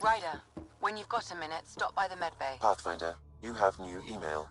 Ryder, when you've got a minute, stop by the medbay. Pathfinder, you have new email.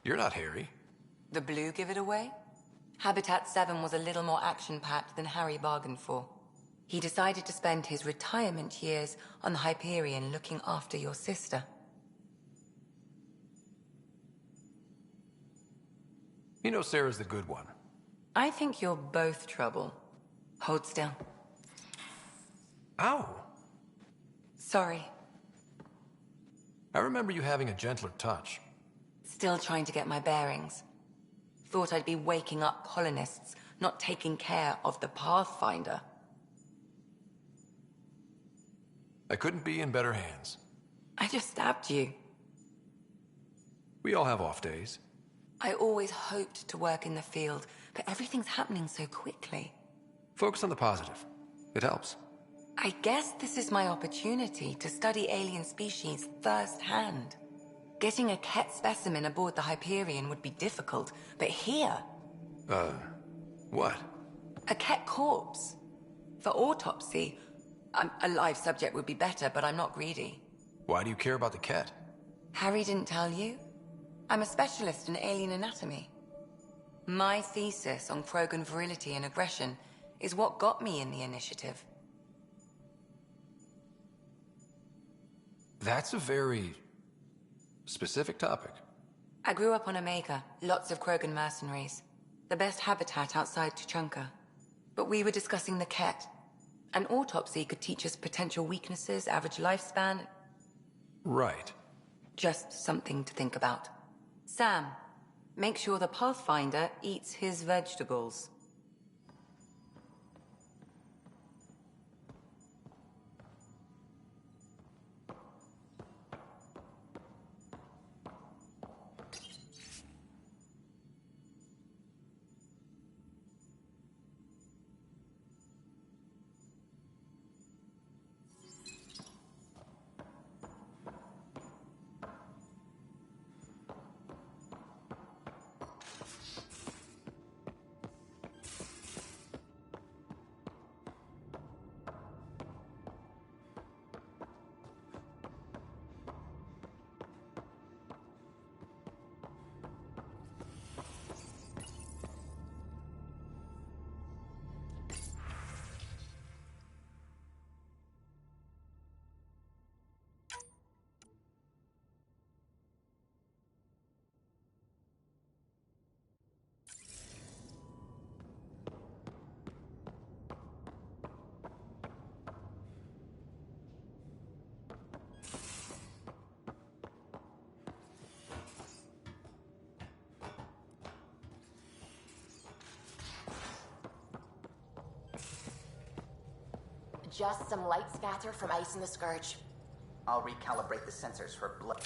You're not Harry. The blue give it away? Habitat 7 was a little more action-packed than Harry bargained for. He decided to spend his retirement years on the Hyperion looking after your sister. You know Sarah's the good one. I think you're both trouble. Hold still. Ow! Sorry. I remember you having a gentler touch. Still trying to get my bearings. Thought I'd be waking up colonists, not taking care of the Pathfinder. I couldn't be in better hands. I just stabbed you. We all have off days. I always hoped to work in the field, but everything's happening so quickly. Focus on the positive. It helps. I guess this is my opportunity to study alien species firsthand. Getting a Ket specimen aboard the Hyperion would be difficult, but here... What? A Ket corpse. For autopsy, a live subject would be better, but I'm not greedy. Why do you care about the cat? Harry didn't tell you? I'm a specialist in alien anatomy. My thesis on Krogan virility and aggression is what got me in the initiative. That's a very specific topic. I grew up on Omega, lots of Krogan mercenaries. The best habitat outside Tuchanka. But we were discussing the Ket. An autopsy could teach us potential weaknesses, average lifespan. Right. Just something to think about. Sam, make sure the Pathfinder eats his vegetables. Just some light scatter from ice in the Scourge. I'll recalibrate the sensors for blood.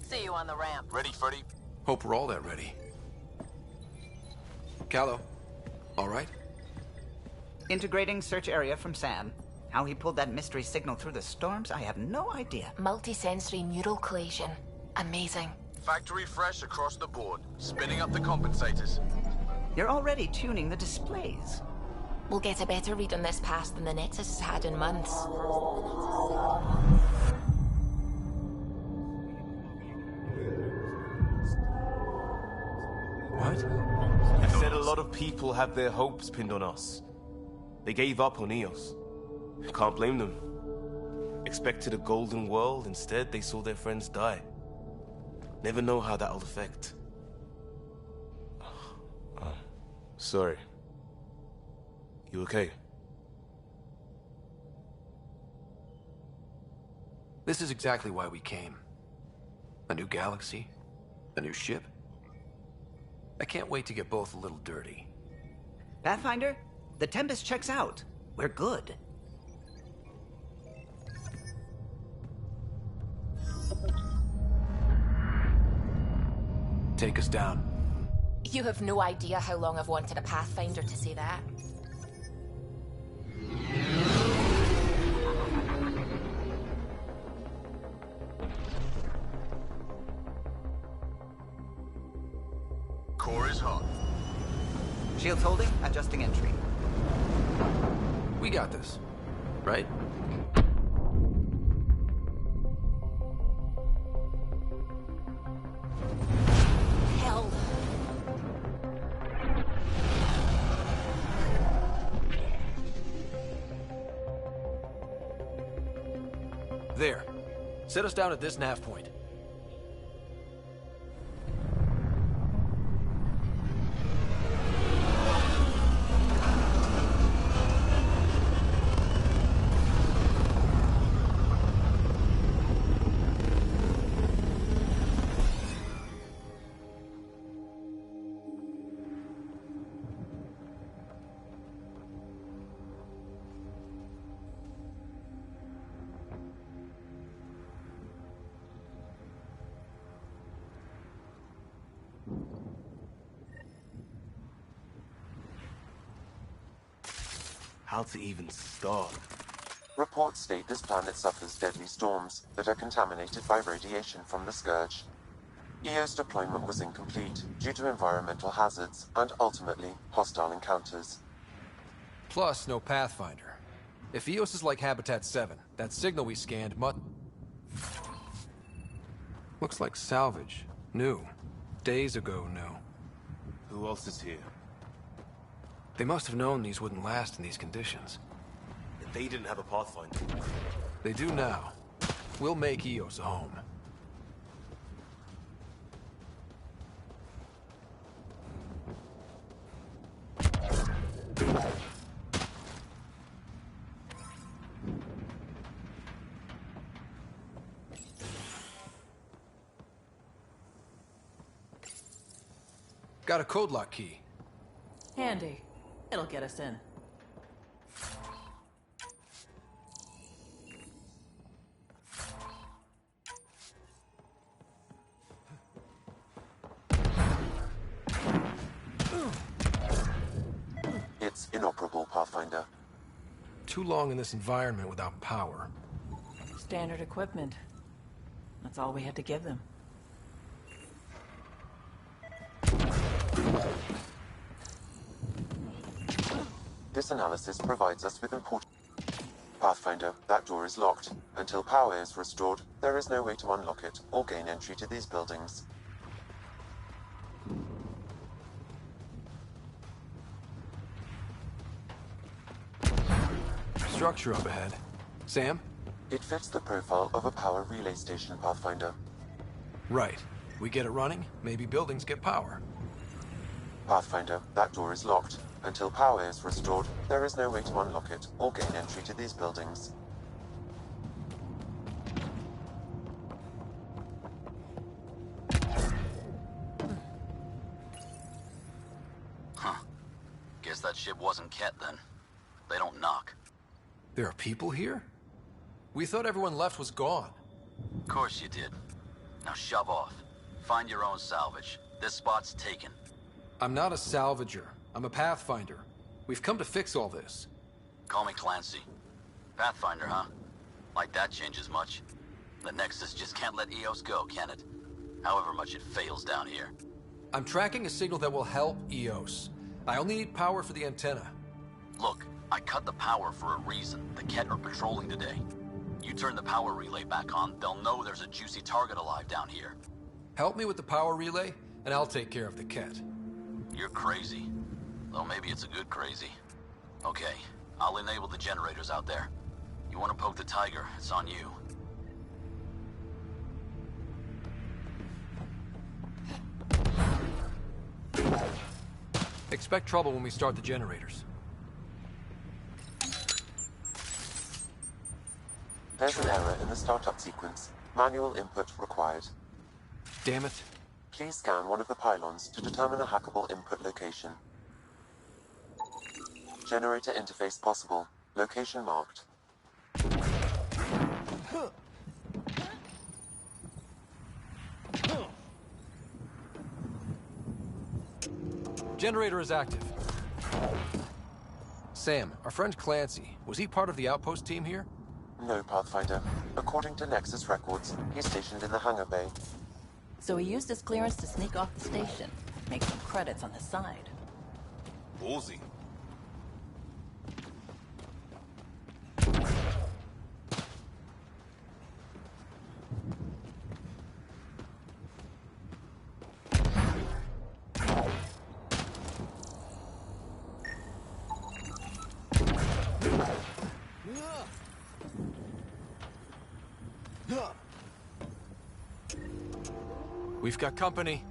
See you on the ramp. Ready, Freddy? Hope we're all that ready. Callow, all right? Integrating search area from Sam. How he pulled that mystery signal through the storms, I have no idea. Multi-sensory neural collation. Amazing. Factory fresh across the board. Spinning up the compensators. You're already tuning the displays. We'll get a better read on this pass than the Nexus has had in months. What? I said a lot of people have their hopes pinned on us. They gave up on Eos. Can't blame them. Expected a golden world, instead they saw their friends die. Never know how that'll affect. Sorry. You okay? This is exactly why we came. A new galaxy, a new ship. I can't wait to get both a little dirty. Pathfinder, the Tempest checks out. We're good. Take us down. You have no idea how long I've wanted a Pathfinder to say that. Core is hot. Shields holding, adjusting entry. We got this, right? Hell. There. Set us down at this nav point. How to even start? Reports state this planet suffers deadly storms that are contaminated by radiation from the Scourge. EO's deployment was incomplete due to environmental hazards and ultimately hostile encounters. Plus, no Pathfinder. If Eos is like Habitat 7, that signal we scanned looks like salvage. New. Days ago, new. Who else is here? They must have known these wouldn't last in these conditions. They didn't have a Pathfinder. They do now. We'll make Eos a home. Got a code lock key. Handy. It'll get us in. It's inoperable, Pathfinder. Too long in this environment without power. Standard equipment. That's all we had to give them. This analysis provides us with important... Pathfinder, that door is locked. Until power is restored, there is no way to unlock it or gain entry to these buildings. Structure up ahead. Sam? It fits the profile of a power relay station, Pathfinder. Right. We get it running, maybe buildings get power. Pathfinder, that door is locked. Until power is restored, there is no way to unlock it or gain entry to these buildings. Huh. Guess that ship wasn't Ket then. They don't knock. There are people here? We thought everyone left was gone. Of course you did. Now shove off. Find your own salvage. This spot's taken. I'm not a salvager. I'm a pathfinder. We've come to fix all this. Call me Clancy. Pathfinder, huh? Like that changes much. The Nexus just can't let EOS go, can it? However much it fails down here. I'm tracking a signal that will help EOS. I only need power for the antenna. Look, I cut the power for a reason. The Ket are patrolling today. You turn the power relay back on, they'll know there's a juicy target alive down here. Help me with the power relay, and I'll take care of the Ket. You're crazy. Though maybe it's a good crazy. Okay, I'll enable the generators out there. You want to poke the tiger, it's on you. Expect trouble when we start the generators. There's an error in the startup sequence. Manual input required. Damn it. Please scan one of the pylons to determine a hackable input location. Generator interface possible. Location marked. Generator is active. Sam, our friend Clancy, was he part of the outpost team here? No, Pathfinder. According to Nexus records, he's stationed in the hangar bay. So he used his clearance to sneak off the station. Make some credits on the side. Ballsy. We've got company.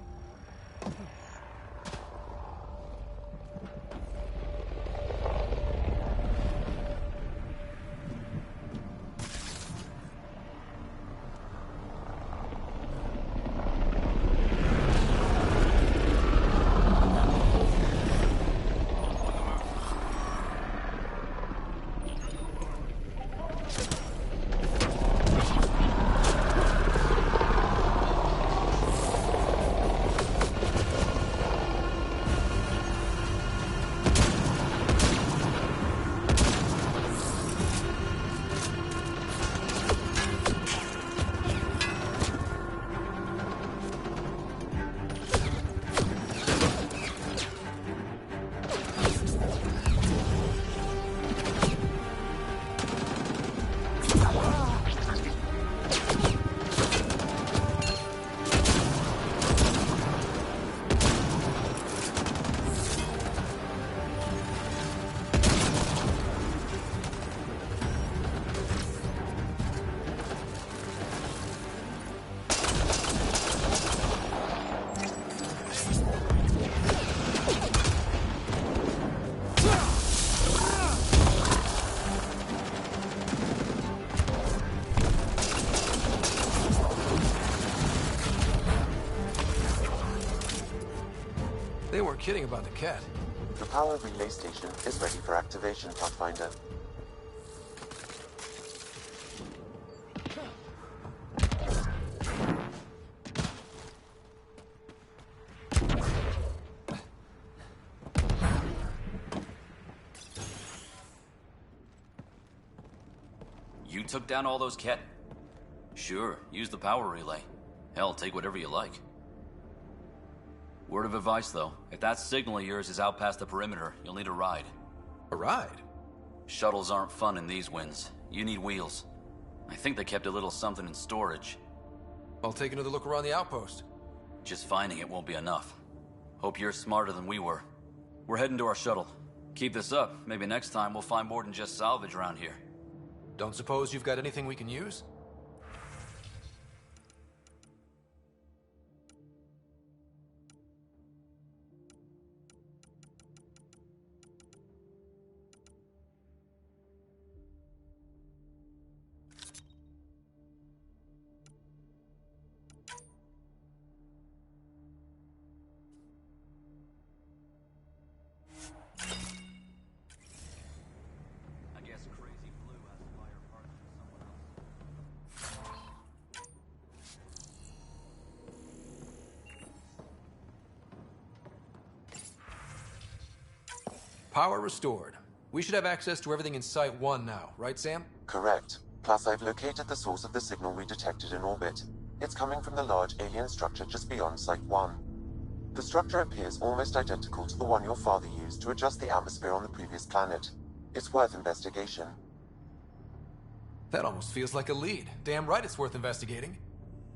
They weren't kidding about the Ket. The power relay station is ready for activation, Pathfinder. You took down all those Ket? Sure, use the power relay. Hell, take whatever you like. Word of advice, though. If that signal of yours is out past the perimeter, you'll need a ride. A ride? Shuttles aren't fun in these winds. You need wheels. I think they kept a little something in storage. I'll take another look around the outpost. Just finding it won't be enough. Hope you're smarter than we were. We're heading to our shuttle. Keep this up. Maybe next time we'll find more than just salvage around here. Don't suppose you've got anything we can use? I guess Crazy Blue has to buy her parts from someone else. Power restored. We should have access to everything in Site 1 now, right, Sam? Correct. Plus, I've located the source of the signal we detected in orbit. It's coming from the large alien structure just beyond Site 1. The structure appears almost identical to the one your father used to adjust the atmosphere on the previous planet. It's worth investigation. That almost feels like a lead. Damn right it's worth investigating.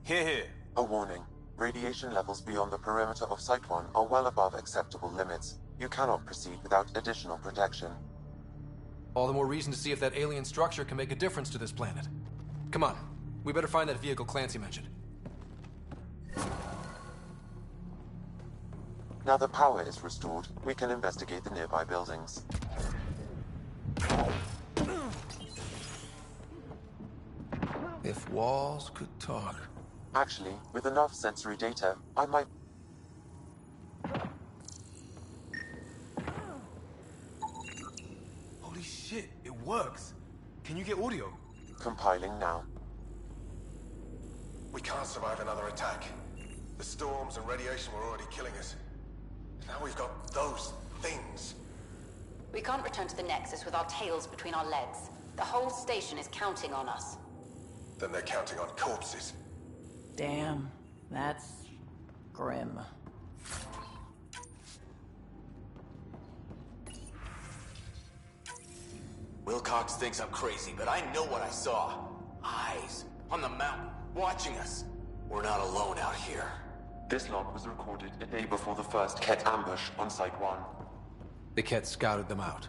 Here, here. A warning. Radiation levels beyond the perimeter of Site 1 are well above acceptable limits. You cannot proceed without additional protection. All the more reason to see if that alien structure can make a difference to this planet. Come on, we better find that vehicle Clancy mentioned. Now the power is restored, we can investigate the nearby buildings. If walls could talk. Actually, with enough sensory data, I might... Holy shit, it works. Can you get audio? Compiling now. We can't survive another attack. The storms and radiation were already killing us. Now we've got those things. We can't return to the Nexus with our tails between our legs. The whole station is counting on us. Then they're counting on corpses. Damn, that's grim. Wilcox thinks I'm crazy, but I know what I saw. Eyes on the mountain, watching us. We're not alone out here. This log was recorded a day before the first Ket ambush on Site 1. The Ket scouted them out.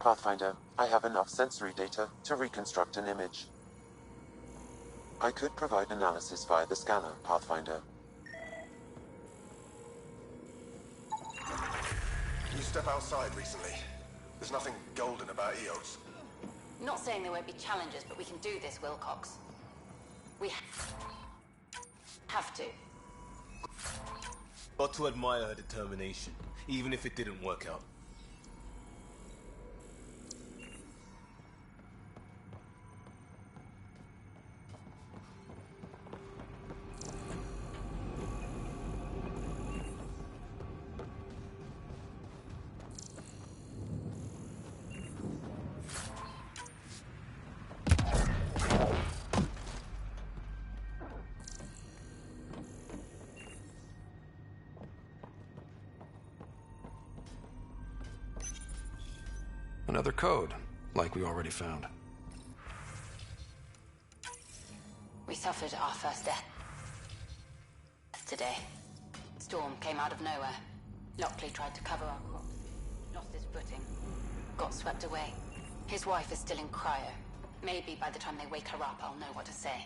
Pathfinder, I have enough sensory data to reconstruct an image. I could provide analysis via the scanner, Pathfinder. You step outside recently. There's nothing golden about Eos. Not saying there won't be challenges, but we can do this, Wilcox. We have to. Got to admire her determination, even if it didn't work out. Another code, like we already found. We suffered our first death today. Storm came out of nowhere. Lockley tried to cover our crops. Lost his footing. Got swept away. His wife is still in cryo. Maybe by the time they wake her up, I'll know what to say.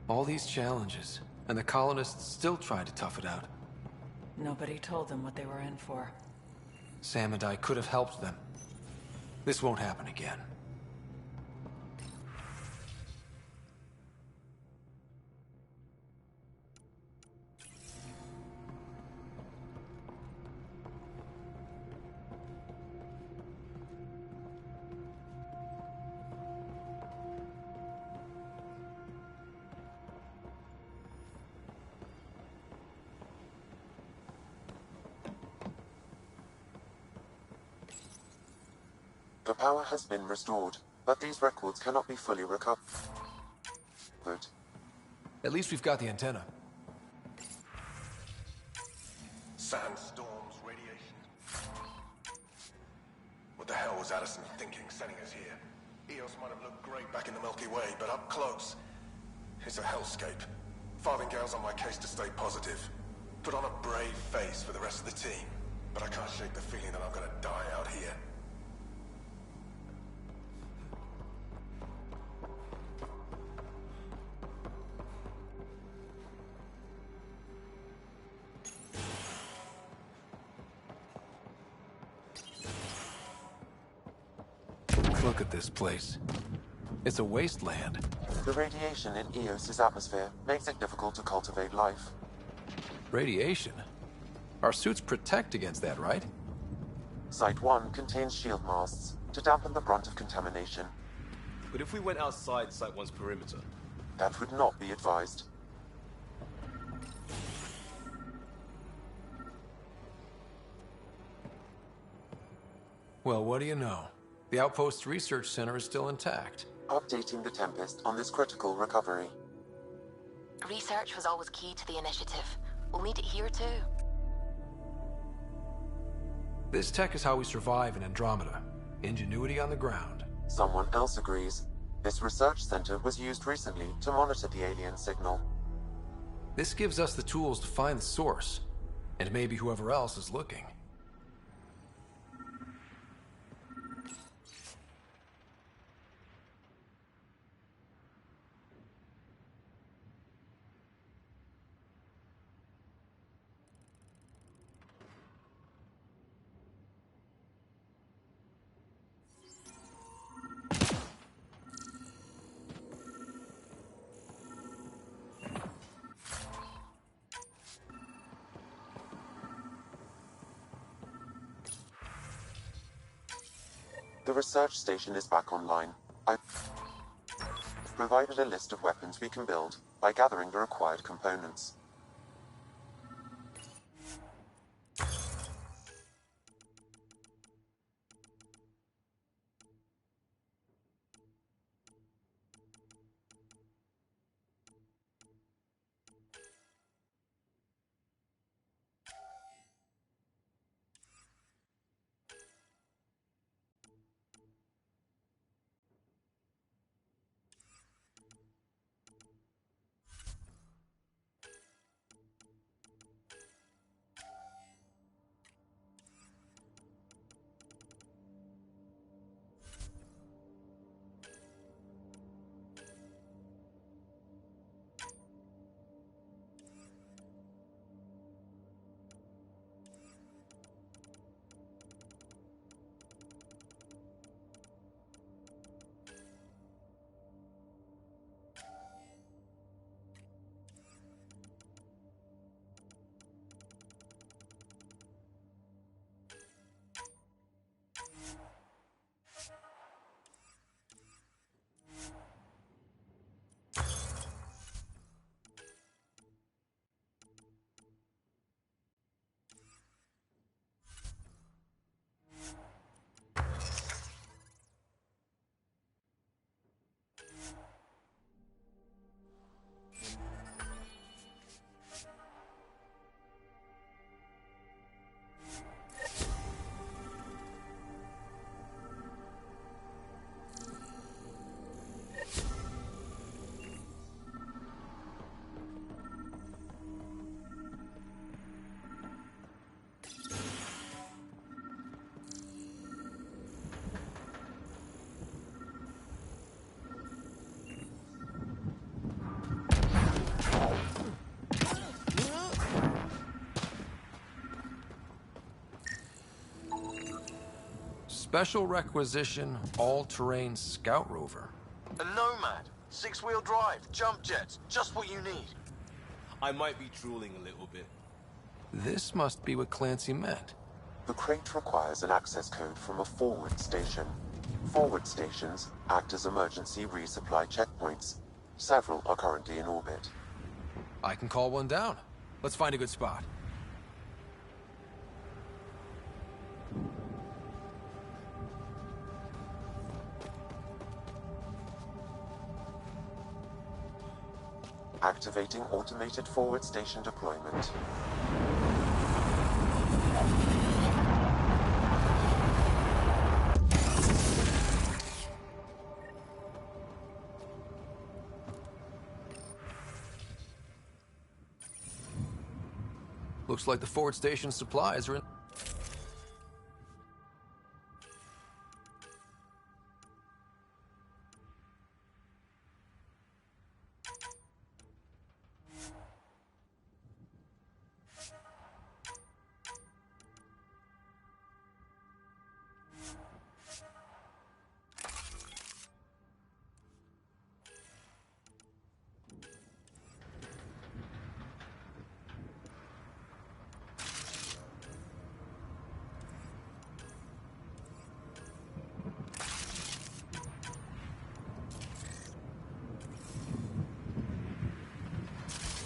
All these challenges, and the colonists still tried to tough it out. Nobody told them what they were in for. Sam and I could have helped them. This won't happen again. The power has been restored, but these records cannot be fully recovered. At least we've got the antenna. Sandstorms, radiation. What the hell was Addison thinking sending us here? Eos might have looked great back in the Milky Way, but up close, it's a hellscape. Farthingale's on my case to stay positive. Put on a brave face for the rest of the team, but I can't shake the feeling that I'm gonna die out here. Look at this place. It's a wasteland. The radiation in Eos's atmosphere makes it difficult to cultivate life. Radiation? Our suits protect against that, right? Site 1 contains shield masts to dampen the brunt of contamination. But if we went outside Site 1's perimeter? That would not be advised. Well, what do you know? The Outpost's research center is still intact. Updating the Tempest on this critical recovery. Research was always key to the initiative. We'll need it here too. This tech is how we survive in Andromeda. Ingenuity on the ground. Someone else agrees. This research center was used recently to monitor the alien signal. This gives us the tools to find the source, and maybe whoever else is looking. The research station is back online. I've provided a list of weapons we can build by gathering the required components. Special requisition, all-terrain scout rover. A Nomad, 6-wheel drive, jump jets, just what you need. I might be drooling a little bit. This must be what Clancy meant. The crate requires an access code from a forward station. Forward stations act as emergency resupply checkpoints. Several are currently in orbit. I can call one down. Let's find a good spot. Activating automated forward station deployment. Looks like the forward station supplies are in...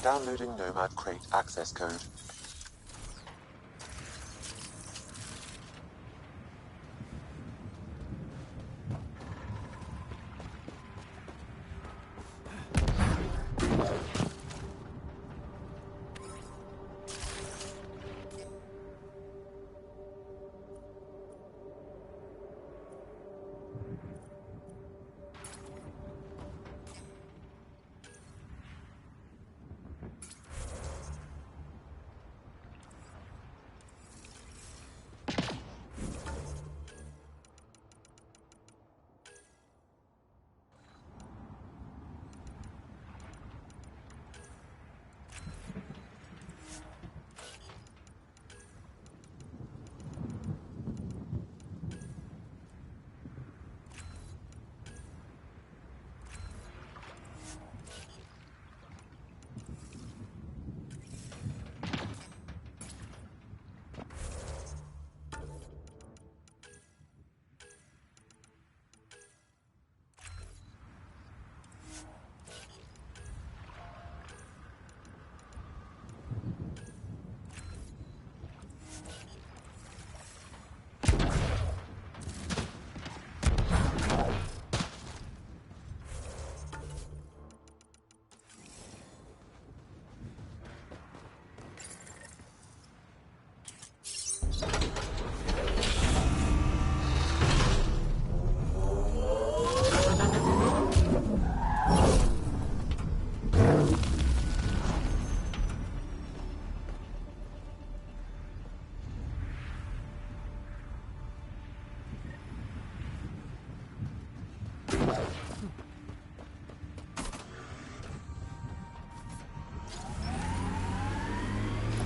Downloading Nomad Crate access code.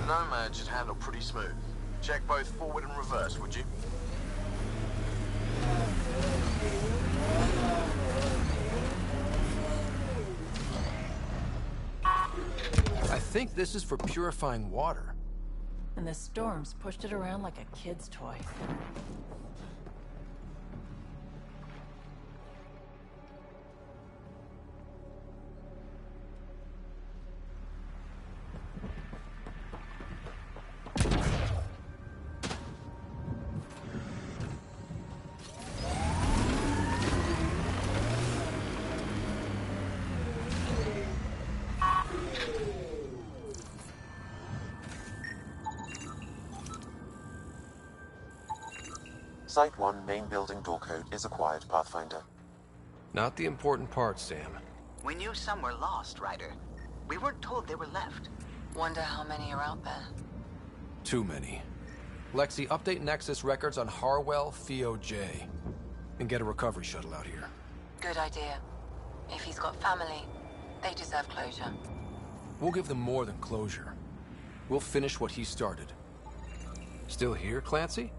Nomad should handle pretty smooth. Check both forward and reverse, would you? I think this is for purifying water. And the storms pushed it around like a kid's toy. Site 1 main building door code is acquired, Pathfinder. Not the important part, Sam. We knew some were lost, Ryder. We weren't told they were left. Wonder how many are out there. Too many. Lexi, update Nexus records on Harwell, Theo-J. And get a recovery shuttle out here. Good idea. If he's got family, they deserve closure. We'll give them more than closure. We'll finish what he started. Still here, Clancy?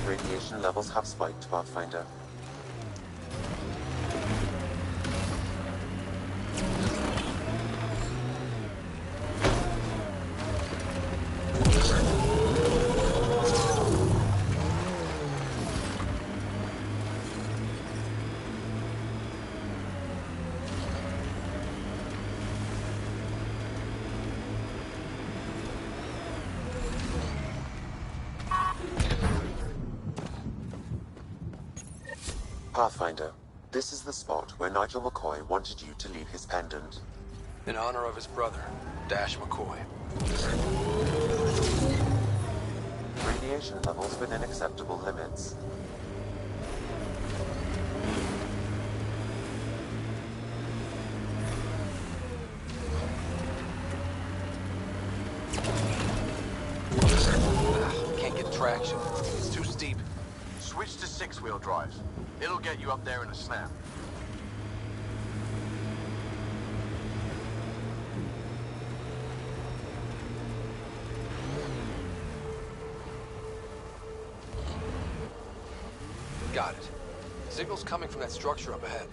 Radiation levels have spiked, Pathfinder. Pathfinder, this is the spot where Nigel McCoy wanted you to leave his pendant. In honor of his brother, Dash McCoy. Radiation levels within acceptable limits. Can't get traction. It's too steep. Switch to 6-wheel drive. It'll get you up there in a snap. Got it. Signal's coming from that structure up ahead.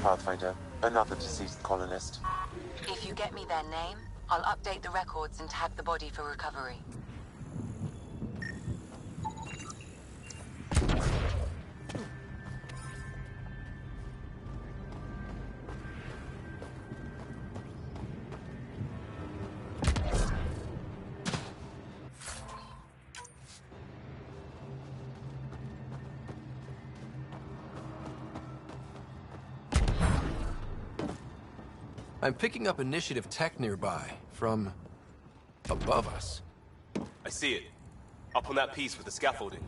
Pathfinder, another deceased colonist. If you get me their name, I'll update the records and tag the body for recovery. I'm picking up initiative tech nearby, from above us. I see it. Up on that piece with the scaffolding.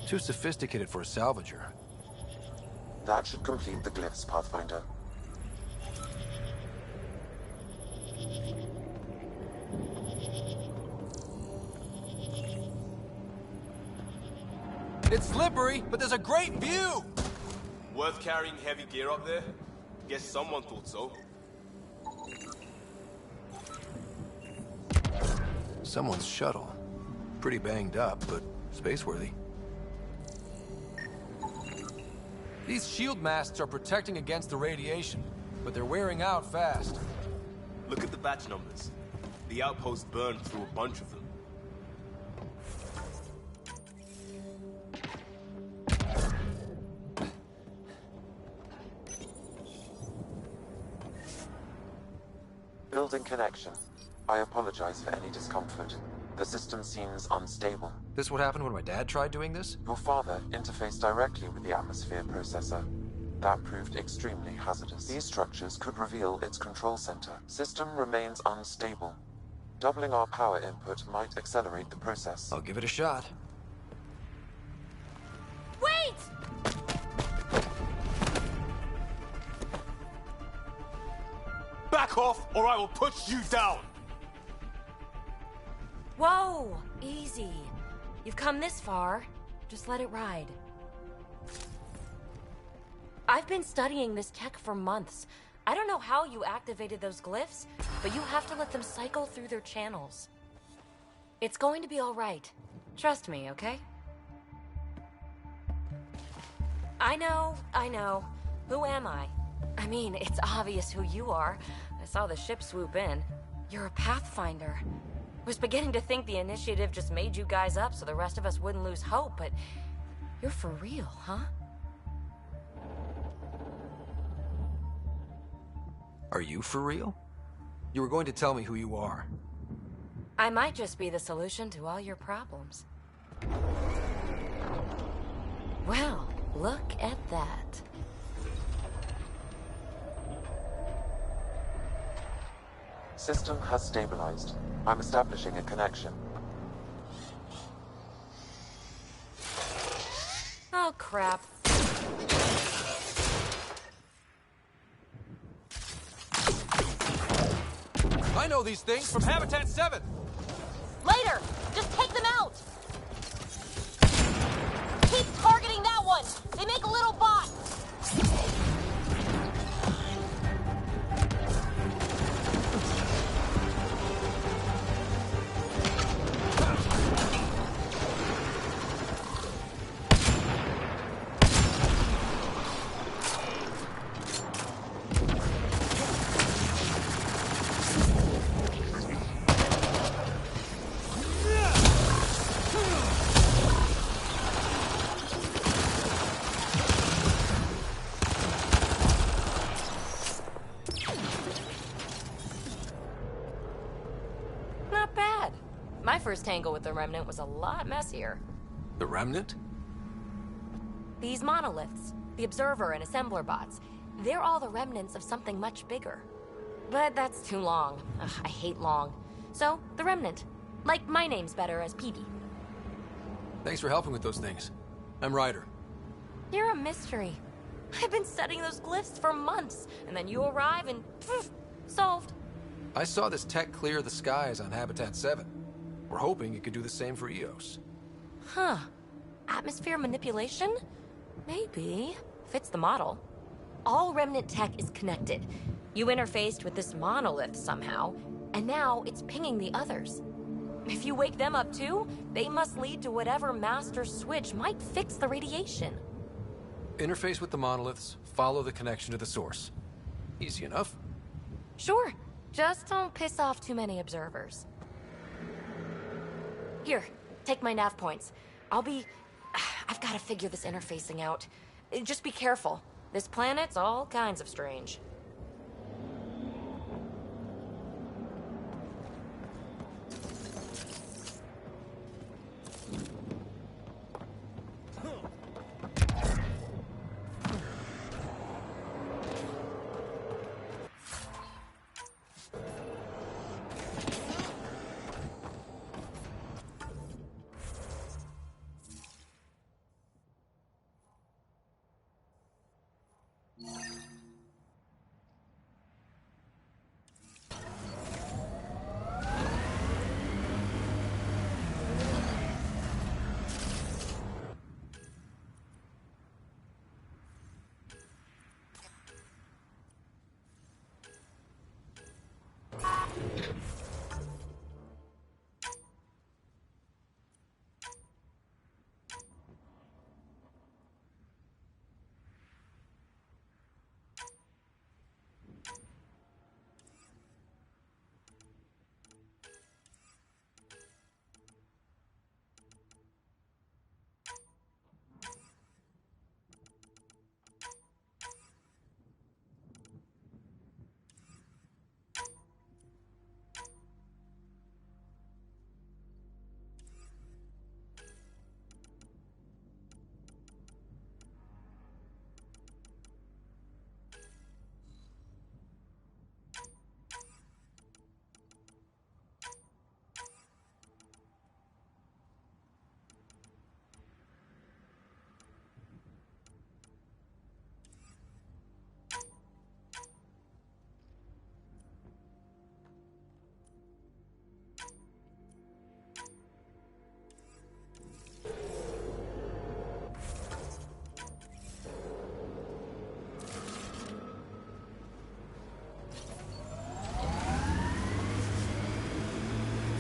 Too sophisticated for a salvager. That should complete the glyphs, Pathfinder. It's slippery, but there's a great view! Worth carrying heavy gear up there? Guess someone thought so. Someone's shuttle. Pretty banged up, but space-worthy. These shield masts are protecting against the radiation, but they're wearing out fast. Look at the batch numbers. The outpost burned through a bunch of them. Building connection. I apologize for any discomfort. The system seems unstable. This what happened when my dad tried doing this? Your father interfaced directly with the atmosphere processor. That proved extremely hazardous. These structures could reveal its control center. System remains unstable. Doubling our power input might accelerate the process. I'll give it a shot. Wait! Back off, or I will push you down! Whoa! Easy. You've come this far. Just let it ride. I've been studying this tech for months. I don't know how you activated those glyphs, but you have to let them cycle through their channels. It's going to be all right. Trust me, okay? I know. Who am I? I mean, it's obvious who you are. I saw the ship swoop in. You're a Pathfinder. Was beginning to think the initiative just made you guys up so the rest of us wouldn't lose hope, but you're for real, huh? Are you for real? You were going to tell me who you are. I might just be the solution to all your problems. Well, look at that. System has stabilized. I'm establishing a connection. Oh, crap. I know these things from Habitat 7! Later! Just take them out! Keep targeting that one! They make a little bot! First tangle with the Remnant was a lot messier. The Remnant? These monoliths, the Observer and Assembler bots, they're all the remnants of something much bigger. But that's too long. Ugh, I hate long. So, the Remnant. Like, my name's better as PB. Thanks for helping with those things. I'm Ryder. You're a mystery. I've been studying those glyphs for months, and then you arrive and poof, solved. I saw this tech clear the skies on Habitat 7. We're hoping it could do the same for EOS. Huh. Atmosphere manipulation? Maybe. Fits the model. All Remnant tech is connected. You interfaced with this monolith somehow, and now it's pinging the others. If you wake them up too, they must lead to whatever master switch might fix the radiation. Interface with the monoliths, follow the connection to the source. Easy enough. Sure. Just don't piss off too many observers. Here, take my nav points. I've got to figure this interfacing out. Just be careful. This planet's all kinds of strange.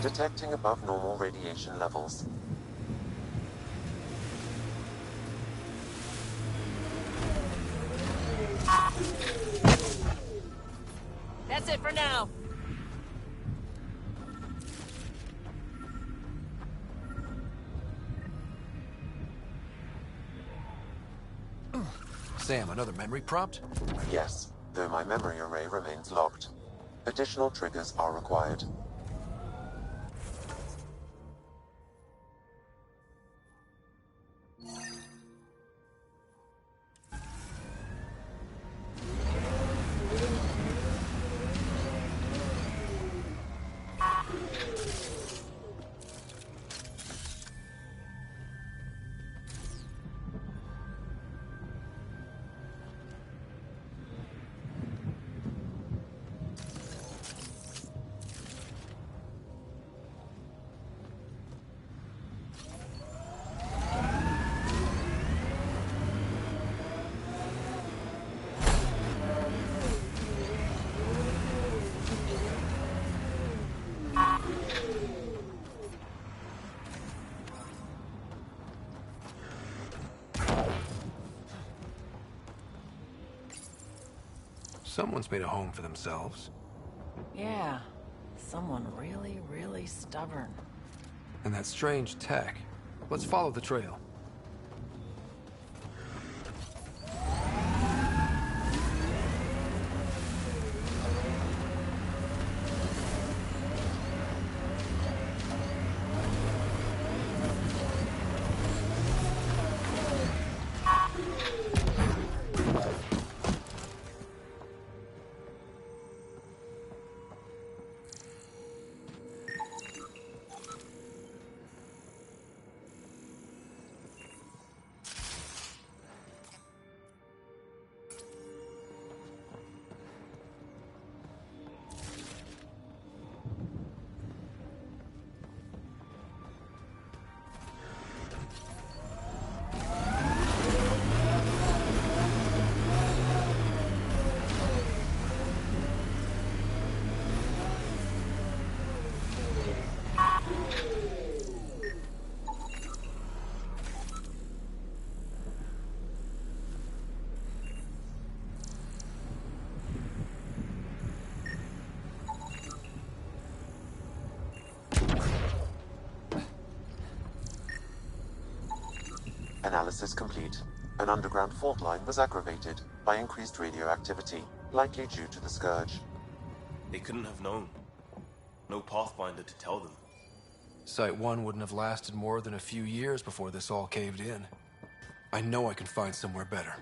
Detecting above normal radiation levels. That's it for now. Sam, another memory prompt? Yes, though my memory array remains locked. Additional triggers are required. Someone's made a home for themselves. Yeah, someone really, really stubborn. And that strange tech. Let's follow the trail. Analysis complete. An underground fault line was aggravated by increased radioactivity, likely due to the Scourge. They couldn't have known. No Pathfinder to tell them. Site 1 wouldn't have lasted more than a few years before this all caved in. I know I can find somewhere better.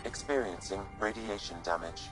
Experiencing radiation damage.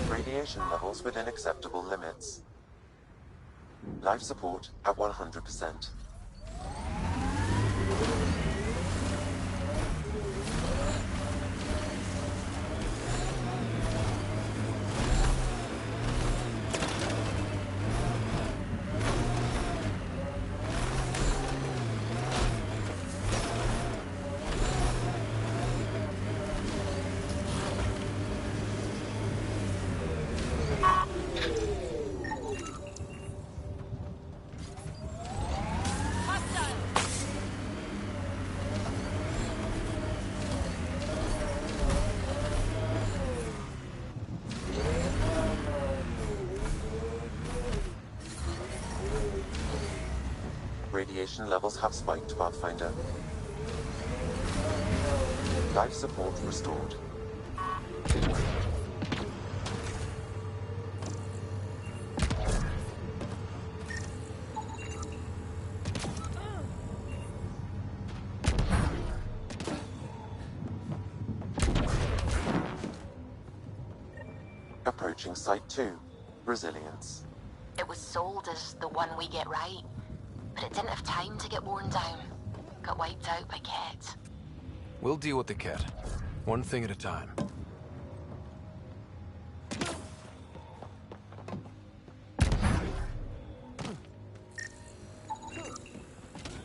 Radiation levels within acceptable limits. Life support at 100%. Radiation levels have spiked, Pathfinder. Life support restored. Approaching Site 2. Resilience. It was sold as the one we get right, but it didn't have time to get worn down. Got wiped out by Ket. We'll deal with the Ket. One thing at a time.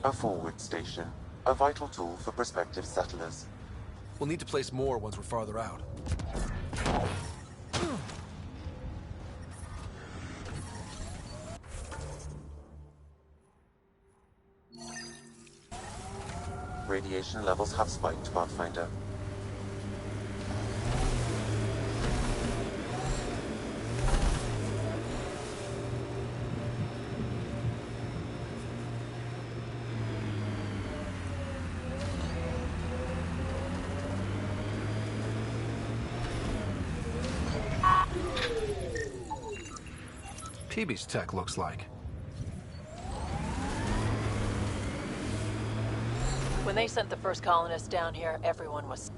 A forward station. A vital tool for prospective settlers. We'll need to place more once we're farther out. Radiation levels have spiked, Pathfinder. PB's tech looks like. When they sent the first colonists down here, everyone was...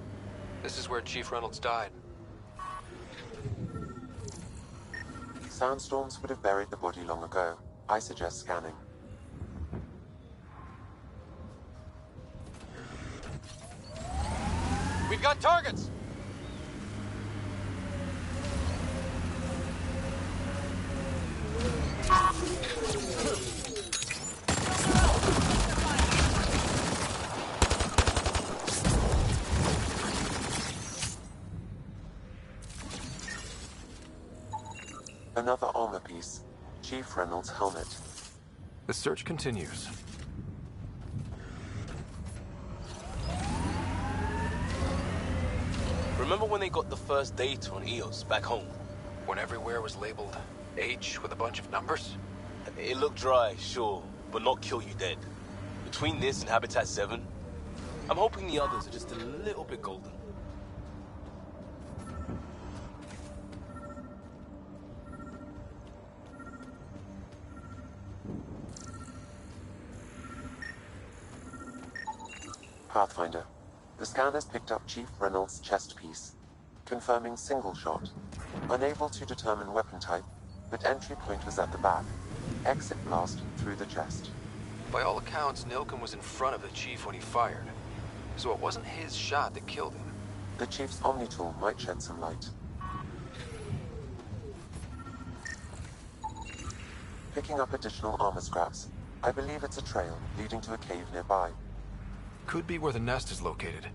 This is where Chief Reynolds died. Sandstorms would have buried the body long ago. I suggest scanning. We've got targets! Another armor piece. Chief Reynolds' helmet. The search continues. Remember when they got the first data on EOS back home? When everywhere was labeled H with a bunch of numbers? It looked dry, sure, but not kill you dead. Between this and Habitat 7, I'm hoping the others are just a little bit golden. Pathfinder. The scanners picked up Chief Reynolds' chest piece, confirming single shot. Unable to determine weapon type, but entry point was at the back. Exit blast through the chest. By all accounts, Nilken was in front of the Chief when he fired. So it wasn't his shot that killed him. The Chief's Omni-tool might shed some light. Picking up additional armor scraps. I believe it's a trail leading to a cave nearby. Could be where the nest is located.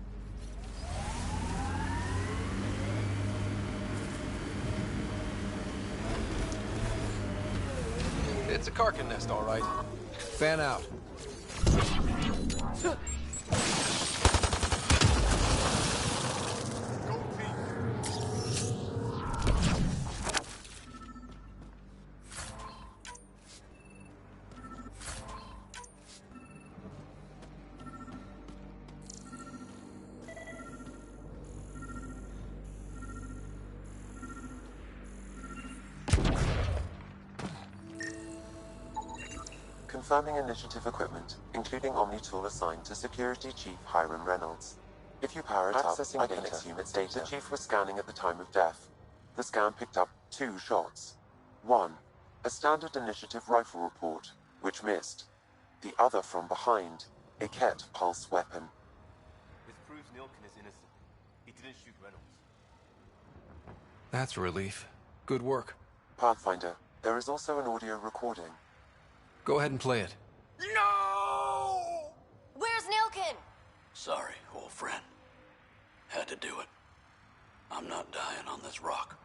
It's a Karkin nest, all right. Fan out. Confirming initiative equipment, including Omni-tool assigned to Security Chief Hiram Reynolds. If you power it up, I can assume it's data. The Chief was scanning at the time of death. The scan picked up 2 shots. One, a standard initiative rifle report, which missed. The other from behind, a Ket pulse weapon. This proves Nilken is innocent. He didn't shoot Reynolds. That's a relief. Good work. Pathfinder, there is also an audio recording. Go ahead and play it. No! Where's Nilken? Sorry, old friend. Had to do it. I'm not dying on this rock.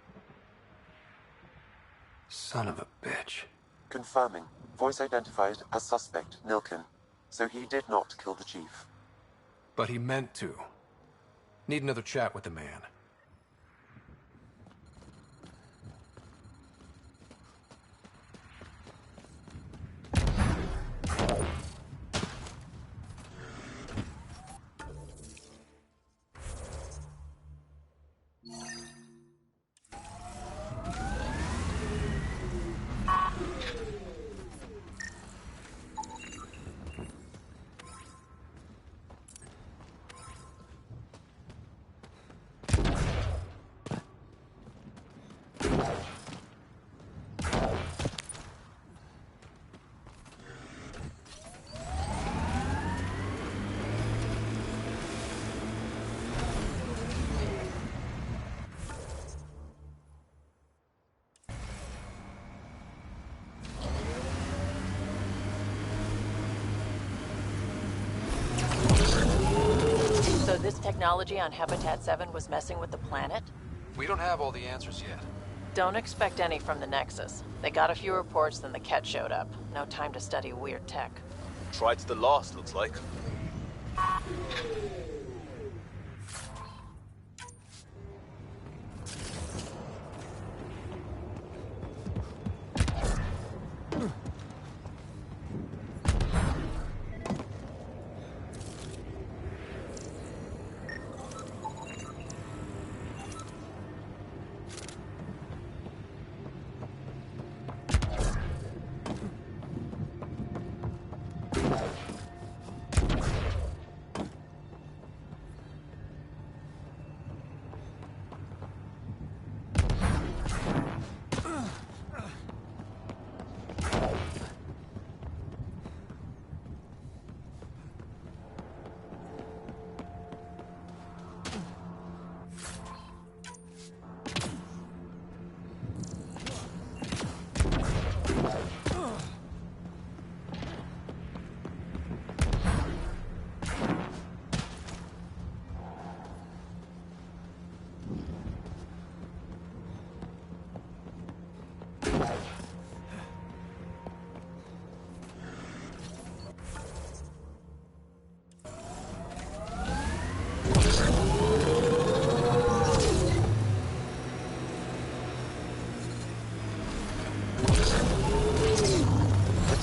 Son of a bitch. Confirming. Voice identified as suspect, Nilken. So he did not kill the Chief. But he meant to. Need another chat with the man. technology on Habitat 7 was messing with the planet? We don't have all the answers yet. Don't expect any from the Nexus. They got a few reports, then the Ket showed up. No time to study weird tech. Dfright's the last, looks like.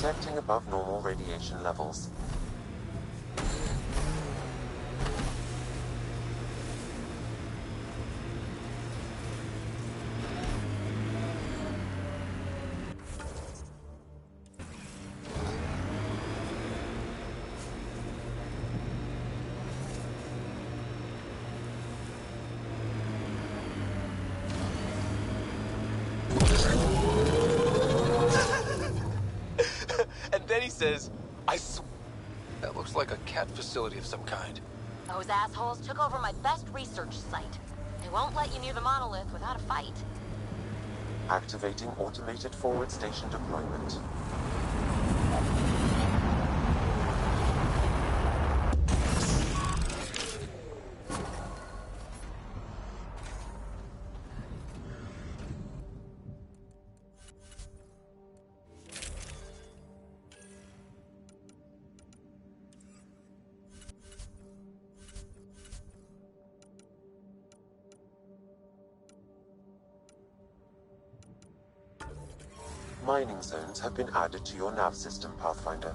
Detecting above normal radiation levels. And then he says, That looks like a cat facility of some kind. Those assholes took over my best research site. They won't let you near the monolith without a fight. Activating automated forward station deployment. Mining zones have been added to your nav system, Pathfinder.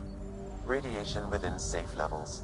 Radiation within safe levels.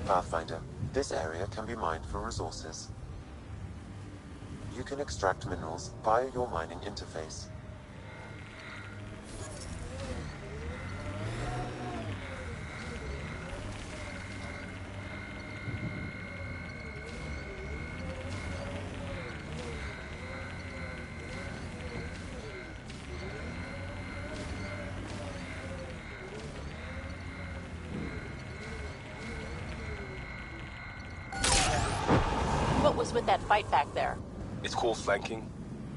Pathfinder, this area can be mined for resources. You can extract minerals via your mining interface. What was with that fight back there? it's called flanking.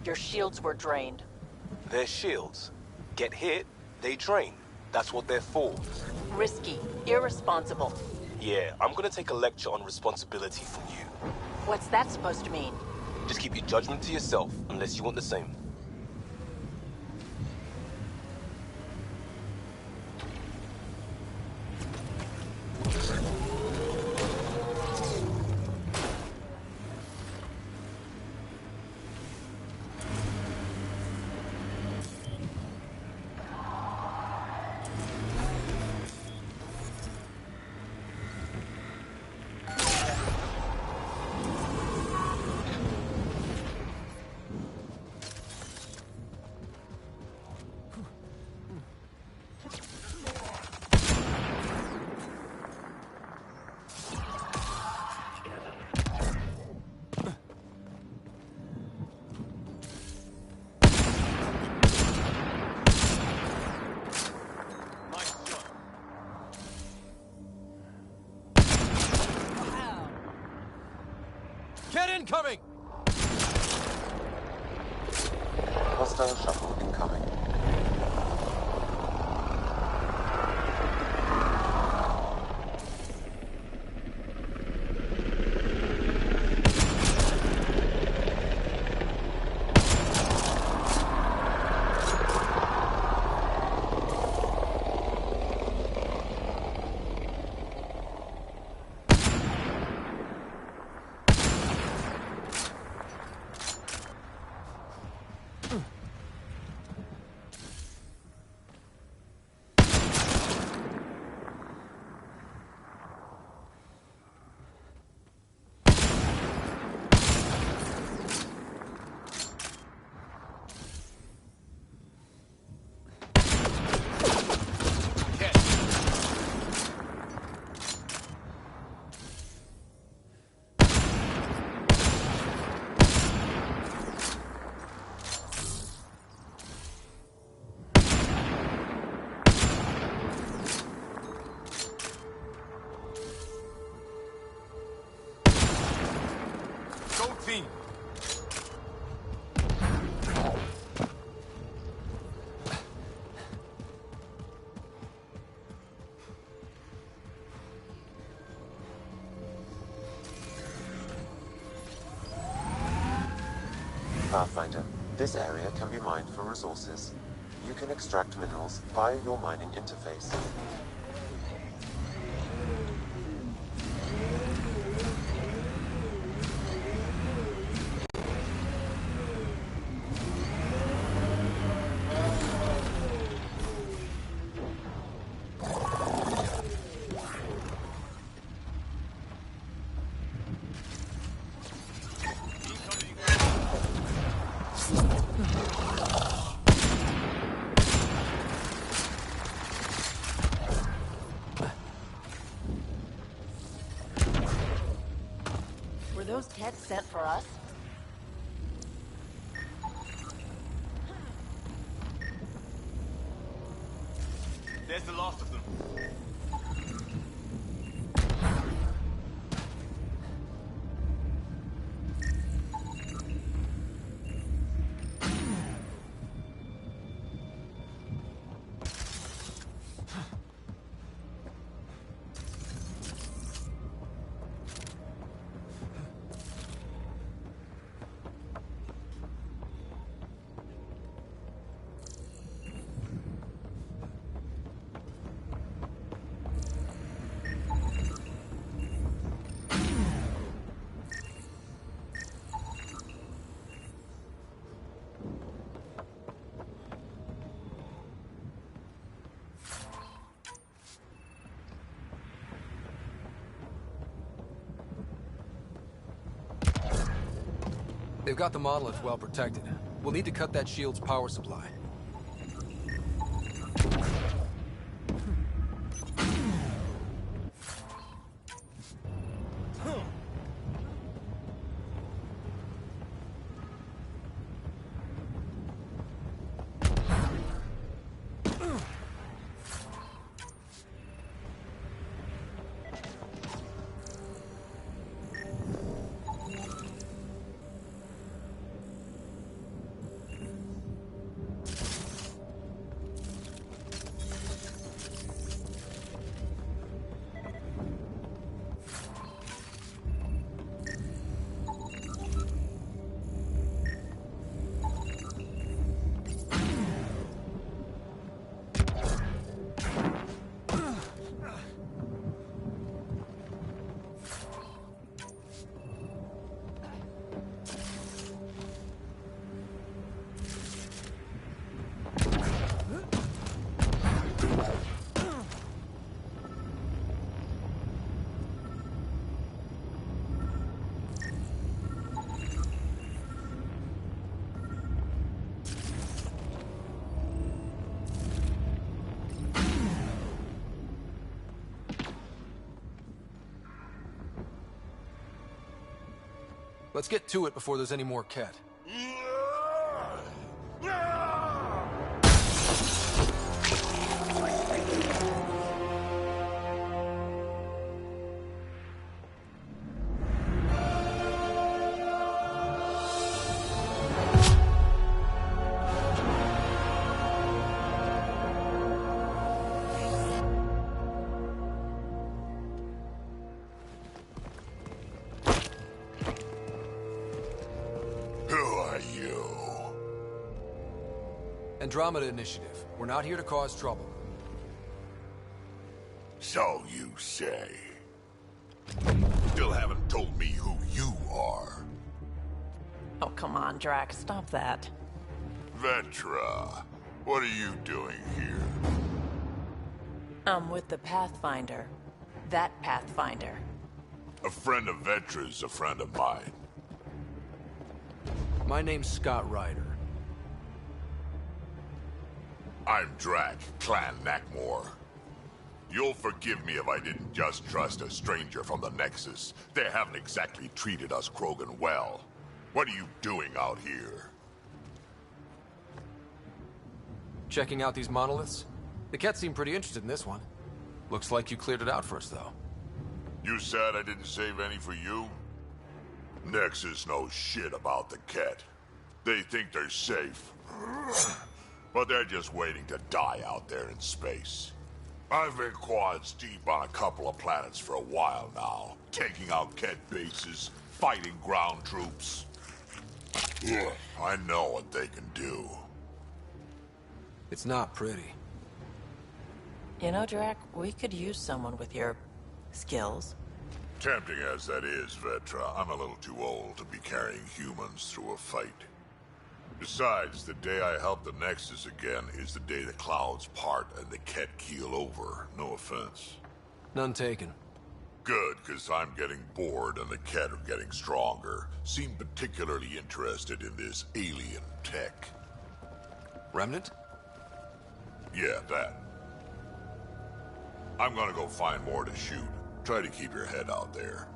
Your shields were drained. Their shields get hit, They train. That's what they're for. Risky. Irresponsible. Yeah, I'm gonna take a lecture on responsibility from you. What's that supposed to mean? Just keep your judgment to yourself, unless you want the same. Get incoming! Hostile shuttle incoming. Team. Pathfinder, this area can be mined for resources. You can extract minerals via your mining interface. Those Kets sent for us? There's the last of them. They've got the monolith well protected. We'll need to cut that shield's power supply. Let's get to it before there's any more Ket. Andromeda Initiative. We're not here to cause trouble. So you say. Still haven't told me who you are. Oh, come on, Drax. Stop that. Vetra, what are you doing here? I'm with the Pathfinder. That Pathfinder. A friend of Vetra's a friend of mine. My name's Scott Ryder. I'm Drac, Clan Nakmor. You'll forgive me if I didn't just trust a stranger from the Nexus. They haven't exactly treated us Krogan well. What are you doing out here? Checking out these monoliths? The Ket seem pretty interested in this one. Looks like you cleared it out for us, though. You said I didn't save any for you? Nexus knows shit about the Ket. They think they're safe. But they're just waiting to die out there in space. I've been quads deep on a couple of planets for a while now, taking out Ket bases, fighting ground troops. Ugh, I know what they can do. It's not pretty. You know, Drac, we could use someone with your skills. Tempting as that is, Vetra, I'm a little too old to be carrying humans through a fight. Besides, the day I help the Nexus again is the day the clouds part and the Ket keel over. No offense. None taken. Good, because I'm getting bored and the Ket are getting stronger. Seem particularly interested in this alien tech. Remnant? Yeah, that. I'm gonna go find more to shoot. Try to keep your head out there.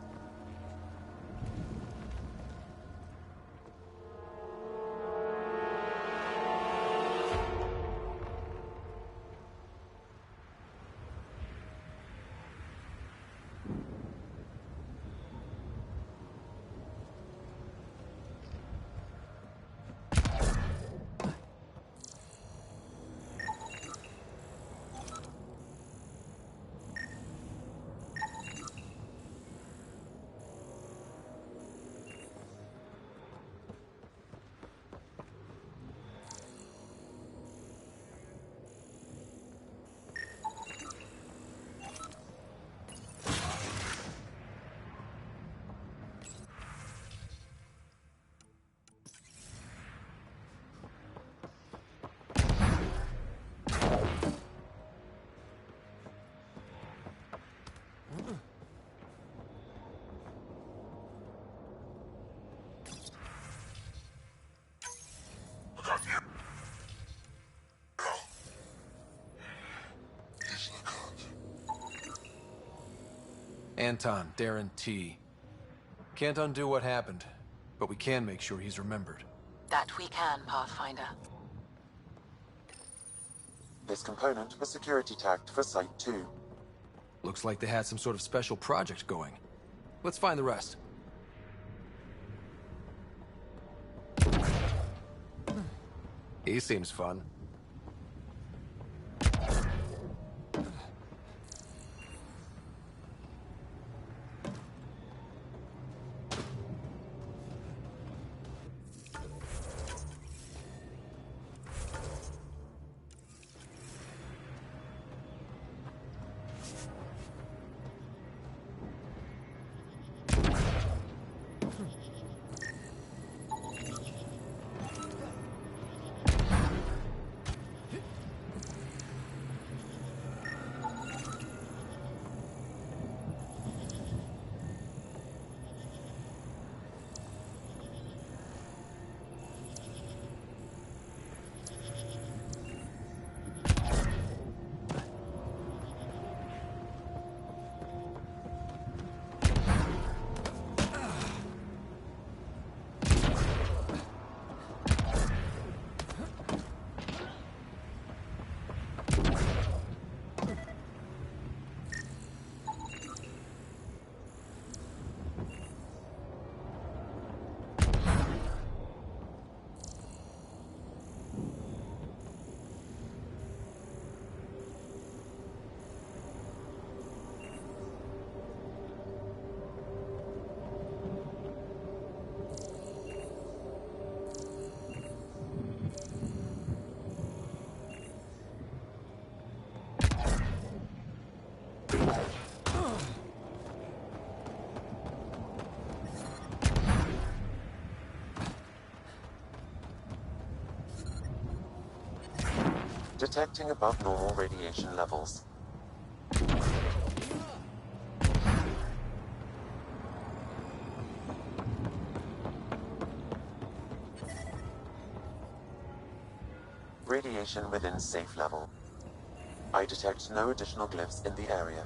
Anton, Darren T. Can't undo what happened, but we can make sure he's remembered. That we can, Pathfinder. This component was security tagged for Site 2. Looks like they had some sort of special project going. Let's find the rest. He seems fun. Detecting above normal radiation levels. Radiation within safe level. I detect no additional glyphs in the area.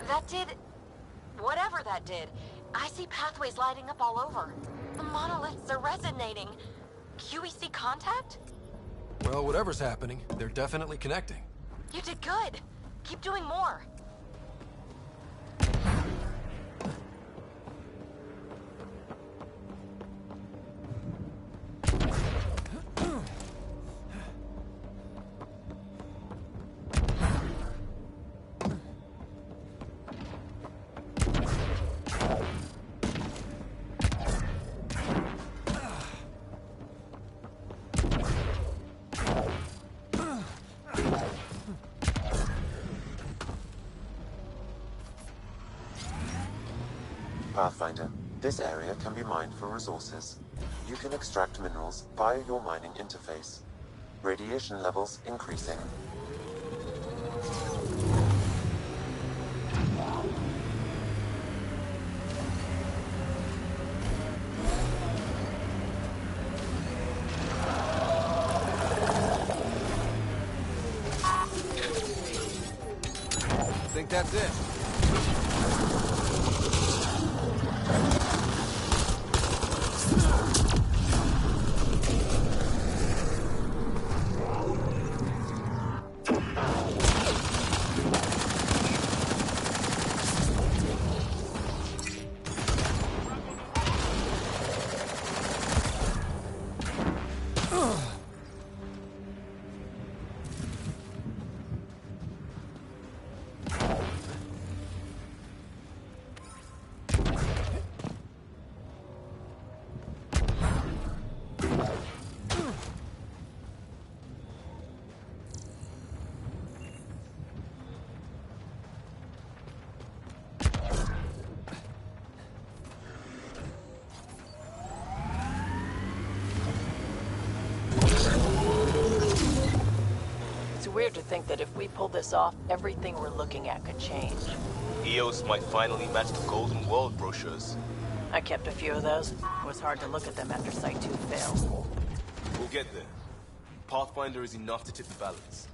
That did... whatever that did. I see pathways lighting up all over. The monoliths are resonating. QEC contact? Well, whatever's happening, they're definitely connecting. You did good. Keep doing more. Pathfinder, this area can be mined for resources. You can extract minerals via your mining interface. Radiation levels increasing. I think that's it. It's weird to think that if we pull this off, everything we're looking at could change. EOS might finally match the Golden World brochures. I kept a few of those. It was hard to look at them after Site 2 failed. We'll get there. Pathfinder is enough to tip the balance.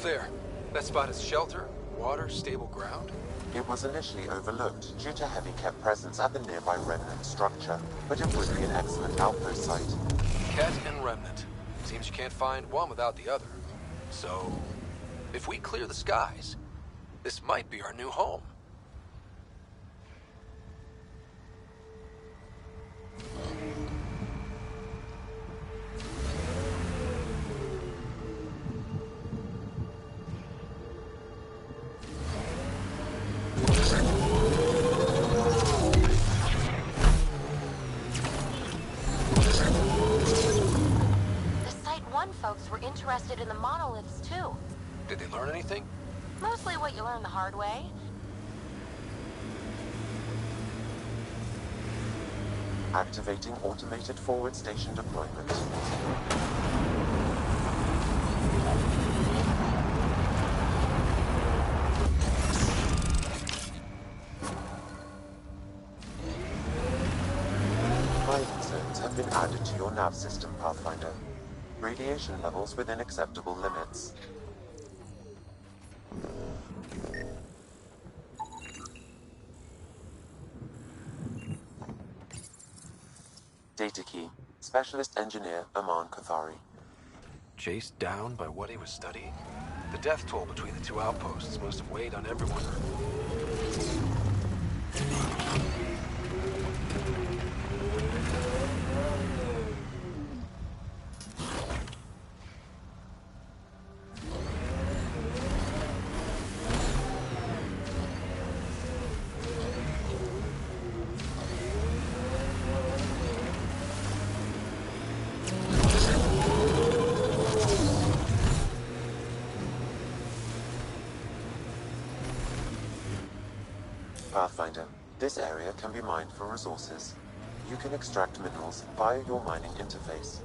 There. That spot is shelter, water, stable ground. It was initially overlooked due to heavy kept presence at the nearby Remnant structure, but it would be an excellent outpost site. Ket and Remnant. Seems you can't find one without the other. So, if we clear the skies, this might be our new home. interested in the monoliths, too. Did they learn anything? Mostly what you learn the hard way. Activating automated forward station deployment. Mining zones have been added to your nav system, Pathfinder. Radiation levels within acceptable limits. Data key. Specialist Engineer Aman Kathari. Chased down by what he was studying? The death toll between the two outposts must have weighed on everyone. Pathfinder, this area can be mined for resources. You can extract minerals via your mining interface.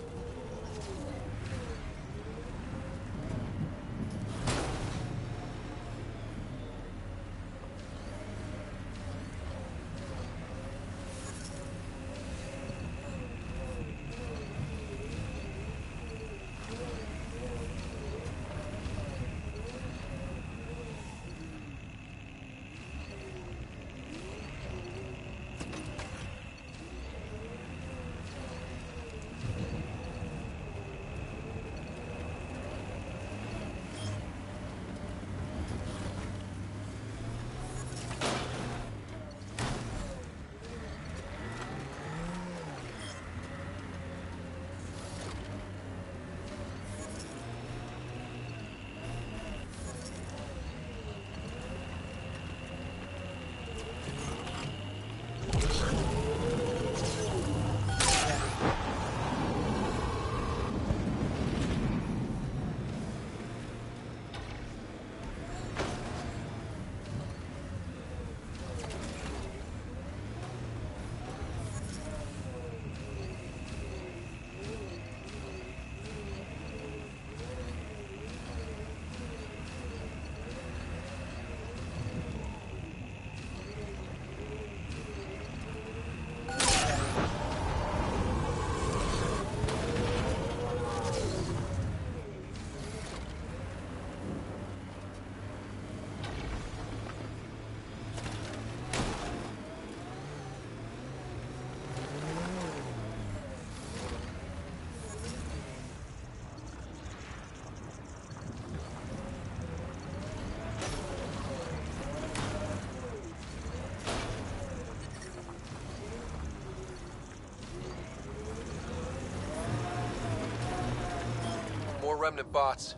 More remnant bots.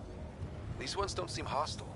These ones don't seem hostile.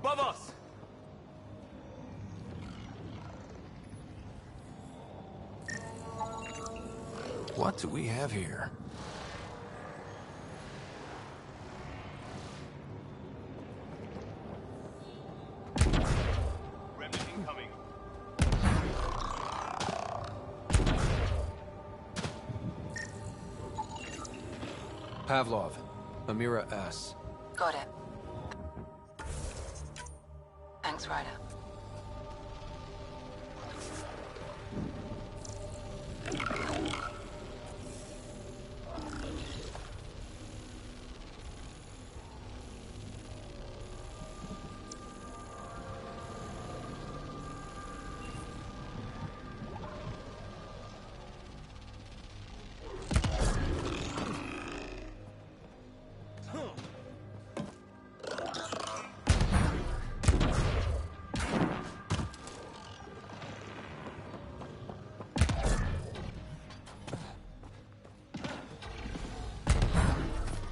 Above us! What do we have here? Remnant incoming. Pavlov, Amira S. Got it. Thanks, Ryder.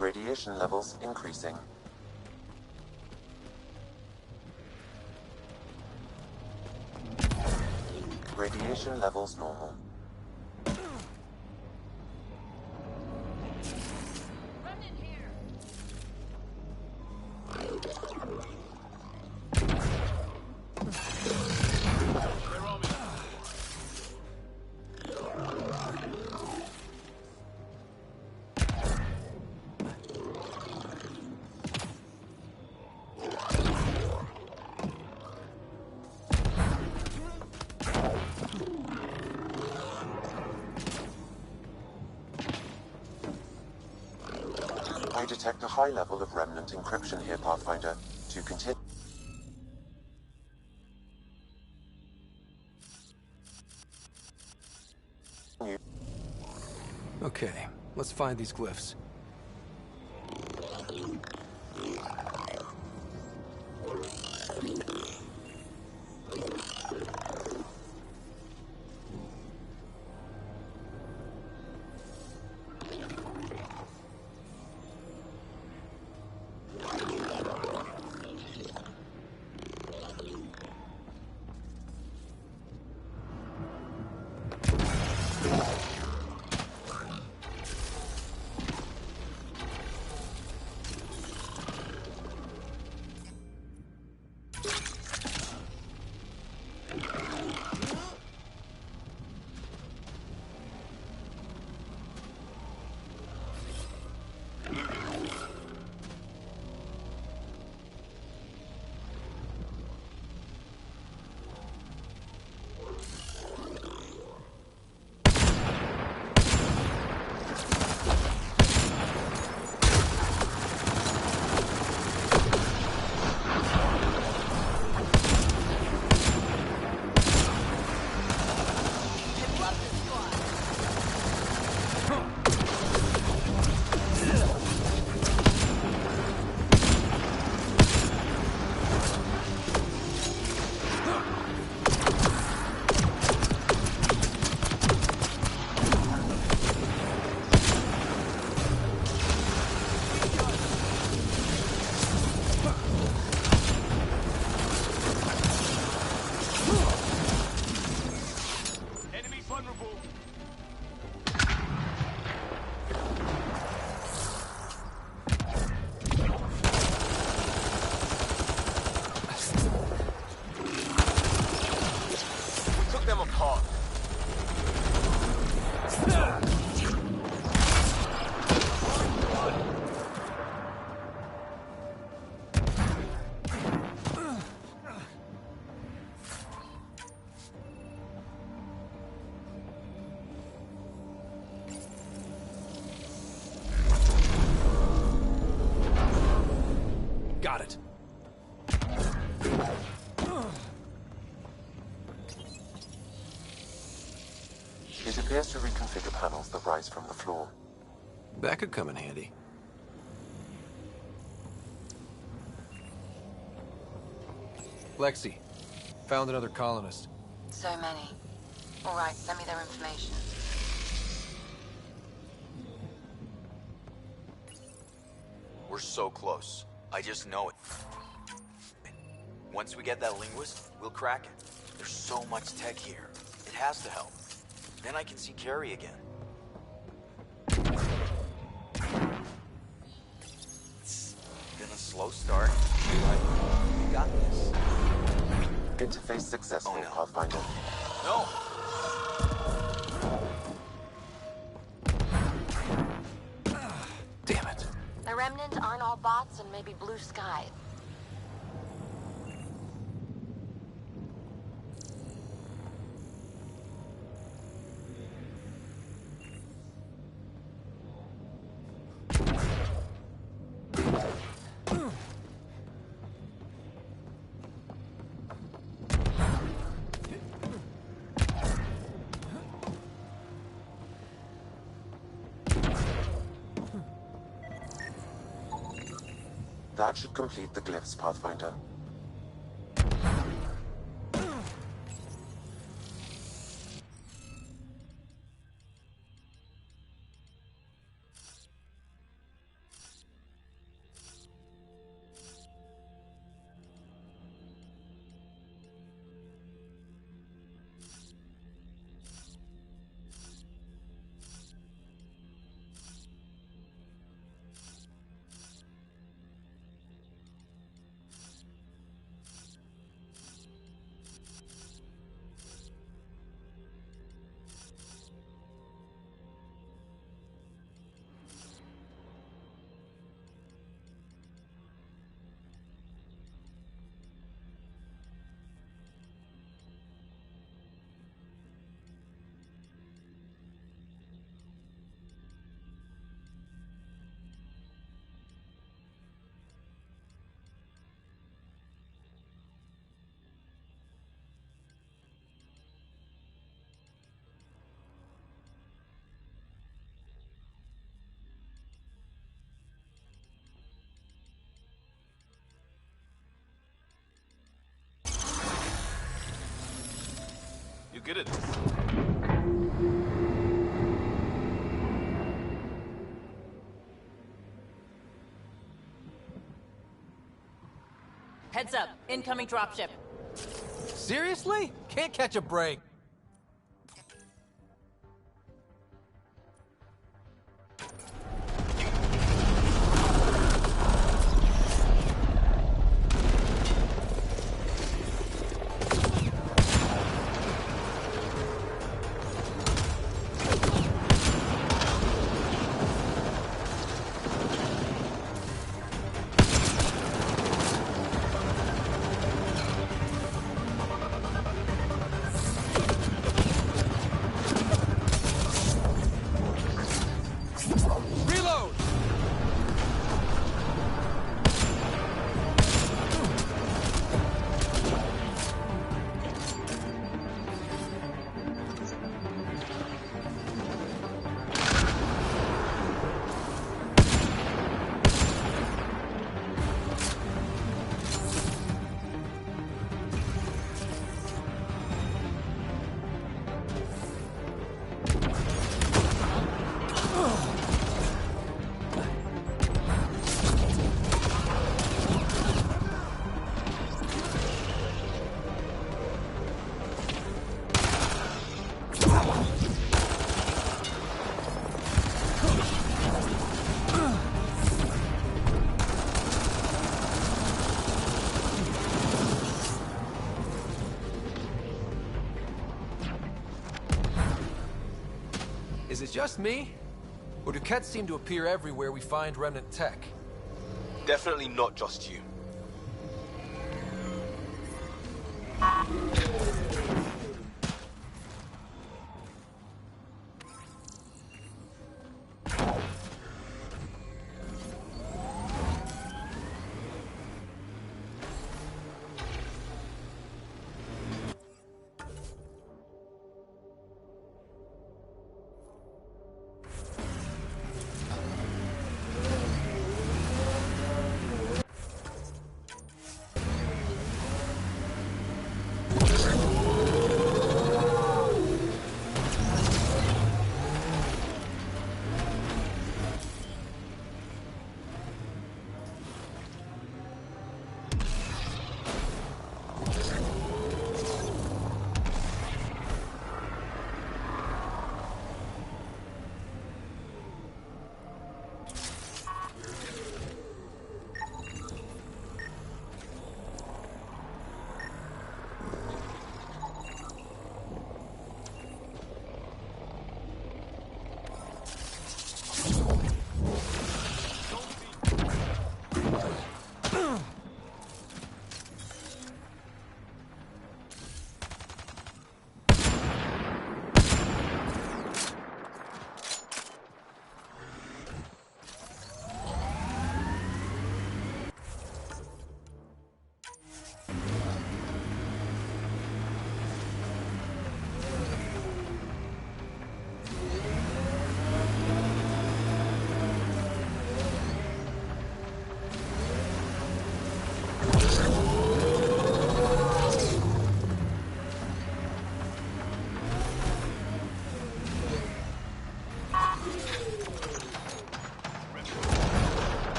Radiation levels increasing. Radiation levels normal. I detect a high level of remnant encryption here, Pathfinder. To continue. Okay, let's find these glyphs. Got it. It appears to reconfigure panels that rise from the floor. That could come in handy. Lexi, found another colonist. So many. All right, send me their information. We're so close. I just know it. Once we get that linguist, we'll crack it. There's so much tech here. It has to help. Then I can see Carrie again. It's been a slow start, but we got this. Interface successful, Oh, no. Pathfinder. No! Damn it. The Remnant aren't all bots and maybe blue sky. That should complete the glyphs, Pathfinder. You're good at this. Heads up, incoming dropship. Seriously? Can't catch a break. Is it just me? Or do Kets seem to appear everywhere we find remnant tech? Definitely not just you.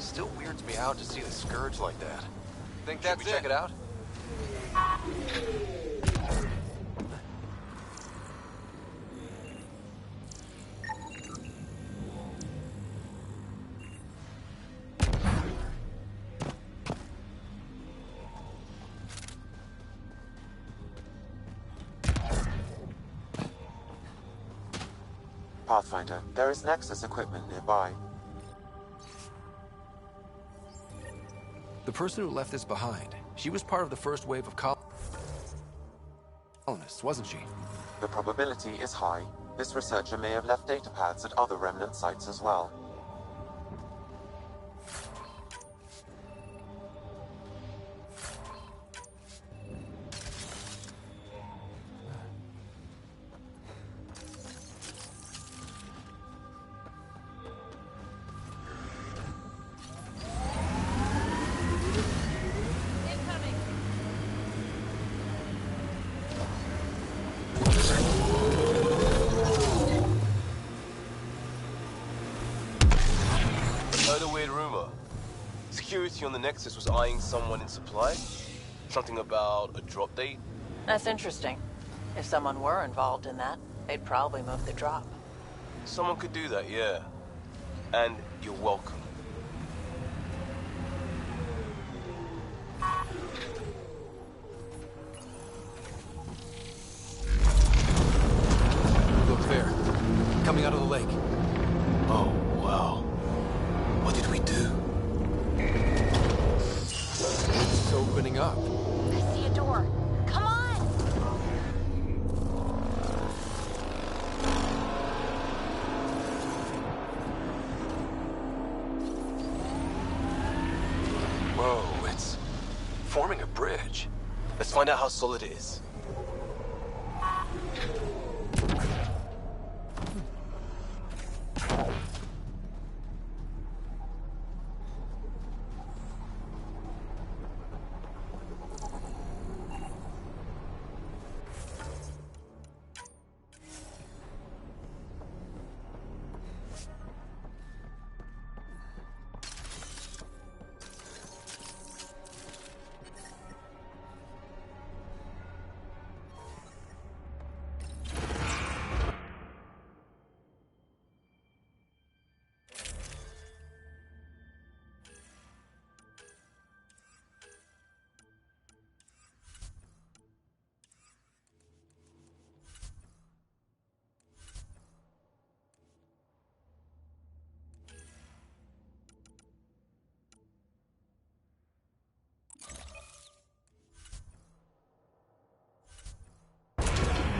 Still weirds me out to see the Scourge like that. Think that's it? Check it out? Pathfinder, there is Nexus equipment nearby. The person who left this behind, she was part of the first wave of colonists, wasn't she? The probability is high. This researcher may have left data pads at other remnant sites as well. On the Nexus was eyeing someone in supply? Something about a drop date? That's interesting. If someone were involved in that, they'd probably move the drop. Someone could do that, yeah. And you're welcome. Look there. Coming out of the lake. Oh, wow. What did we do? It's opening up. I see a door. Come on! Whoa, it's forming a bridge. Let's find out how solid it is.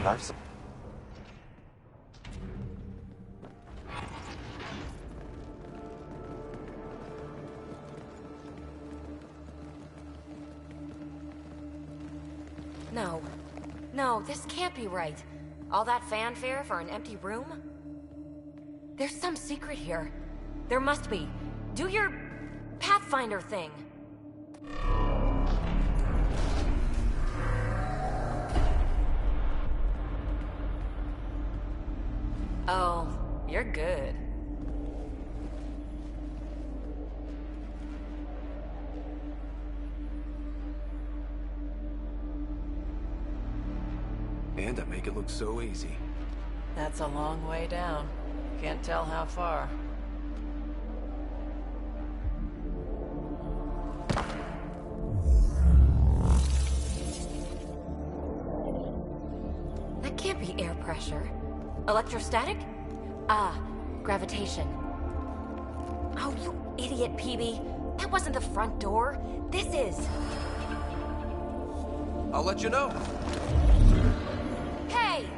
Life No. No, this can't be right. All that fanfare for an empty room? There's some secret here. There must be. Do your Pathfinder thing. Oh, you're good. And I make it look so easy. That's a long way down. Can't tell how far. That can't be air pressure. Electrostatic? Ah, gravitation. Oh, you idiot, PB. That wasn't the front door. This is. I'll let you know. Hey!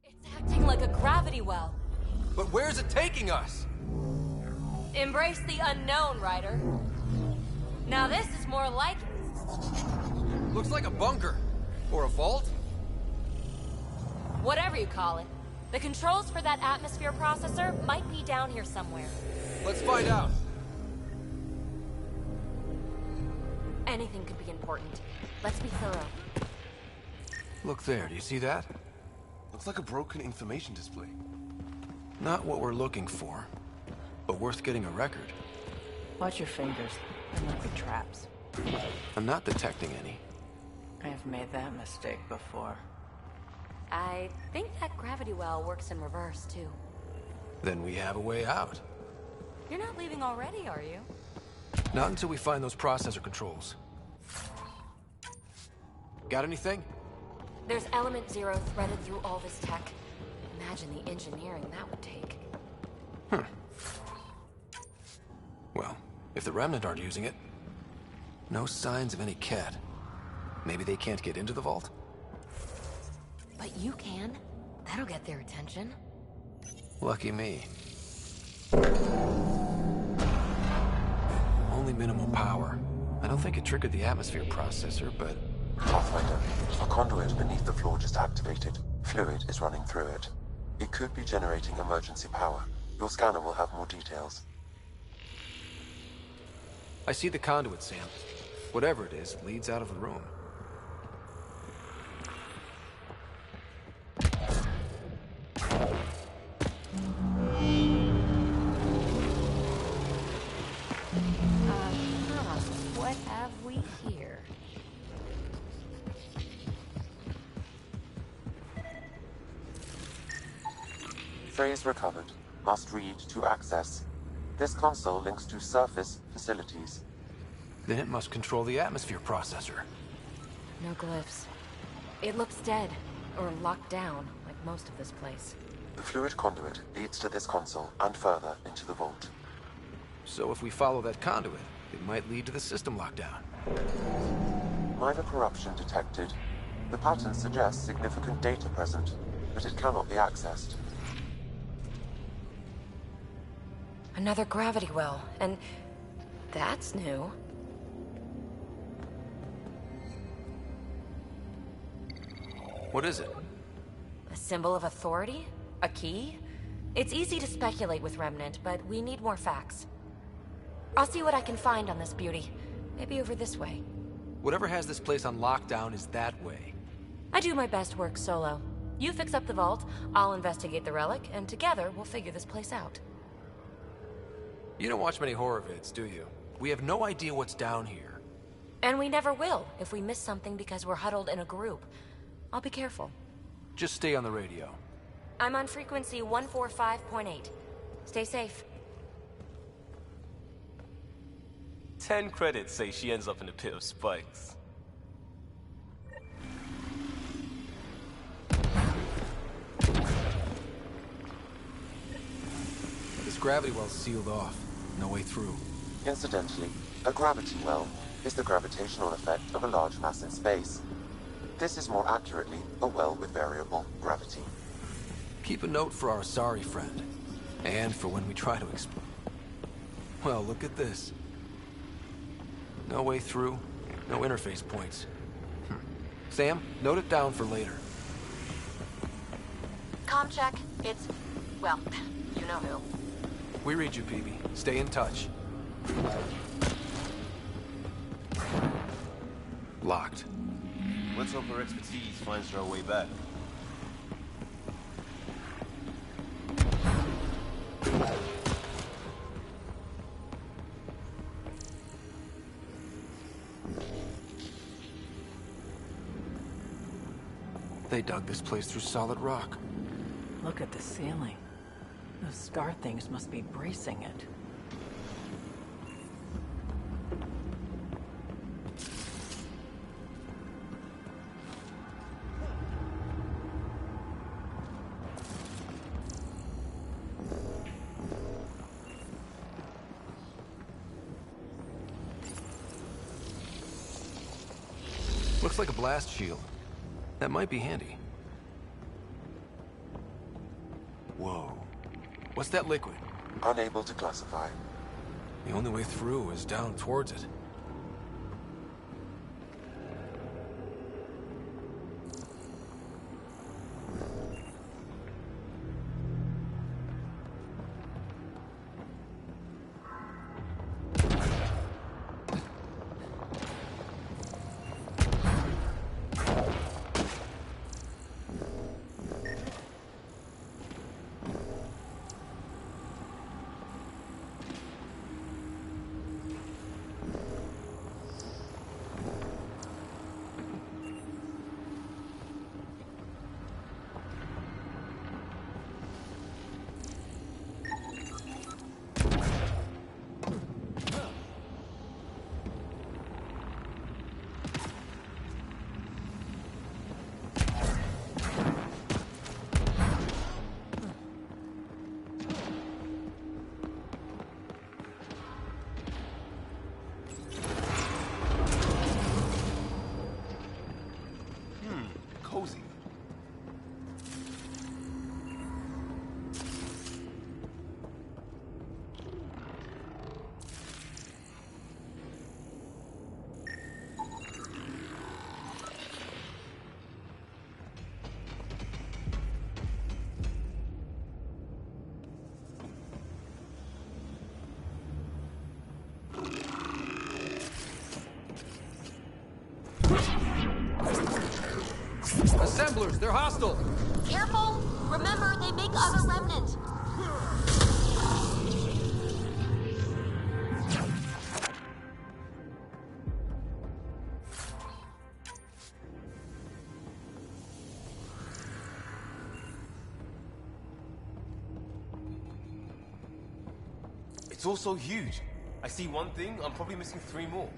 It's acting like a gravity well. But where's it taking us? Embrace the unknown, Ryder. Now this is more like it. Looks like a bunker. Or a vault? Whatever you call it. The controls for that atmosphere processor might be down here somewhere. Let's find out. Anything could be important. Let's be thorough. Look there, do you see that? Looks like a broken information display. Not what we're looking for, but worth getting a record. Watch your fingers. There might be traps. I'm not detecting any. I've made that mistake before. I think that gravity well works in reverse, too. Then we have a way out. You're not leaving already, are you? Not until we find those processor controls. Got anything? There's Element Zero threaded through all this tech. Imagine the engineering that would take. Well, if the Remnant aren't using it, no signs of any cat. Maybe they can't get into the vault? But you can. That'll get their attention. Lucky me. Only minimal power. I don't think it triggered the atmosphere processor, but... Pathfinder, a conduit beneath the floor just activated. Fluid is running through it. It could be generating emergency power. Your scanner will have more details. I see the conduit, Sam. Whatever it is, leads out of the room. What have we here? Phrase recovered. Must read to access. This console links to surface facilities. Then it must control the atmosphere processor. No glyphs. It looks dead, or locked down, like most of this place. The fluid conduit leads to this console and further into the vault. So if we follow that conduit, it might lead to the system lockdown. Minor corruption detected. The pattern suggests significant data present, but it cannot be accessed. Another gravity well, and that's new. What is it? A symbol of authority? A key? It's easy to speculate with Remnant, but we need more facts. I'll see what I can find on this beauty. Maybe over this way. Whatever has this place on lockdown is that way. I do my best work solo. You fix up the vault, I'll investigate the relic, and together we'll figure this place out. You don't watch many horror vids, do you? We have no idea what's down here. And we never will if we miss something because we're huddled in a group. I'll be careful. Just stay on the radio. I'm on frequency 145.8. Stay safe. 10 credits say she ends up in a pit of spikes. This gravity well's sealed off. No way through. Incidentally, a gravity well is the gravitational effect of a large mass in space. This is more accurately a well with variable gravity. Keep a note for our sorry friend. And for when we try to explore. Well, look at this. No way through, no interface points. Sam, note it down for later. Comm check. It's... well, you know who. We read you, PB. Stay in touch. Locked. Let's hope her expertise finds her way back. They dug this place through solid rock. Look at the ceiling. Those star things must be bracing it. Looks like a blast shield. That might be handy. Whoa. What's that liquid? Unable to classify. The only way through is down towards it. assemblers. They're hostile. Careful! Remember, they make other remnant. It's all so huge. I see one thing, I'm probably missing 3 more.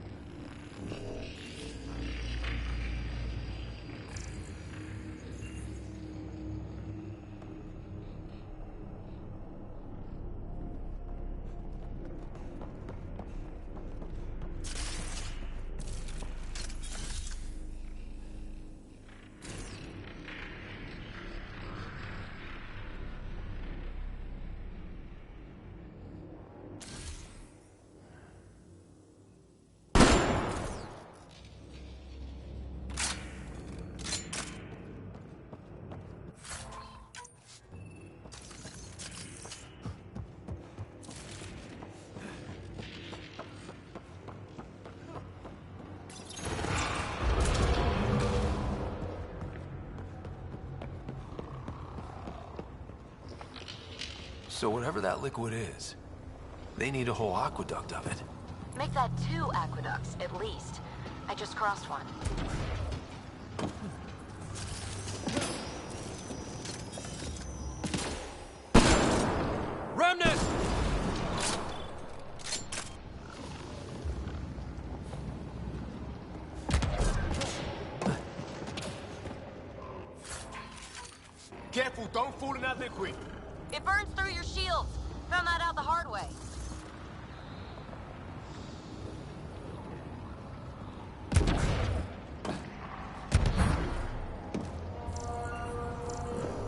So whatever that liquid is, they need a whole aqueduct of it. Make that 2 aqueducts, at least. I just crossed one. Remnant! Careful, don't fall in that liquid. It burns through your shields. Found that out the hard way.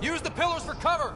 Use the pillars for cover!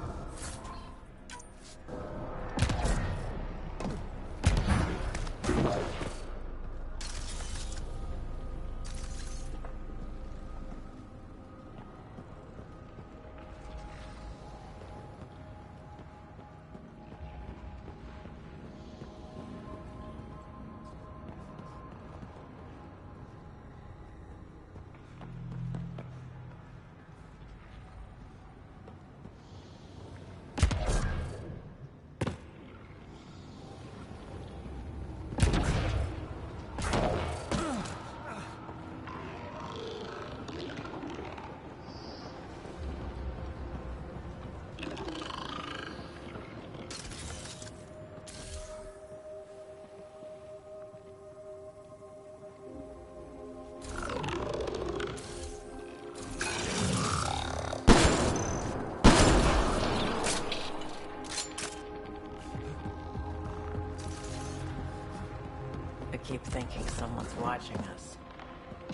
I keep thinking someone's watching us.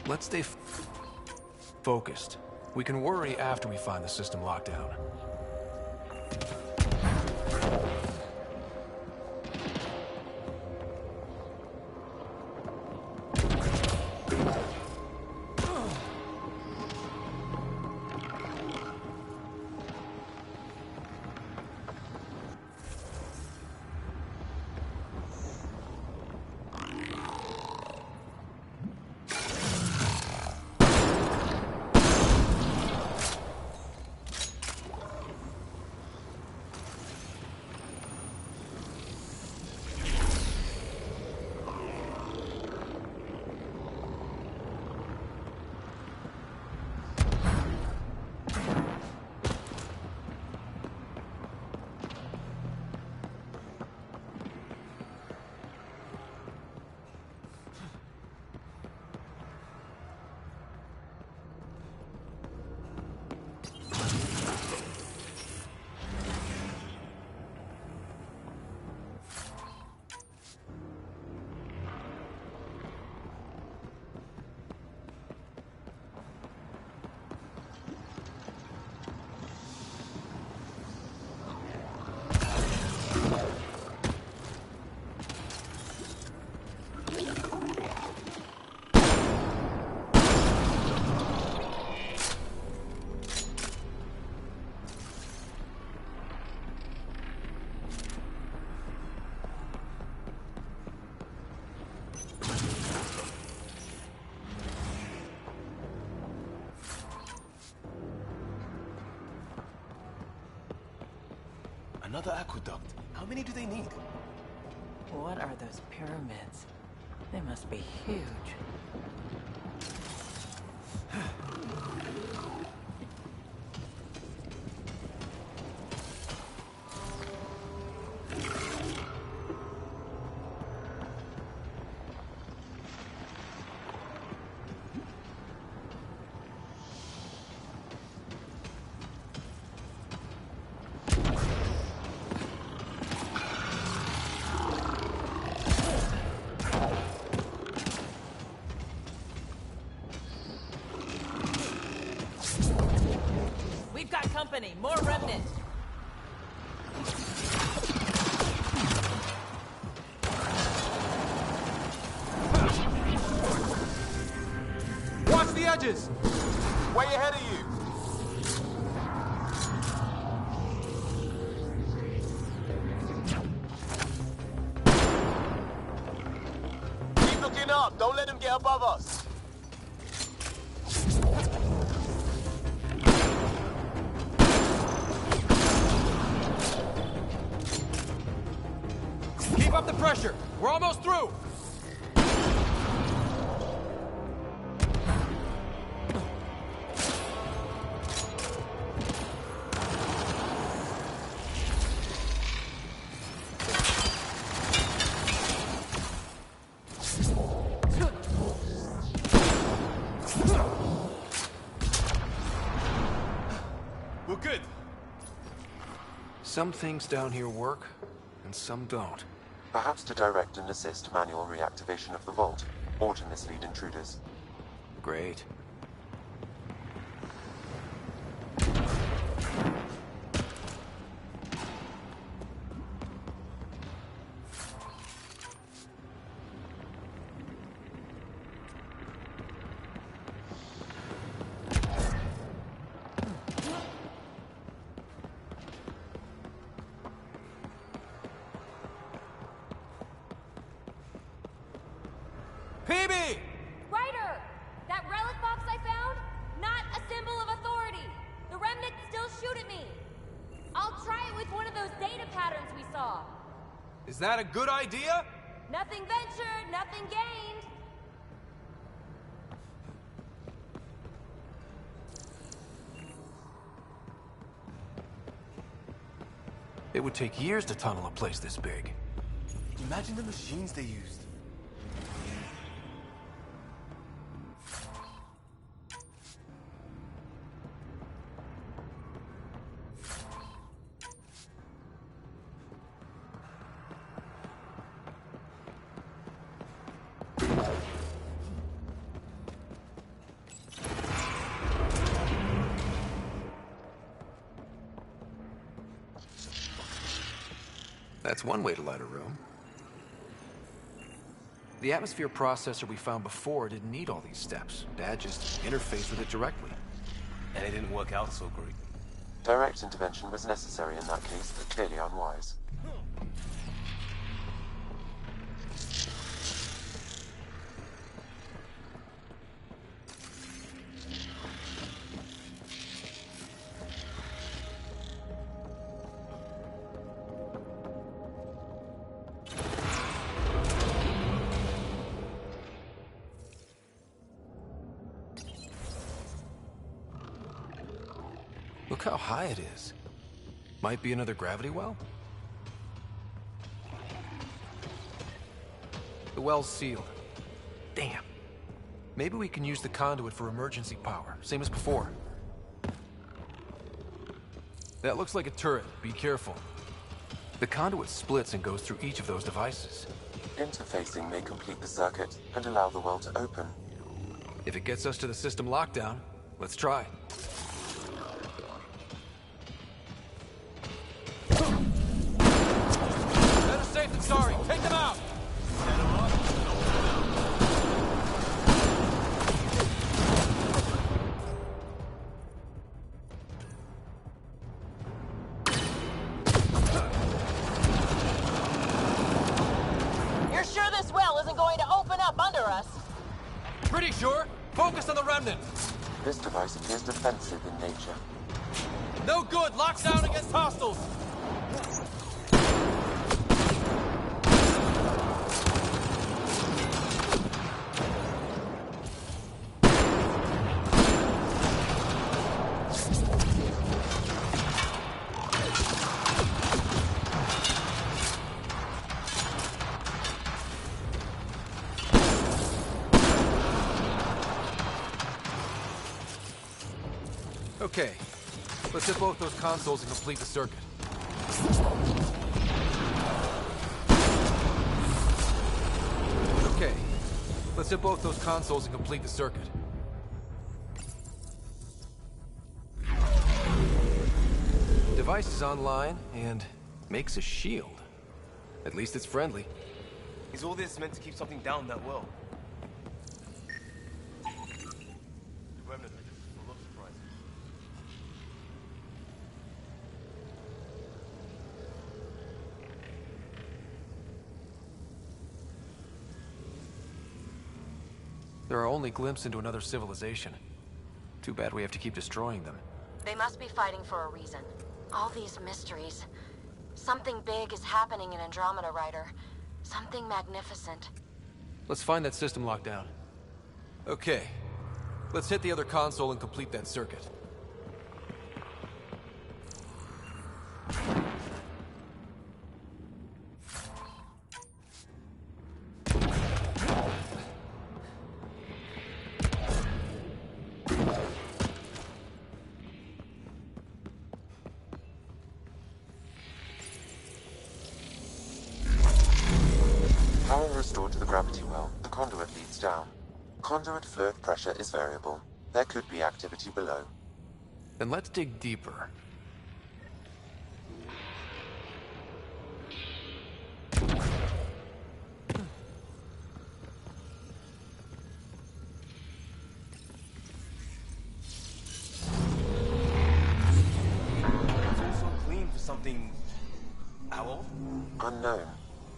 Let's stay focused. We can worry after we find the system lockdown. Another aqueduct. How many do they need? What are those pyramids? They must be huge. Company, more remnant. Watch the edges. Way ahead of you. Keep looking up. Don't let him get above us. Keep up the pressure. We're almost through. We're good. Some things down here work, and some don't. Perhaps to direct and assist manual reactivation of the vault, or to mislead intruders. Great. Ryder! That relic box I found? Not a symbol of authority! The remnants still shoot at me! I'll try it with one of those data patterns we saw. Is that a good idea? Nothing ventured, nothing gained. It would take years to tunnel a place this big. Imagine the machines they used. That's one way to light a room. The atmosphere processor we found before didn't need all these steps. Dad just interfaced with it directly. And it didn't work out so great. Direct intervention was necessary in that case, but clearly unwise. Look how high it is. Might be another gravity well? The well's sealed. Damn. Maybe we can use the conduit for emergency power, same as before. That looks like a turret. Be careful. The conduit splits and goes through each of those devices. Interfacing may complete the circuit and allow the well to open. If it gets us to the system lockdown, let's try. Better safe than sorry. Take them out! You're sure this well isn't going to open up under us? Pretty sure. Focus on the remnant. This device appears defensive in nature. No good. Lockdown against hostiles. Okay. Let's hit both those consoles and complete the circuit. Okay. Let's hit both those consoles and complete the circuit. Device is online and makes a shield. At least it's friendly. Is all this meant to keep something down that well? Remnant, full of surprises. There are only glimpses into another civilization. Too bad we have to keep destroying them. They must be fighting for a reason. All these mysteries. Something big is happening in Andromeda, Ryder. Something magnificent. Let's find that system lockdown. Okay. Let's hit the other console and complete that circuit. Power restored to the gravity well. The conduit leads down. Conduit fluid pressure is variable. There could be activity below. Then let's dig deeper. So clean for something... how old? Unknown.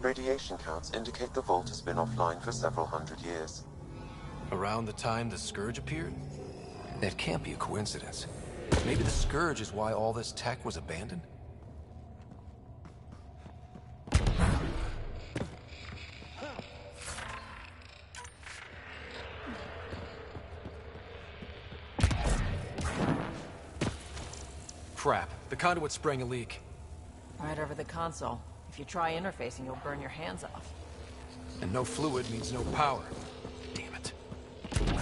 Radiation counts indicate the vault has been offline for several hundred years. Around the time the Scourge appeared? That can't be a coincidence. Maybe the Scourge is why all this tech was abandoned? Crap. The conduit sprang a leak. Right over the console. If you try interfacing, you'll burn your hands off. And no fluid means no power. Damn it.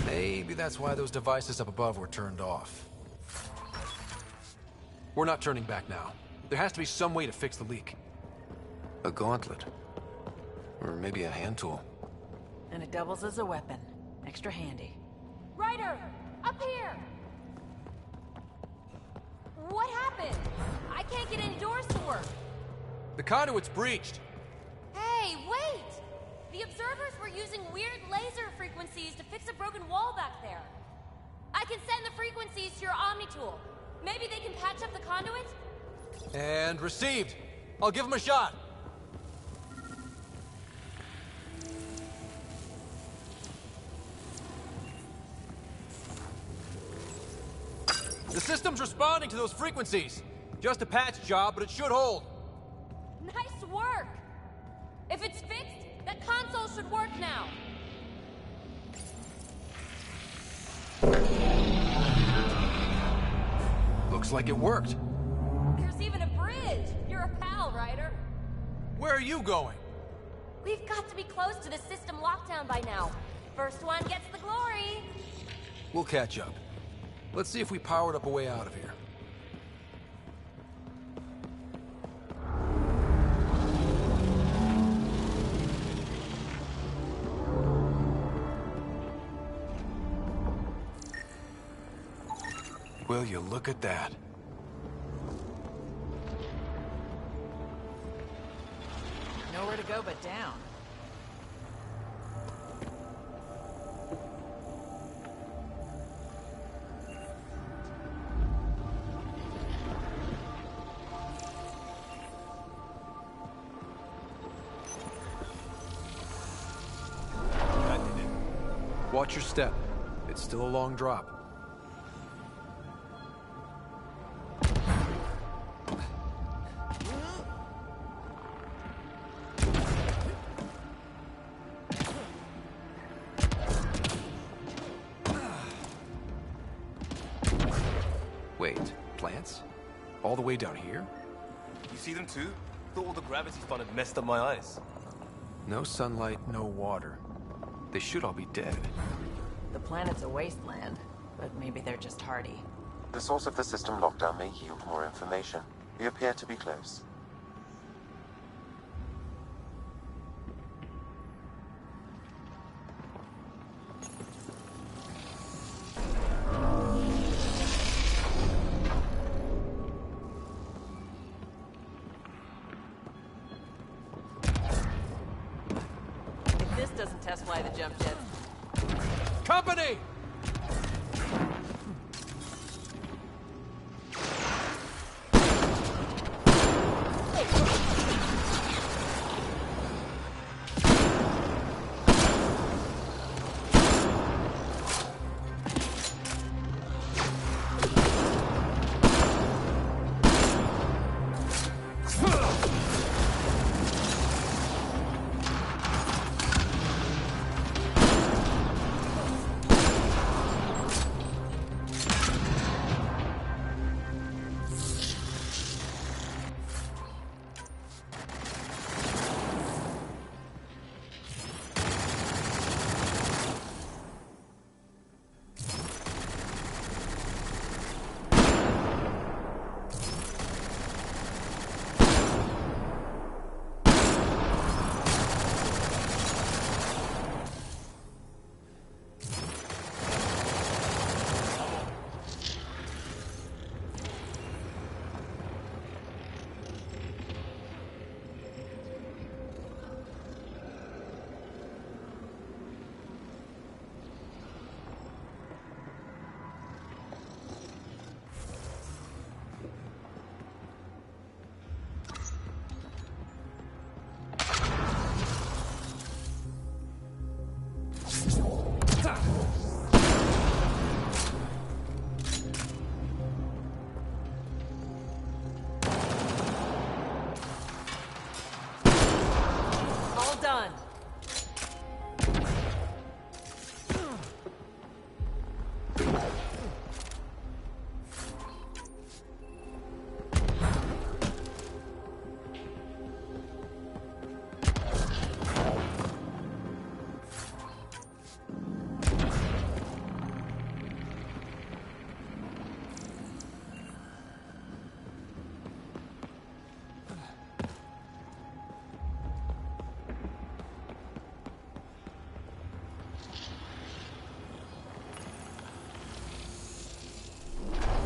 Maybe that's why those devices up above were turned off. We're not turning back now. There has to be some way to fix the leak. A gauntlet. Or maybe a hand tool. And it doubles as a weapon. Extra handy. Ryder! Up here! What happened? I can't get any doors to work. The conduit's breached. Hey, wait! The observers were using weird laser frequencies to fix a broken wall back there. I can send the frequencies to your Omni tool. Maybe they can patch up the conduit? And received. I'll give him a shot. The system's responding to those frequencies. Just a patch job, but it should hold. Nice work! If it's fixed, that console should work now. Looks like it worked. There's even a bridge. You're a pal, Ryder. Where are you going? We've got to be close to the system lockdown by now. First one gets the glory. We'll catch up. Let's see if we powered up a way out of here. Will you look at that? Nowhere to go but down. Watch your step. It's still a long drop. Wait, plants? All the way down here? You see them too? Thought all the gravity fun had messed up my eyes. No sunlight, no water. They should all be dead. The planet's a wasteland, but maybe they're just hardy. The source of the system lockdown may yield more information. We appear to be close. If this doesn't test fly the jump jets. Company! Done.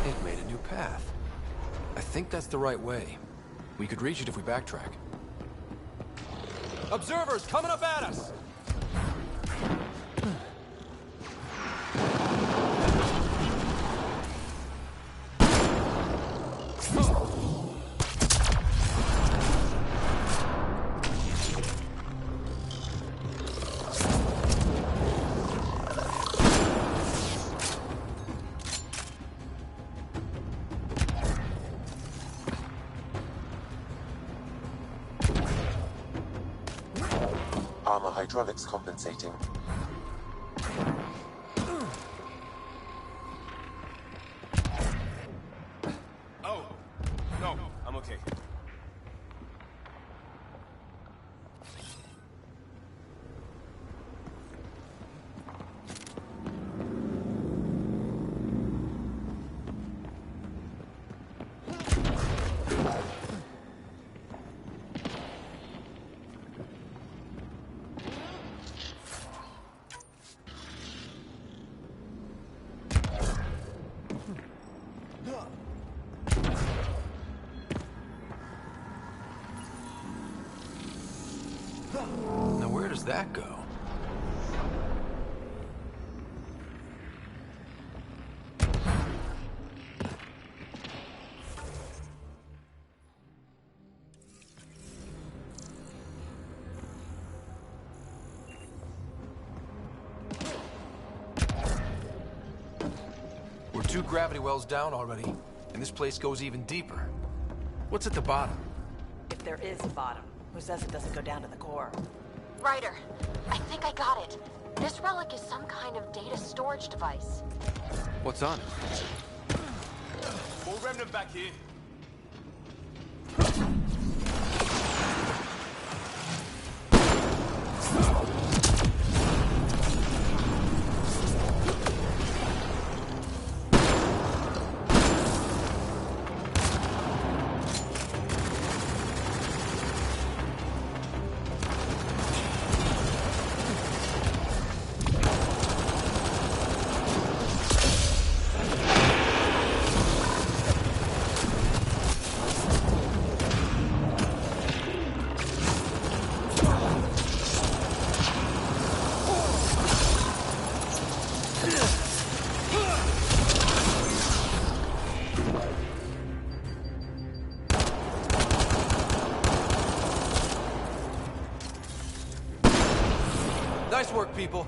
It made a new path. I think that's the right way. We could reach it if we backtrack. Observers coming up at us! Armor hydraulics compensating. Oh, no, I'm okay. Now where does that go? We're 2 gravity wells down already, and this place goes even deeper. What's at the bottom? If there is a bottom, who says it doesn't go down to the core? Ryder, I think I got it. This relic is some kind of data storage device. What's on it? More remnant back here. Nice work, people.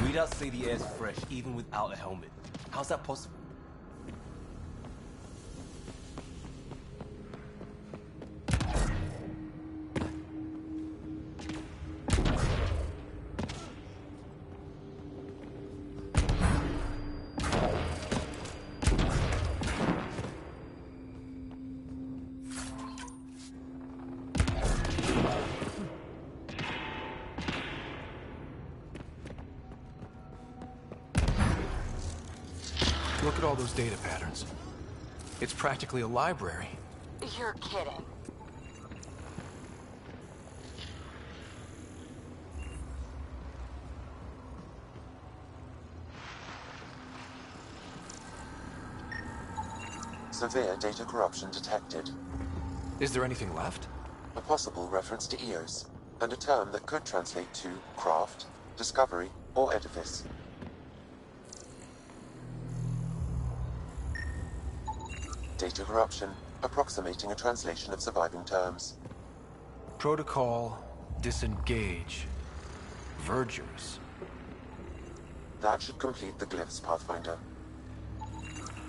Readouts say the air's fresh, even without a helmet. How's that possible? Look at all those data patterns. It's practically a library. You're kidding. Severe data corruption detected. Is there anything left? A possible reference to Eos, and a term that could translate to craft, discovery, or edifice. Data corruption, approximating a translation of surviving terms. Protocol, disengage, vergers. That should complete the glyphs, Pathfinder.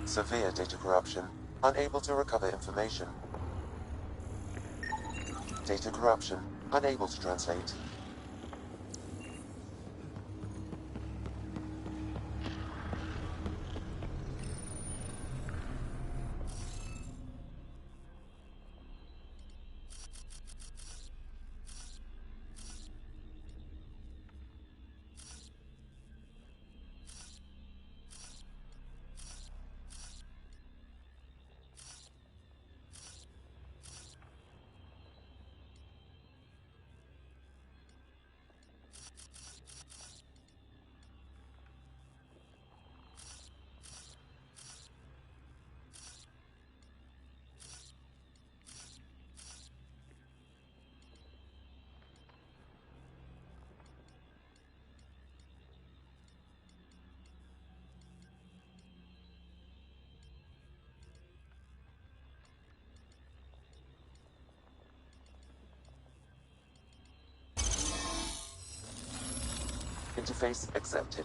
Severe data corruption, unable to recover information. Data corruption, unable to translate. Interface accepted.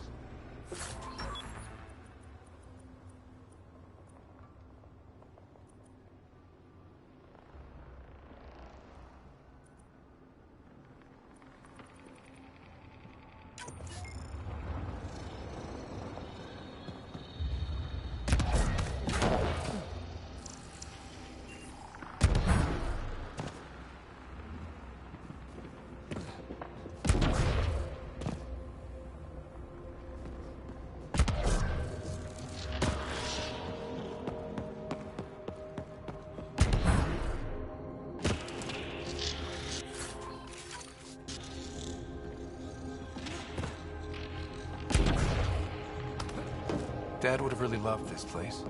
Dad would have really loved this place.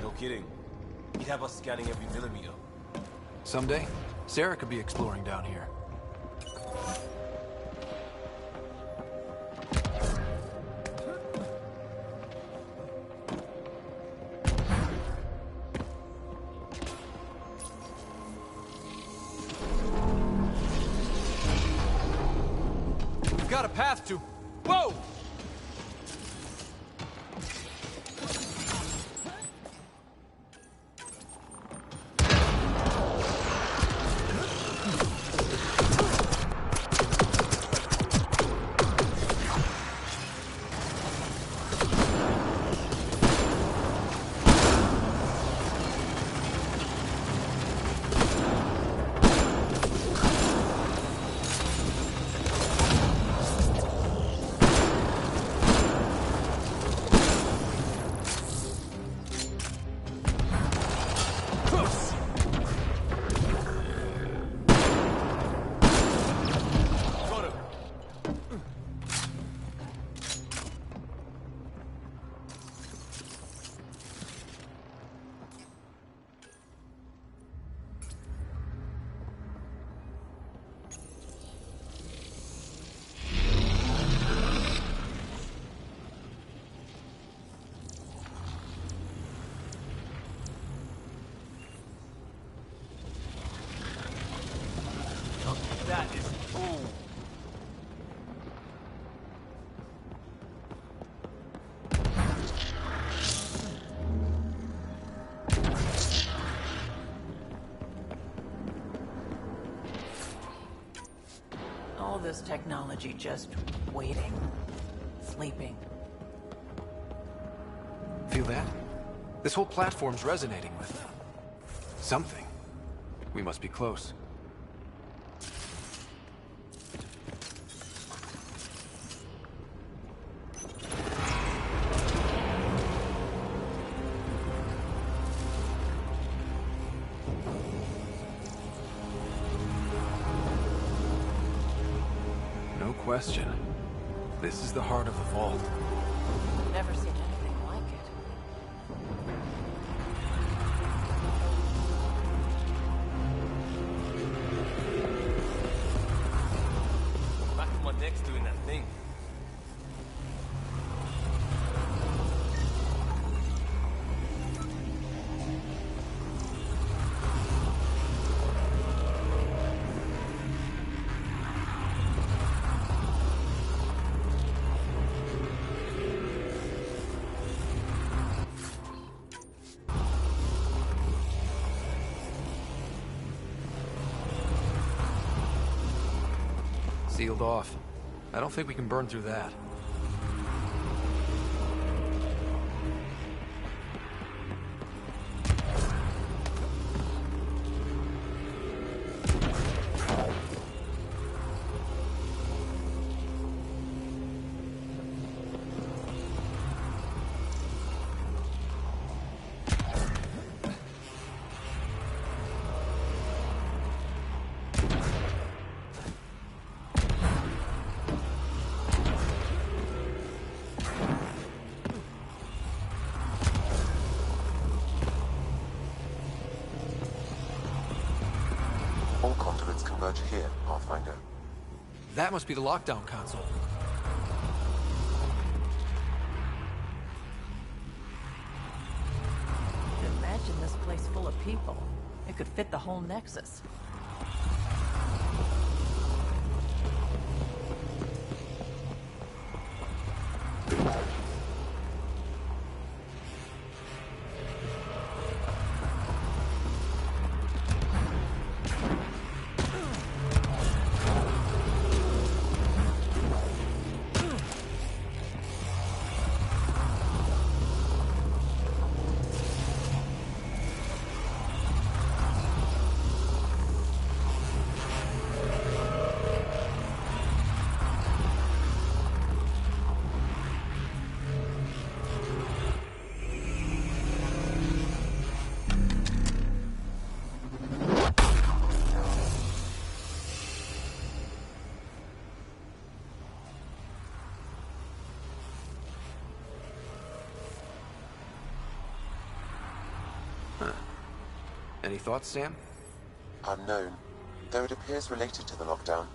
No kidding. He'd have us scanning every millimeter. Someday, Sarah could be exploring down here. We've got a path to... Whoa! got this. Ooh. All this technology just waiting, sleeping. Feel that? This whole platform's resonating with something. We must be close. No question. This is the heart of the vault. Never seen anything like it. Back of my neck's doing that thing. Sealed off. I don't think we can burn through that. All conduits converge here, Pathfinder. That must be the lockdown console. Imagine this place full of people. It could fit the whole Nexus. Any thoughts, Sam? Unknown. Though it appears related to the lockdown,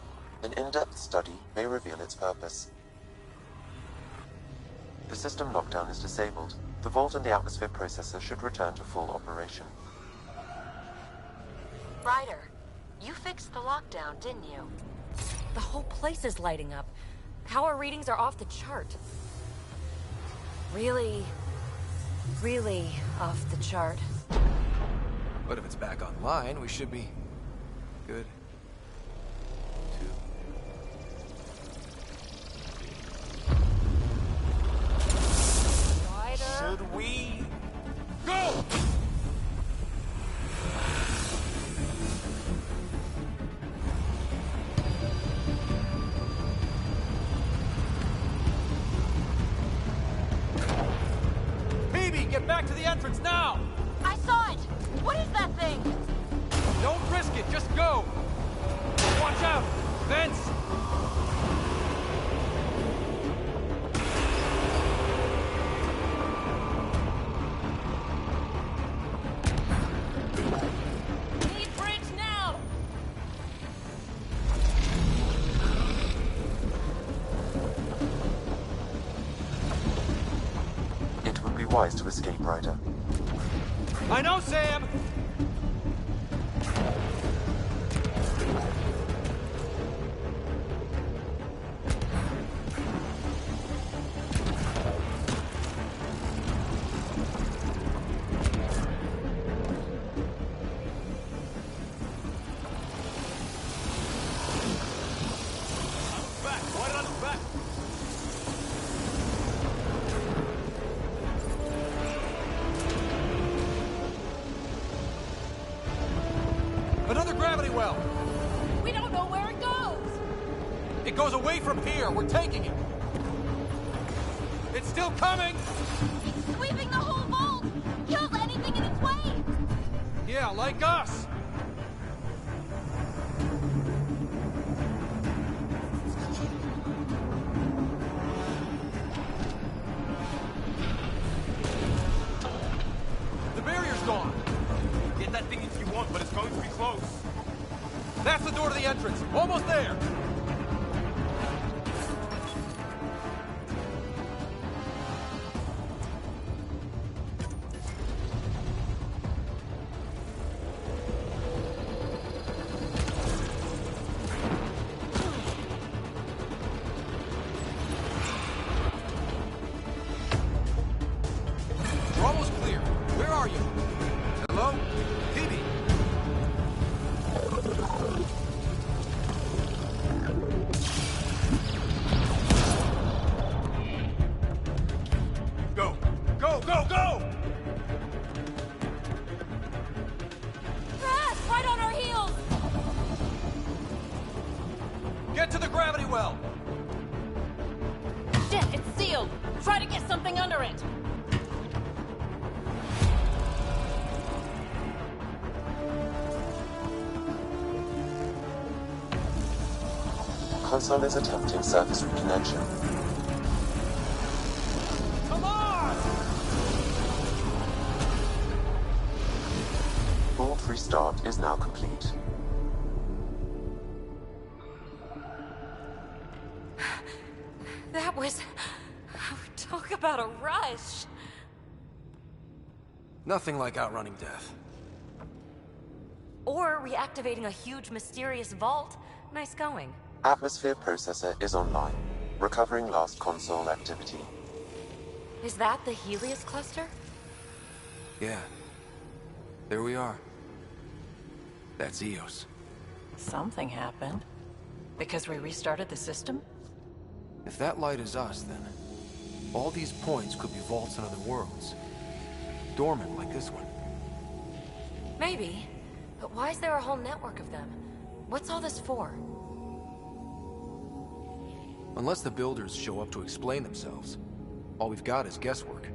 an in-depth study may reveal its purpose. The system lockdown is disabled. The vault and the atmosphere processor should return to full operation. Ryder, you fixed the lockdown, didn't you? The whole place is lighting up. Power readings are off the chart. Really off the chart. But if it's back online, we should be good. Ryder? Should we go? Phoebe, get back to the entrance now! I saw it! What is that thing? Don't risk it, just go! Watch out! Vents! Need bridge now! It would be wise to escape, Ryder. I know, Sam! Another gravity well! We don't know where it goes! It goes away from here. We're taking it. It's still coming! It's sweeping the whole vault! Kills anything in its way! Yeah, like us! The barrier's gone! Get that thing if you want, but it's going to be close. That's the door to the entrance! Almost there! We're almost clear. Where are you? Hello? Phoebe? Go! Go, go, go! Crash! Right on our heels! Get to the gravity well! Shit, it's sealed! Try to get something under it! Console is attempting surface reconnection. Come on! Vault restart is now complete. That was... Talk about a rush. Nothing like outrunning death. Or reactivating a huge mysterious vault. Nice going. Atmosphere processor is online, recovering last console activity. Is that the Helios cluster? Yeah. There we are. That's Eos. Something happened. Because we restarted the system? If that light is us, then all these points could be vaults in other worlds. Dormant like this one. Maybe. But why is there a whole network of them? What's all this for? Unless the builders show up to explain themselves, all we've got is guesswork.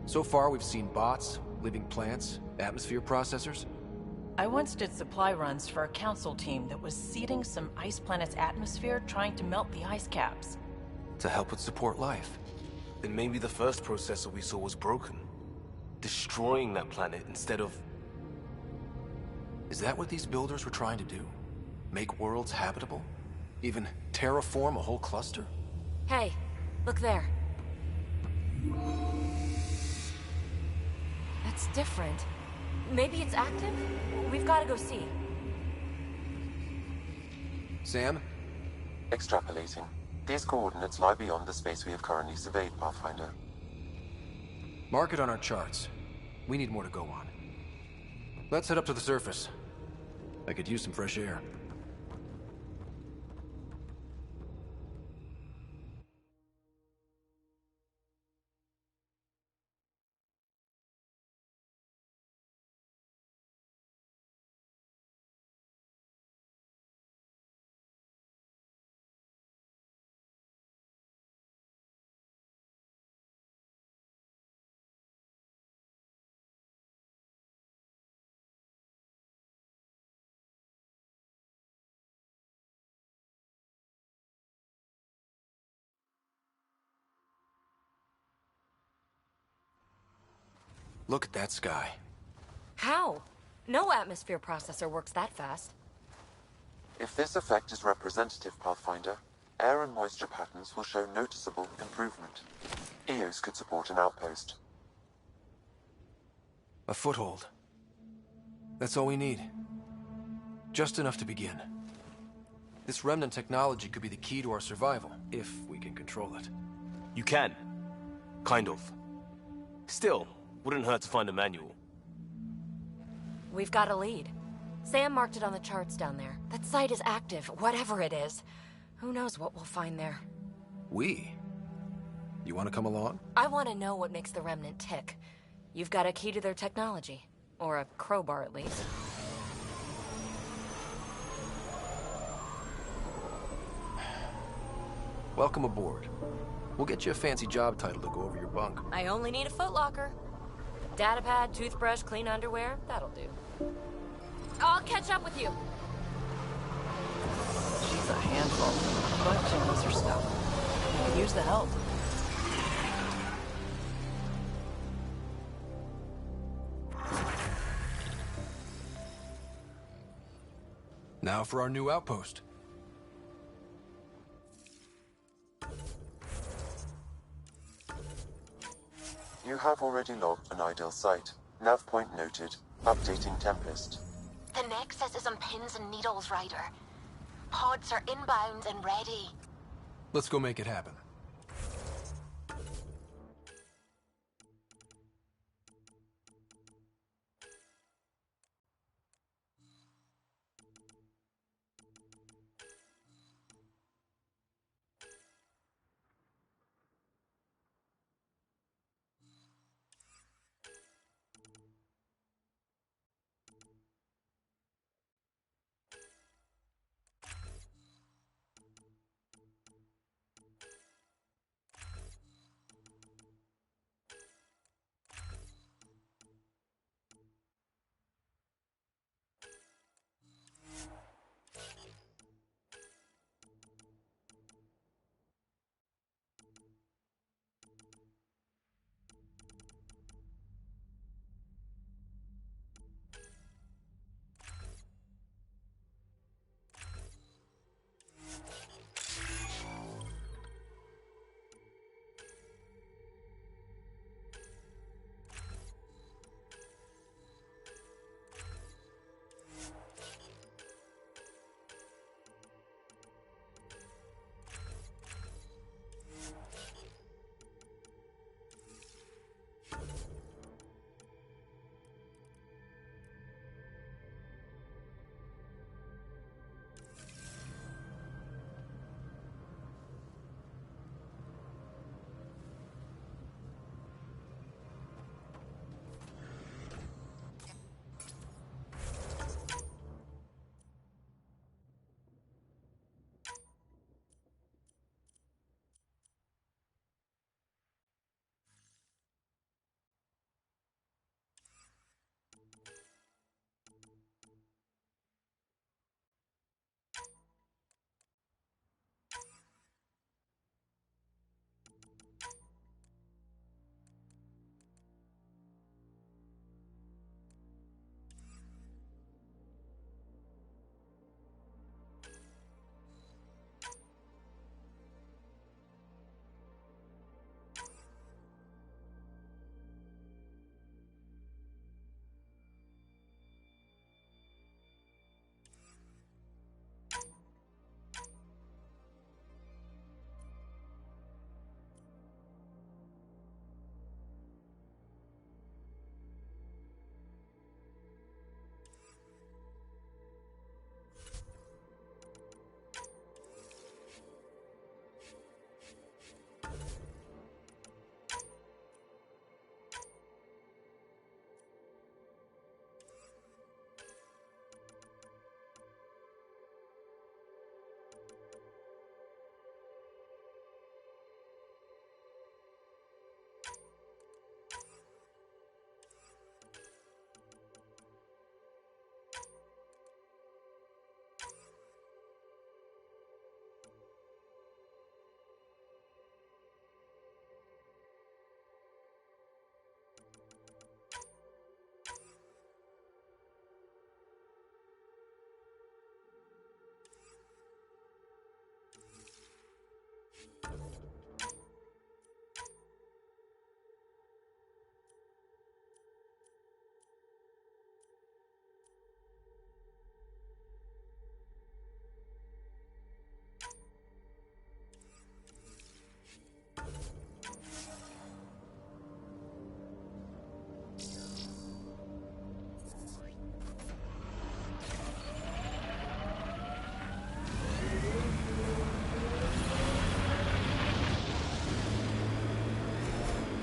So far, we've seen bots, living plants, atmosphere processors. I once did supply runs for a council team that was seeding some ice planet's atmosphere, trying to melt the ice caps. To help it support life. Then maybe the first processor we saw was broken. Destroying that planet instead of... Is that what these builders were trying to do? Make worlds habitable? Even terraform a whole cluster? Hey, look there. That's different. Maybe it's active? We've got to go see. Sam? Extrapolating. These coordinates lie beyond the space we have currently surveyed, Pathfinder. Mark it on our charts. We need more to go on. Let's head up to the surface. I could use some fresh air. Look at that sky. How? No atmosphere processor works that fast. If this effect is representative, Pathfinder, air and moisture patterns will show noticeable improvement. Eos could support an outpost. A foothold. That's all we need. Just enough to begin. This remnant technology could be the key to our survival, if we can control it. You can. Kind of. Still, wouldn't hurt to find a manual. We've got a lead. Sam marked it on the charts down there. That site is active, whatever it is. Who knows what we'll find there. We? You want to come along? I want to know what makes the Remnant tick. You've got a key to their technology. Or a crowbar, at least. Welcome aboard. We'll get you a fancy job title to go over your bunk. I only need a footlocker. Data pad, toothbrush, clean underwear, that'll do. I'll catch up with you. She's a handful, but she knows her stuff. We could use the help. Now for our new outpost. You have already logged an ideal site. Nav point noted. Updating Tempest. The Nexus is on pins and needles, Ryder. Pods are inbound and ready. Let's go make it happen.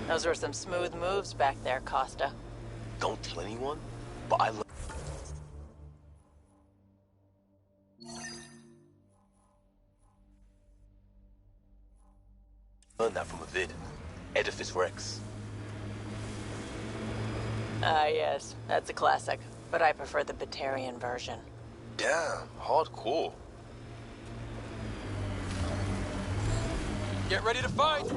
Those were some smooth moves back there, Costa. Don't tell anyone, but I love... learned that from a vid. Edifice Rex. Ah, yes. That's a classic. But I prefer the Batarian version. Damn, hardcore. Get ready to fight!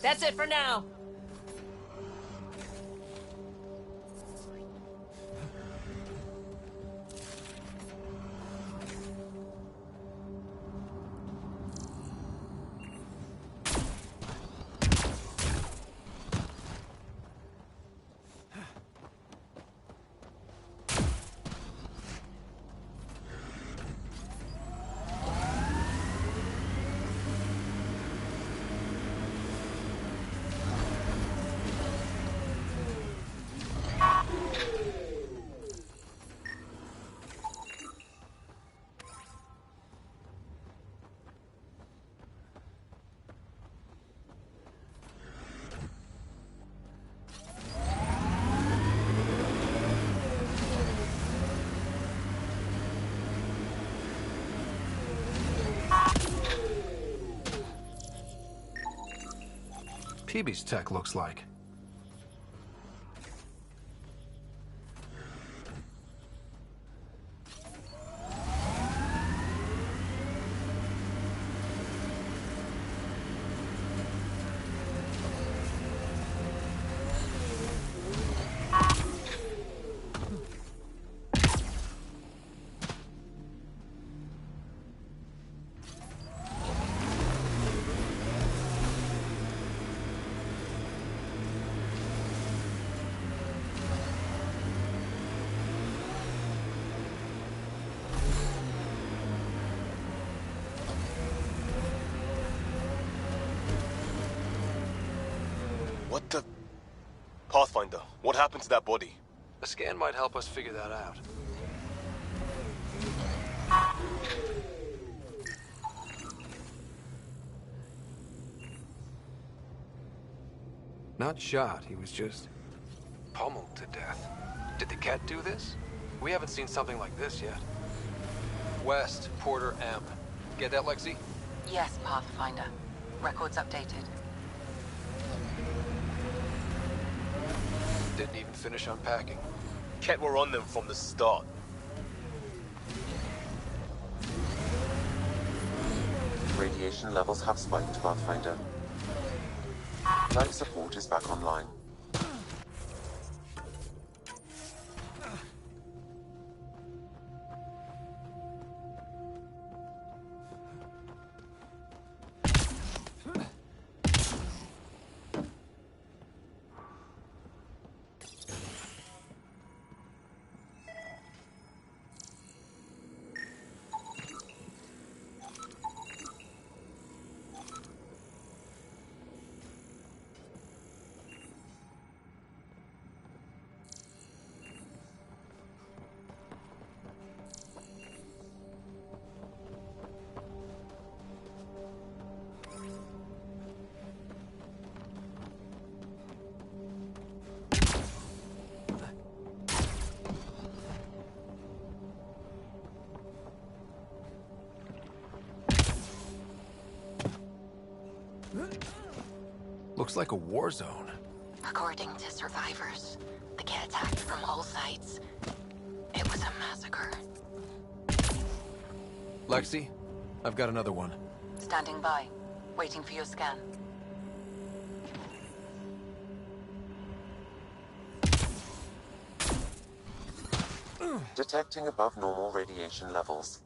That's it for now. PB's tech looks like. What the... Pathfinder, what happened to that body? A scan might help us figure that out. Not shot, he was just pummeled to death. Did the cat do this? We haven't seen something like this yet. West, Porter M. Get that, Lexi? Yes, Pathfinder. Records updated. Didn't even finish unpacking. Ket were on them from the start. Radiation levels have spiked, Pathfinder. Life support is back online. Looks like a war zone. According to survivors, the Ket attacked from all sides. It was a massacre. Lexi, I've got another one. Standing by, waiting for your scan. Detecting above normal radiation levels.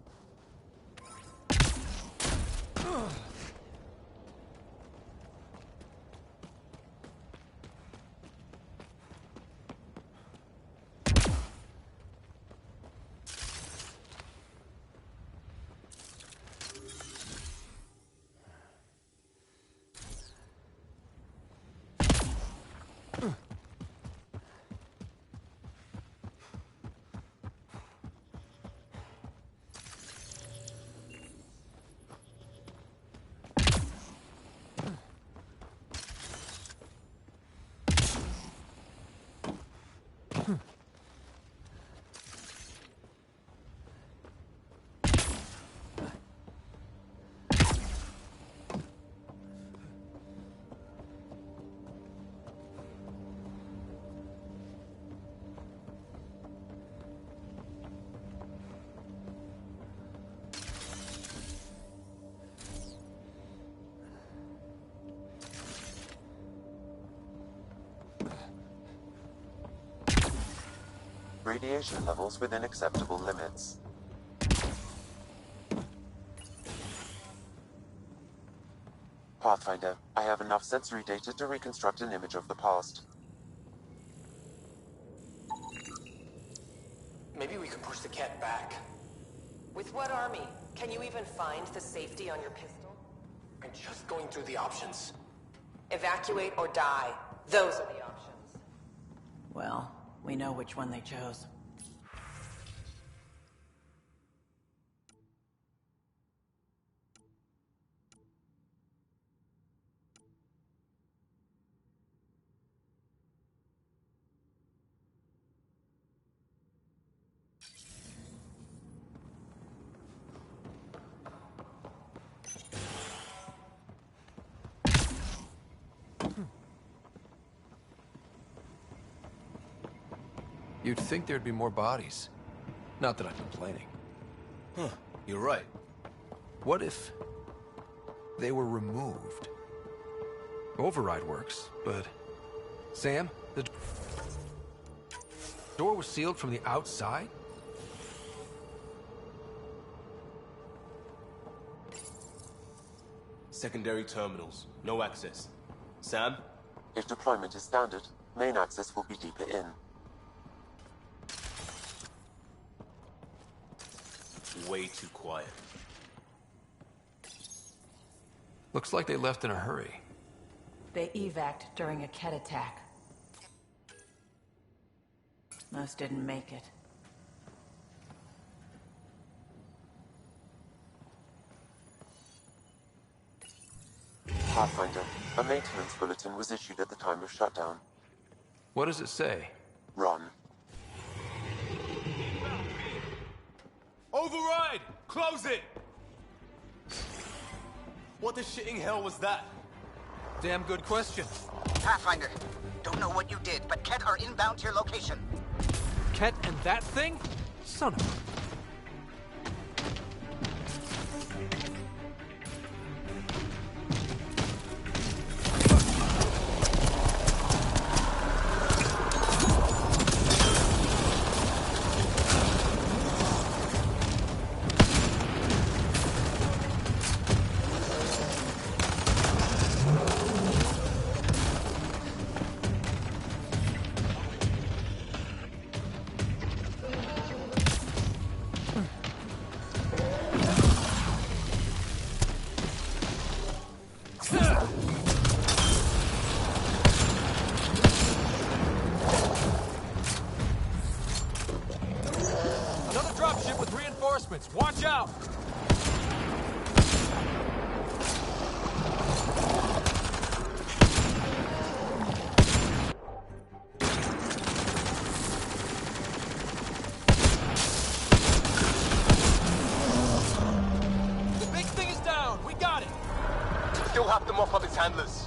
radiation levels within acceptable limits. Pathfinder, I have enough sensory data to reconstruct an image of the past. Maybe we could push the cat back. With what army? Can you even find the safety on your pistol? I'm just going through the options. Evacuate or die. Those are the options. Well, we know which one they chose. You'd think there'd be more bodies. Not that I'm complaining. Huh, you're right. What if they were removed? Override works, but... Sam, the door was sealed from the outside? Secondary terminals, no access. Sam? If deployment is standard, main access will be deeper in. Way too quiet. Looks like they left in a hurry. They evac'd during a Ket attack. Most didn't make it. Pathfinder, a maintenance bulletin was issued at the time of shutdown. What does it say? Run. Override! Close it! What the shitting hell was that? Damn good question. Pathfinder, don't know what you did, but Ket are inbound to your location. Ket and that thing? Son of a... Watch out! The big thing is down! We got it! Still have them off of its handlers.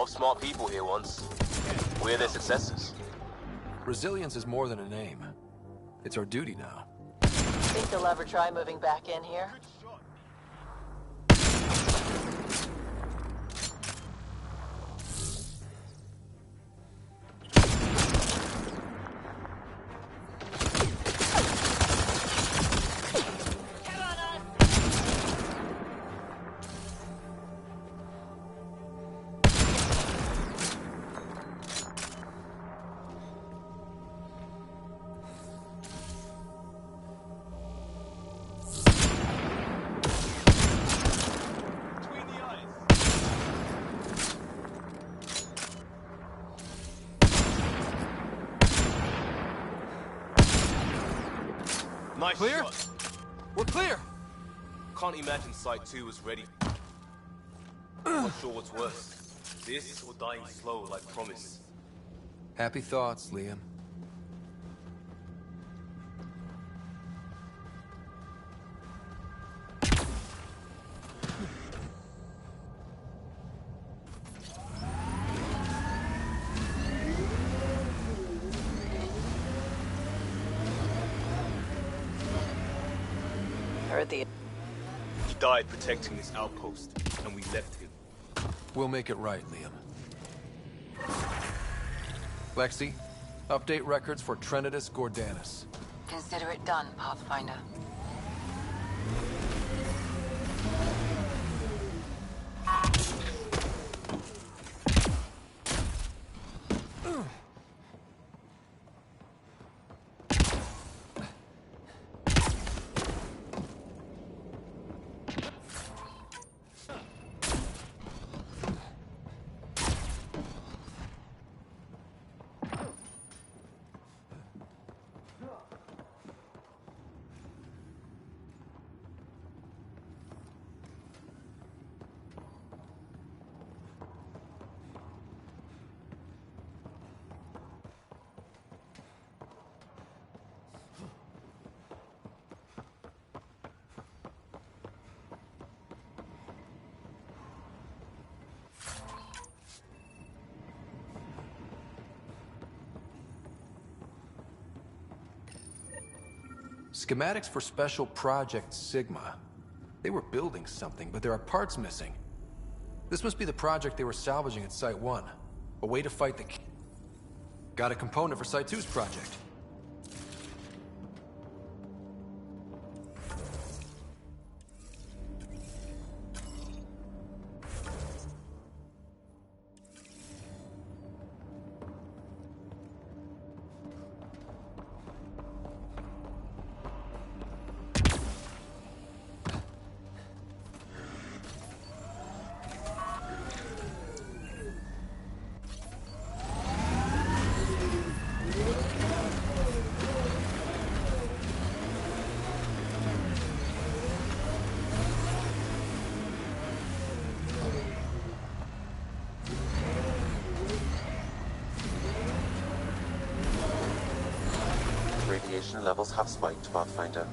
Smart people here once. We're their successors. Resilience is more than a name. It's our duty now. Think they'll ever try moving back in here? Nice Clear? shot. We're clear! Can't imagine Site 2 was ready. Not sure what's worse. This or dying slow like promised. Happy thoughts, Liam. at the... He died protecting this outpost, and we left him. We'll make it right, Liam. Lexi, update records for Trinitas Gordanus. Consider it done, Pathfinder. Schematics for Special Project Sigma. They were building something, but there are parts missing. This must be the project they were salvaging at Site 1. A way to fight the... Got a component for Site 2's project. Radiation levels have spiked, Pathfinder.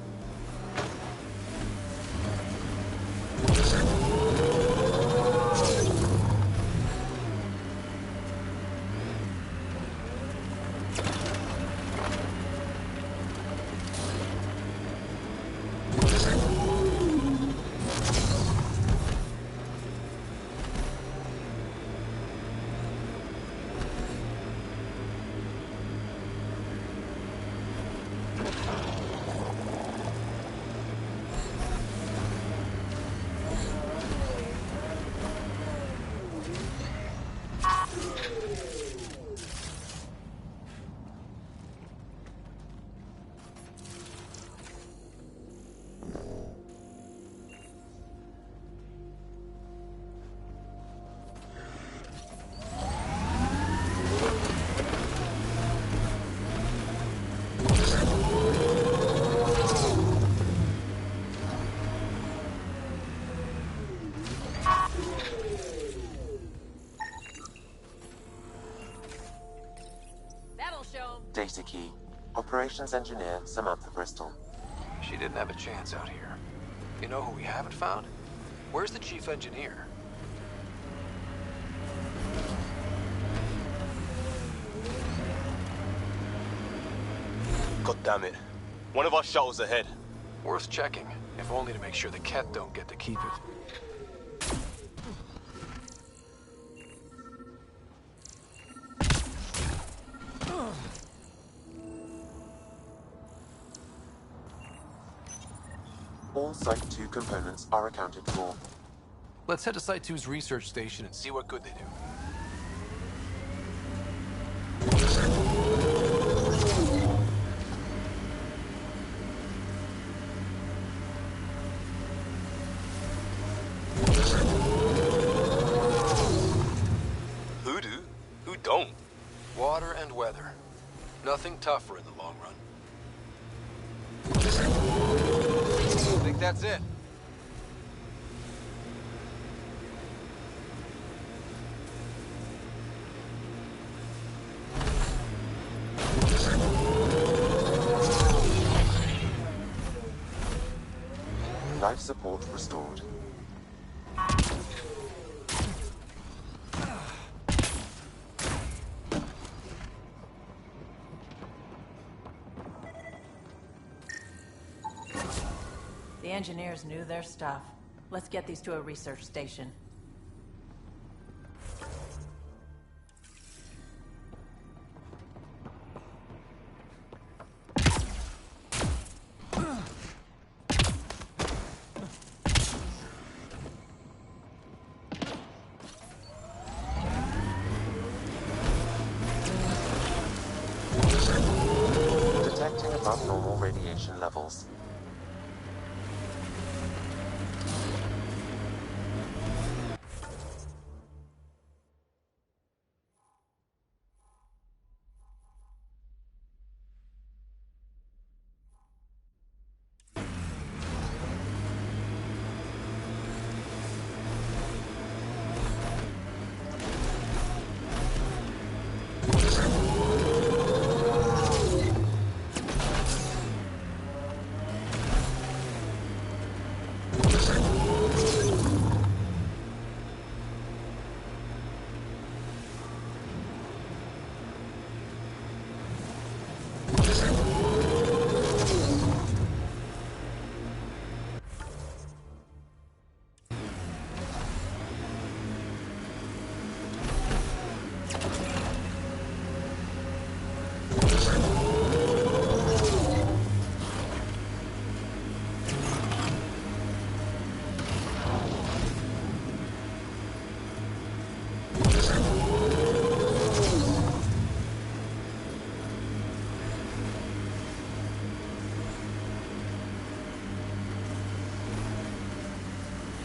Data key. Operations Engineer Samantha Bristol. She didn't have a chance out here. You know who we haven't found? Where's the Chief Engineer? God damn it. One of our shuttles ahead. Worth checking, if only to make sure the Ket don't get to keep it. All Site 2 components are accounted for. Let's head to Site 2's research station and see what good they do. Who do? Who don't? Water and weather. Nothing tougher in the long run. I think that's it. Life support restored. The engineers knew their stuff. Let's get these to a research station. Detecting above normal radiation levels.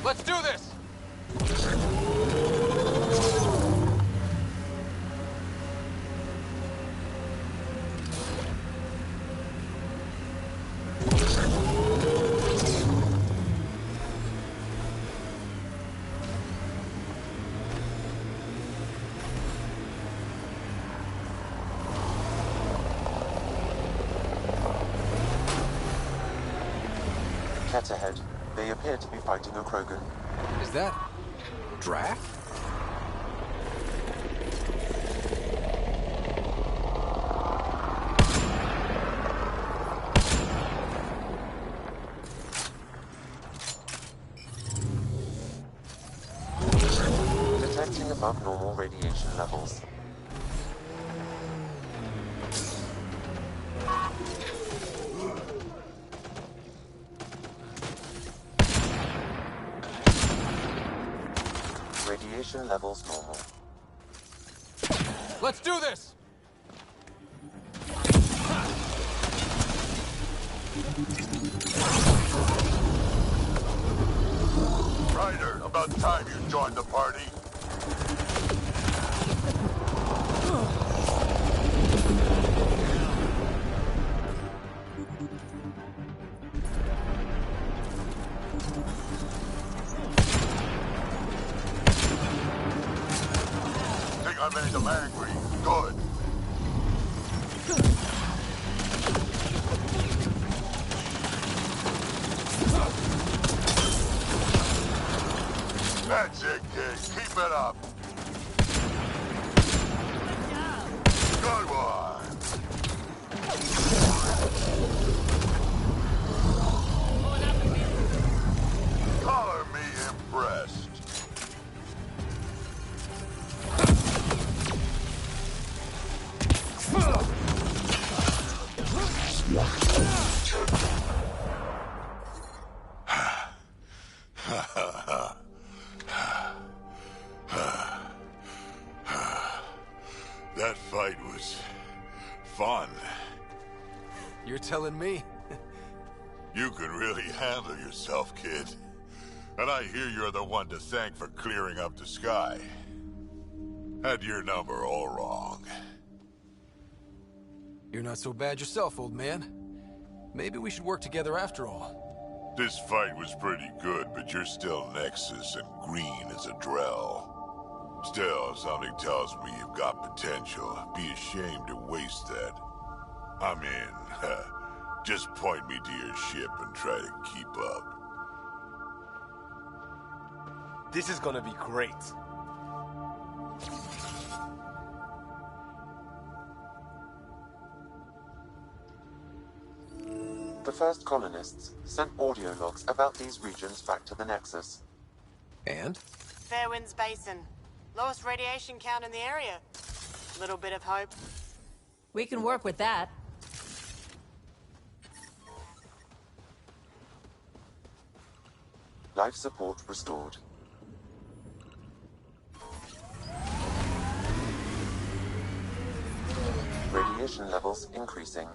Let's do this! Cat ahead. They appear to be fighting a Krogan. Is that... Drac? Detecting above normal radiation levels. Radiation levels normal. Let's do this! Ryder, about time you joined the party. Think I made them angry. Good. That's it, kid. Keep it up. Good one. Color me impressed. That fight was fun. You're telling me? You can really handle yourself, kid. And I hear you're the one to thank for clearing up the sky. Had your number all wrong. You're not so bad yourself, old man. Maybe we should work together after all. This fight was pretty good, but you're still Nexus and green as a Drell. Still, something tells me you've got potential. Be ashamed to waste that. I'm in. Just point me to your ship and try to keep up. This is gonna be great. the first colonists sent audio logs about these regions back to the Nexus. And? Fairwinds Basin. Lowest radiation count in the area. Little bit of hope. We can work with that. Life support restored. Radiation levels increasing.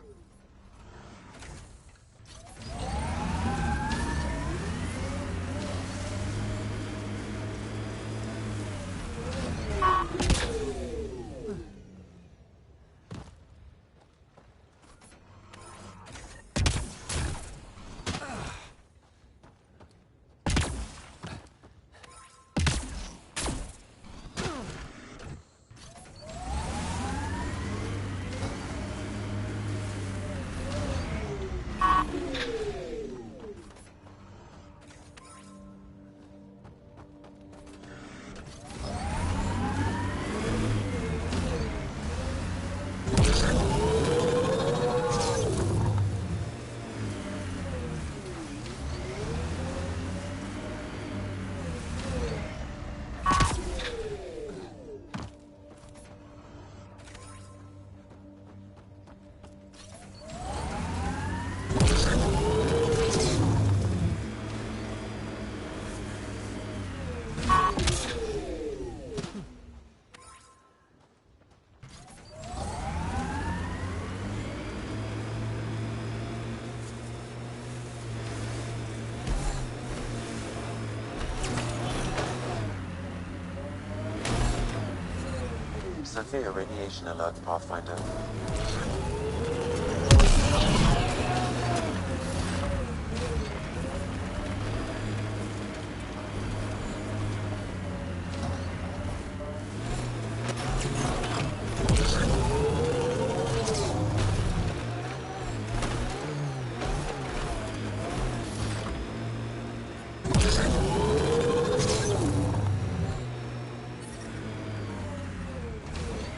Severe radiation alert, Pathfinder.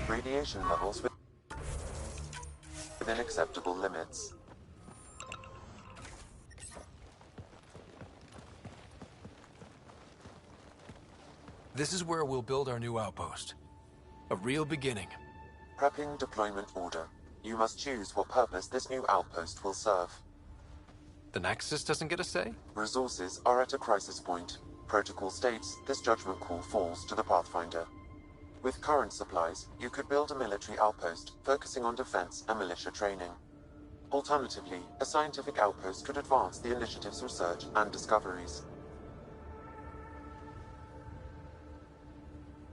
Radiation levels within acceptable limits. This is where we'll build our new outpost. A real beginning. Prepping deployment order. You must choose what purpose this new outpost will serve. The Nexus doesn't get a say? Resources are at a crisis point. Protocol states this judgment call falls to the Pathfinder. With current supplies, you could build a military outpost focusing on defense and militia training. Alternatively, a scientific outpost could advance the initiative's research and discoveries.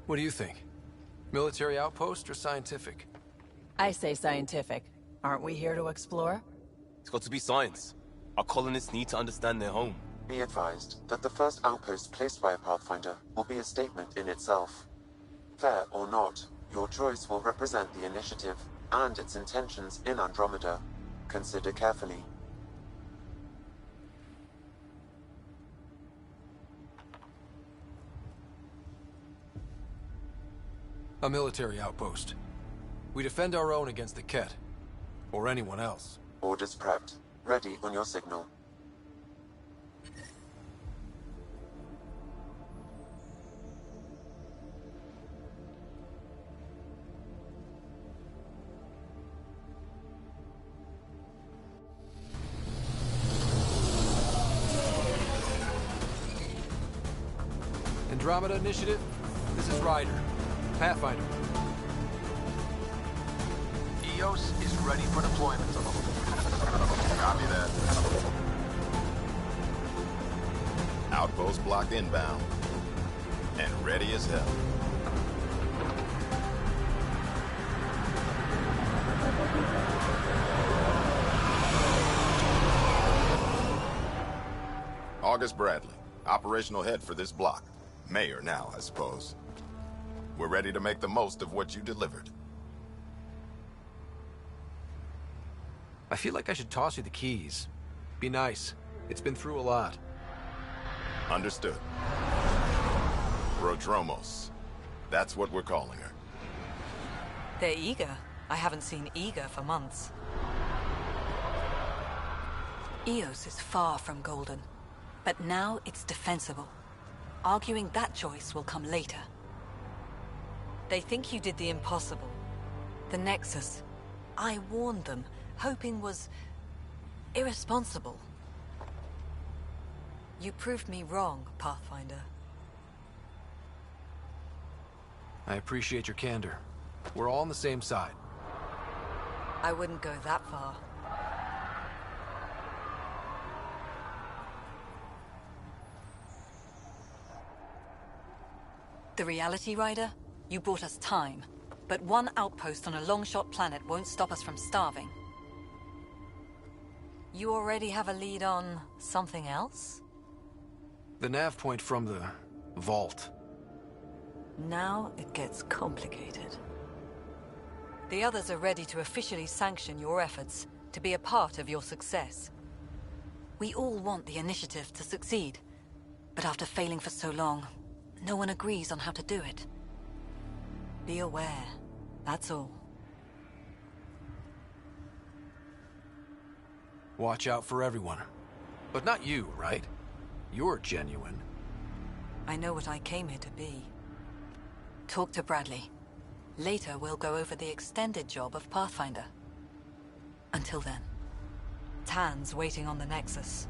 What do you think? Military outpost or scientific? I say scientific. Aren't we here to explore? It's got to be science. Our colonists need to understand their home. Be advised that the first outpost placed by a Pathfinder will be a statement in itself. Fair or not, your choice will represent the initiative and its intentions in Andromeda. Consider carefully. A military outpost. We defend our own against the Ket. Or anyone else. Orders prepped. Ready on your signal. Andromeda Initiative, this is Ryder. Pathfinder. EOS is ready for deployment. Copy that. Outpost blocked inbound. And ready as hell. August Bradley, operational head for this block. Mayor now, I suppose. We're ready to make the most of what you delivered. I feel like I should toss you the keys. Be nice. It's been through a lot. Understood. Prodromos. That's what we're calling her. They're eager. I haven't seen eager for months. Eos is far from golden, but now it's defensible. Arguing that choice will come later. They think you did the impossible. The Nexus. I warned them, hoping was irresponsible. You proved me wrong, Pathfinder. I appreciate your candor. We're all on the same side. I wouldn't go that far. The Reality Rider? You brought us time. But one outpost on a long-shot planet won't stop us from starving. You already have a lead on something else? The nav point from the vault. Now it gets complicated. The others are ready to officially sanction your efforts, to be a part of your success. We all want the initiative to succeed, but after failing for so long, no one agrees on how to do it. Be aware, that's all. Watch out for everyone. But not you, right? You're genuine. I know what I came here to be. Talk to Bradley. Later, we'll go over the extended job of Pathfinder. Until then, Tan's waiting on the Nexus.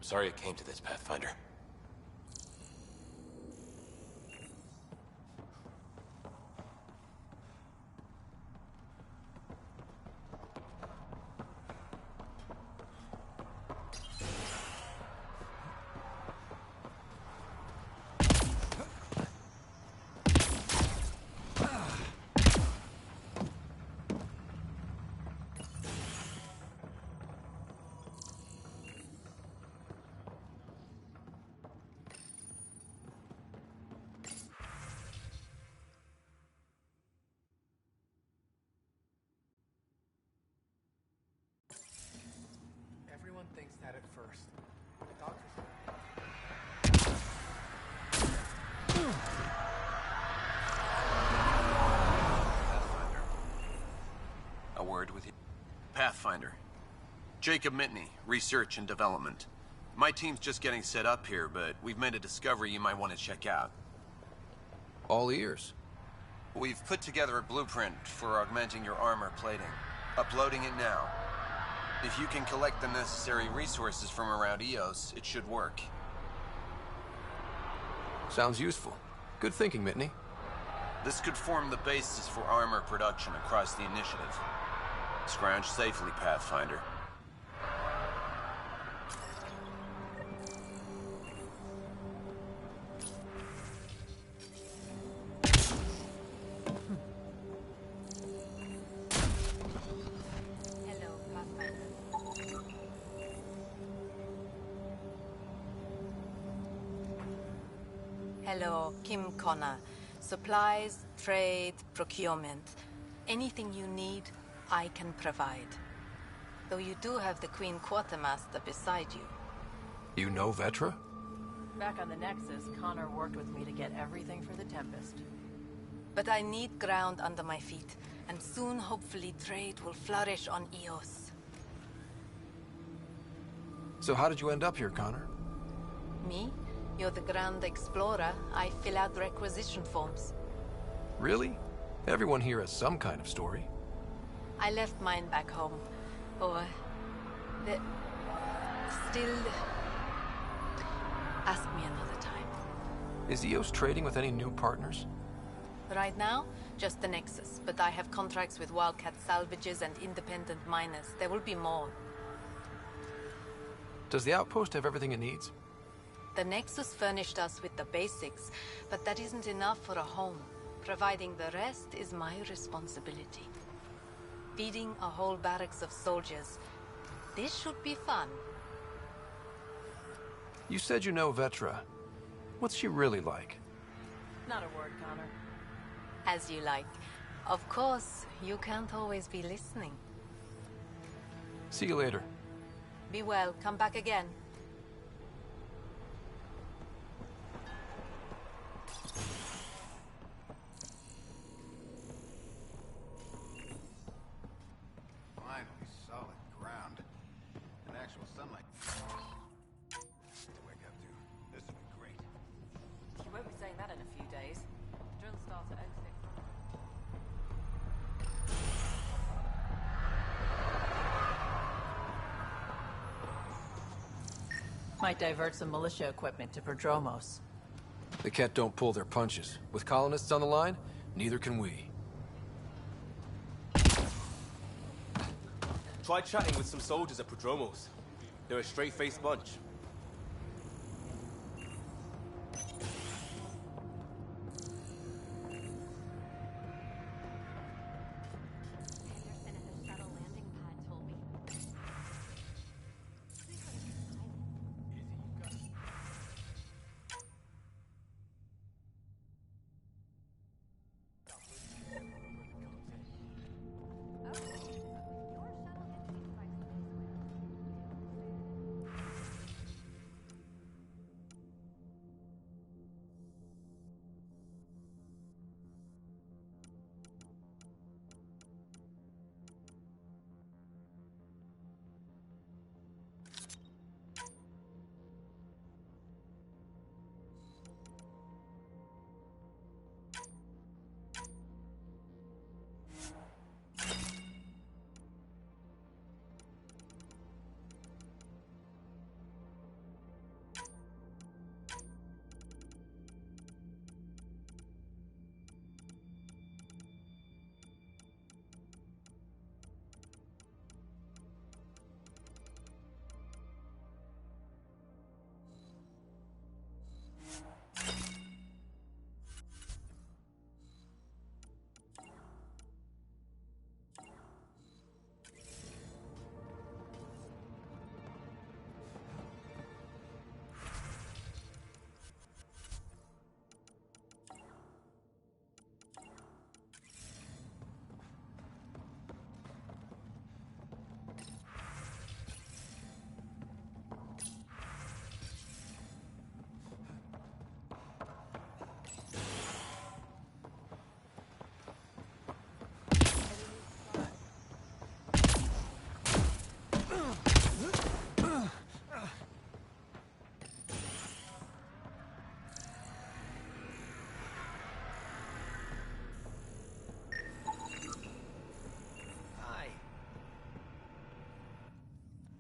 Sorry it came to this, Pathfinder. Everyone thinks that at first. The doctors... Pathfinder. A word with you. Pathfinder. Jacob Mitney, Research and Development. My team's just getting set up here, but we've made a discovery you might want to check out. All ears. We've put together a blueprint for augmenting your armor plating. Uploading it now. If you can collect the necessary resources from around Eos, it should work. Sounds useful. Good thinking, Mitney. This could form the basis for armor production across the initiative. Scrounge safely, Pathfinder. Hello, Kim Connor. Supplies, trade, procurement. Anything you need, I can provide. Though you do have the Queen Quartermaster beside you. You know Vetra? Back on the Nexus, Connor worked with me to get everything for the Tempest. But I need ground under my feet, and soon, hopefully, trade will flourish on Eos. So how did you end up here, Connor? Me? You're the Grand Explorer. I fill out requisition forms. Really? Everyone here has some kind of story. I left mine back home. Or... Still... Ask me another time. Is EOS trading with any new partners? Right now, just the Nexus. But I have contracts with Wildcat salvages and independent miners. There will be more. Does the outpost have everything it needs? The Nexus furnished us with the basics, but that isn't enough for a home. Providing the rest is my responsibility. Feeding a whole barracks of soldiers. This should be fun. You said you know Vetra. What's she really like? Not a word, Connor. As you like. Of course, you can't always be listening. See you later. Be well. Come back again. Finally, solid ground. And actual sunlight. To wake up to. This will be great. You won't be saying that in a few days. Drill starts at 06. Might divert some militia equipment to Prodromos. The Ket don't pull their punches. With colonists on the line, neither can we. Try chatting with some soldiers at Prodromos. They're a straight-faced bunch.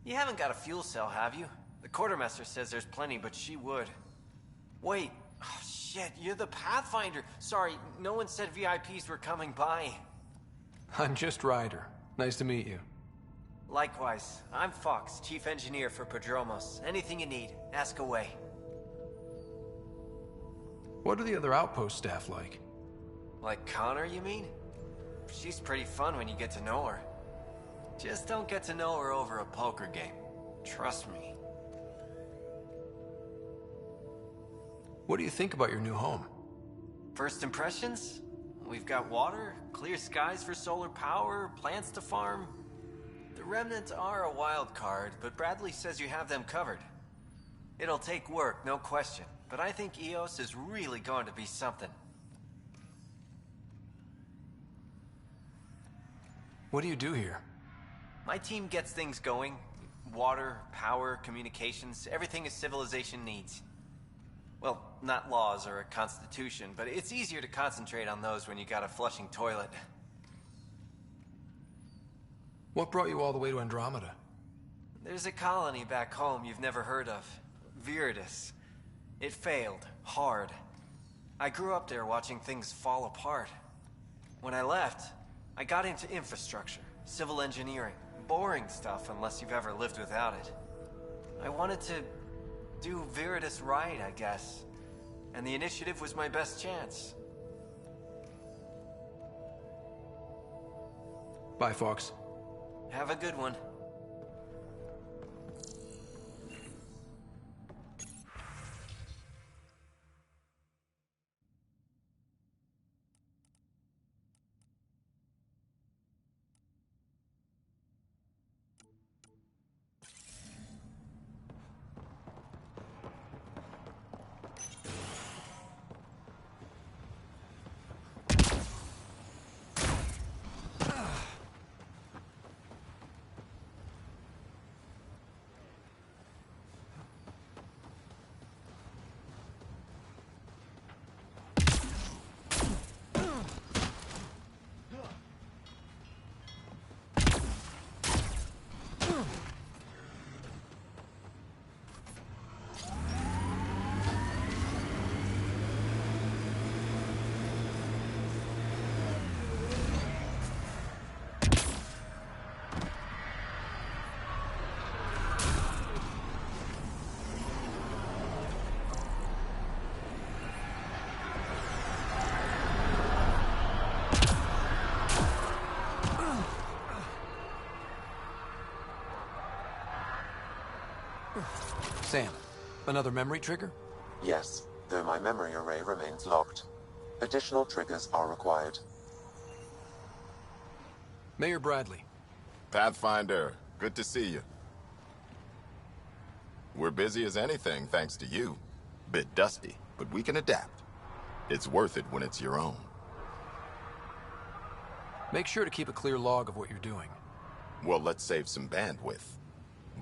You haven't got a fuel cell, have you? The quartermaster says there's plenty, but she would. Wait. Oh, shit, you're the Pathfinder. Sorry, no one said VIPs were coming by. I'm just Ryder. Nice to meet you. Likewise. I'm Fox, Chief Engineer for Prodromos. Anything you need, ask away. What are the other outpost staff like? Like Connor, you mean? She's pretty fun when you get to know her. Just don't get to know her over a poker game. Trust me. What do you think about your new home? First impressions? We've got water, clear skies for solar power, plants to farm. The remnants are a wild card, but Bradley says you have them covered. It'll take work, no question, but I think EOS is really going to be something. What do you do here? My team gets things going. Water, power, communications, everything a civilization needs. Well, not laws or a constitution, but it's easier to concentrate on those when you got a flushing toilet. What brought you all the way to Andromeda? There's a colony back home you've never heard of. Viridis. It failed. Hard. I grew up there watching things fall apart. When I left, I got into infrastructure, civil engineering. Boring stuff unless you've ever lived without it. I wanted to do Viridis right, I guess. And the initiative was my best chance. Bye, Fox. Have a good one. Sam, another memory trigger? Yes, though my memory array remains locked. Additional triggers are required. Mayor Bradley. Pathfinder, good to see you. We're busy as anything, thanks to you. Bit dusty, but we can adapt. It's worth it when it's your own. Make sure to keep a clear log of what you're doing. Well, let's save some bandwidth.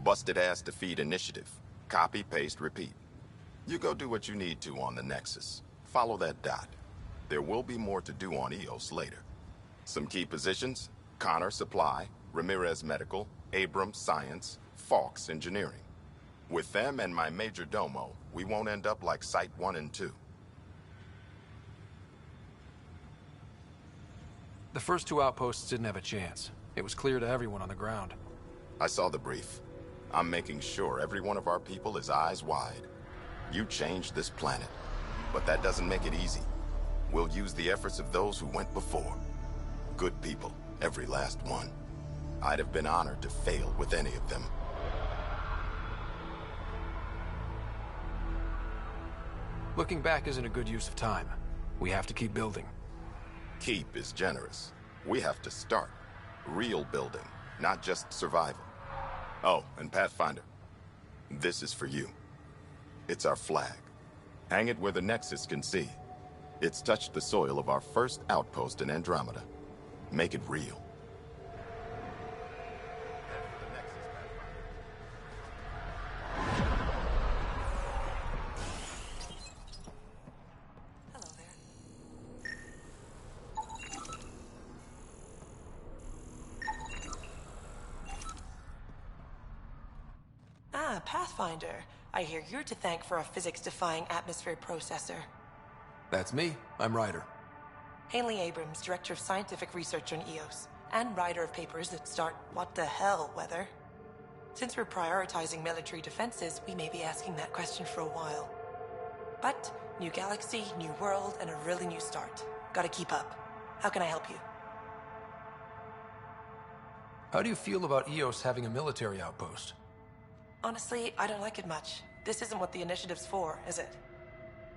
Busted ass to feed initiative. Copy, paste, repeat. You go do what you need to on the Nexus. Follow that dot. There will be more to do on EOS later. Some key positions: Connor Supply, Ramirez Medical, Abrams Science, Fawkes Engineering. With them and my major domo, we won't end up like Site 1 and 2. The first two outposts didn't have a chance. It was clear to everyone on the ground. I saw the brief. I'm making sure every one of our people is eyes wide. You changed this planet, but that doesn't make it easy. We'll use the efforts of those who went before. Good people, every last one. I'd have been honored to fail with any of them. Looking back isn't a good use of time. We have to keep building. Keep is generous. We have to start. Real building, not just survival. Oh, and Pathfinder, this is for you. It's our flag. Hang it where the Nexus can see. It's touched the soil of our first outpost in Andromeda. Make it real. Ah, Pathfinder. I hear you're to thank for a physics-defying atmosphere processor. That's me. I'm Ryder. Haley Abrams, Director of Scientific Research on EOS, and writer of papers that start what the hell weather. Since we're prioritizing military defenses, we may be asking that question for a while. But, new galaxy, new world, and a really new start. Gotta keep up. How can I help you? How do you feel about EOS having a military outpost? Honestly, I don't like it much. This isn't what the initiative's for, is it?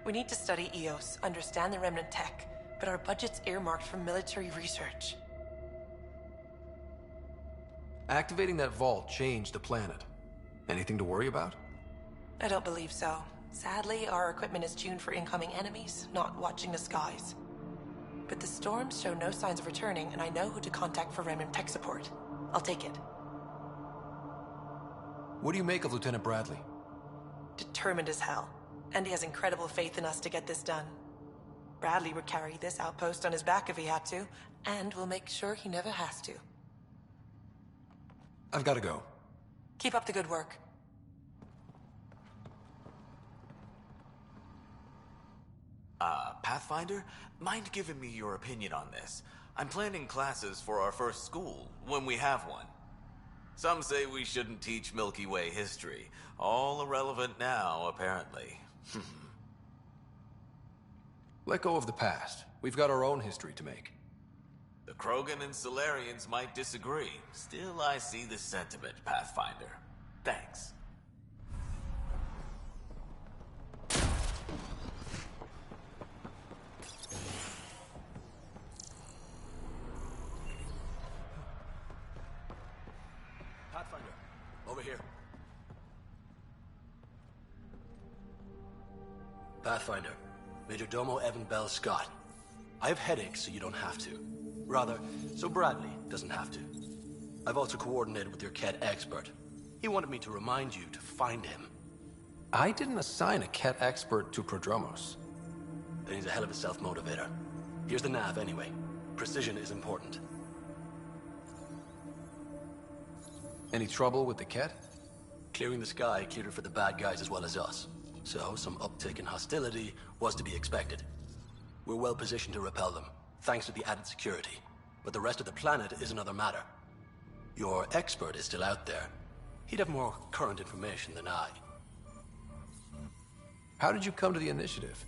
We need to study EOS, understand the remnant tech, but our budget's earmarked for military research. Activating that vault changed the planet. Anything to worry about? I don't believe so. Sadly, our equipment is tuned for incoming enemies, not watching the skies. But the storms show no signs of returning, and I know who to contact for remnant tech support. I'll take it. What do you make of Lieutenant Bradley? Determined as hell. And he has incredible faith in us to get this done. Bradley would carry this outpost on his back if he had to, and we'll make sure he never has to. I've got to go. Keep up the good work. Pathfinder, mind giving me your opinion on this? I'm planning classes for our first school, when we have one. Some say we shouldn't teach Milky Way history. All irrelevant now, apparently. Let go of the past. We've got our own history to make. The Krogan and Solarians might disagree. Still, I see the sentiment, Pathfinder. Thanks. Pathfinder, over here. Pathfinder, Major Domo Evan Bell Scott. I have headaches, so you don't have to. Rather, so Bradley doesn't have to. I've also coordinated with your Ket expert. He wanted me to remind you to find him. I didn't assign a Ket expert to Prodromos. Then he's a hell of a self-motivator. Here's the nav anyway. Precision is important. Any trouble with the Ket? Clearing the sky cleared it for the bad guys as well as us. So, some uptick in hostility was to be expected. We're well positioned to repel them, thanks to the added security. But the rest of the planet is another matter. Your expert is still out there. He'd have more current information than I. How did you come to the initiative?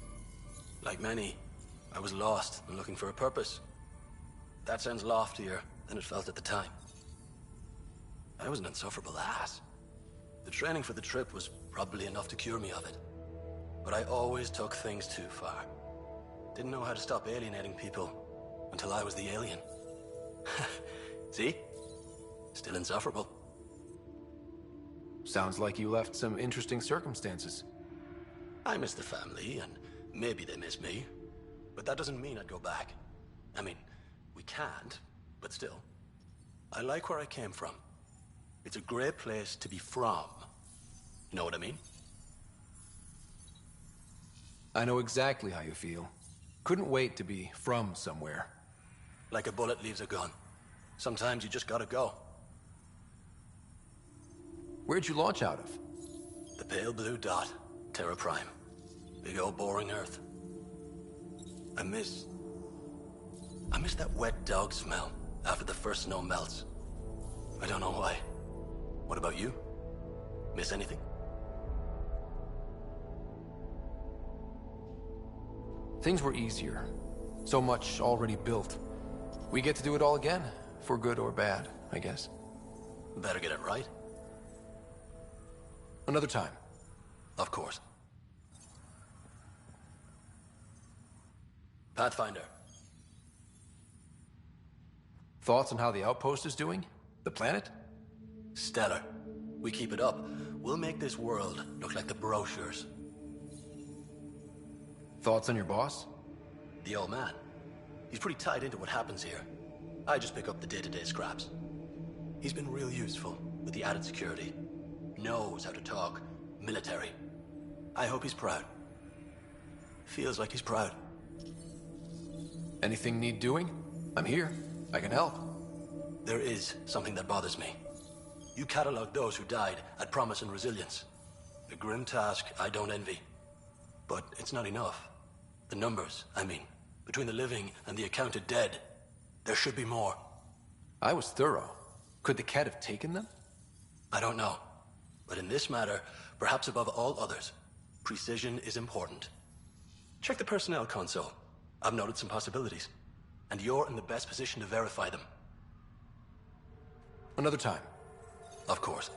Like many, I was lost and looking for a purpose. That sounds loftier than it felt at the time. I was an insufferable ass. The training for the trip was probably enough to cure me of it. But I always took things too far. Didn't know how to stop alienating people until I was the alien. See? Still insufferable. Sounds like you left some interesting circumstances. I miss the family, and maybe they miss me. But that doesn't mean I'd go back. I mean, we can't, but still. I like where I came from. It's a great place to be from. You know what I mean? I know exactly how you feel. Couldn't wait to be from somewhere. Like a bullet leaves a gun. Sometimes you just gotta go. Where'd you launch out of? The pale blue dot. Terra Prime. Big old boring Earth. I miss that wet dog smell after the first snow melts. I don't know why. What about you? Miss anything? Things were easier. So much already built. We get to do it all again, for good or bad, I guess. Better get it right. Another time. Of course. Pathfinder. Thoughts on how the outpost is doing? The planet? Stellar. We keep it up, we'll make this world look like the brochures. Thoughts on your boss? The old man. He's pretty tied into what happens here. I just pick up the day-to-day scraps. He's been real useful with the added security. Knows how to talk military. I hope he's proud. Feels like he's proud. Anything need doing? I'm here. I can help. There is something that bothers me. You catalog those who died at Promise and Resilience. A grim task I don't envy. But it's not enough. The numbers, I mean, between the living and the accounted dead, there should be more. I was thorough. Could the Ket have taken them? I don't know. But in this matter, perhaps above all others, precision is important. Check the personnel console. I've noted some possibilities. And you're in the best position to verify them. Another time. Of course.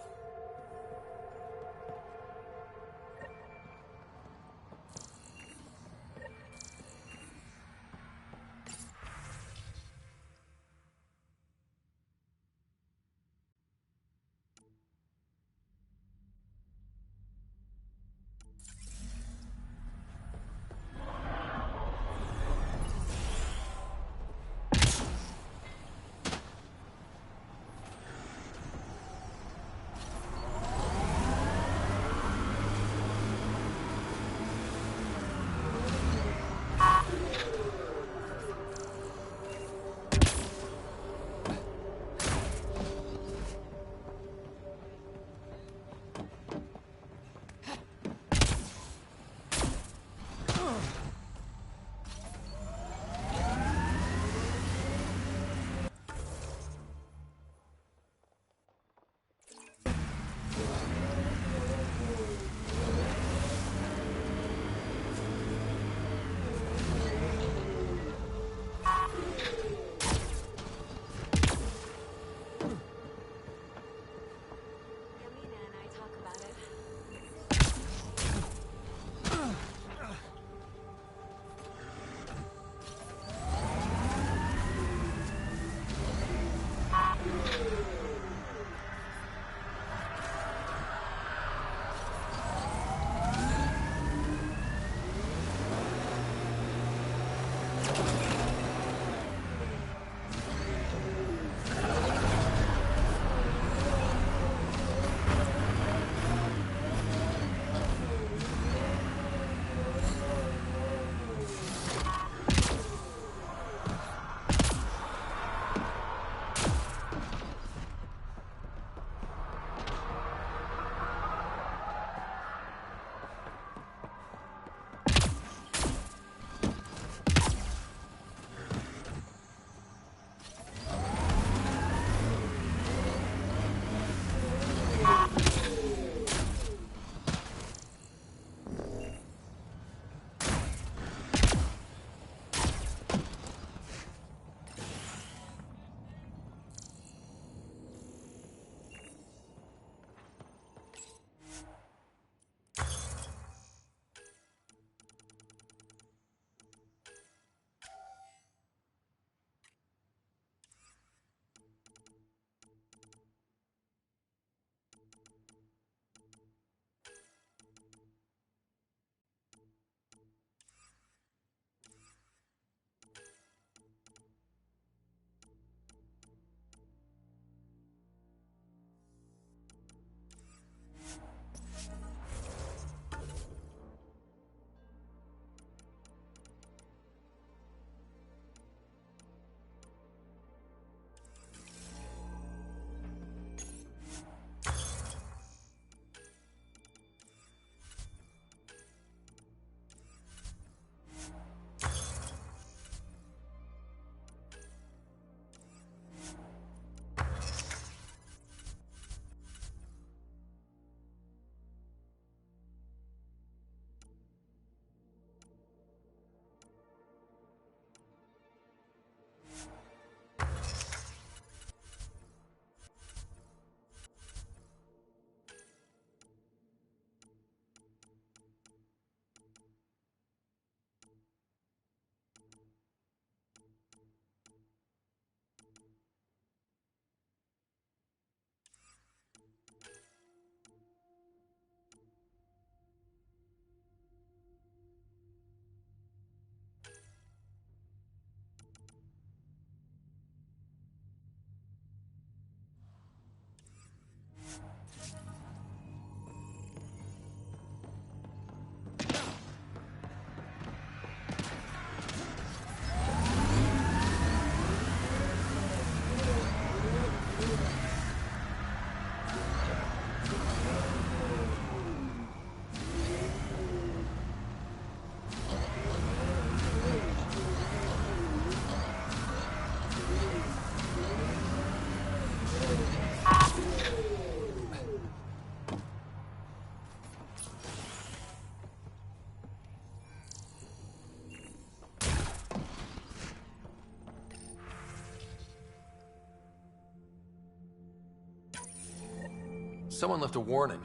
Someone left a warning.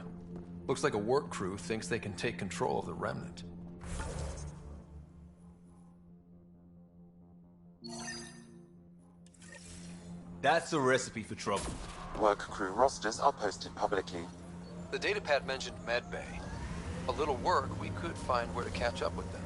Looks like a work crew thinks they can take control of the Remnant. That's a recipe for trouble. Work crew rosters are posted publicly. The datapad mentioned Medbay. A little work, we could find where to catch up with them.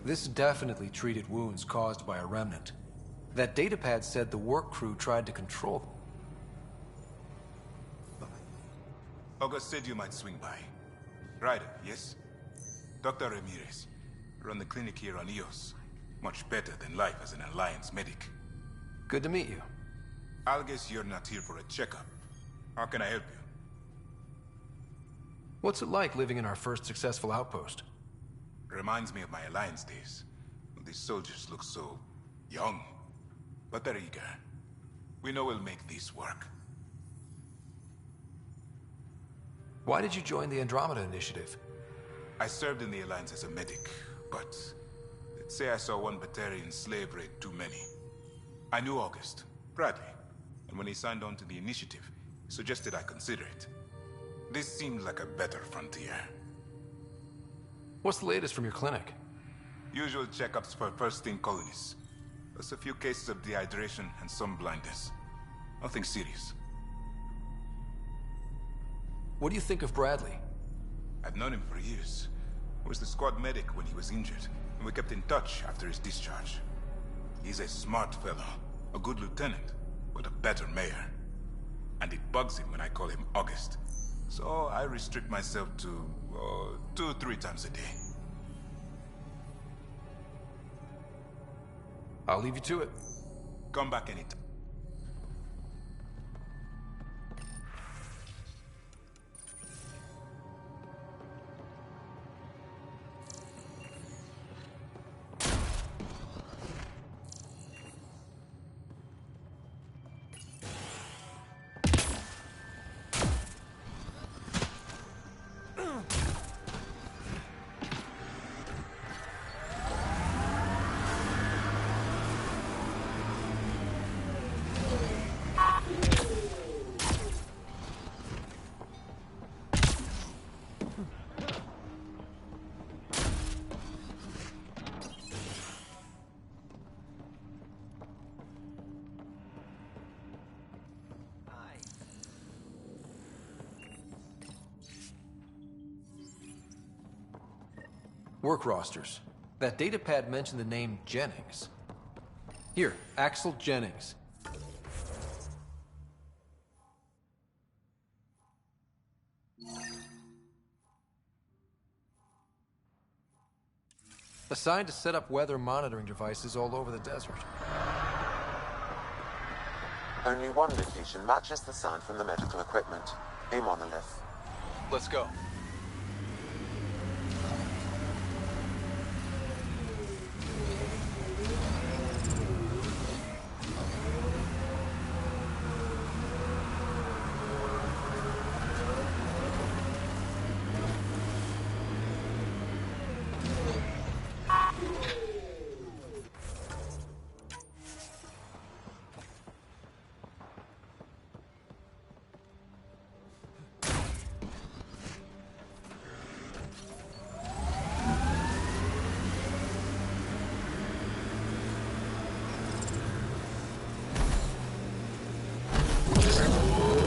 This definitely treated wounds caused by a Remnant. That datapad said the work crew tried to control them. August said you might swing by. Ryder, yes? Dr. Ramirez. Run the clinic here on Eos. Much better than life as an Alliance medic. Good to meet you. I'll guess you're not here for a checkup. How can I help you? What's it like living in our first successful outpost? Reminds me of my Alliance days. These soldiers look so young, but they're eager. We know we'll make this work. Why did you join the Andromeda Initiative? I served in the Alliance as a medic, but let's say I saw one Batarian slave raid too many. I knew August, Bradley, and when he signed on to the Initiative, he suggested I consider it. This seemed like a better frontier. What's the latest from your clinic? Usual checkups for first-in colonists. Plus a few cases of dehydration and some blindness. Nothing serious. What do you think of Bradley? I've known him for years. I was the squad medic when he was injured, and we kept in touch after his discharge. He's a smart fellow, a good lieutenant, but a better mayor. And it bugs him when I call him August. So I restrict myself to 2-3 times a day. I'll leave you to it. Come back anytime. Work rosters. That datapad mentioned the name Jennings. Here, Axel Jennings. Assigned to set up weather monitoring devices all over the desert. Only one location matches the sound from the medical equipment. A monolith. Let's go.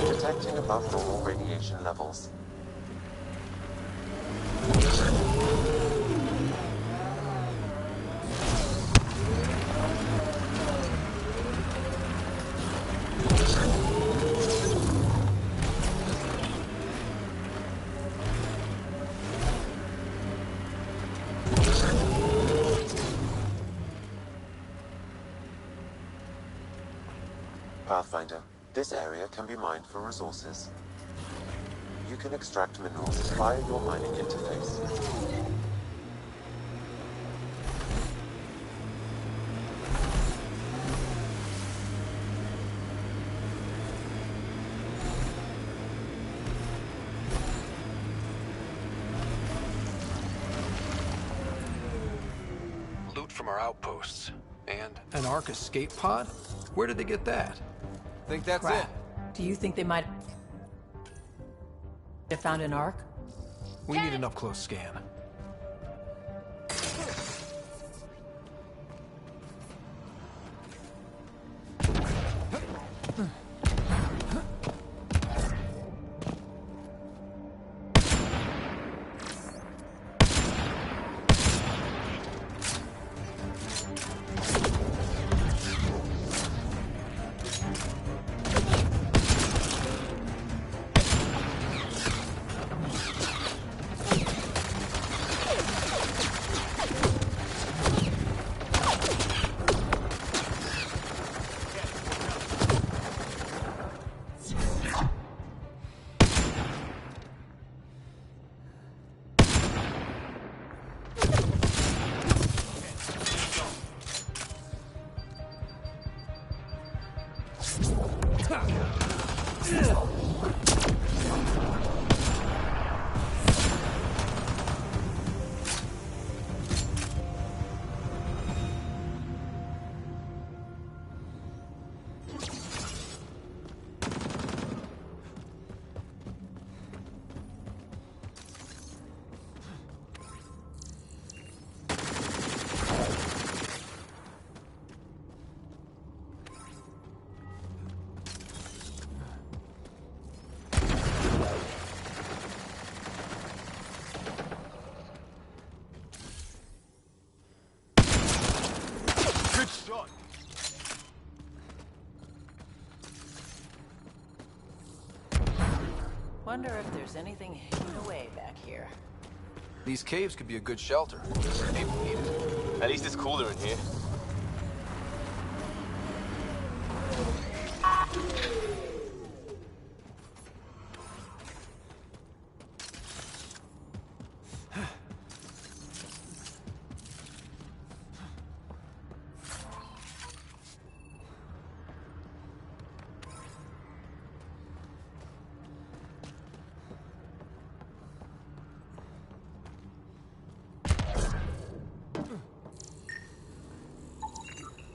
Detecting above normal radiation levels. Pathfinder. This area can be mined for resources. You can extract minerals via your mining interface. Loot from our outposts. And an Ark escape pod? Where did they get that? Think that's Crap. it? Do you think they might have found an Ark? We need an up-close scan. Wonder if there's anything hidden away back here. These caves could be a good shelter. At least it's cooler in here.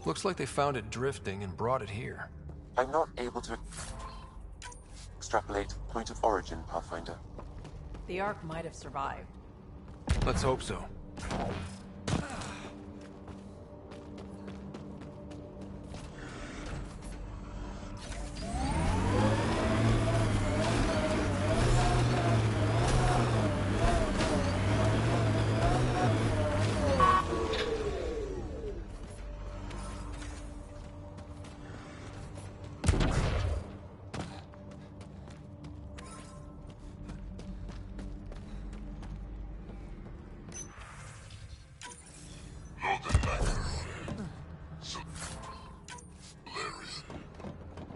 Looks like they found it drifting and brought it here. I'm not able to extrapolate point of origin, Pathfinder. The Ark might have survived. Let's hope so.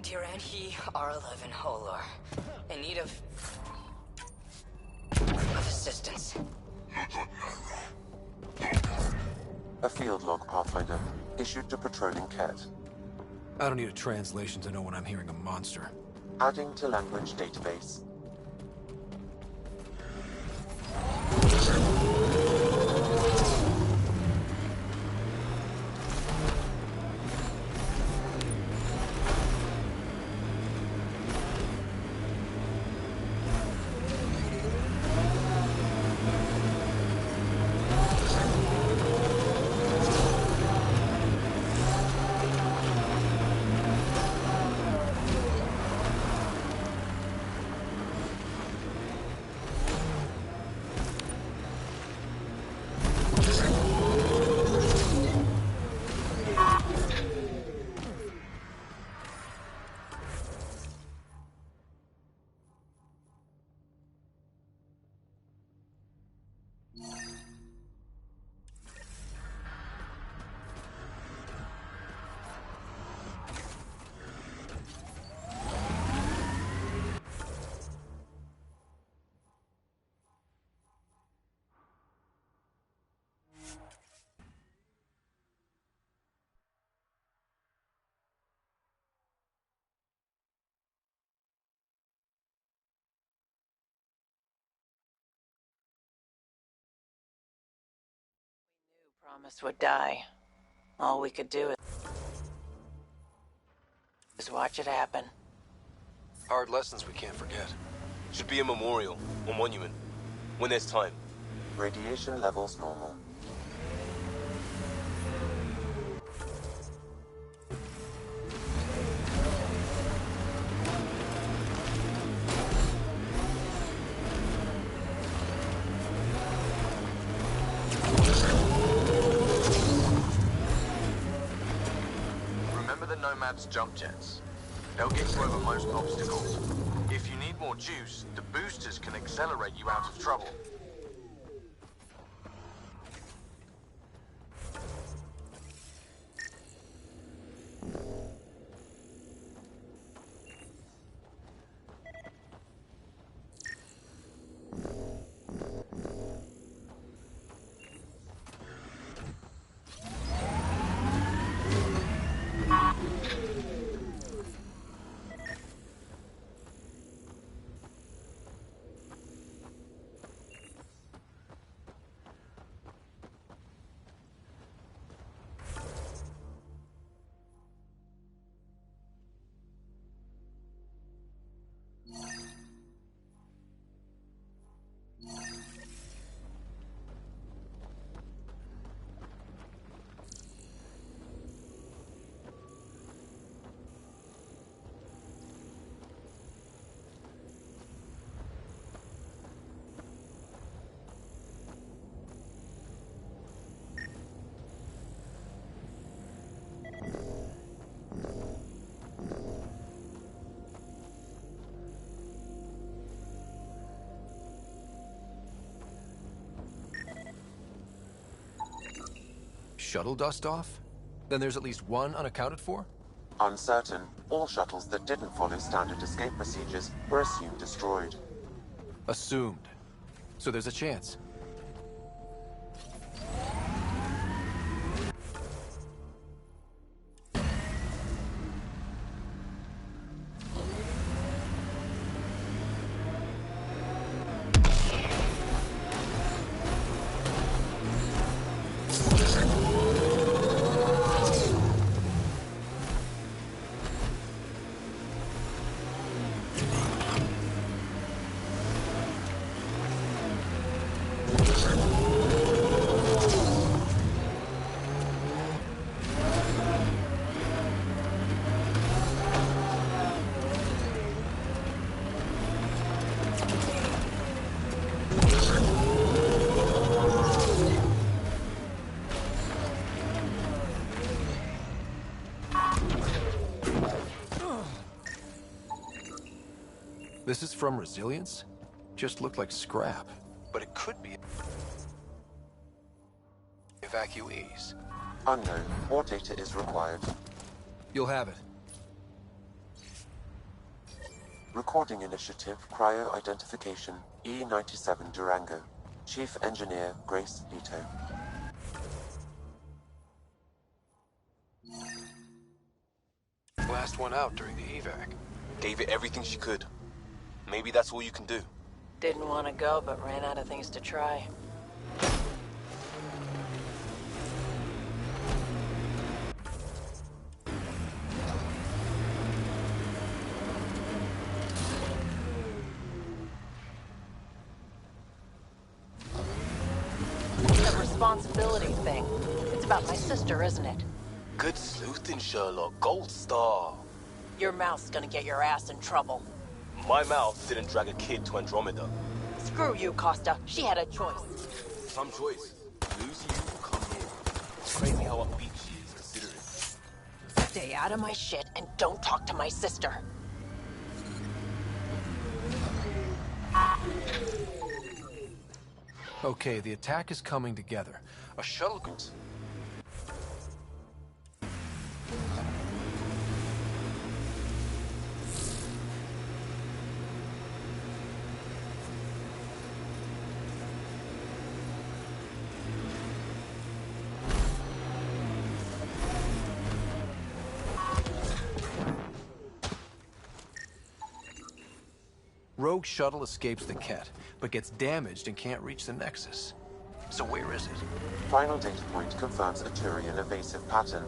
Dfright, he are alive and whole are in need of assistance. A field log, Pathfinder, issued to patrolling Ket. I don't need a translation to know when I'm hearing a monster. Adding to language database. Promised would die. All we could do is watch it happen. Hard lessons we can't forget. Should be a memorial or monument when there's time. Radiation levels normal. Remember the Nomad's jump jets? They'll get you over most obstacles. If you need more juice, the boosters can accelerate you out of trouble. Shuttle dust off? Then there's at least one unaccounted for? Uncertain, all shuttles that didn't follow standard escape procedures were assumed destroyed. Assumed. So there's a chance. This is from Resilience? Just looked like scrap. But it could be evacuees. Unknown. More data is required. You'll have it. Recording Initiative, Cryo Identification, E97 Durango. Chief Engineer, Grace Leto. Last one out during the evac. Gave it everything she could. Maybe that's all you can do. Didn't want to go, but ran out of things to try. The responsibility thing. It's about my sister, isn't it? Good sleuthing, Sherlock. Gold star. Your mouth's gonna get your ass in trouble. My mouth didn't drag a kid to Andromeda. Screw you, Costa. She had a choice. Some choice. Lose you or come here. It's crazy how upbeat she is, considering. Stay out of my shit and don't talk to my sister. Okay, the attack is coming together. A shuttle... Rogue shuttle escapes the Ket, but gets damaged and can't reach the Nexus. So where is it? Final data point confirms a Turian evasive pattern.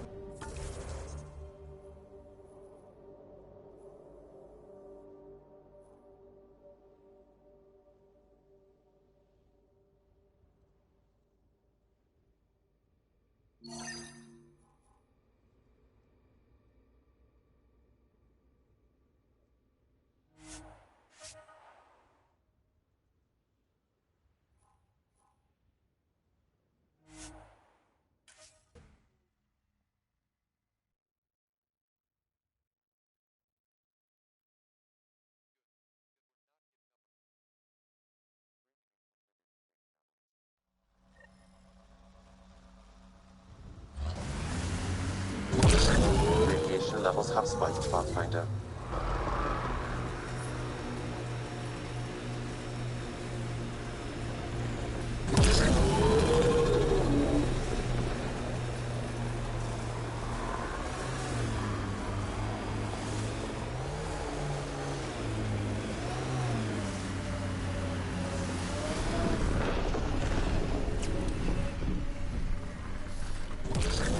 Radiation levels have spiked, Pathfinder.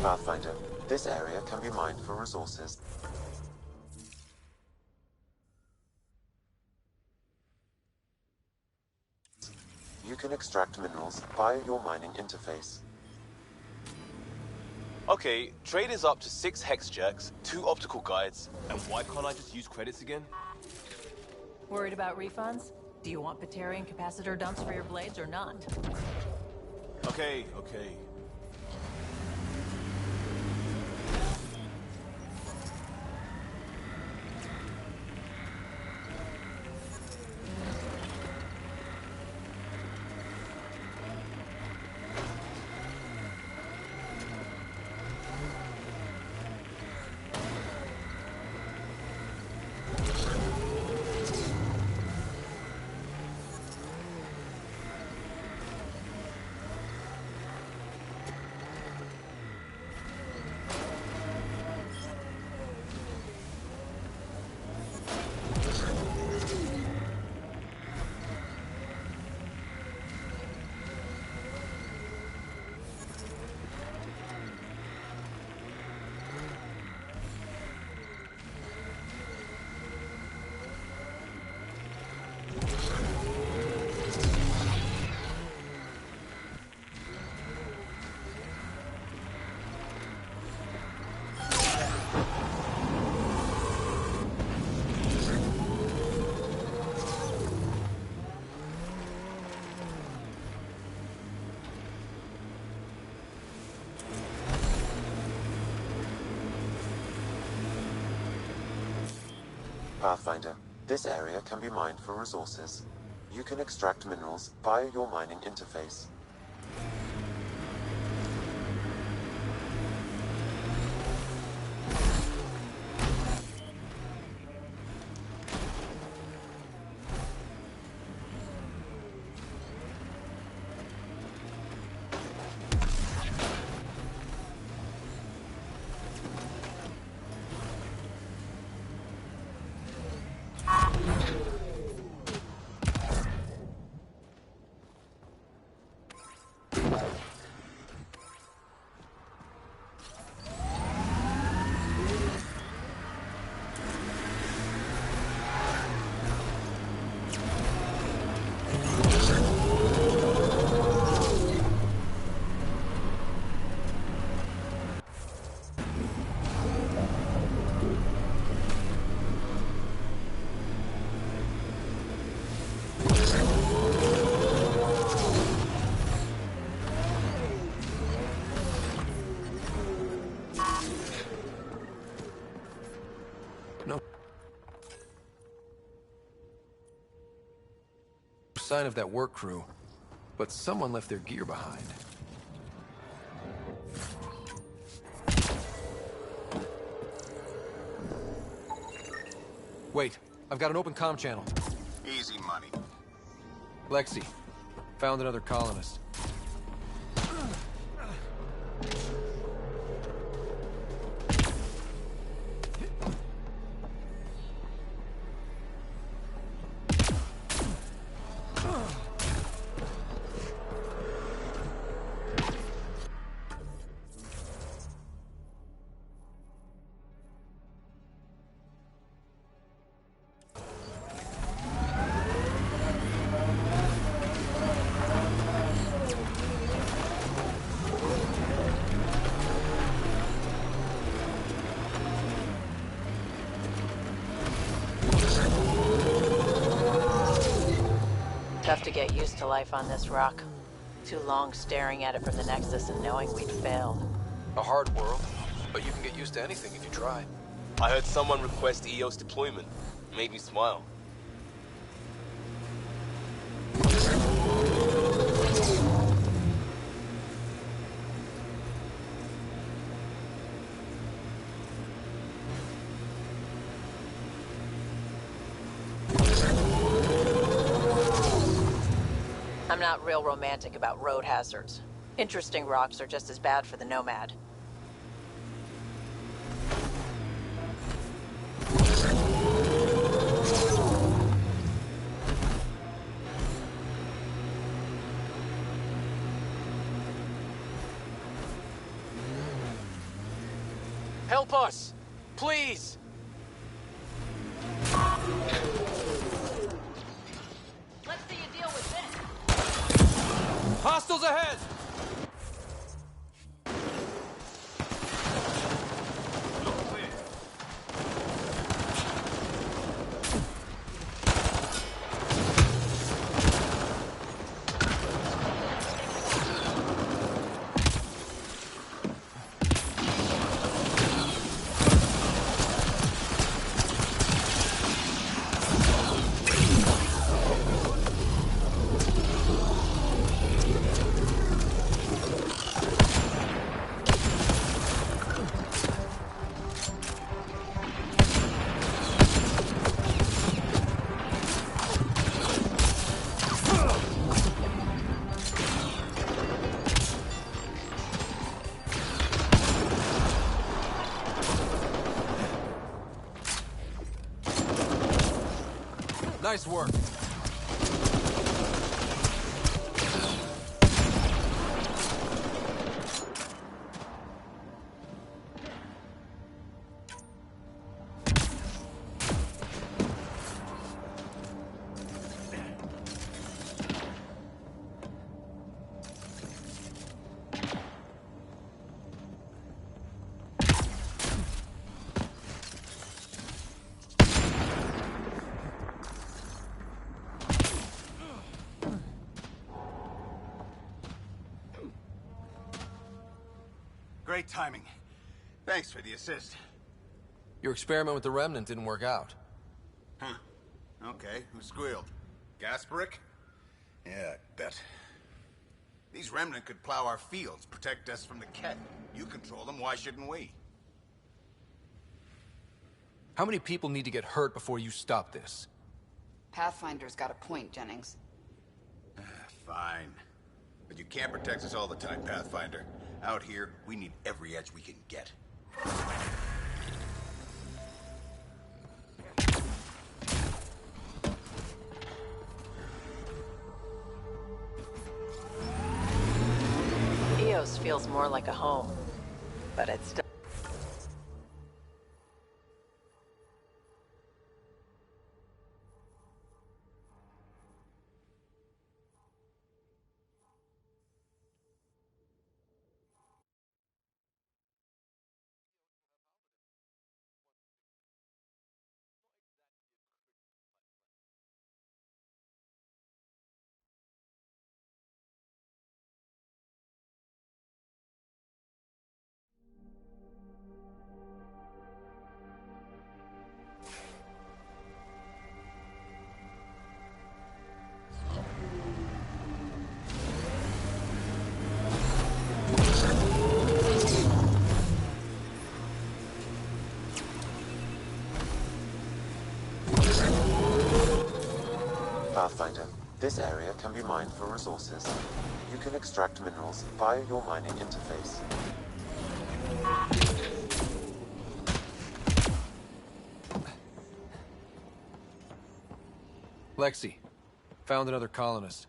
Pathfinder, this area can be mined for resources. You can extract minerals via your mining interface. Okay, trade is up to 6 hex jerks, 2 optical guides, and why can't I just use credits again? Worried about refunds? Do you want Batarian capacitor dumps for your blades or not? Okay. Pathfinder, this area can be mined for resources. You can extract minerals via your mining interface. Sign of that work crew, but someone left their gear behind. Wait, I've got an open comm channel. Easy money. Lexi, found another colonist. Tough to get used to life on this rock. Too long staring at it from the Nexus and knowing we'd failed. A hard world, but you can get used to anything if you try. I heard someone request EOS deployment. Made me smile. I'm not real romantic about road hazards. Interesting rocks are just as bad for the Nomad. Help us! Please! Let's see you deal with this. Hostiles ahead! Nice work. Great timing. Thanks for the assist. Your experiment with the Remnant didn't work out. Huh. Okay, who squealed? Gasparic? Yeah, I bet. These Remnant could plow our fields, protect us from the Ket. You control them, why shouldn't we? How many people need to get hurt before you stop this? Pathfinder's got a point, Jennings. Fine. But you can't protect us all the time, Pathfinder. Out here, we need every edge we can get. Eos feels more like a home, but it's still... Pathfinder, this area can be mined for resources. You can extract minerals via your mining interface. Lexi, found another colonist.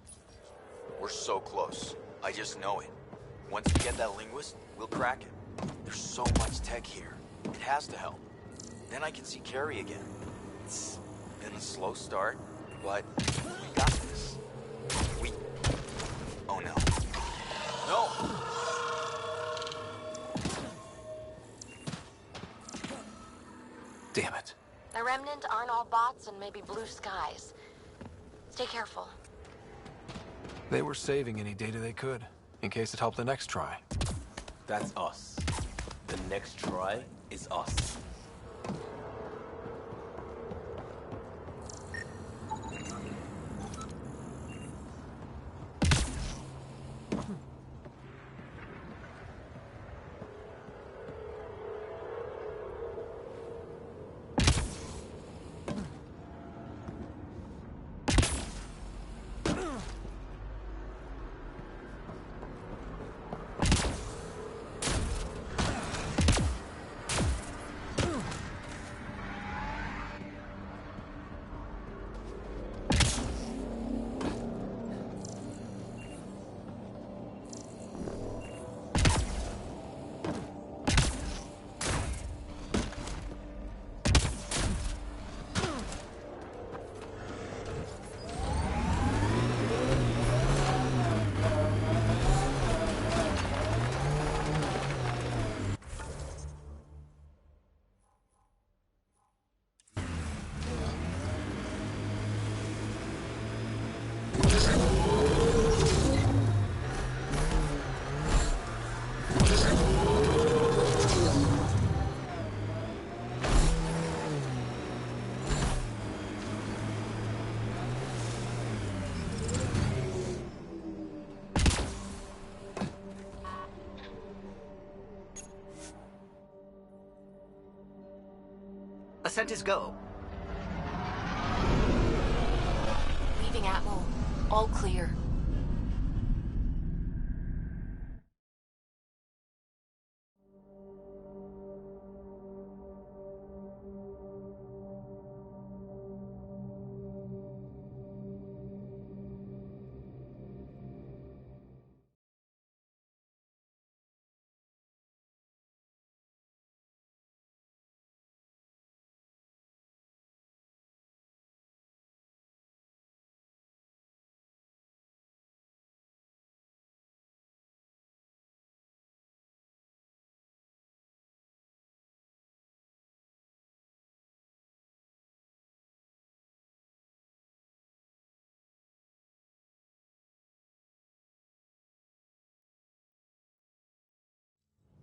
We're so close. I just know it. Once we get that linguist, we'll crack it. There's so much tech here. It has to help. Then I can see Carrie again. It's been a slow start, but we got this. Oh no. No! Damn it. The Remnant aren't all bots and maybe blue skies. Stay careful. They were saving any data they could, in case it helped the next try. That's us. The next try is us. Ascent is go. Leaving Atwell. All clear.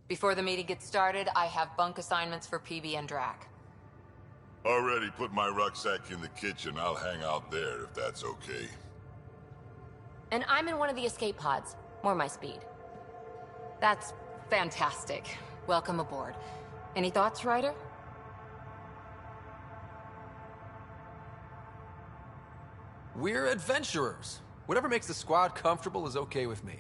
Before the meeting gets started, I have bunk assignments for PB and Drac. Already put my rucksack in the kitchen. I'll hang out there if that's okay. And I'm in one of the escape pods. More my speed. That's fantastic. Welcome aboard. Any thoughts, Ryder? We're adventurers. Whatever makes the squad comfortable is okay with me.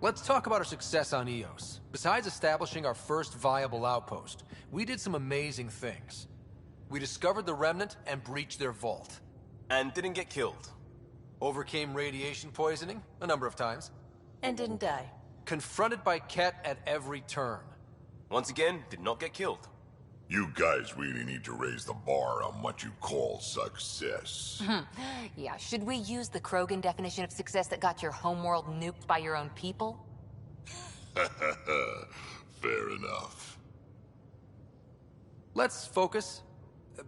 Let's talk about our success on Eos. Besides establishing our first viable outpost, we did some amazing things. We discovered the Remnant and breached their vault. And didn't get killed. Overcame radiation poisoning a number of times. And didn't die. Confronted by Ket at every turn. Once again, did not get killed. You guys really need to raise the bar on what you call success. Yeah, should we use the Krogan definition of success that got your homeworld nuked by your own people? Fair enough. Let's focus.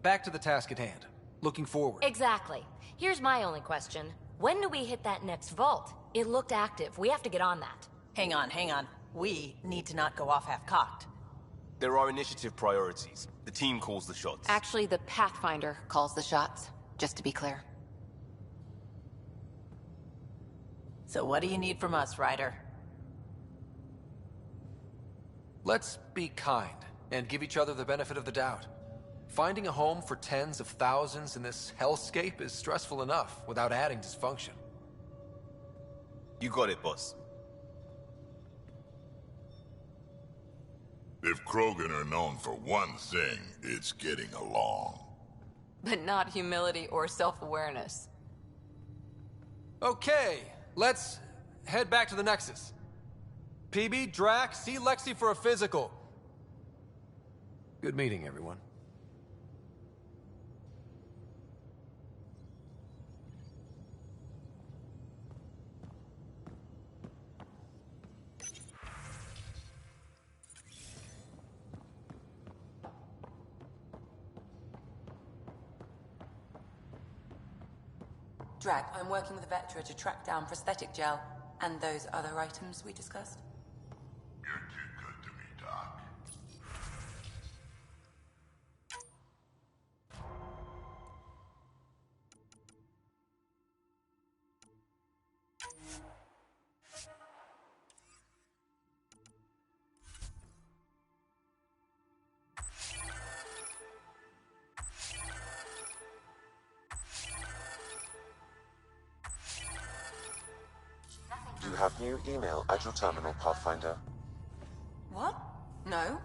Back to the task at hand. Looking forward. Exactly. Here's my only question. When do we hit that next vault? It looked active. We have to get on that. Hang on, hang on. We need to not go off half-cocked. There are initiative priorities. The team calls the shots. Actually, the Pathfinder calls the shots, just to be clear. So what do you need from us, Ryder? Let's be kind and give each other the benefit of the doubt. Finding a home for tens of thousands in this hellscape is stressful enough without adding dysfunction. You got it, boss. If Krogan are known for one thing, it's getting along. But not humility or self-awareness. Okay, let's head back to the Nexus. PB, Drac, see Lexi for a physical. Good meeting, everyone. Drac, I'm working with Vectra to track down prosthetic gel and those other items we discussed. You're too good to me, Doc. You have new email at your terminal, Pathfinder. What? No?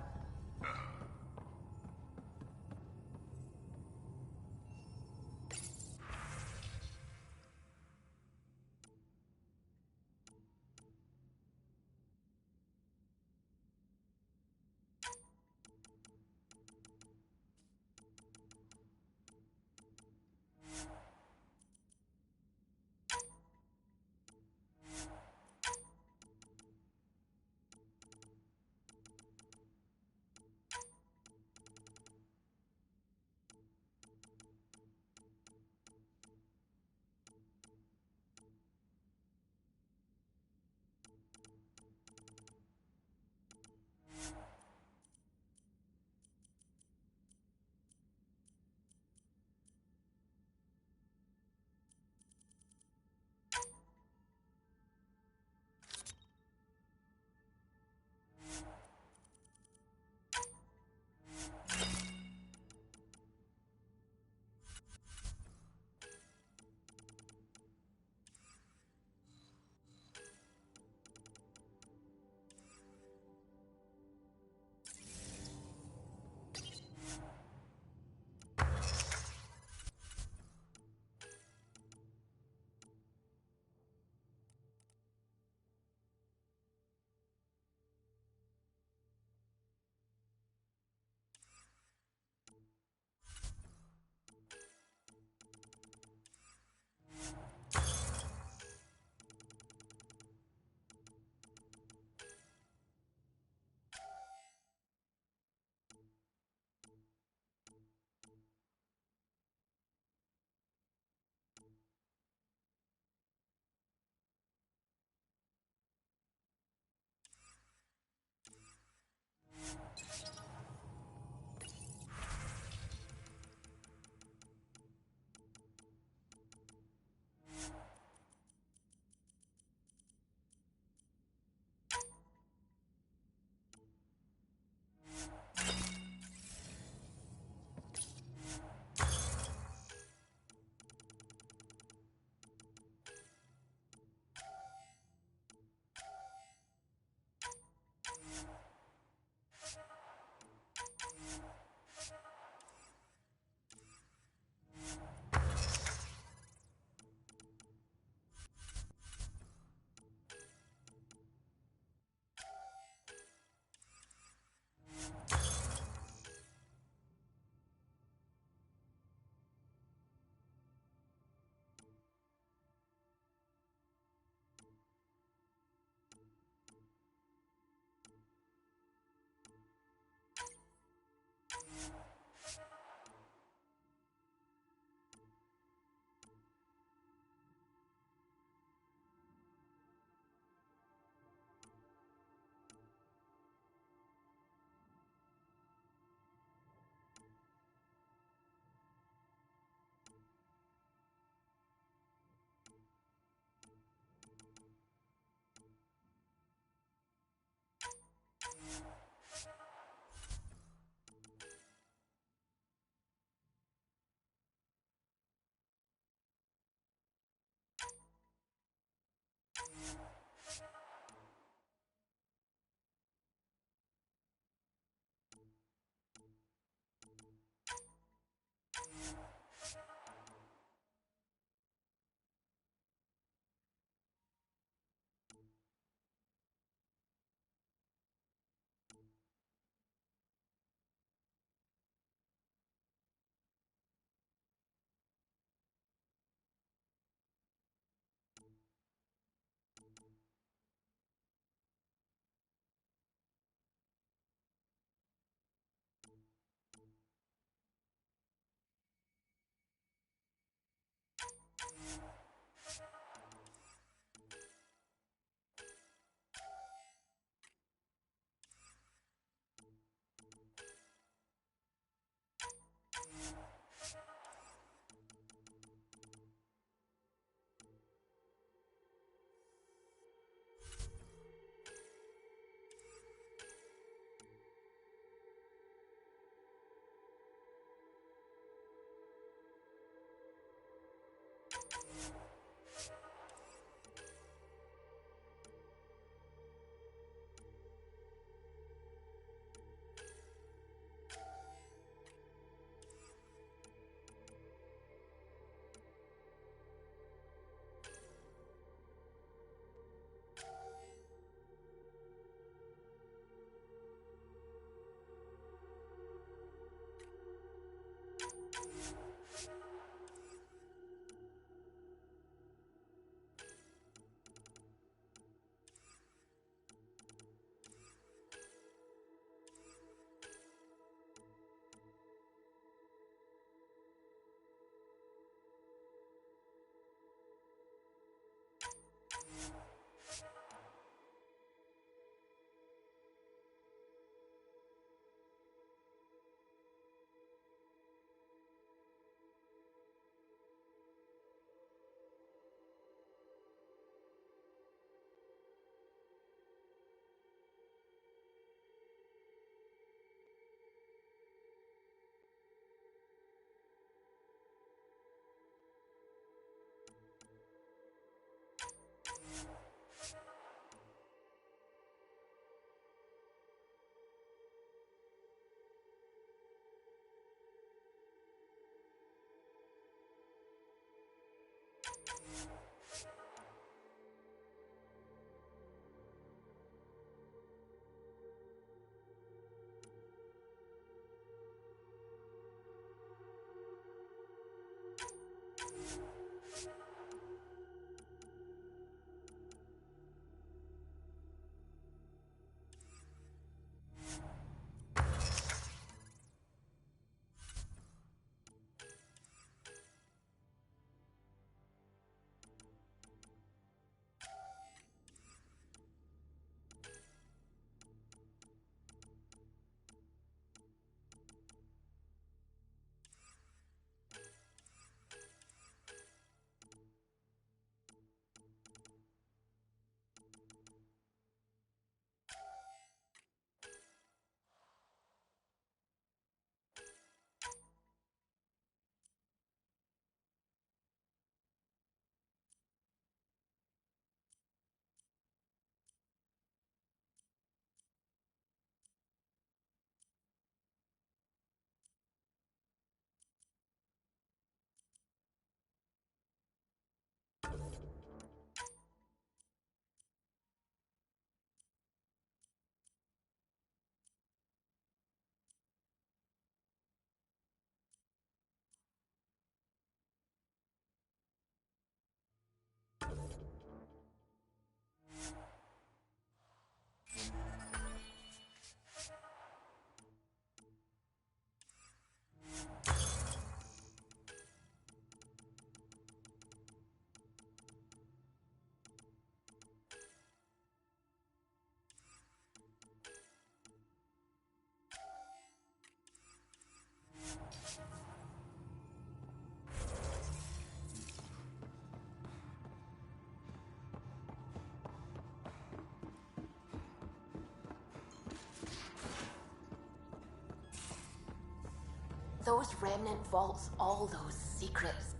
Those remnant vaults, all those secrets.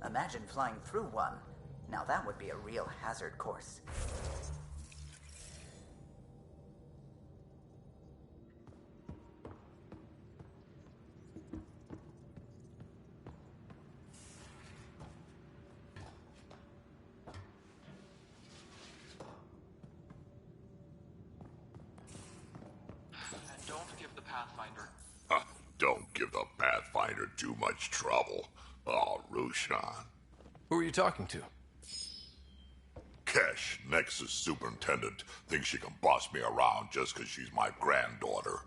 Imagine flying through one. Now that would be a real hazard course. And don't give the Pathfinder. Don't give the Pathfinder too much trouble. Oh, Rushan. Who are you talking to? Kesh, Nexus Superintendent, thinks she can boss me around just because she's my granddaughter.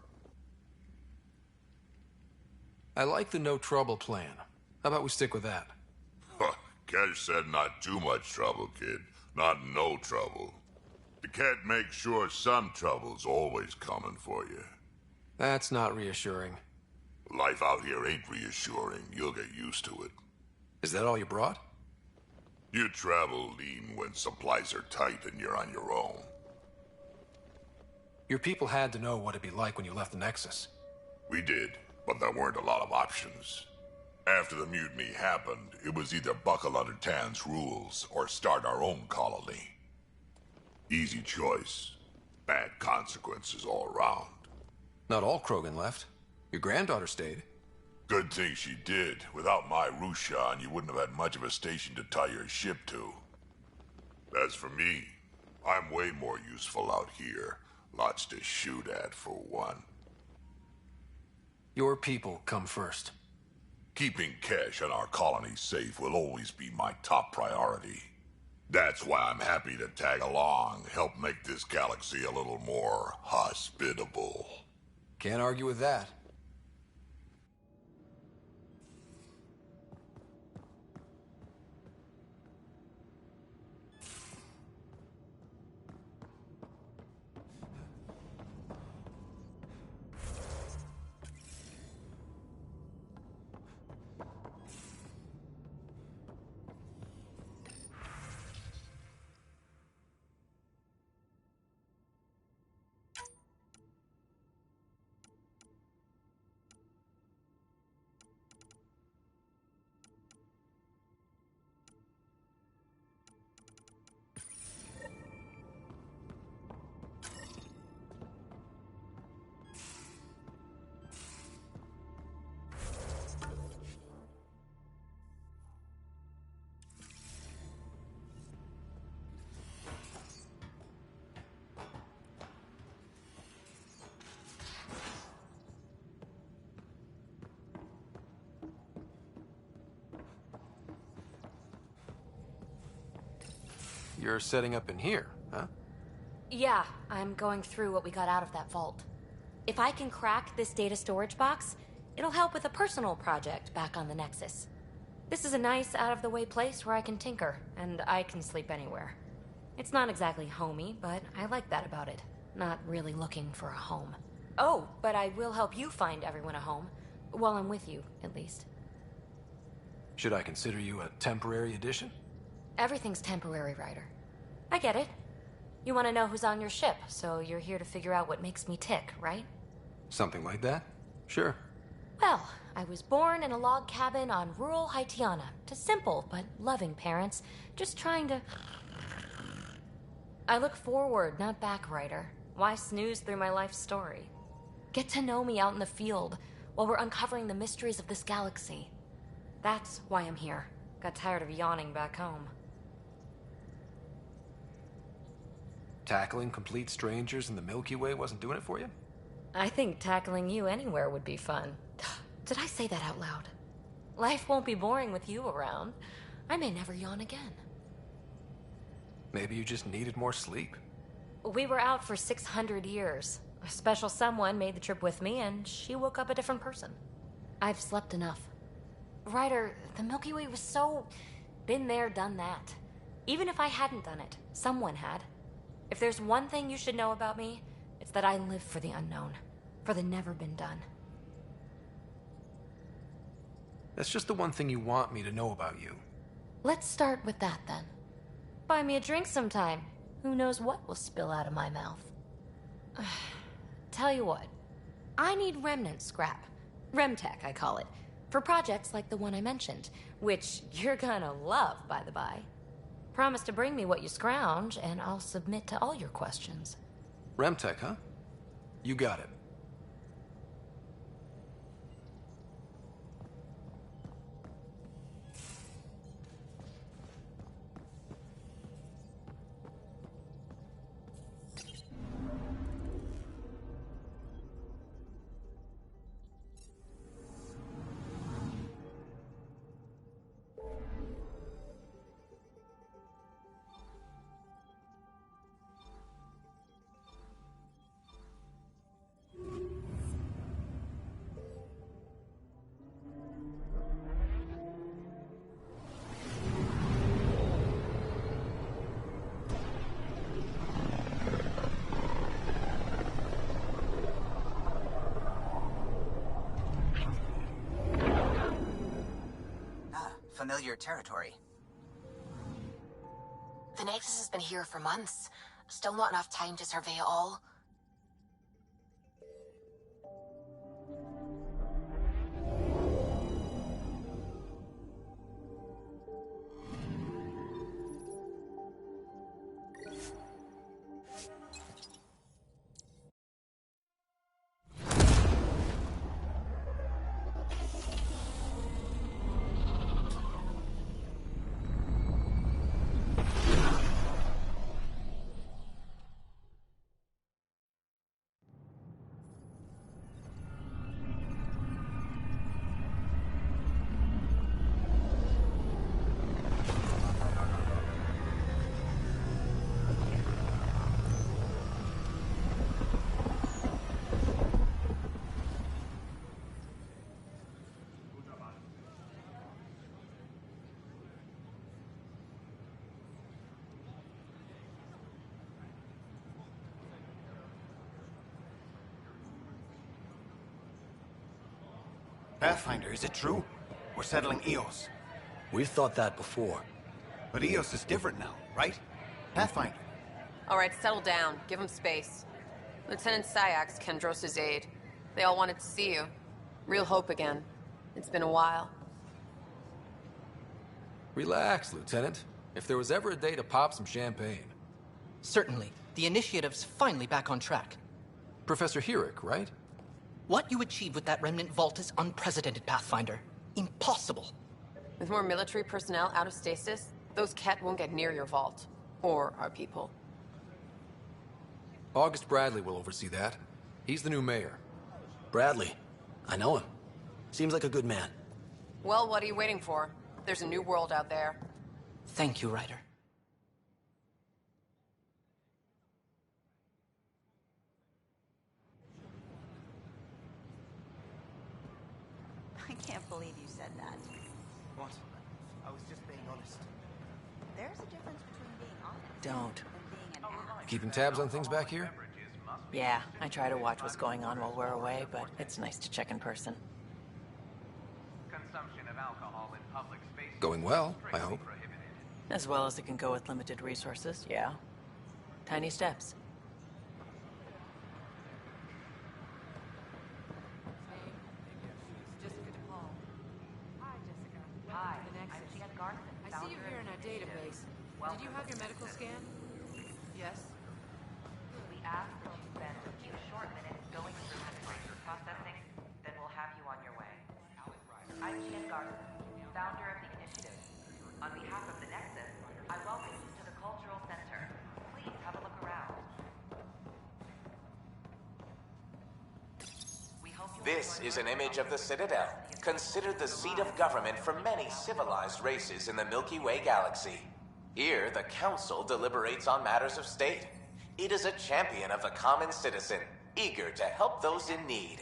I like the no trouble plan. How about we stick with that? Kesh said not too much trouble, kid. Not no trouble. The cat makes sure some trouble's always coming for you. That's not reassuring. Life out here ain't reassuring. You'll get used to it. Is that all you brought? You travel lean when supplies are tight and you're on your own. Your people had to know what it'd be like when you left the Nexus. We did, but there weren't a lot of options. After the mutiny happened, it was either buckle under Tan's rules or start our own colony. Easy choice. Bad consequences all around. Not all Krogan left. Your granddaughter stayed. Good thing she did. Without my Rushan, you wouldn't have had much of a station to tie your ship to. As for me, I'm way more useful out here. Lots to shoot at, for one. Your people come first. Keeping Kesh and our colony safe will always be my top priority. That's why I'm happy to tag along, help make this galaxy a little more hospitable. Can't argue with that. you're setting up in here, huh? Yeah, I'm going through what we got out of that vault. If I can crack this data storage box, it'll help with a personal project back on the Nexus. This is a nice, out-of-the-way place where I can tinker, and I can sleep anywhere. It's not exactly homey, but I like that about it. Not really looking for a home. Oh, but I will help you find everyone a home. While I'm with you, at least. Should I consider you a temporary addition? Everything's temporary, Ryder. I get it. You want to know who's on your ship, so you're here to figure out what makes me tick, right? Something like that? Sure. Well, I was born in a log cabin on rural Haitiana to simple but loving parents, just trying to... I look forward, not back, Ryder. Why snooze through my life story? Get to know me out in the field while we're uncovering the mysteries of this galaxy. That's why I'm here. Got tired of yawning back home. Tackling complete strangers in the Milky Way wasn't doing it for you? I think tackling you anywhere would be fun. Did I say that out loud? Life won't be boring with you around. I may never yawn again. Maybe you just needed more sleep. We were out for 600 years. A special someone made the trip with me, and she woke up a different person. I've slept enough. Ryder, the Milky Way was so... been there, done that. Even if I hadn't done it, someone had. If there's one thing you should know about me, it's that I live for the unknown. For the never been done. That's just the one thing you want me to know about you. Let's start with that, then. Buy me a drink sometime. Who knows what will spill out of my mouth. Tell you what. I need remnant scrap. Remtech, I call it. For projects like the one I mentioned. Which you're gonna love, by the by. Promise to bring me what you scrounge, and I'll submit to all your questions. Remtech, huh? You got it. Familiar territory. The Nexus has been here for months. Still not enough time to survey it all. Pathfinder, is it true? We're settling Eos. We've thought that before. But Eos is different now, right? Pathfinder. All right, settle down. Give him space. Lieutenant Syax, Kendros' aide. They all wanted to see you. Real hope again. It's been a while. Relax, Lieutenant. If there was ever a day to pop some champagne. Certainly. The initiative's finally back on track. Professor Herrick, right? What you achieved with that remnant vault is unprecedented, Pathfinder. Impossible. With more military personnel out of stasis, those Ket won't get near your vault. Or our people. August Bradley will oversee that. He's the new mayor. Bradley. I know him. Seems like a good man. Well, what are you waiting for? There's a new world out there. Thank you, Ryder. can't believe you said that. What? I was just being honest. There's a difference between being honest Don't. and being an ass. Keeping tabs on things back here? Yeah, I try to watch what's going on while we're away, but it's nice to check in person. Consumption of alcohol in public spaces Going well, I hope. As well as it can go with limited resources, yeah. Tiny steps. I see you here in our database. Did you have your medical scan? Yes. We ask that you spend a few short minutes going through information processing, then we'll have you on your way. I'm Jen Garson, founder of the initiative. On behalf of the Nexus, I welcome you to the Cultural Center. Please have a look around. This is an image of the Citadel, considered the seat of government for many civilized races in the Milky Way galaxy. Here, the Council deliberates on matters of state. It is a champion of the common citizen, eager to help those in need.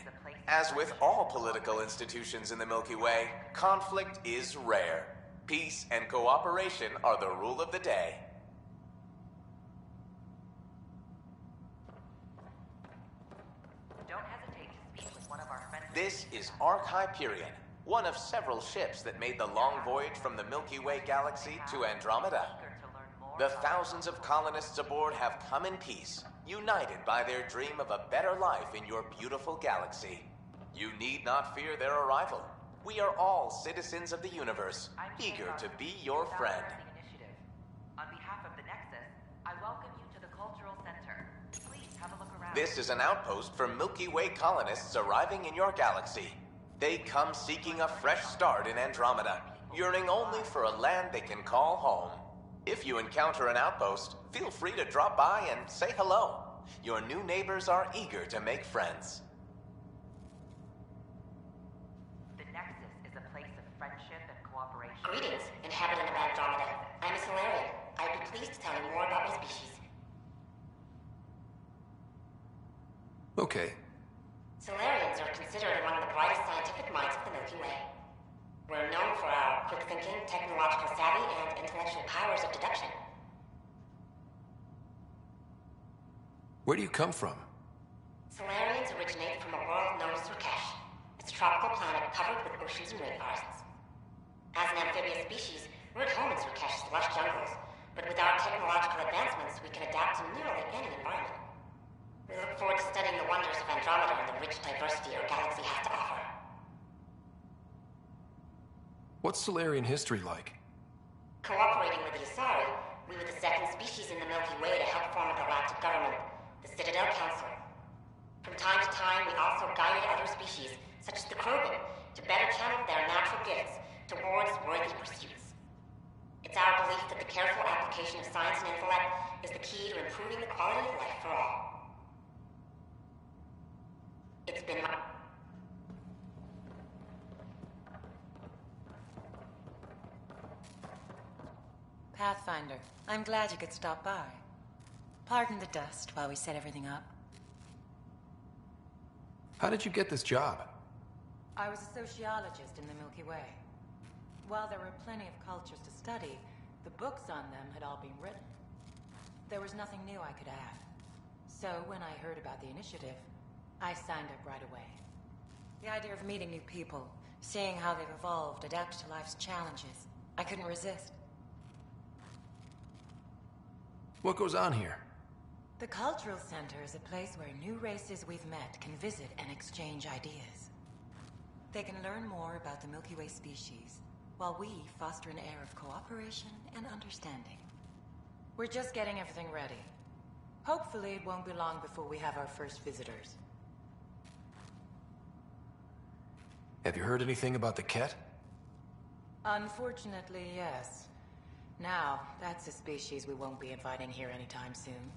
As with all political institutions in the Milky Way, conflict is rare. Peace and cooperation are the rule of the day. Don't hesitate to speak with one of our friends. This is Ark Hyperion, one of several ships that made the long voyage from the Milky Way galaxy to Andromeda. The thousands of colonists aboard have come in peace, united by their dream of a better life in your beautiful galaxy. You need not fear their arrival. We are all citizens of the universe, eager to be your friend. On behalf of the Nexus, I welcome you to the Cultural Center. Please have a look around. This is an outpost for Milky Way colonists arriving in your galaxy. They come seeking a fresh start in Andromeda, yearning only for a land they can call home. If you encounter an outpost, feel free to drop by and say hello. Your new neighbors are eager to make friends. The Nexus is a place of friendship and cooperation. Greetings, inhabitant of Andromeda. I'm a Solarian. I'd be pleased to tell you more about my species. Okay. Solarians are considered among the brightest scientific minds of the Milky Way. We're known for our quick thinking, technological savvy, and intellectual powers of deduction. Where do you come from? Solarians originate from a world known as Rakesh. It's a tropical planet covered with oceans and rainforests. As an amphibious species, we're at home in Rakesh's lush jungles, but with our technological advancements, we can adapt to nearly any environment. We look forward to studying the wonders of Andromeda and the rich diversity our galaxy has to offer. What's Solarian history like? Cooperating with the Asari, we were the second species in the Milky Way to help form a galactic government, the Citadel Council. From time to time, we also guided other species, such as the Krogan, to better channel their natural gifts towards worthy pursuits. It's our belief that the careful application of science and intellect is the key to improving the quality of life for all. It's been my... Pathfinder, I'm glad you could stop by. Pardon the dust while we set everything up. How did you get this job? I was a sociologist in the Milky Way. While there were plenty of cultures to study, the books on them had all been written. There was nothing new I could add. So when I heard about the initiative, I signed up right away. The idea of meeting new people, seeing how they've evolved, adapt to life's challenges, I couldn't resist. What goes on here? The Cultural Center is a place where new races we've met can visit and exchange ideas. They can learn more about the Milky Way species, while we foster an air of cooperation and understanding. We're just getting everything ready. Hopefully it won't be long before we have our first visitors. Have you heard anything about the Ket? Unfortunately, yes. Now, that's a species we won't be inviting here anytime soon.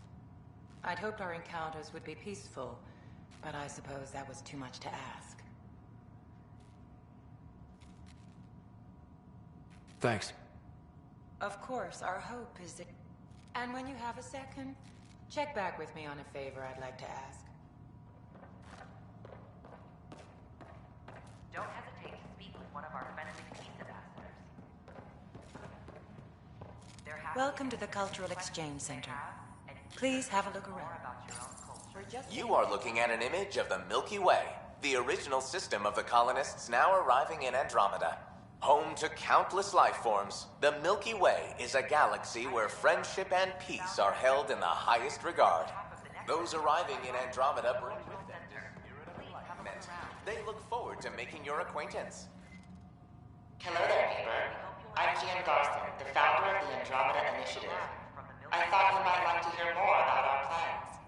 I'd hoped our encounters would be peaceful, but I suppose that was too much to ask. Thanks. Of course, our hope is that... And when you have a second, check back with me on a favor I'd like to ask. Don't hesitate to speak with Welcome to the Cultural Exchange Center. Please have a look around. You are looking at an image of the Milky Way, the original system of the colonists now arriving in Andromeda. Home to countless life forms, the Milky Way is a galaxy where friendship and peace are held in the highest regard. Those arriving in Andromeda bring with them this spirit of enlightenment. They look forward to making your acquaintance. Hello there, neighbor. I'm Gian Garson, the founder of the Andromeda Initiative. I thought you might like to hear more about our plans.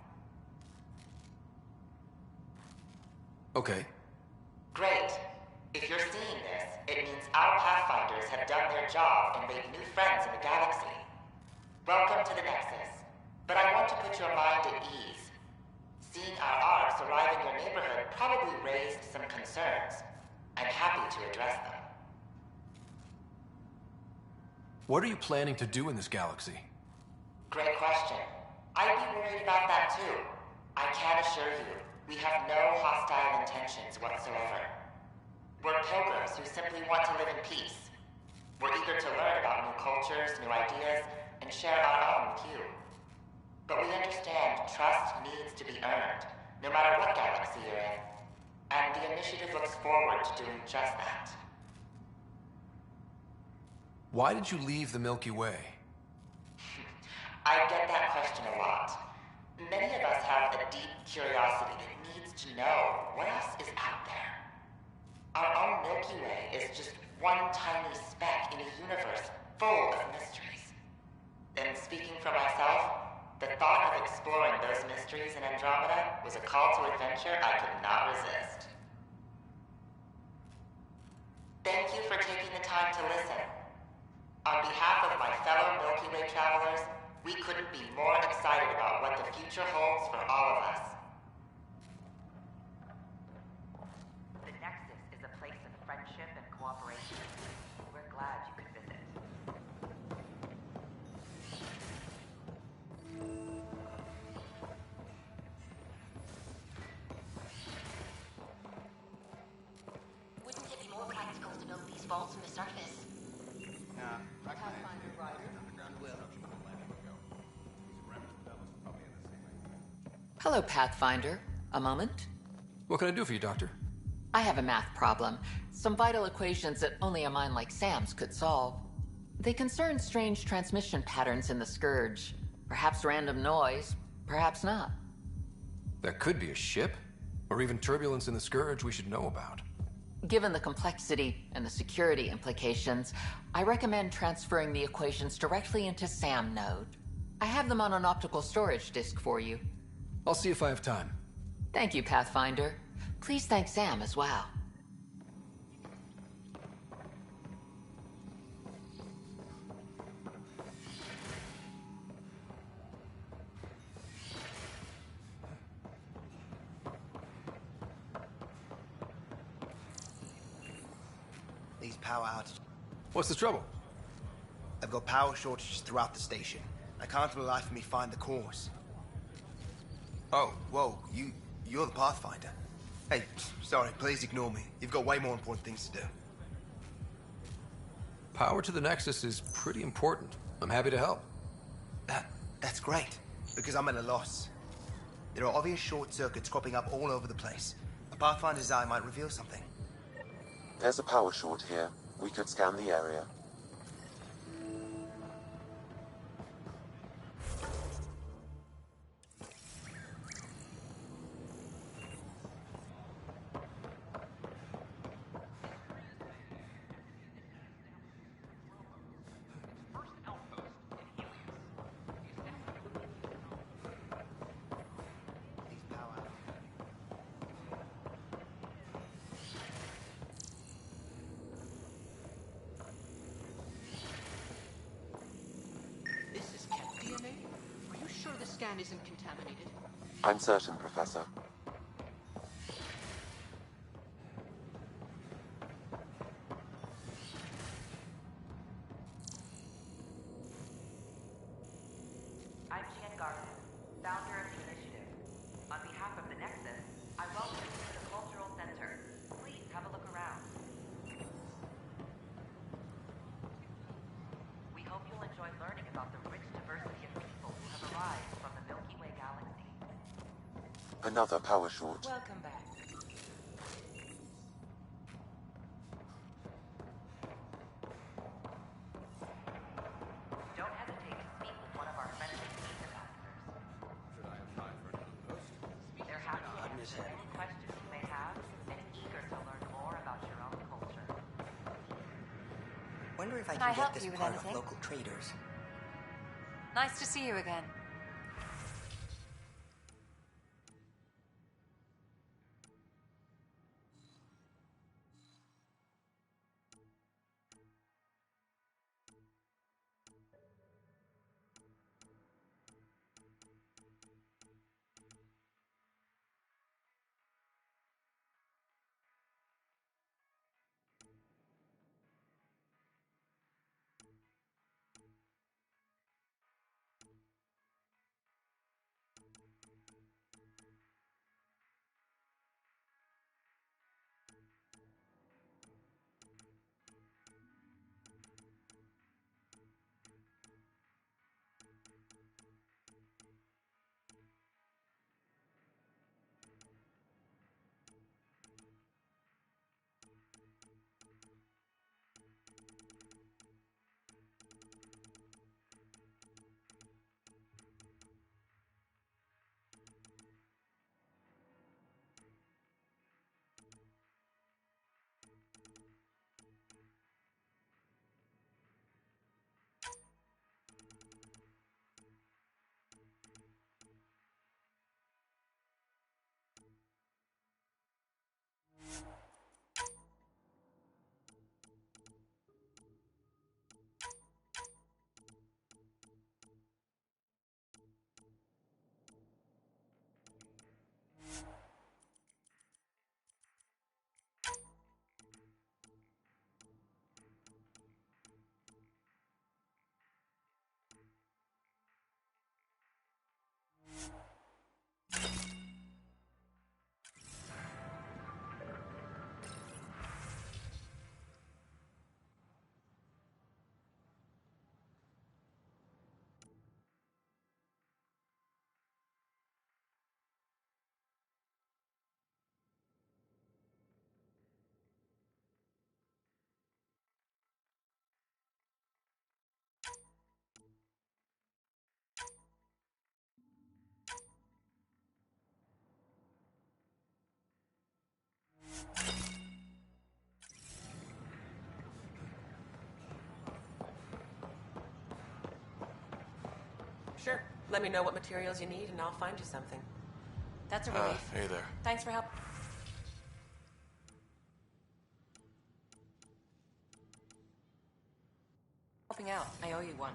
Okay. Great. If you're seeing this, it means our Pathfinders have done their job and made new friends in the galaxy. Welcome to the Nexus. But I want to put your mind at ease. Seeing our arcs arrive in your neighborhood probably raised some concerns. I'm happy to address them. What are you planning to do in this galaxy? Great question. I'd be worried about that too. I can assure you, we have no hostile intentions whatsoever. We're pilgrims who simply want to live in peace. We're eager to learn about new cultures, new ideas, and share our own with you. But we understand trust needs to be earned, no matter what galaxy you're in. And the initiative looks forward to doing just that. Why did you leave the Milky Way? I get that question a lot. Many of us have a deep curiosity that needs to know what else is out there. Our own Milky Way is just one tiny speck in a universe full of mysteries. And speaking for myself, the thought of exploring those mysteries in Andromeda was a call to adventure I could not resist. Thank you for taking the time to listen. On behalf of my fellow Milky Way travelers, we couldn't be more excited about what the future holds for all of us. The Nexus is a place of friendship and cooperation. We're glad you could visit. Wouldn't it be more practical to build these vaults from the surface? Nah. Hello, Pathfinder. A moment? What can I do for you, Doctor? I have a math problem. Some vital equations that only a mind like Sam's could solve. They concern strange transmission patterns in the Scourge. Perhaps random noise, perhaps not. That could be a ship, or even turbulence in the Scourge we should know about. Given the complexity and the security implications, I recommend transferring the equations directly into SAM node. I have them on an optical storage disk for you. I'll see if I have time. Thank you, Pathfinder. Please thank Sam as well. These power outages. What's the trouble? I've got power shortages throughout the station. I can't for the life of me find the cause. Oh, whoa, you're the Pathfinder. Hey, sorry, please ignore me. You've got way more important things to do. Power to the Nexus is pretty important. I'm happy to help. That's great, because I'm at a loss. There are obvious short circuits cropping up all over the place. A Pathfinder's eye might reveal something. There's a power short here. We could scan the area. Isn't contaminated. I'm certain, Professor. I'm Gian Garson, founder of the initiative. On behalf of the Nexus, I welcome you to the Cultural Center. Please have a look around. We hope you'll enjoy learning about the Another power short. Welcome back. Don't hesitate to speak with one of our friendly police ambassadors. Should I apply for another post? They're happy to answer any questions you may have and eager to learn more about your own culture. Wonder if I Can I can help get this you with part of anything? local traders. Nice to see you again. Sure. Let me know what materials you need and I'll find you something. That's a relief. Hey there. Thanks for help. Helping out. I owe you one.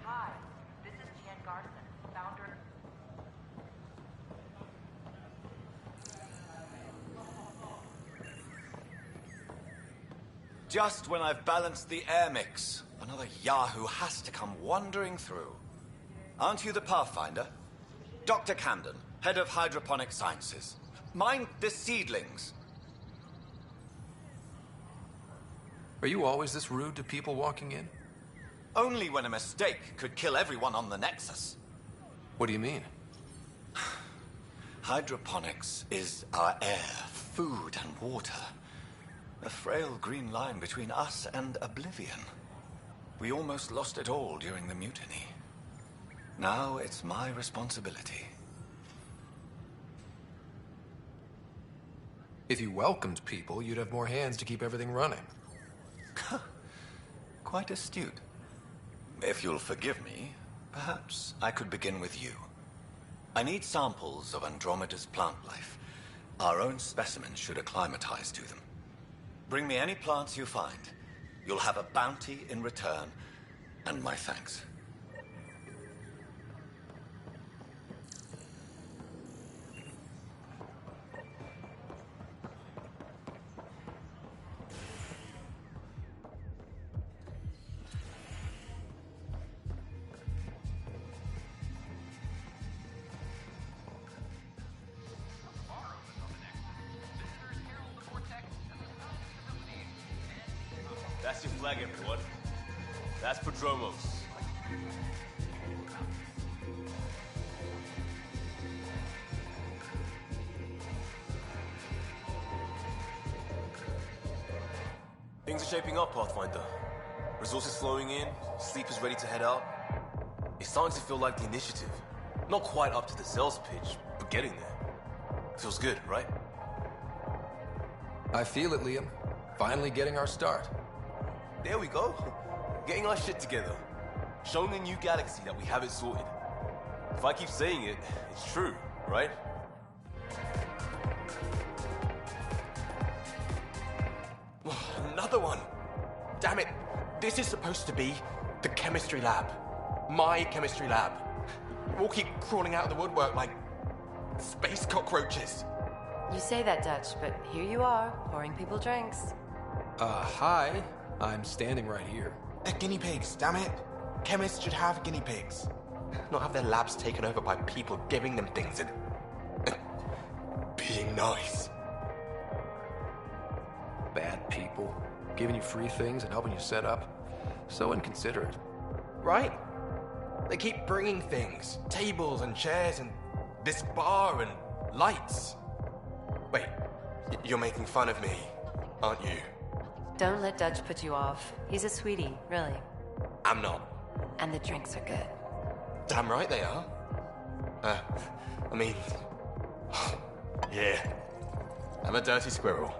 Hi, this is Jan Garson, founder. Just when I've balanced the air mix, another Yahoo has to come wandering through. Aren't you the Pathfinder? Dr. Camden, head of hydroponic sciences. Mind the seedlings. Are you always this rude to people walking in? Only when a mistake could kill everyone on the Nexus. What do you mean? Hydroponics is our air, food, and water. A frail green line between us and oblivion. We almost lost it all during the mutiny. Now it's my responsibility. If you welcomed people, you'd have more hands to keep everything running. Quite astute. If you'll forgive me, perhaps I could begin with you. I need samples of Andromeda's plant life. Our own specimens should acclimatize to them. Bring me any plants you find. You'll have a bounty in return, and my thanks. That's your flag, everyone. That's Prodromos. Things are shaping up, Pathfinder. Resources flowing in, sleepers ready to head out. It's starting to feel like the initiative. Not quite up to the sales pitch, but getting there. Feels good, right? I feel it, Liam. Finally getting our start. There we go. Getting our shit together. Showing a new galaxy that we have it sorted. If I keep saying it, it's true, right? Another one! Damn it! This is supposed to be the chemistry lab. My chemistry lab. You all keep crawling out of the woodwork like space cockroaches. You say that, Dutch, but here you are, pouring people drinks. Hi. I'm standing right here. They're guinea pigs, damn it. Chemists should have guinea pigs. Not have their labs taken over by people giving them things and being nice. Bad people. Giving you free things and helping you set up. So inconsiderate. Right? They keep bringing things. Tables and chairs and this bar and lights. Wait, you're making fun of me, aren't you? Don't let Dutch put you off. He's a sweetie, really. I'm not. And the drinks are good. Damn right they are. I mean... yeah. I'm a dirty squirrel.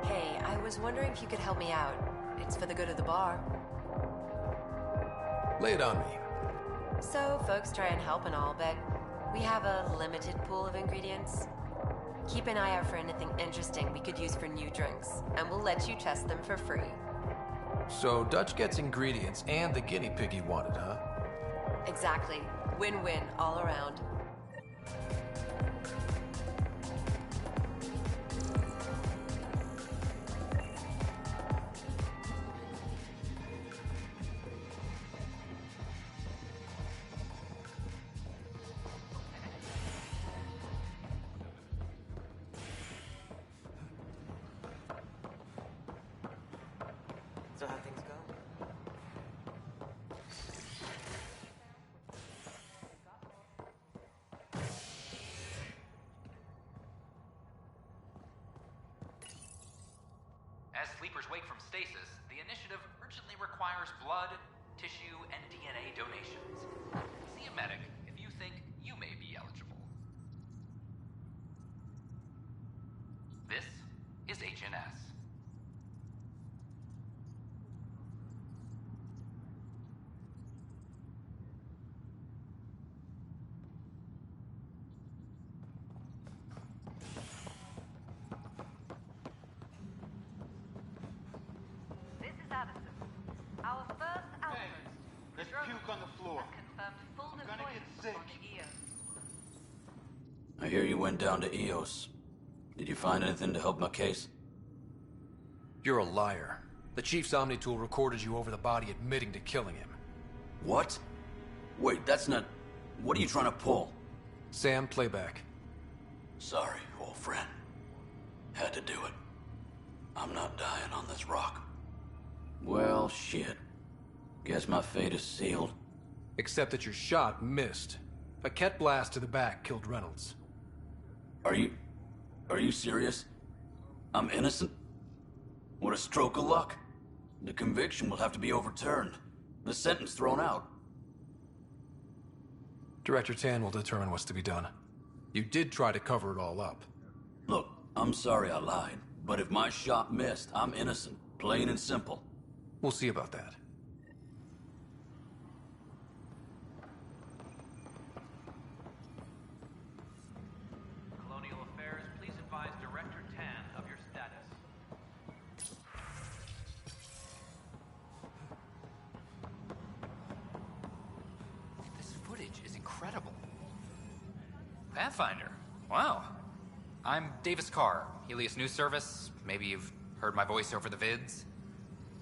Hey, I was wondering if you could help me out. It's for the good of the bar. Lay it on me. So, folks try and help and all, but we have a limited pool of ingredients. Keep an eye out for anything interesting we could use for new drinks, and we'll let you test them for free. So Dutch gets ingredients and the guinea pig he wanted, huh? Exactly. Win-win all around. So how things go? As sleepers wake from stasis, the initiative urgently requires blood, tissue, and DNA donations. See a medic if you think you may be eligible. This is HNS. This is Addison. Our first outpost. There's puke on the floor. Confirmed full I'm gonna get sick. on the EOS. I hear you went down to EOS. Did you find anything to help my case? You're a liar. The Chief's Omni-tool recorded you over the body admitting to killing him. What? Wait, that's not... What are you trying to pull? Sam, playback. Sorry, old friend. Had to do it. I'm not dying on this rock. Well, shit. Guess my fate is sealed. Except that your shot missed. A Ket blast to the back killed Reynolds. Are you serious? I'm innocent? What a stroke of luck. The conviction will have to be overturned. The sentence thrown out. Director Tan will determine what's to be done. You did try to cover it all up. Look, I'm sorry I lied, but if my shot missed, I'm innocent. Plain and simple. We'll see about that. Colonial Affairs, please advise Director Tan of your status. This footage is incredible. Pathfinder. Wow. I'm Davis Carr, Helios News Service. Maybe you've heard my voice over the vids.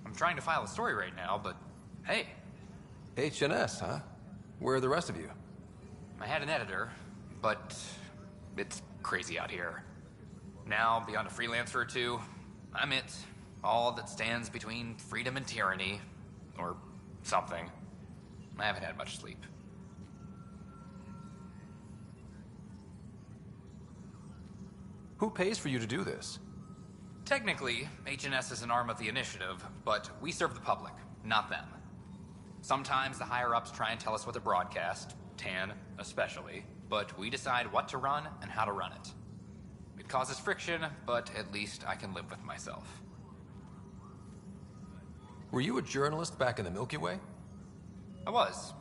I'm trying to file a story right now, but hey. HNS, huh? Where are the rest of you? I had an editor, but it's crazy out here. Now, beyond a freelancer or two, I'm it. All that stands between freedom and tyranny. Or something. I haven't had much sleep. Who pays for you to do this? Technically, HNS is an arm of the Initiative, but we serve the public, not them. Sometimes the higher-ups try and tell us what to broadcast, Tan especially, but we decide what to run and how to run it. It causes friction, but at least I can live with myself. Were you a journalist back in the Milky Way? I was.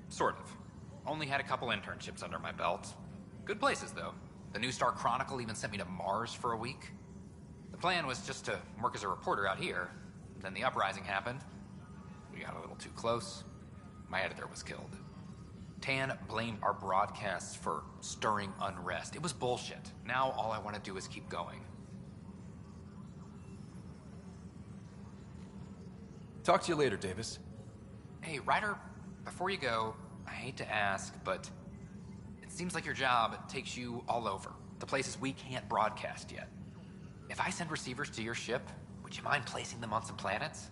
Sort of. Only had a couple internships under my belt. Good places, though. The New Star Chronicle even sent me to Mars for a week. The plan was just to work as a reporter out here. Then the uprising happened. We got a little too close. My editor was killed. Tan blamed our broadcasts for stirring unrest. It was bullshit. Now all I want to do is keep going. Talk to you later, Davis. Hey, Ryder, before you go, I hate to ask, but it seems like your job takes you all over, the places we can't broadcast yet. If I send receivers to your ship, would you mind placing them on some planets?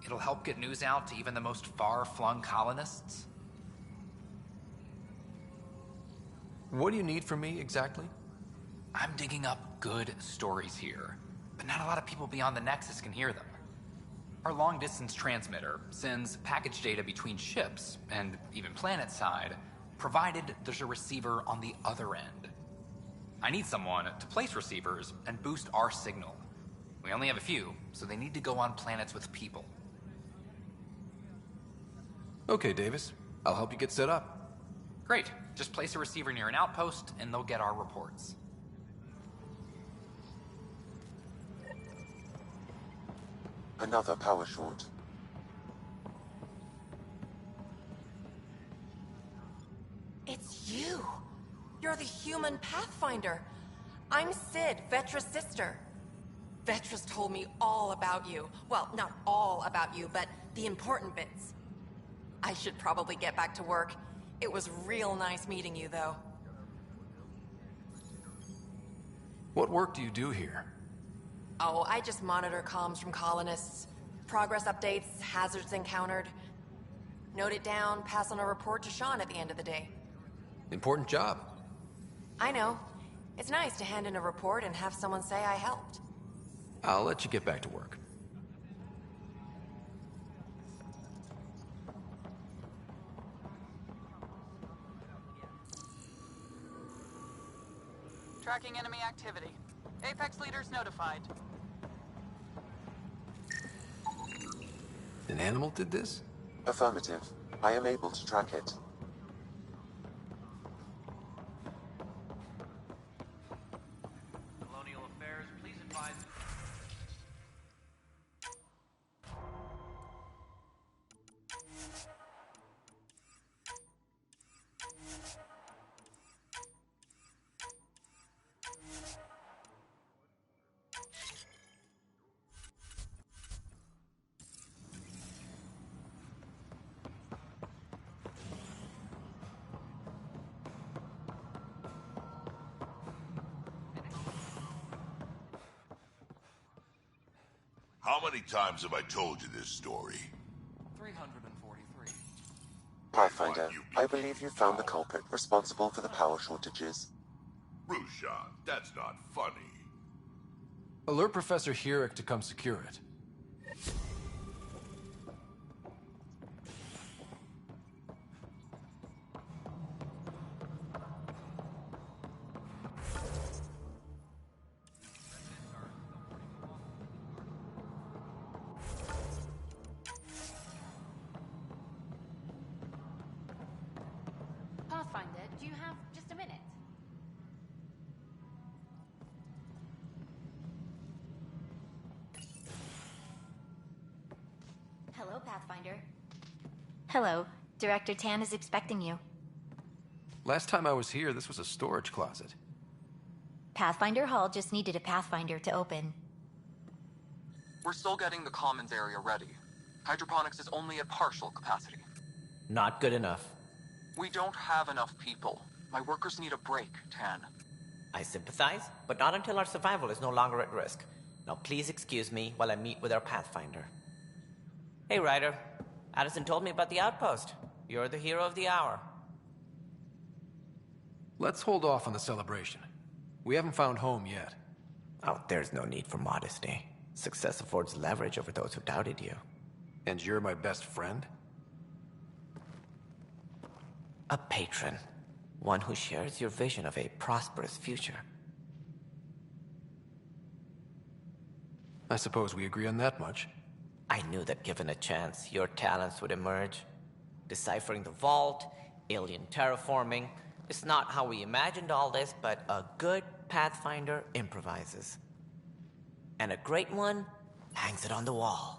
It'll help get news out to even the most far-flung colonists. What do you need from me, exactly? I'm digging up good stories here, but not a lot of people beyond the Nexus can hear them. Our long-distance transmitter sends package data between ships, and even planet-side, provided there's a receiver on the other end. I need someone to place receivers and boost our signal. We only have a few, so they need to go on planets with people. Okay, Davis. I'll help you get set up. Great. Just place a receiver near an outpost, and they'll get our reports. Another power short. It's you! You're the human Pathfinder. I'm Sid, Vetra's sister. Vetra's told me all about you. Well, not all about you, but the important bits. I should probably get back to work. It was real nice meeting you, though. What work do you do here? Oh, I just monitor comms from colonists. Progress updates, hazards encountered. Note it down, pass on a report to Sean at the end of the day. Important job. I know. It's nice to hand in a report and have someone say I helped. I'll let you get back to work. Tracking enemy activity. Apex leaders notified. An animal did this? Affirmative. I am able to track it. Colonial Affairs, please advise. How many times have I told you this story? 343. Pathfinder, I believe you found the culprit responsible for the power shortages. Rushan, that's not funny. Alert Professor Hurek to come secure it. Pathfinder, do you have just a minute? Hello, Pathfinder. Hello. Director Tan is expecting you. Last time I was here, this was a storage closet. Pathfinder Hall just needed a Pathfinder to open. We're still getting the commons area ready. Hydroponics is only at partial capacity. Not good enough. We don't have enough people. My workers need a break, Tan. I sympathize, but not until our survival is no longer at risk. Now please excuse me while I meet with our Pathfinder. Hey, Ryder. Addison told me about the outpost. You're the hero of the hour. Let's hold off on the celebration. We haven't found home yet. Oh, there's no need for modesty. Success affords leverage over those who doubted you. And you're my best friend? A patron. One who shares your vision of a prosperous future. I suppose we agree on that much. I knew that given a chance, your talents would emerge. Deciphering the vault, alien terraforming. It's not how we imagined all this, but a good Pathfinder improvises. And a great one hangs it on the wall.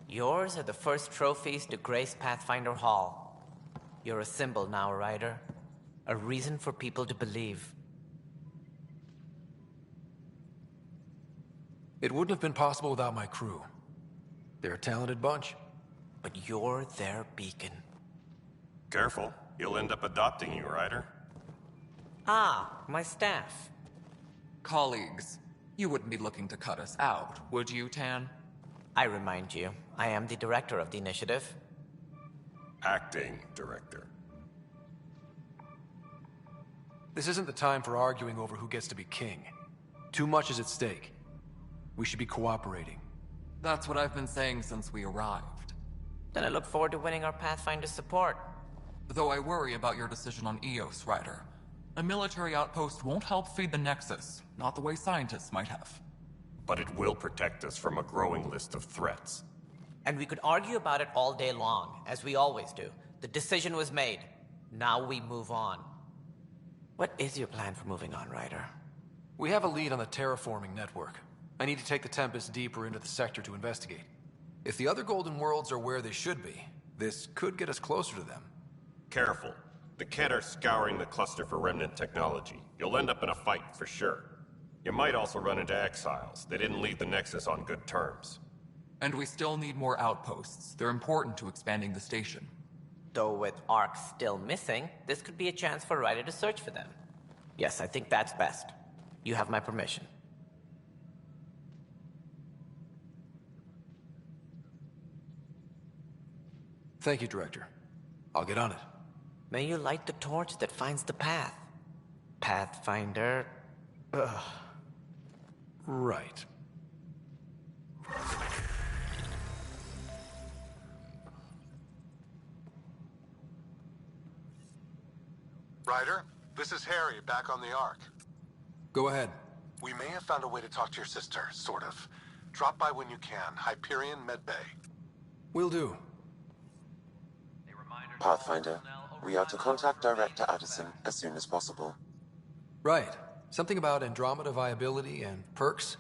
Yours are the first trophies to grace Pathfinder Hall. You're a symbol now, Ryder. A reason for people to believe. It wouldn't have been possible without my crew. They're a talented bunch. But you're their beacon. Careful. He'll end up adopting you, Ryder. Ah, my staff. Colleagues, you wouldn't be looking to cut us out, would you, Tan? I remind you, I am the director of the initiative. Acting director. This isn't the time for arguing over who gets to be king. Too much is at stake. We should be cooperating. That's what I've been saying since we arrived. Then I look forward to winning our Pathfinder support. Though I worry about your decision on Eos, Ryder. A military outpost won't help feed the Nexus, not the way scientists might have. But it will protect us from a growing list of threats. And we could argue about it all day long, as we always do. The decision was made. Now we move on. What is your plan for moving on, Ryder? We have a lead on the terraforming network. I need to take the Tempest deeper into the sector to investigate. If the other Golden Worlds are where they should be, this could get us closer to them. Careful. The Kett are scouring the cluster for remnant technology. You'll end up in a fight for sure. You might also run into exiles. They didn't leave the Nexus on good terms. And we still need more outposts. They're important to expanding the station. Though with Ark still missing, this could be a chance for Ryder to search for them. Yes, I think that's best. You have my permission. Thank you, Director. I'll get on it. May you light the torch that finds the path. Pathfinder... Ugh. Right. Ryder, this is Harry, back on the Ark. Go ahead. We may have found a way to talk to your sister, sort of. Drop by when you can. Hyperion Medbay. Will do. Pathfinder, we are to contact Director Addison as soon as possible. Right. Something about Andromeda viability and perks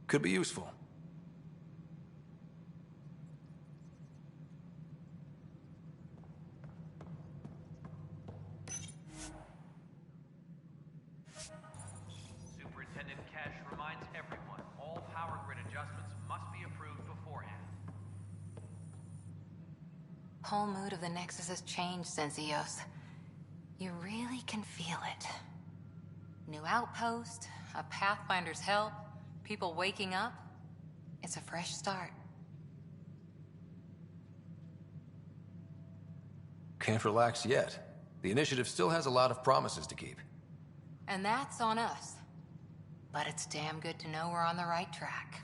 could be useful. Superintendent Cash reminds everyone all power grid adjustments must be approved beforehand. Whole mood of the Nexus has changed since Eos. You really can feel it. New outpost, a Pathfinder's help, people waking up. It's a fresh start. Can't relax yet. The initiative still has a lot of promises to keep. And that's on us. But it's damn good to know we're on the right track.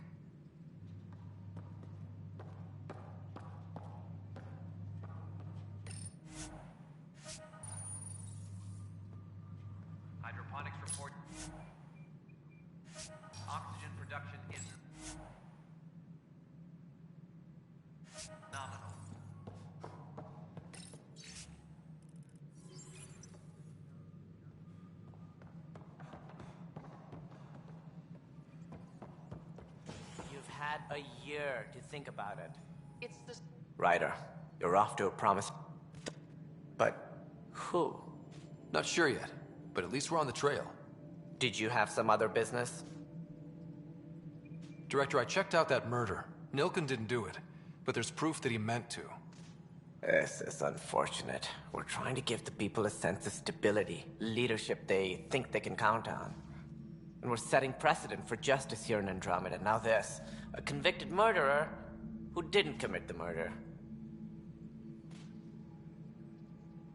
Hydroponics report. Oxygen production is nominal. You've had a year to think about it. It's the... Ryder, you're off to a promise... But who? Not sure yet, but at least we're on the trail. Did you have some other business? Director, I checked out that murder. Nilkin didn't do it, but there's proof that he meant to. This is unfortunate. We're trying to give the people a sense of stability, leadership they think they can count on. And we're setting precedent for justice here in Andromeda. Now this, a convicted murderer who didn't commit the murder.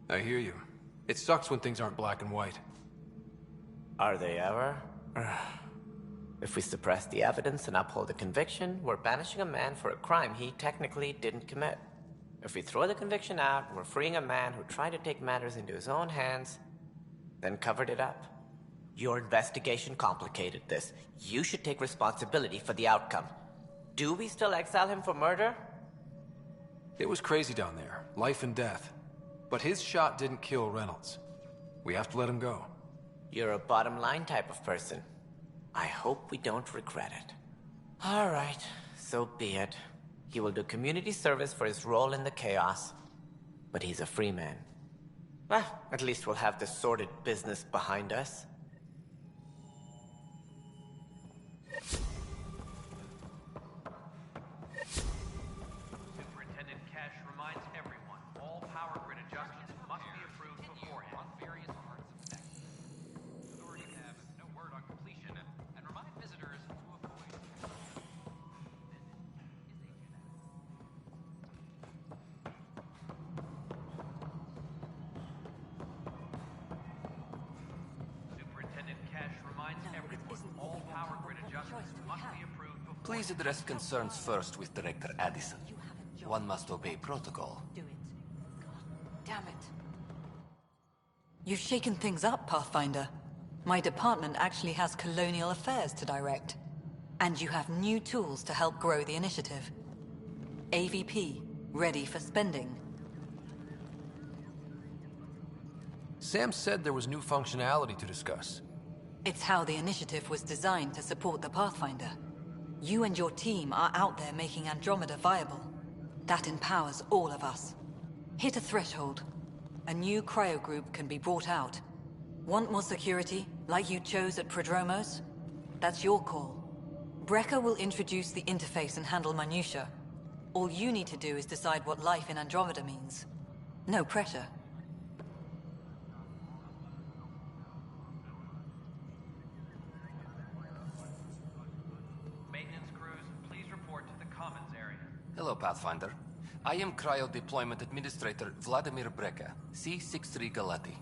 I hear you. It sucks when things aren't black and white. Are they ever? If we suppress the evidence and uphold the conviction, we're banishing a man for a crime he technically didn't commit. If we throw the conviction out, we're freeing a man who tried to take matters into his own hands, then covered it up. Your investigation complicated this. You should take responsibility for the outcome. Do we still exile him for murder? It was crazy down there, life and death. But his shot didn't kill Reynolds. We have to let him go. You're a bottom line type of person. I hope we don't regret it. All right, so be it. He will do community service for his role in the chaos. But he's a free man. Well, at least we'll have this sordid business behind us. Superintendent Cash reminds everyone, all power grid adjustments must be approved beforehand. On various parts of the authorities have no word on completion and remind visitors to avoid. Superintendent Cash reminds everyone, all power grid adjustments must be approved before. Please address concerns first with Director Addison. One must obey protocol. Damn it. You've shaken things up, Pathfinder. My department actually has colonial affairs to direct. And you have new tools to help grow the initiative. AVP, ready for spending. Sam said there was new functionality to discuss. It's how the initiative was designed to support the Pathfinder. You and your team are out there making Andromeda viable. That empowers all of us. Hit a threshold. A new cryo group can be brought out. Want more security, like you chose at Prodromos? That's your call. Brecker will introduce the interface and handle minutiae. All you need to do is decide what life in Andromeda means. No pressure. Maintenance crews, please report to the commons area. Hello, Pathfinder. I am Cryo Deployment Administrator Vladimir Breca, C-63 Galati.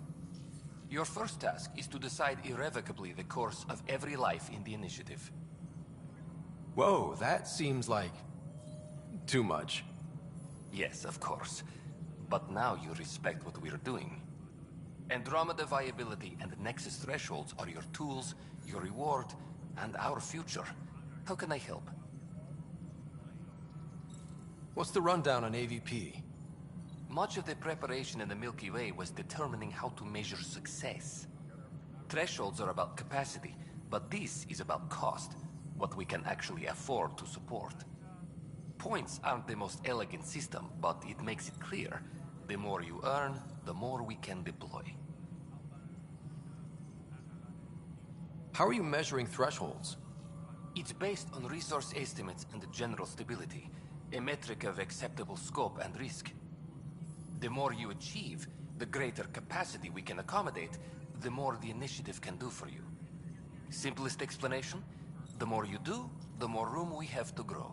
Your first task is to decide irrevocably the course of every life in the initiative. Whoa, that seems like... too much. Yes, of course. But now you respect what we're doing. Andromeda viability and Nexus thresholds are your tools, your reward, and our future. How can I help? What's the rundown on AVP? Much of the preparation in the Milky Way was determining how to measure success. Thresholds are about capacity, but this is about cost, what we can actually afford to support. Points aren't the most elegant system, but it makes it clear. The more you earn, the more we can deploy. How are you measuring thresholds? It's based on resource estimates and general stability, a metric of acceptable scope and risk. The more you achieve, the greater capacity we can accommodate, the more the initiative can do for you. Simplest explanation, the more you do, the more room we have to grow.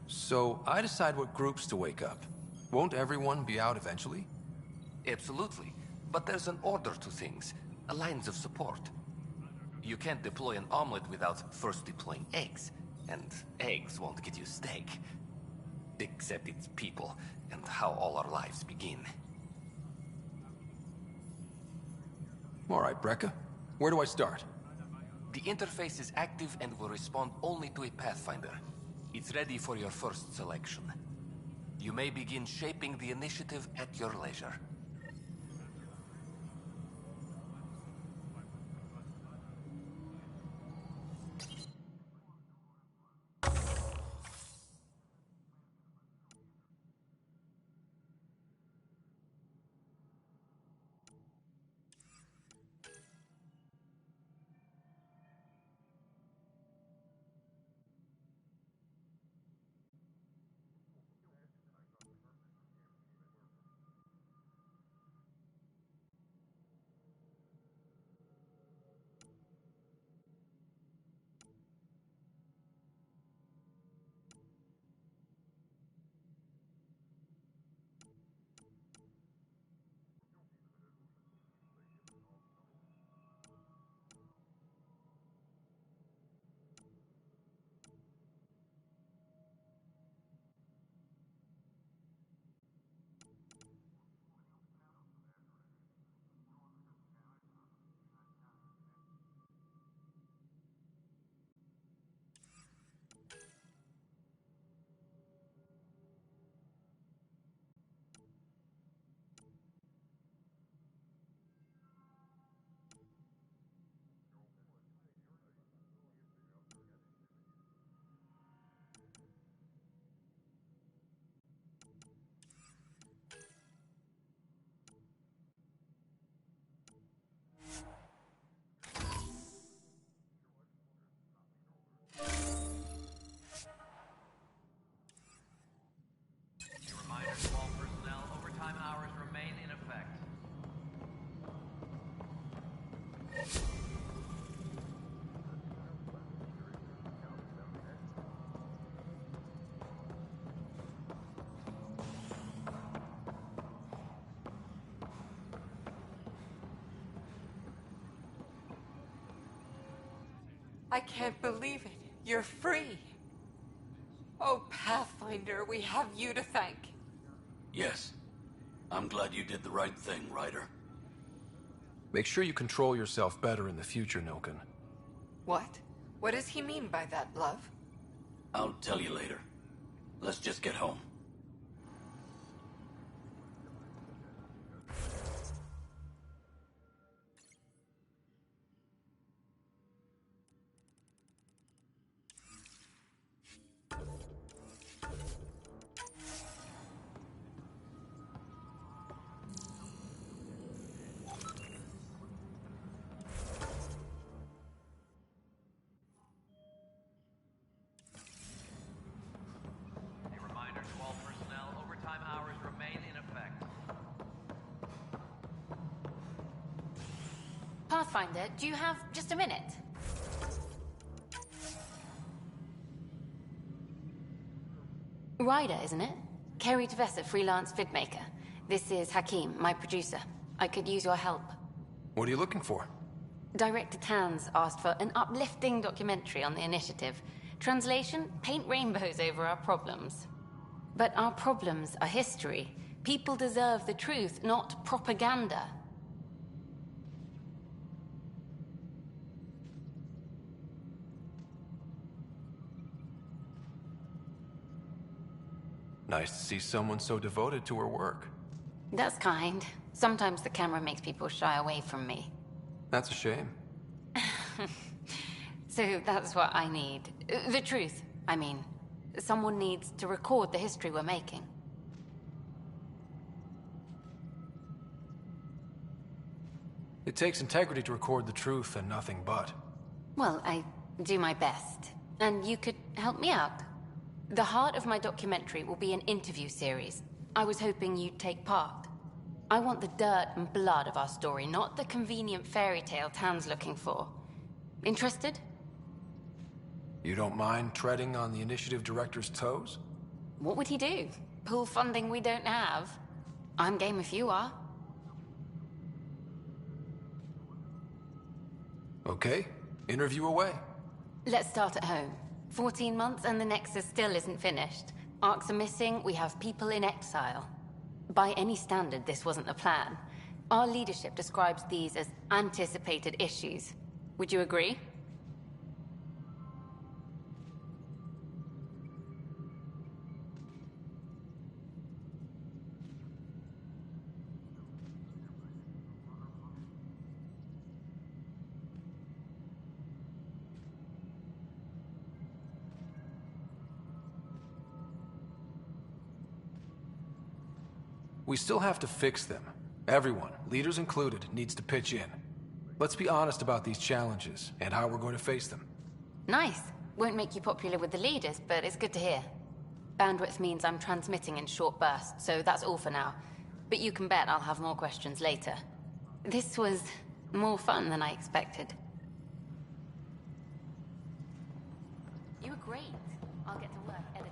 So, I decide what groups to wake up. Won't everyone be out eventually? Absolutely. But there's an order to things, lines of support. You can't deploy an omelet without first deploying eggs, and eggs won't get you steak. Except it's people, and how all our lives begin. Alright, Breca. Where do I start? The interface is active and will respond only to a Pathfinder. It's ready for your first selection. You may begin shaping the initiative at your leisure. I can't believe it. You're free. Oh, Pathfinder, we have you to thank. Yes. I'm glad you did the right thing, Ryder. Make sure you control yourself better in the future, Nilken. What? What does he mean by that, love? I'll tell you later. Let's just get home. A reminder to all personnel, overtime hours remain in effect. Pathfinder, do you have just a minute? Ryder, isn't it? Kerry Tvessa, freelance vidmaker. This is Hakim, my producer. I could use your help. What are you looking for? Director Tans asked for an uplifting documentary on the initiative. Translation, paint rainbows over our problems. But our problems are history. People deserve the truth, not propaganda. Nice to see someone so devoted to her work. That's kind. Sometimes the camera makes people shy away from me. That's a shame. So that's what I need. The truth, I mean. Someone needs to record the history we're making. It takes integrity to record the truth and nothing but. Well, I do my best. And you could help me out. The heart of my documentary will be an interview series. I was hoping you'd take part. I want the dirt and blood of our story, not the convenient fairy tale Tan's looking for. Interested? You don't mind treading on the initiative director's toes? What would he do? Pull funding we don't have? I'm game if you are. Okay, interview away. Let's start at home. 14 months and the Nexus still isn't finished. Arcs are missing, we have people in exile. By any standard, this wasn't the plan. Our leadership describes these as anticipated issues. Would you agree? We still have to fix them. Everyone, leaders included, needs to pitch in. Let's be honest about these challenges and how we're going to face them. Nice. Won't make you popular with the leaders, but it's good to hear. Bandwidth means I'm transmitting in short bursts, so that's all for now. But you can bet I'll have more questions later. This was more fun than I expected. You were great. I'll get to work editing.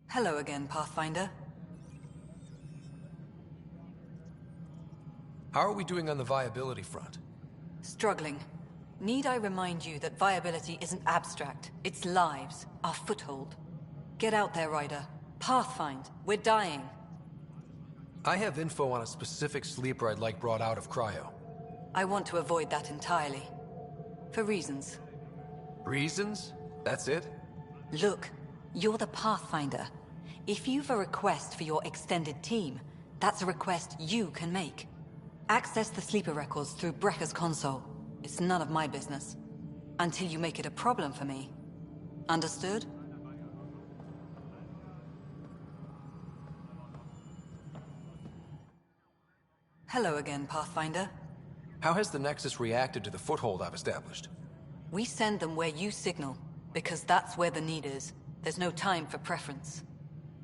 Hello again, Pathfinder. How are we doing on the viability front? Struggling. Need I remind you that viability isn't abstract, it's lives, our foothold. Get out there, Ryder. Pathfind, we're dying. I have info on a specific sleeper I'd like brought out of cryo. I want to avoid that entirely. For reasons. Reasons? That's it? Look, you're the Pathfinder. If you've a request for your extended team, that's a request you can make. Access the sleeper records through Brekker's console. It's none of my business. Until you make it a problem for me. Understood? Hello again, Pathfinder. How has the Nexus reacted to the foothold I've established? We send them where you signal, because that's where the need is. There's no time for preference.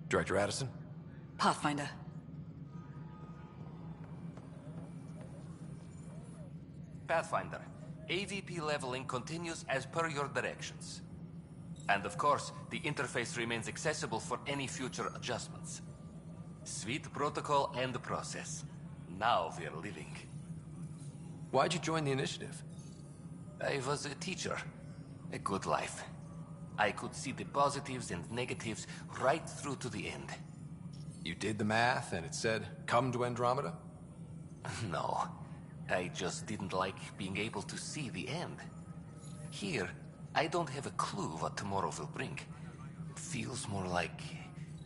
Director Addison? Pathfinder. Pathfinder, AVP leveling continues as per your directions. And of course, the interface remains accessible for any future adjustments. Sweet protocol and process. Now we're living. Why'd you join the initiative? I was a teacher. A good life. I could see the positives and negatives right through to the end. You did the math and it said, come to Andromeda? No. I just didn't like being able to see the end. Here, I don't have a clue what tomorrow will bring. It feels more like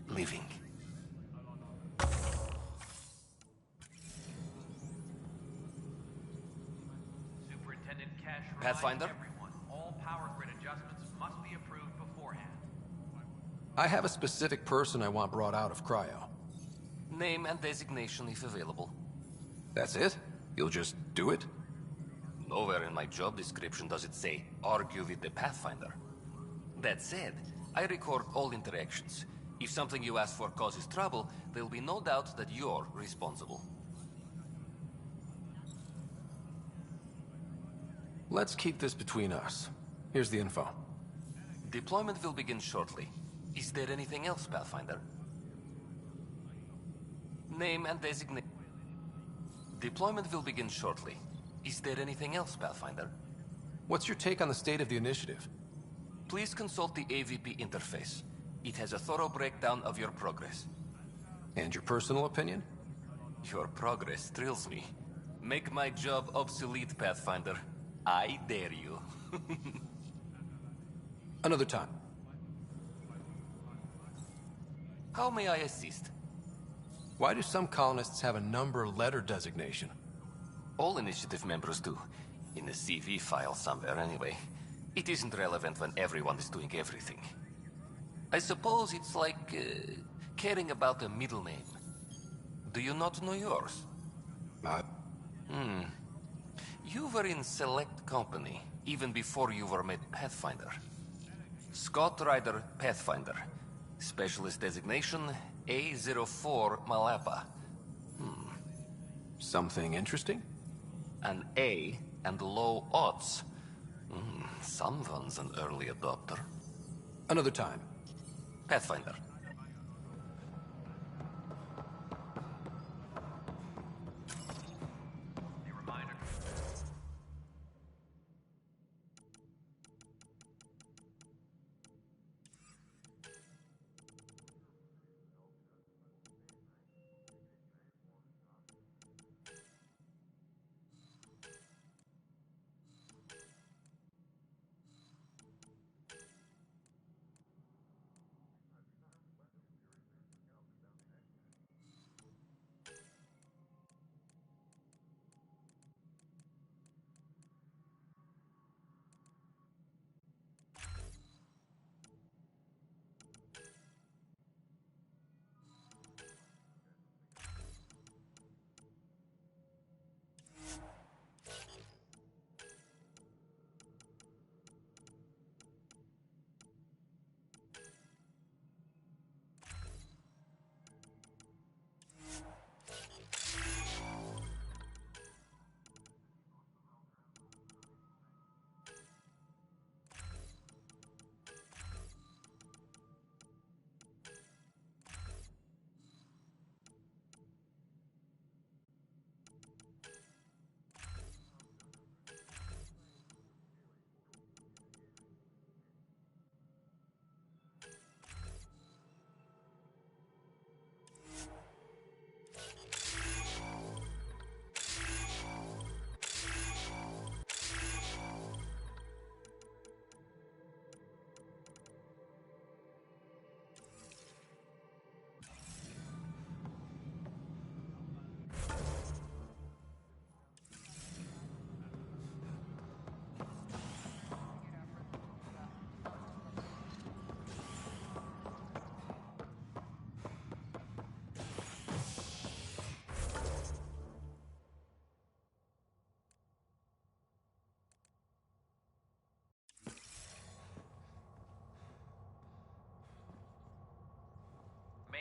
living. Superintendent Cash reminds Pathfinder? everyone, all power grid adjustments must be approved beforehand. I have a specific person I want brought out of cryo. Name and designation if available. That's it? You'll just do it? Nowhere in my job description does it say, argue with the Pathfinder. That said, I record all interactions. If something you ask for causes trouble, there'll be no doubt that you're responsible. Let's keep this between us. Here's the info. Deployment will begin shortly. Is there anything else, Pathfinder? Name and designation. Deployment will begin shortly. Is there anything else, Pathfinder? What's your take on the state of the initiative? Please consult the AVP interface. It has a thorough breakdown of your progress. And your personal opinion? Your progress thrills me. Make my job obsolete, Pathfinder. I dare you. Another time. How may I assist? Why do some colonists have a number letter designation? All initiative members do. In a CV file somewhere, anyway. It isn't relevant when everyone is doing everything. I suppose it's like caring about a middle name. Do you not know yours? You were in select company, even before you were made Pathfinder. Scott Ryder Pathfinder. Specialist designation, A04 Malapa. Something interesting? An A and low odds. Someone's an early adopter. Another time. Pathfinder.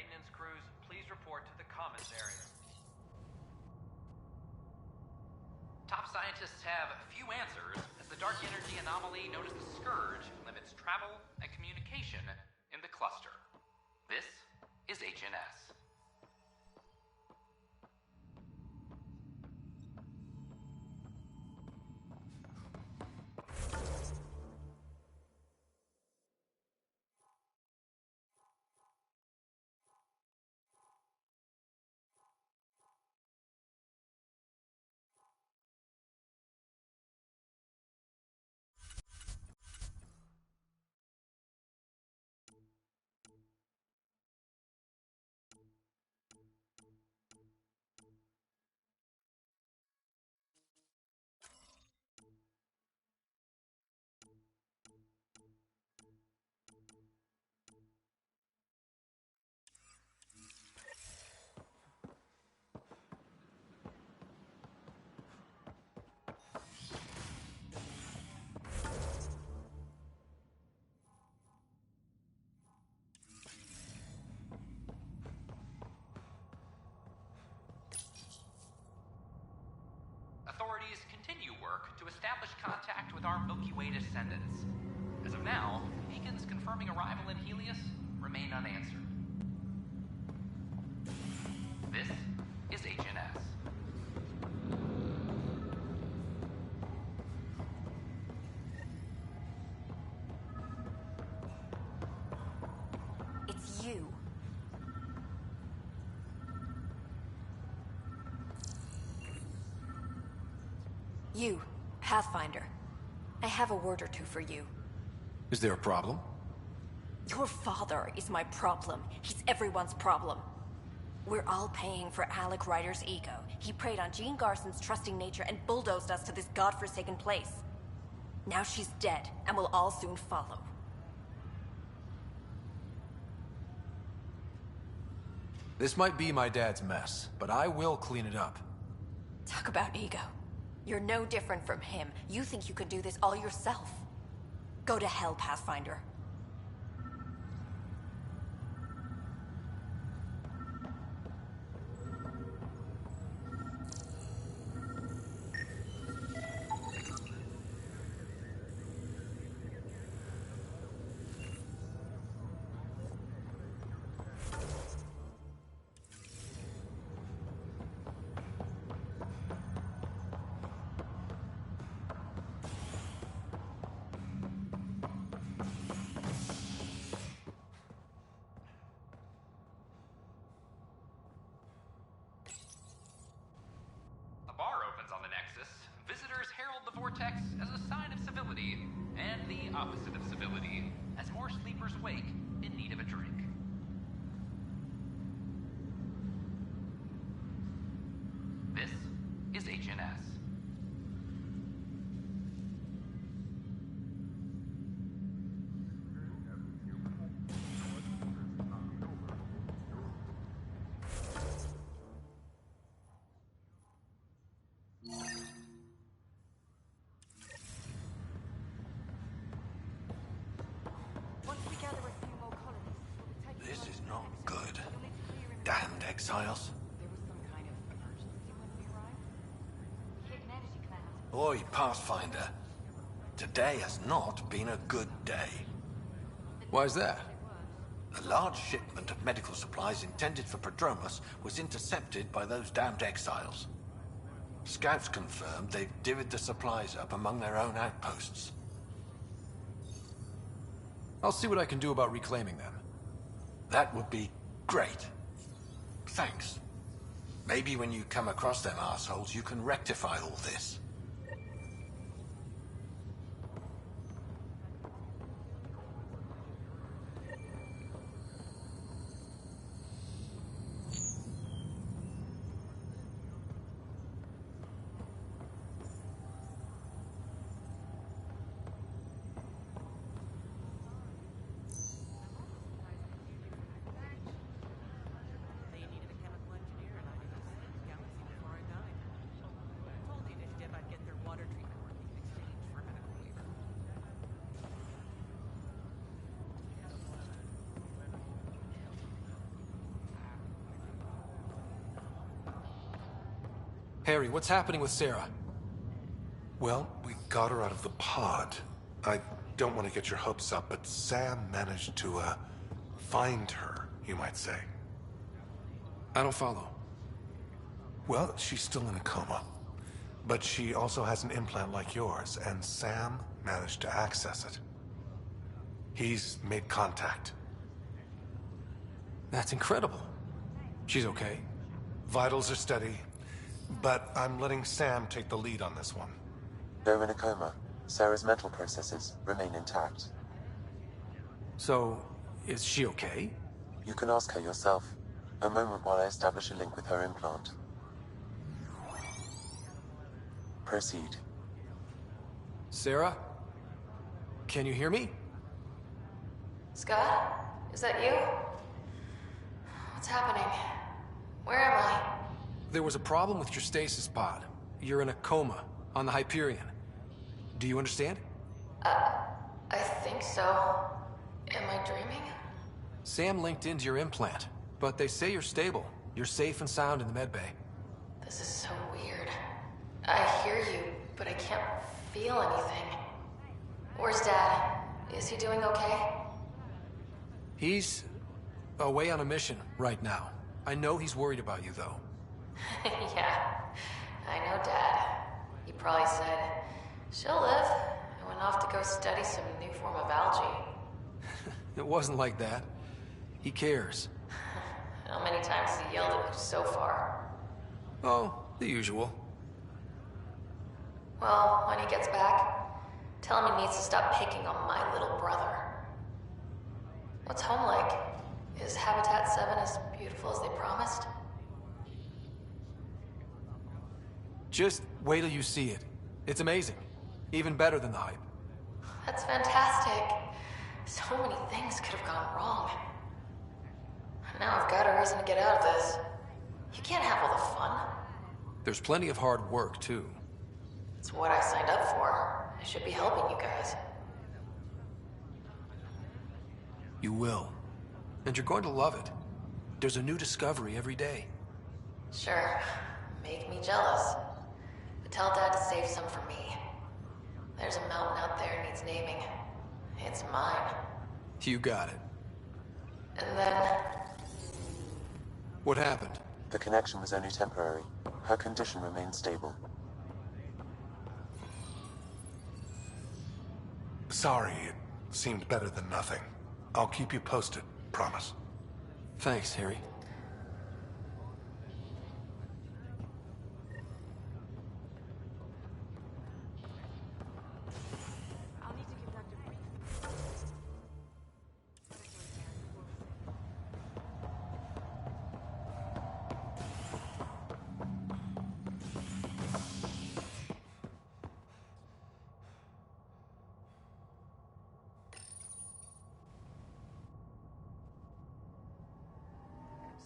maintenance crews, please report to the commons area. Top scientists have few answers, as the dark energy anomaly known as the Scourge limits travel and communication in the cluster. This is HNS. Authorities continue work to establish contact with our Milky Way descendants. As of now, beacons confirming arrival in Helios remain unanswered. This is HNS. It's you. You, Pathfinder. I have a word or two for you. Is there a problem? Your father is my problem. He's everyone's problem. We're all paying for Alec Ryder's ego. He preyed on Jean Garson's trusting nature and bulldozed us to this godforsaken place. Now she's dead, and we'll all soon follow. This might be my dad's mess, but I will clean it up. Talk about ego. You're no different from him. You think you could do this all yourself. Go to hell, Pathfinder. A bar opens on the Nexus. Visitors herald the vortex as a sign of civility, and the opposite of civility, as more sleepers wake in need of a drink. This is HNS. This is not good. Damned exiles. Oi, Pathfinder. Today has not been a good day. Why's that? A large shipment of medical supplies intended for Prodromus was intercepted by those damned exiles. Scouts confirmed they've divvied the supplies up among their own outposts. I'll see what I can do about reclaiming them. That would be great. Thanks. Maybe when you come across them assholes, you can rectify all this. They needed a chemical engineer, and I did this galaxy before I died. I told you to step Harry, what's happening with Sarah? Well, we got her out of the pod. I don't want to get your hopes up, but Sam managed to, find her, you might say. I don't follow. Well, she's still in a coma. But she also has an implant like yours, and Sam managed to access it. He's made contact. That's incredible. She's okay? Vitals are steady, but I'm letting Sam take the lead on this one. Though in a coma, Sarah's mental processes remain intact. So, is she okay? You can ask her yourself. A moment while I establish a link with her implant. Proceed. Sarah? Can you hear me? Scott? Is that you? What's happening? Where am I? There was a problem with your stasis pod. You're in a coma, on the Hyperion. Do you understand? I think so. Am I dreaming? Sam linked into your implant, but they say you're stable. You're safe and sound in the medbay. This is so weird. I hear you, but I can't feel anything. Where's Dad? Is he doing okay? He's away on a mission right now. I know he's worried about you, though. Yeah, I know Dad. He probably said, she'll live, and went off to go study some new form of algae. It wasn't like that. He cares. How many times has he yelled at you so far? Oh, the usual. Well, when he gets back, tell him he needs to stop picking on my little brother. What's home like? Is Habitat 7 as beautiful as they promised? Just wait till you see it. It's amazing. Even better than the hype. That's fantastic. So many things could have gone wrong. Now I've got a reason to get out of this. You can't have all the fun. There's plenty of hard work, too. It's what I signed up for. I should be helping you guys. You will. And you're going to love it. There's a new discovery every day. Sure. Make me jealous. But tell Dad to save some for me. There's a mountain out there needs naming. It's mine. You got it. And then... What happened? The connection was only temporary. Her condition remained stable. Sorry, it seemed better than nothing. I'll keep you posted, promise. Thanks, Harry.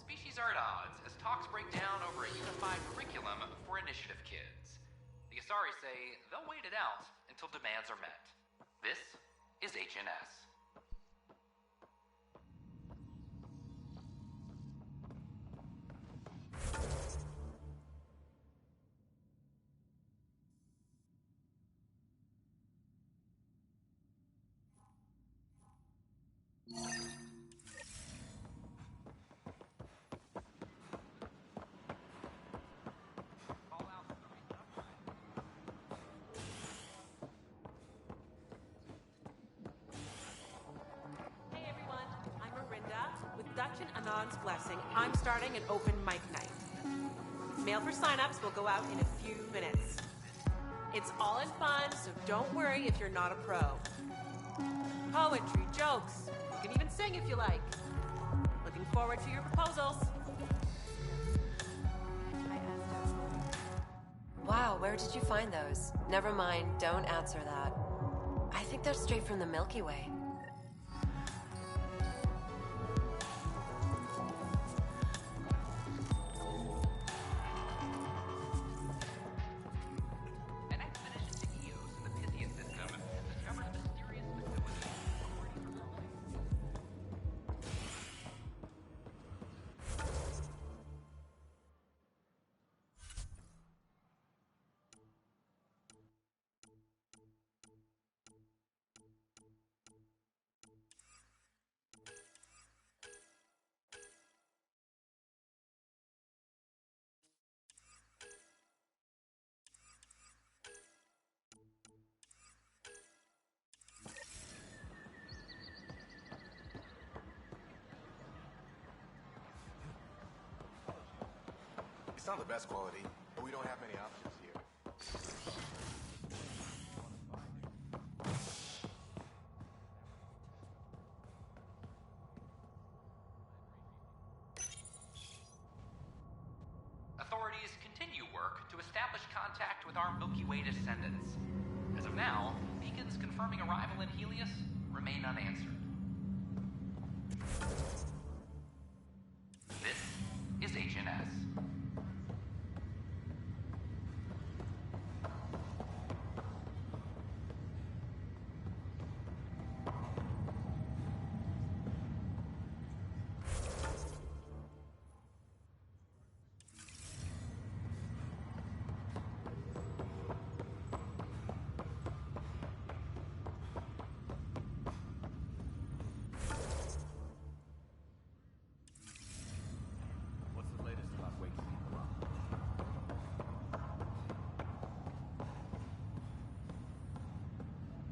Species are at odds as talks break down over a unified curriculum for initiative kids. The Asari say they'll wait it out until demands are met. This is HNS. Anon's blessing, I'm starting an open mic night. Mail for signups will go out in a few minutes. It's all in fun, so don't worry if you're not a pro. Poetry, jokes, you can even sing if you like. Looking forward to your proposals. Wow, where did you find those? Never mind, don't answer that. I think they're straight from the Milky Way. It's not the best quality, but we don't have many options here. Authorities continue work to establish contact with our Milky Way descendants. As of now, beacons confirming arrival in Helios remain unanswered. This is HNS.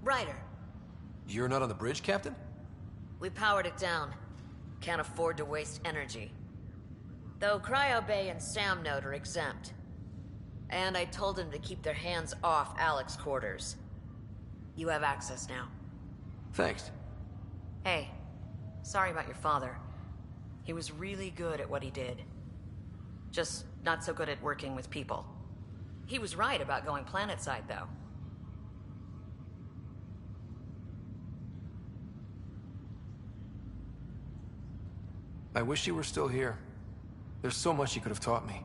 Ryder, You're not on the bridge, Captain? we powered it down. Can't afford to waste energy. Though Cryo Bay and Sam Node are exempt. And I told them to keep their hands off Alec's quarters. You have access now. Thanks. Hey, sorry about your father. He was really good at what he did. Just not so good at working with people. He was right about going planetside, though. I wish you were still here. There's so much you could have taught me.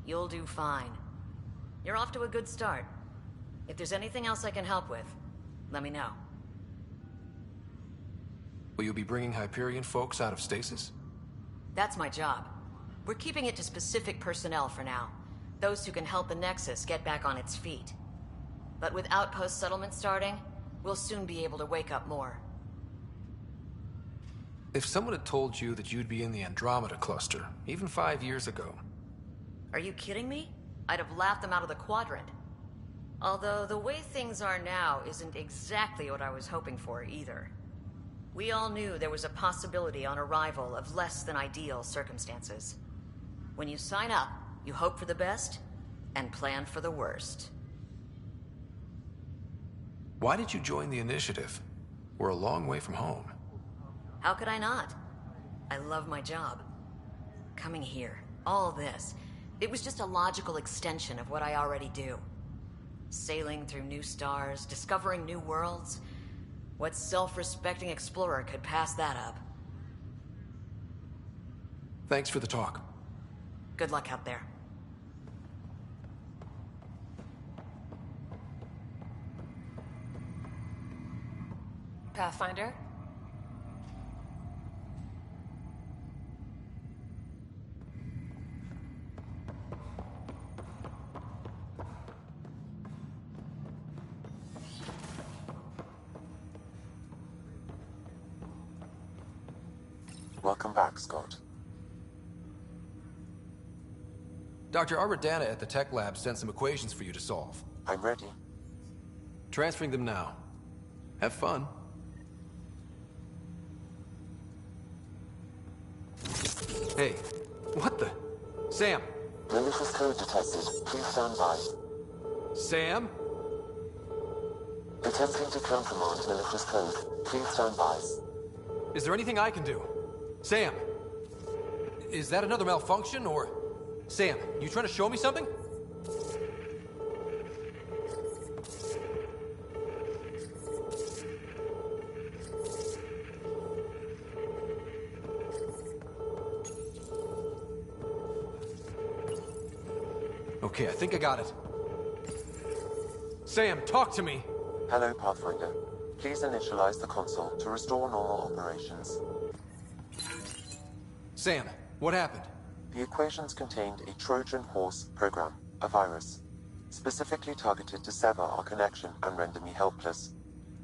You'll do fine. You're off to a good start. If there's anything else I can help with, let me know. Will you be bringing Hyperion folks out of stasis? That's my job. We're keeping it to specific personnel for now. Those who can help the Nexus get back on its feet. But with outpost settlement starting, we'll soon be able to wake up more. If someone had told you that you'd be in the Andromeda cluster, even 5 years ago... Are you kidding me? I'd have laughed them out of the quadrant. Although the way things are now isn't exactly what I was hoping for either. We all knew there was a possibility on arrival of less than ideal circumstances. When you sign up, you hope for the best and plan for the worst. Why did you join the Initiative? We're a long way from home. How could I not? I love my job. Coming here, all this, it was just a logical extension of what I already do. Sailing through new stars, discovering new worlds. What self-respecting explorer could pass that up? Thanks for the talk. Good luck out there. Pathfinder? Welcome back, Scott. Dr. Aradana at the tech lab sent some equations for you to solve. I'm ready. Transferring them now. Have fun. Hey, what the? Sam! Malicious code detected. Please stand by. Sam? Attempting to countermand malicious code. Please stand by. Is there anything I can do? Sam! Is that another malfunction, or... Sam, you trying to show me something? Okay, I think I got it. Sam, talk to me! Hello, Pathfinder. Please initialize the console to restore normal operations. Sam, what happened? The equations contained a Trojan horse program, a virus, specifically targeted to sever our connection and render me helpless.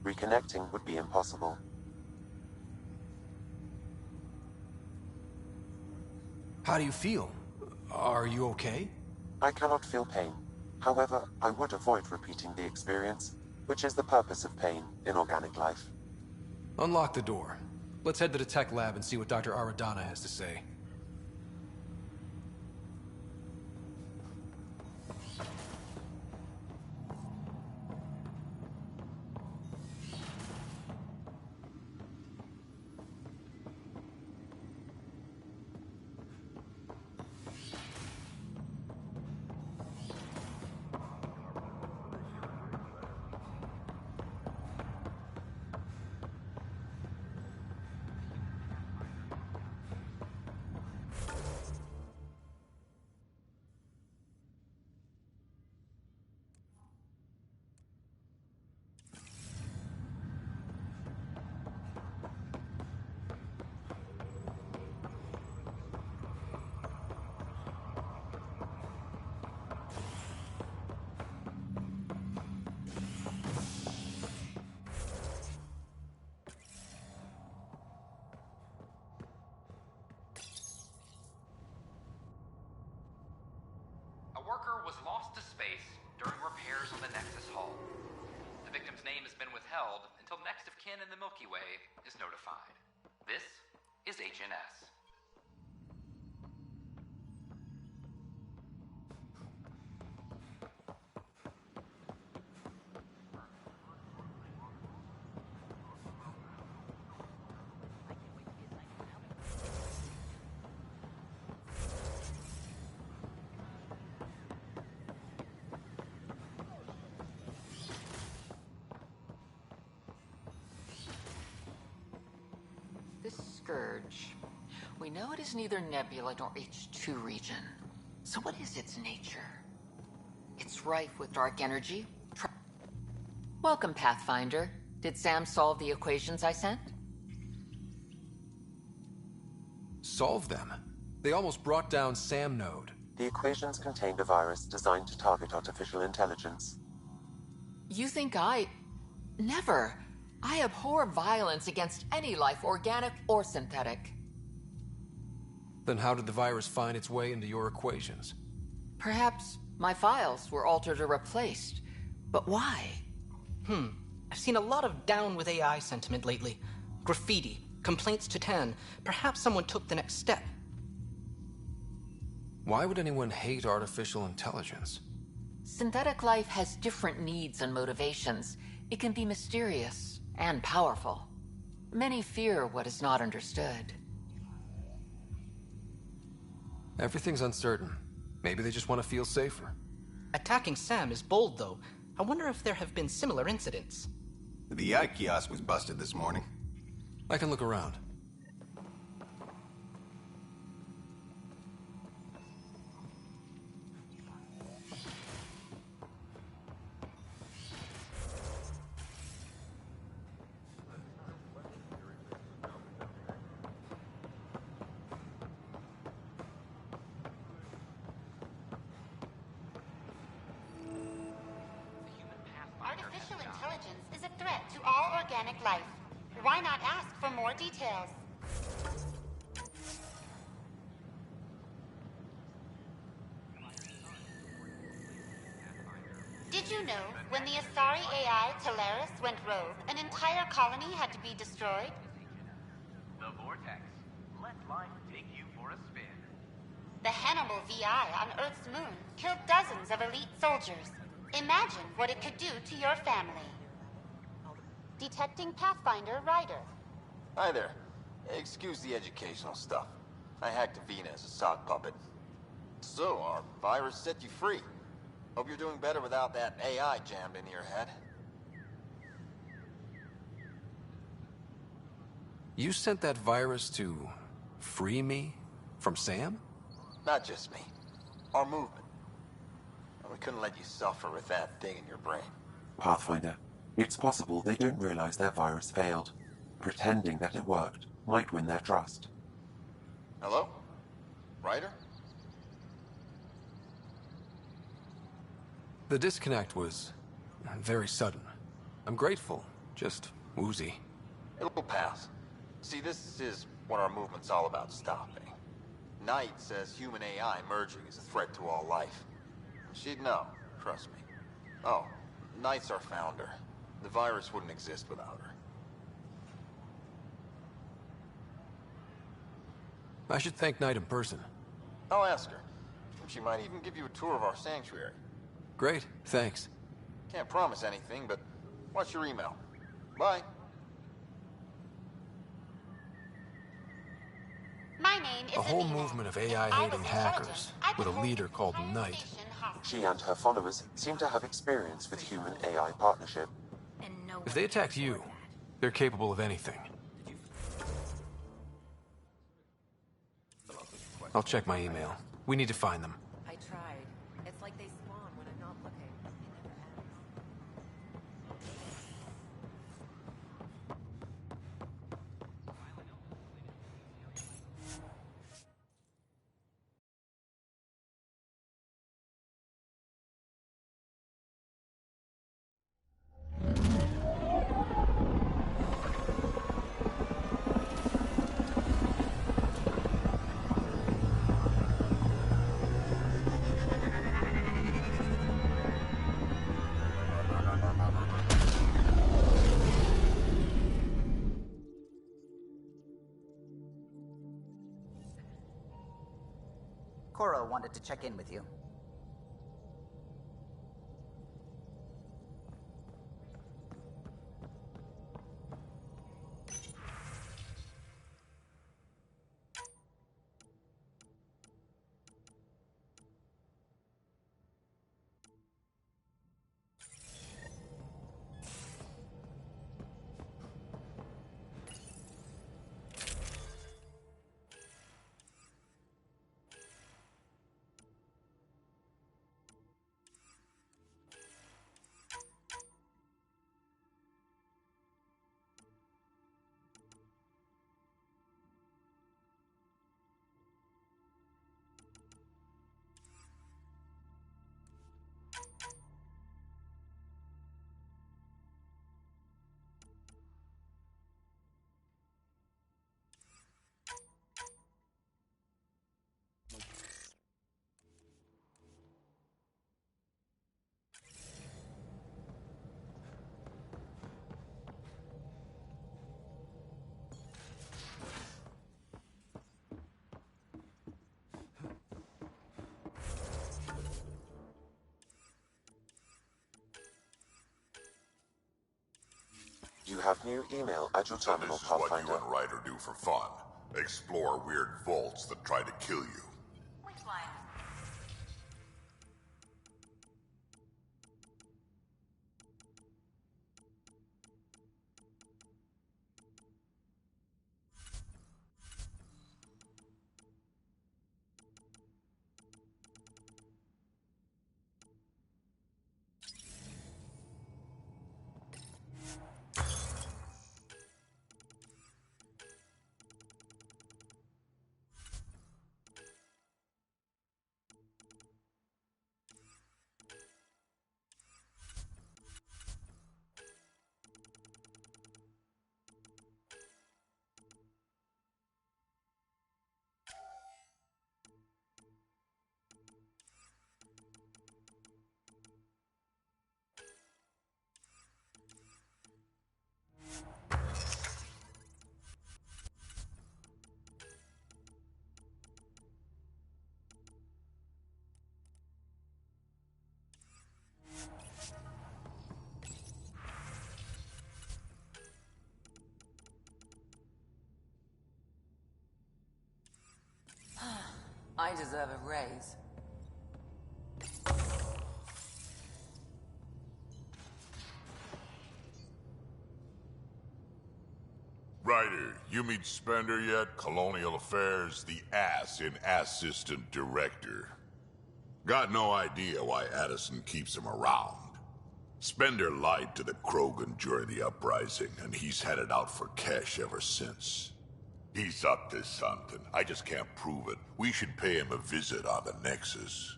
Reconnecting would be impossible. How do you feel? Are you okay? I cannot feel pain. However, I would avoid repeating the experience, which is the purpose of pain in organic life. Unlock the door. Let's head to the tech lab and see what Dr. Aradana has to say. worker was lost to space during repairs on the Nexus hull. The victim's name has been withheld until next of kin in the Milky Way is notified. This is HNS. Scourge. We know it is neither nebula nor H2 region. So what is its nature? It's rife with dark energy. Welcome, Pathfinder. Did Sam solve the equations I sent? Solve them? They almost brought down Sam Node. The equations contained a virus designed to target artificial intelligence. You think Never. I abhor violence against any life, organic or synthetic. Then how did the virus find its way into your equations? Perhaps my files were altered or replaced. But why? I've seen a lot of down with AI sentiment lately. Graffiti, complaints to 10. Perhaps someone took the next step. Why would anyone hate artificial intelligence? Synthetic life has different needs and motivations. It can be mysterious and powerful. Many fear what is not understood. Everything's uncertain. Maybe they just want to feel safer. Attacking Sam is bold, though. I wonder if there have been similar incidents. The AI kiosk was busted this morning. I can look around. Artificial intelligence is a threat to all organic life. Why not ask for more details? Did you know when the Asari AI Teleris went rogue, an entire colony had to be destroyed? The Vortex. Let life take you for a spin. The Hannibal VI on Earth's moon killed dozens of elite soldiers. Imagine what it could do to your family. Detecting Pathfinder Ryder. Hi there. Excuse the educational stuff. I hacked Avina as a sock puppet. So, our virus set you free. Hope you're doing better without that AI jammed into your head. You sent that virus to free me from Sam? Not just me. Our movement. We couldn't let you suffer with that thing in your brain. Pathfinder, it's possible they don't realize their virus failed. Pretending that it worked might win their trust. Hello? Ryder? The disconnect was very sudden. I'm grateful, just woozy. It'll pass. See, this is what our movement's all about stopping. Knight says human AI merging is a threat to all life. She'd know, trust me. Oh, Knight's our founder. The virus wouldn't exist without her. I should thank Knight in person. I'll ask her. She might even give you a tour of our sanctuary. Great, thanks. Can't promise anything, but what's your email? Bye. My name is A whole movement of AI-hating hackers with a leader called Knight. She and her followers seem to have experience with human-AI partnership. If they attacked you, they're capable of anything. I'll check my email. We need to find them. I tried. It's like they spawn when I'm not looking. Cora wanted to check in with you. You have new email at your terminal, This is what Pathfinder. you and Ryder do for fun. Explore weird vaults that try to kill you. Which line? I deserve a raise. Ryder, you meet Spender yet? Colonial Affairs, the ass in Assistant Director. Got no idea why Addison keeps him around. Spender lied to the Krogan during the uprising, and he's headed out for cash ever since. He's up to something. I just can't prove it. We should pay him a visit on the Nexus.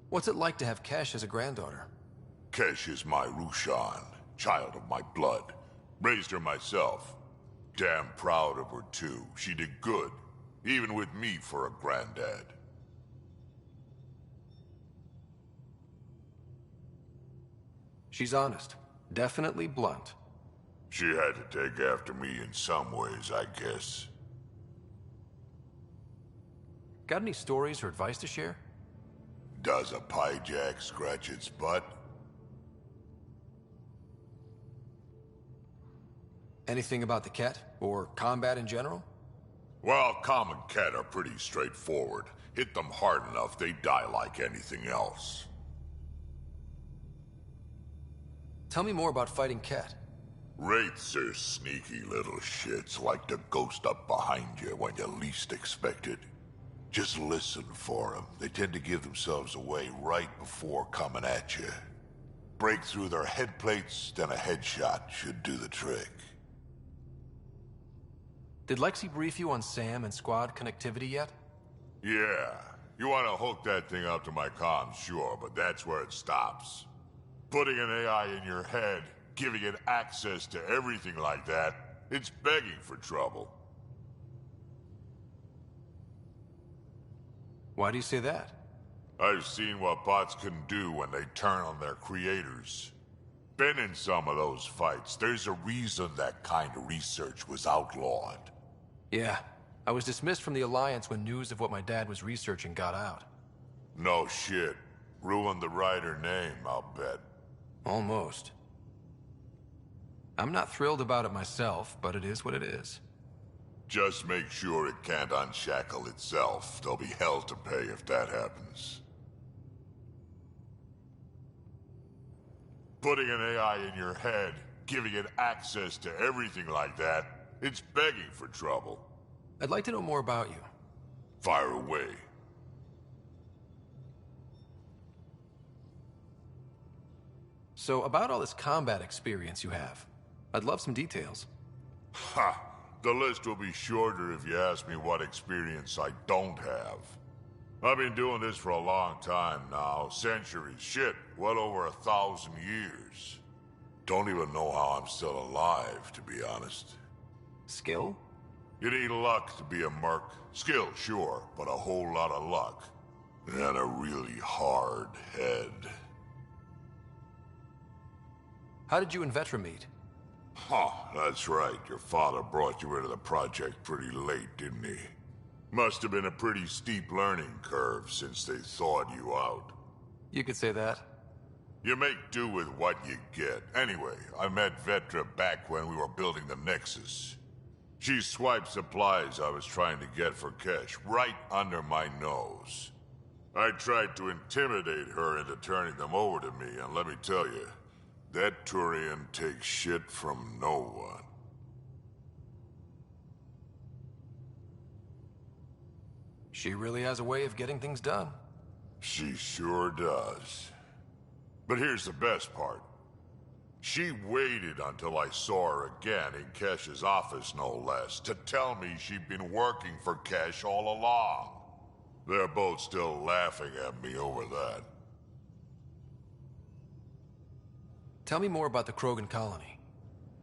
What's it like to have Cash as a granddaughter? Kesh is my Rushan, child of my blood. Raised her myself. Damn proud of her, too. She did good, even with me for a granddad. She's honest. Definitely blunt. She had to take after me in some ways, I guess. Got any stories or advice to share? Does a pyjak scratch its butt? Anything about the Ket? Or combat in general? Well, common Ket are pretty straightforward. Hit them hard enough, they die like anything else. Tell me more about fighting Ket. Wraiths are sneaky little shits, like to ghost up behind you when you least expect it. Just listen for them. They tend to give themselves away right before coming at you. Break through their head plates, then a headshot should do the trick. Did Lexi brief you on SAM and squad connectivity yet? Yeah. You want to hook that thing up to my comms, sure, but that's where it stops. Putting an AI in your head, giving it access to everything like that, it's begging for trouble. Why do you say that? I've seen what bots can do when they turn on their creators. Been in some of those fights. There's a reason that kind of research was outlawed. Yeah, I was dismissed from the Alliance when news of what my dad was researching got out. No shit. Ruined the writer name, I'll bet. Almost. I'm not thrilled about it myself, but it is what it is. Just make sure it can't unshackle itself. There'll be hell to pay if that happens. Putting an AI in your head, giving it access to everything like that, it's begging for trouble. I'd like to know more about you. Fire away. So, about all this combat experience you have, I'd love some details. Ha! The list will be shorter if you ask me what experience I don't have. I've been doing this for a long time now, centuries, shit, well over 1,000 years. Don't even know how I'm still alive, to be honest. Skill? You need luck to be a merc. Skill, sure, but a whole lot of luck. And a really hard head. How did you and Vetra meet? Huh, that's right. Your father brought you into the project pretty late, didn't he? Must have been a pretty steep learning curve since they thawed you out. You could say that. You make do with what you get. Anyway, I met Vetra back when we were building the Nexus. She swiped supplies I was trying to get for Kesh right under my nose. I tried to intimidate her into turning them over to me, and let me tell you, that Turian takes shit from no one. She really has a way of getting things done. She sure does. But here's the best part. She waited until I saw her again in Kesh's office, no less, to tell me she'd been working for Kesh all along. They're both still laughing at me over that. Tell me more about the Krogan colony.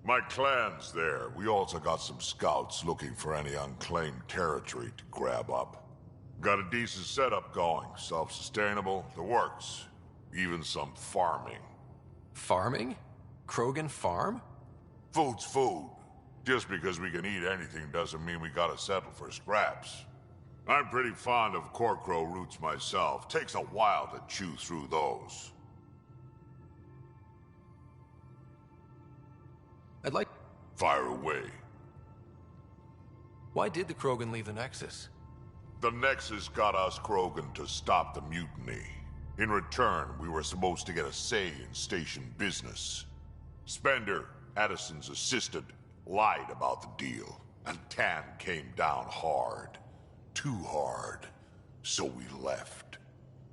My clan's there. We also got some scouts looking for any unclaimed territory to grab up. Got a decent setup going. Self-sustainable, the works. Even some farming. Farming? Krogan farm? Food's food. Just because we can eat anything doesn't mean we gotta settle for scraps. I'm pretty fond of Corcrow roots myself. Takes a while to chew through those. I'd like... Fire away. Why did the Krogan leave the Nexus? The Nexus got us Krogan to stop the mutiny. In return, we were supposed to get a say in station business. Spender, Addison's assistant, lied about the deal, and Tan came down hard. Too hard. So we left.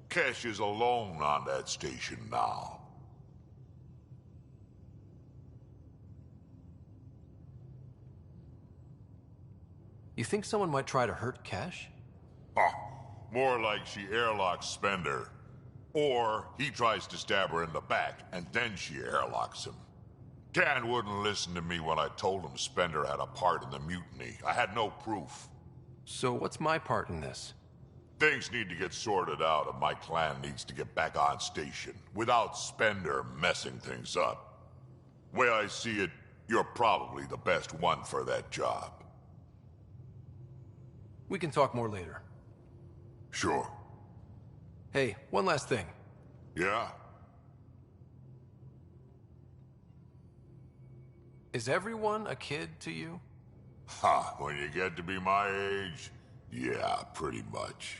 Kesh is alone on that station now. You think someone might try to hurt Kesh? More like she airlocks Spender. Or he tries to stab her in the back, and then she airlocks him. Tan wouldn't listen to me when I told him Spender had a part in the mutiny. I had no proof. So what's my part in this? Things need to get sorted out, and my clan needs to get back on station, without Spender messing things up. Way I see it, you're probably the best one for that job. We can talk more later. Sure. Hey, one last thing. Yeah? Is everyone a kid to you? Ha, when you get to be my age, yeah, pretty much.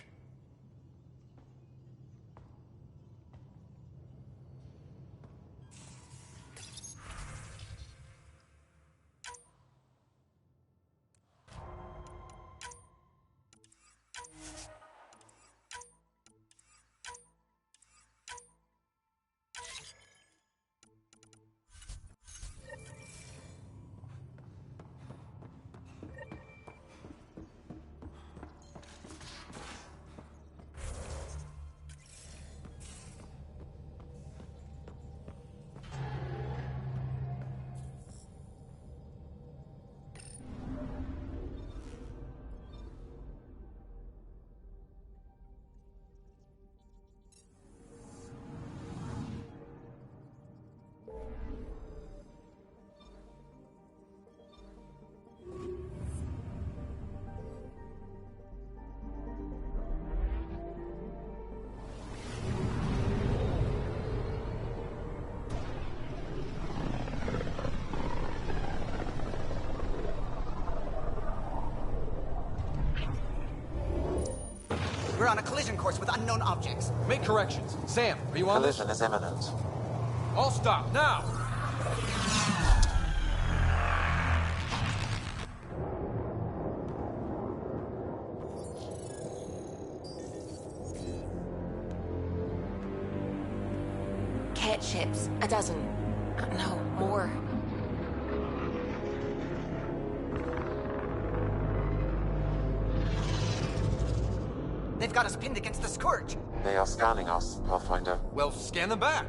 We're on a collision course with unknown objects. Make corrections. Sam, are you on this? Collision is imminent. All stop, now! Cat ships. A dozen. No, more. They've got us pinned against the Scourge. They are scanning us, Pathfinder. Well, scan them back.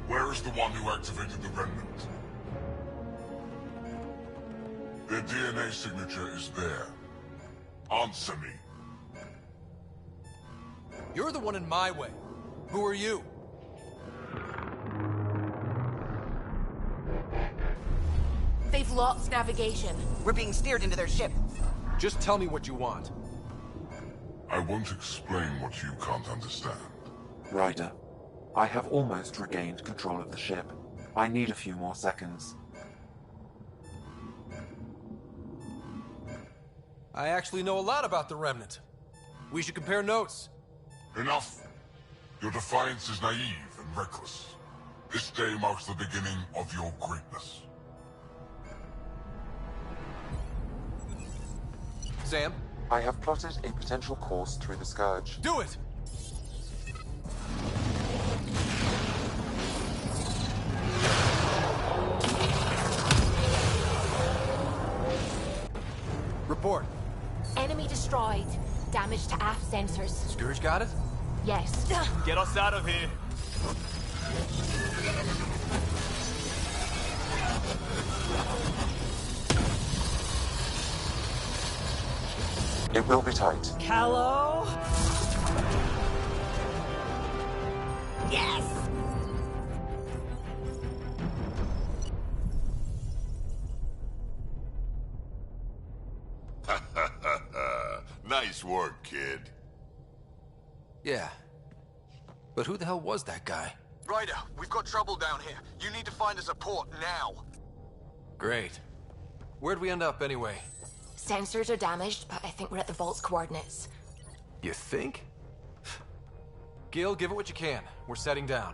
Where is the one who activated the Remnant? Their DNA signature is there. Answer me. You're the one in my way. Who are you? They've lost navigation. We're being steered into their ship. Just tell me what you want. I won't explain what you can't understand. Ryder, I have almost regained control of the ship. I need a few more seconds. I actually know a lot about the Remnant. We should compare notes. Enough. Your defiance is naive and reckless. This day marks the beginning of your greatness. Sam? I have plotted a potential course through the Scourge. Do it! Report. Enemy destroyed. Damage to aft sensors. Scourge got it? Yes. Get us out of here. It will be tight. Callow? Yes! Nice work, kid. Yeah. But who the hell was that guy? Ryder, we've got trouble down here. You need to find us a port now. Great. Where'd we end up anyway? Sensors are damaged, but I think we're at the vault's coordinates. You think? Gil, give it what you can. We're setting down.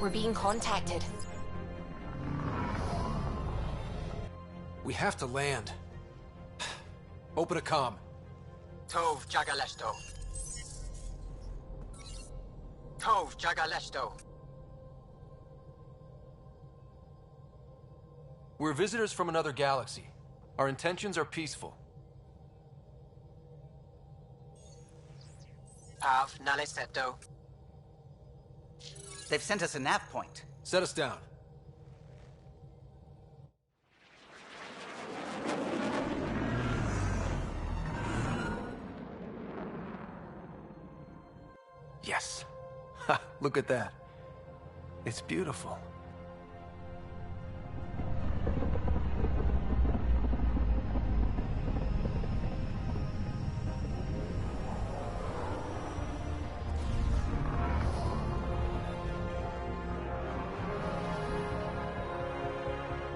We're being contacted. We have to land. Open a comm. Tov Jagaleshto. Tov Jagaleshto. We're visitors from another galaxy. Our intentions are peaceful. Av Naleseto. They've sent us a nav point. Set us down. Yes. Ha, look at that. It's beautiful.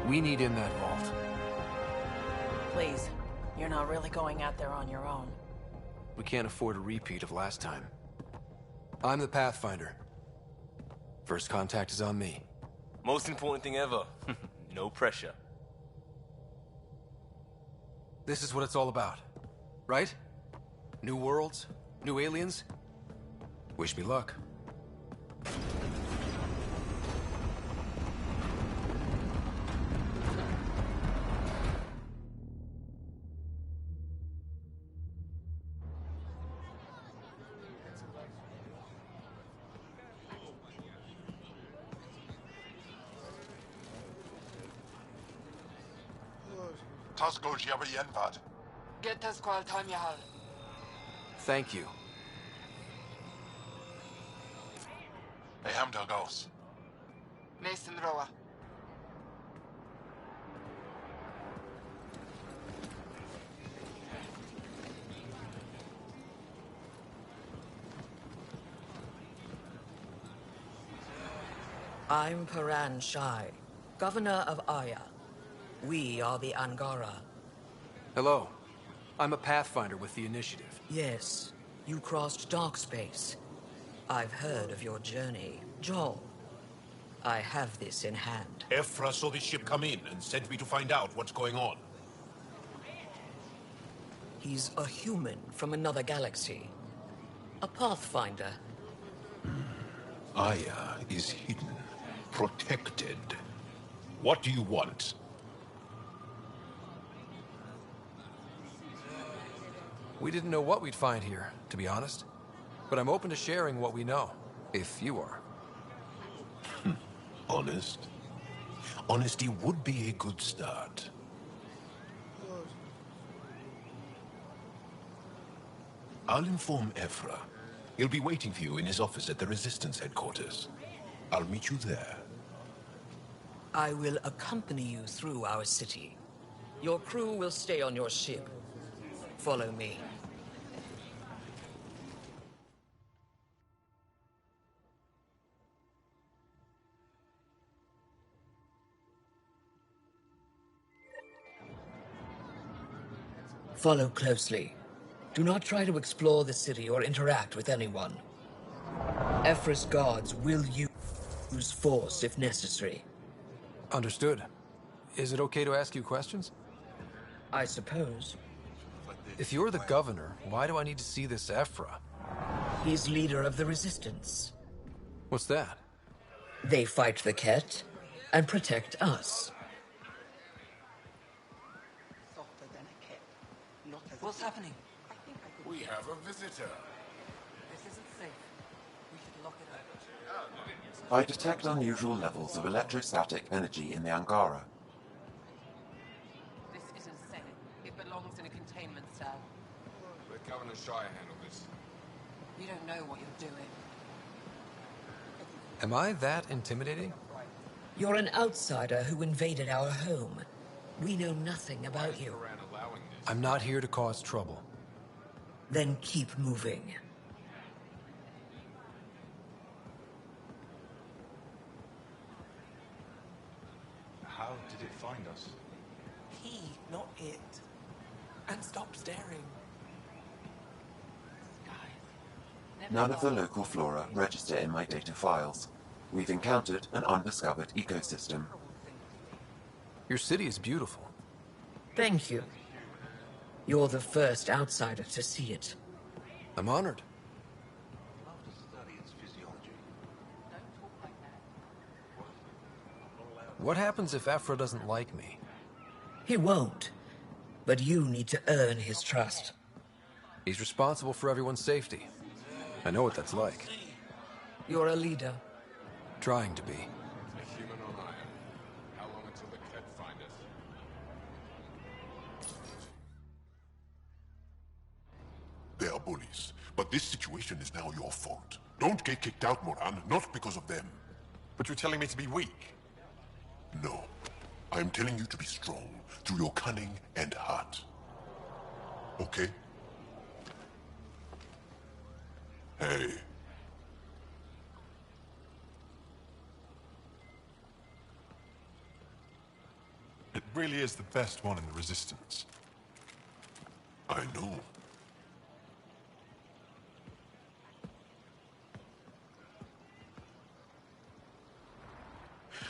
We need in that vault. Please, you're not really going out there on your own. We can't afford a repeat of last time. I'm the Pathfinder. First contact is on me. Most important thing ever. No pressure. This is what it's all about, right? New worlds, new aliens. Wish me luck. Get us qual time yahal. Thank you. Mason Roa. I'm Paran Shai, Governor of Aya. We are the Angara. Hello. I'm a Pathfinder with the Initiative. Yes, you crossed dark space. I've heard of your journey, Joel. I have this in hand. Ephra saw this ship come in and sent me to find out what's going on. He's a human from another galaxy. A Pathfinder. Aya is hidden, protected. What do you want? We didn't know what we'd find here, to be honest. But I'm open to sharing what we know, if you are. Honest? Honesty would be a good start. I'll inform Ephra. He'll be waiting for you in his office at the Resistance headquarters. I'll meet you there. I will accompany you through our city. Your crew will stay on your ship. Follow me. Follow closely. Do not try to explore the city or interact with anyone. Ephra's guards will use force if necessary. Understood. Is it okay to ask you questions? I suppose. If you're the governor, why do I need to see this Ephra? He's leader of the Resistance. What's that? They fight the Ket and protect us. What's happening? We have a visitor. This isn't safe. We should lock it up. I detect unusual levels of electrostatic energy in the Angara. This isn't safe. It belongs in a containment cell. Let Governor Shire handle this. You don't know what you're doing. Am I that intimidating? You're an outsider who invaded our home. We know nothing about you. I'm not here to cause trouble. Then keep moving. How did it find us? He, not it. And stop staring. None of the local flora register in my data files. We've encountered an undiscovered ecosystem. Your city is beautiful. Thank you. You're the first outsider to see it. I'm honored. What happens if Ephra doesn't like me? He won't. But you need to earn his trust. He's responsible for everyone's safety. I know what that's like. You're a leader. Trying to be. A human on Aya. How long until the Ket find us? They are bullies, but this situation is now your fault. Don't get kicked out, Moran, not because of them. But you're telling me to be weak? No. I'm telling you to be strong through your cunning and heart. Okay? Hey. It really is the best one in the Resistance. I know.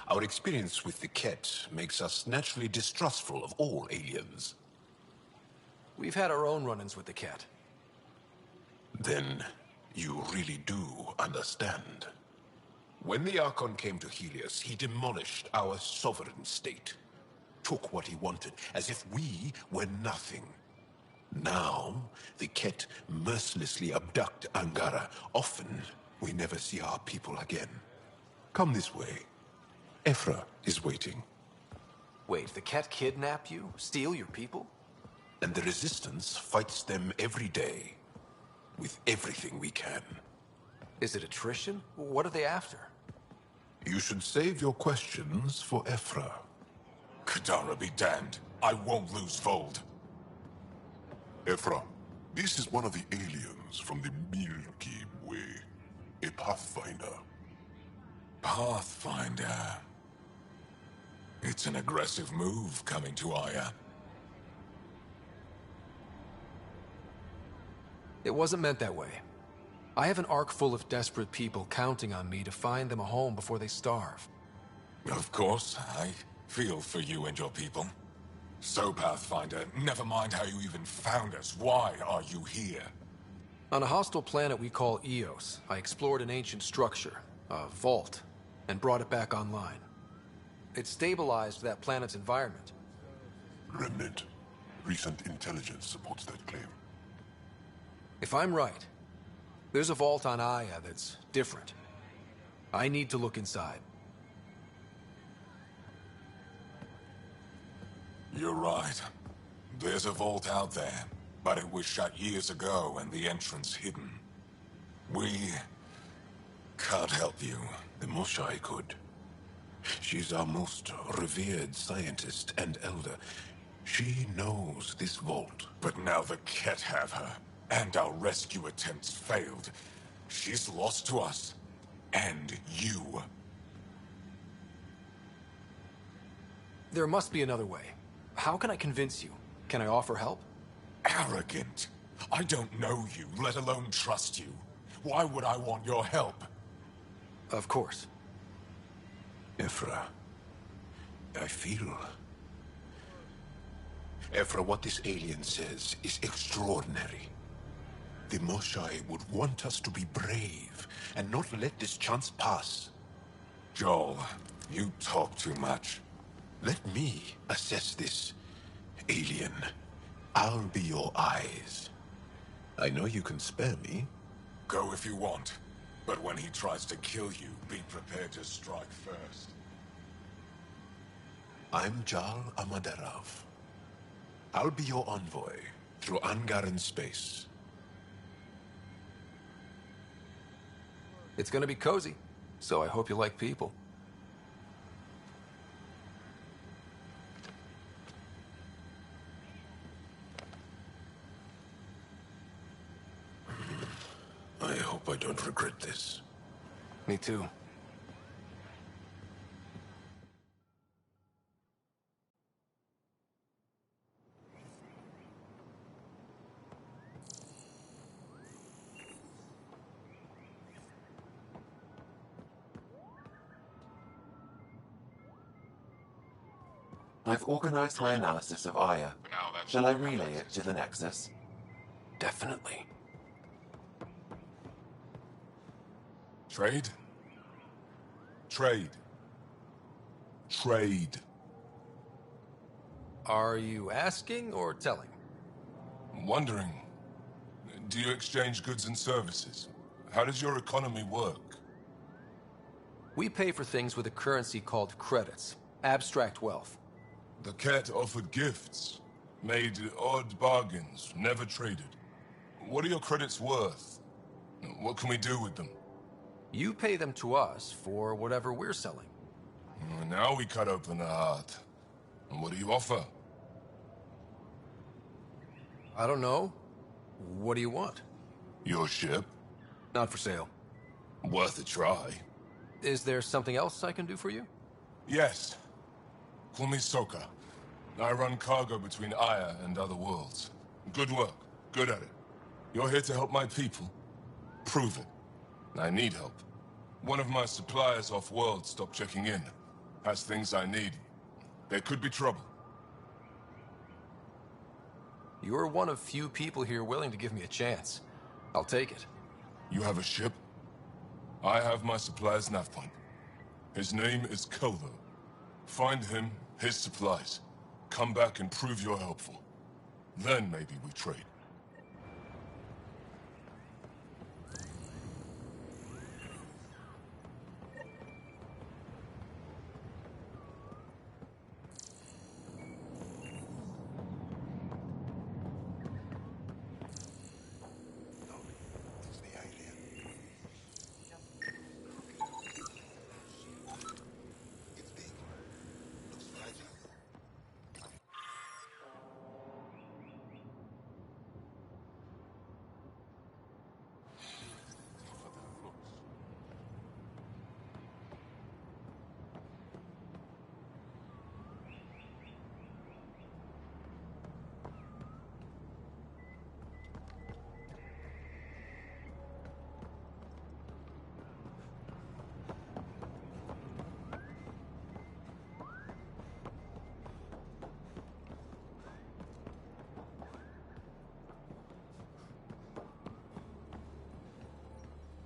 Our experience with the Ket makes us naturally distrustful of all aliens. We've had our own run-ins with the Ket. Then you really do understand. When the Archon came to Helios, he demolished our sovereign state. Took what he wanted, as if we were nothing. Now, the Ket mercilessly abduct Angara. Often, we never see our people again. Come this way. Ephra is waiting. Wait, the Ket kidnap you? Steal your people? And the Resistance fights them every day. With everything we can. Is it attrition? What are they after? You should save your questions for Ephra. Kadara be damned. I won't lose Fold. Ephra, this is one of the aliens from the Milky Way. A Pathfinder. Pathfinder. It's an aggressive move coming to Aya. It wasn't meant that way. I have an ark full of desperate people counting on me to find them a home before they starve. Of course, I feel for you and your people. So, Pathfinder, never mind how you even found us. Why are you here? On a hostile planet we call Eos, I explored an ancient structure, a vault, and brought it back online. It stabilized that planet's environment. Remnant. Recent intelligence supports that claim. If I'm right, there's a vault on Aya that's different. I need to look inside. You're right. There's a vault out there, but it was shut years ago and the entrance hidden. We can't help you. The Moshai could. She's our most revered scientist and elder. She knows this vault. But now the Ket have her, and our rescue attempts failed. She's lost to us, and you. There must be another way. How can I convince you? Can I offer help? Arrogant. I don't know you, let alone trust you. Why would I want your help? Of course. Ephra, I feel... Ephra, what this alien says is extraordinary. The Moshai would want us to be brave and not let this chance pass. Joel, you talk too much. Let me assess this, alien. I'll be your eyes. I know you can spare me. Go if you want. But when he tries to kill you, be prepared to strike first. I'm Jal Amaderov. I'll be your envoy through Angaran space. It's gonna be cozy, so I hope you like people. I hope I don't regret this. Me too. I've organized my analysis of Aya. Shall I relay it to the Nexus? Definitely. Trade? Trade. Trade. Are you asking or telling? I'm wondering, do you exchange goods and services? How does your economy work? We pay for things with a currency called credits. Abstract wealth. The Ket offered gifts, made odd bargains, never traded. What are your credits worth? What can we do with them? You pay them to us for whatever we're selling. Now we cut open the heart. And what do you offer? I don't know. What do you want? Your ship? Not for sale. Worth a try. Is there something else I can do for you? Yes. Call me Soka. I run cargo between Aya and other worlds. Good work. Good at it. You're here to help my people. Prove it. I need help. One of my suppliers off-world stopped checking in. Has things I need. There could be trouble. You're one of few people here willing to give me a chance. I'll take it. You have a ship? I have my supplier's nav point. His name is Kelvo. Find him, his supplies. Come back and prove you're helpful. Then maybe we trade.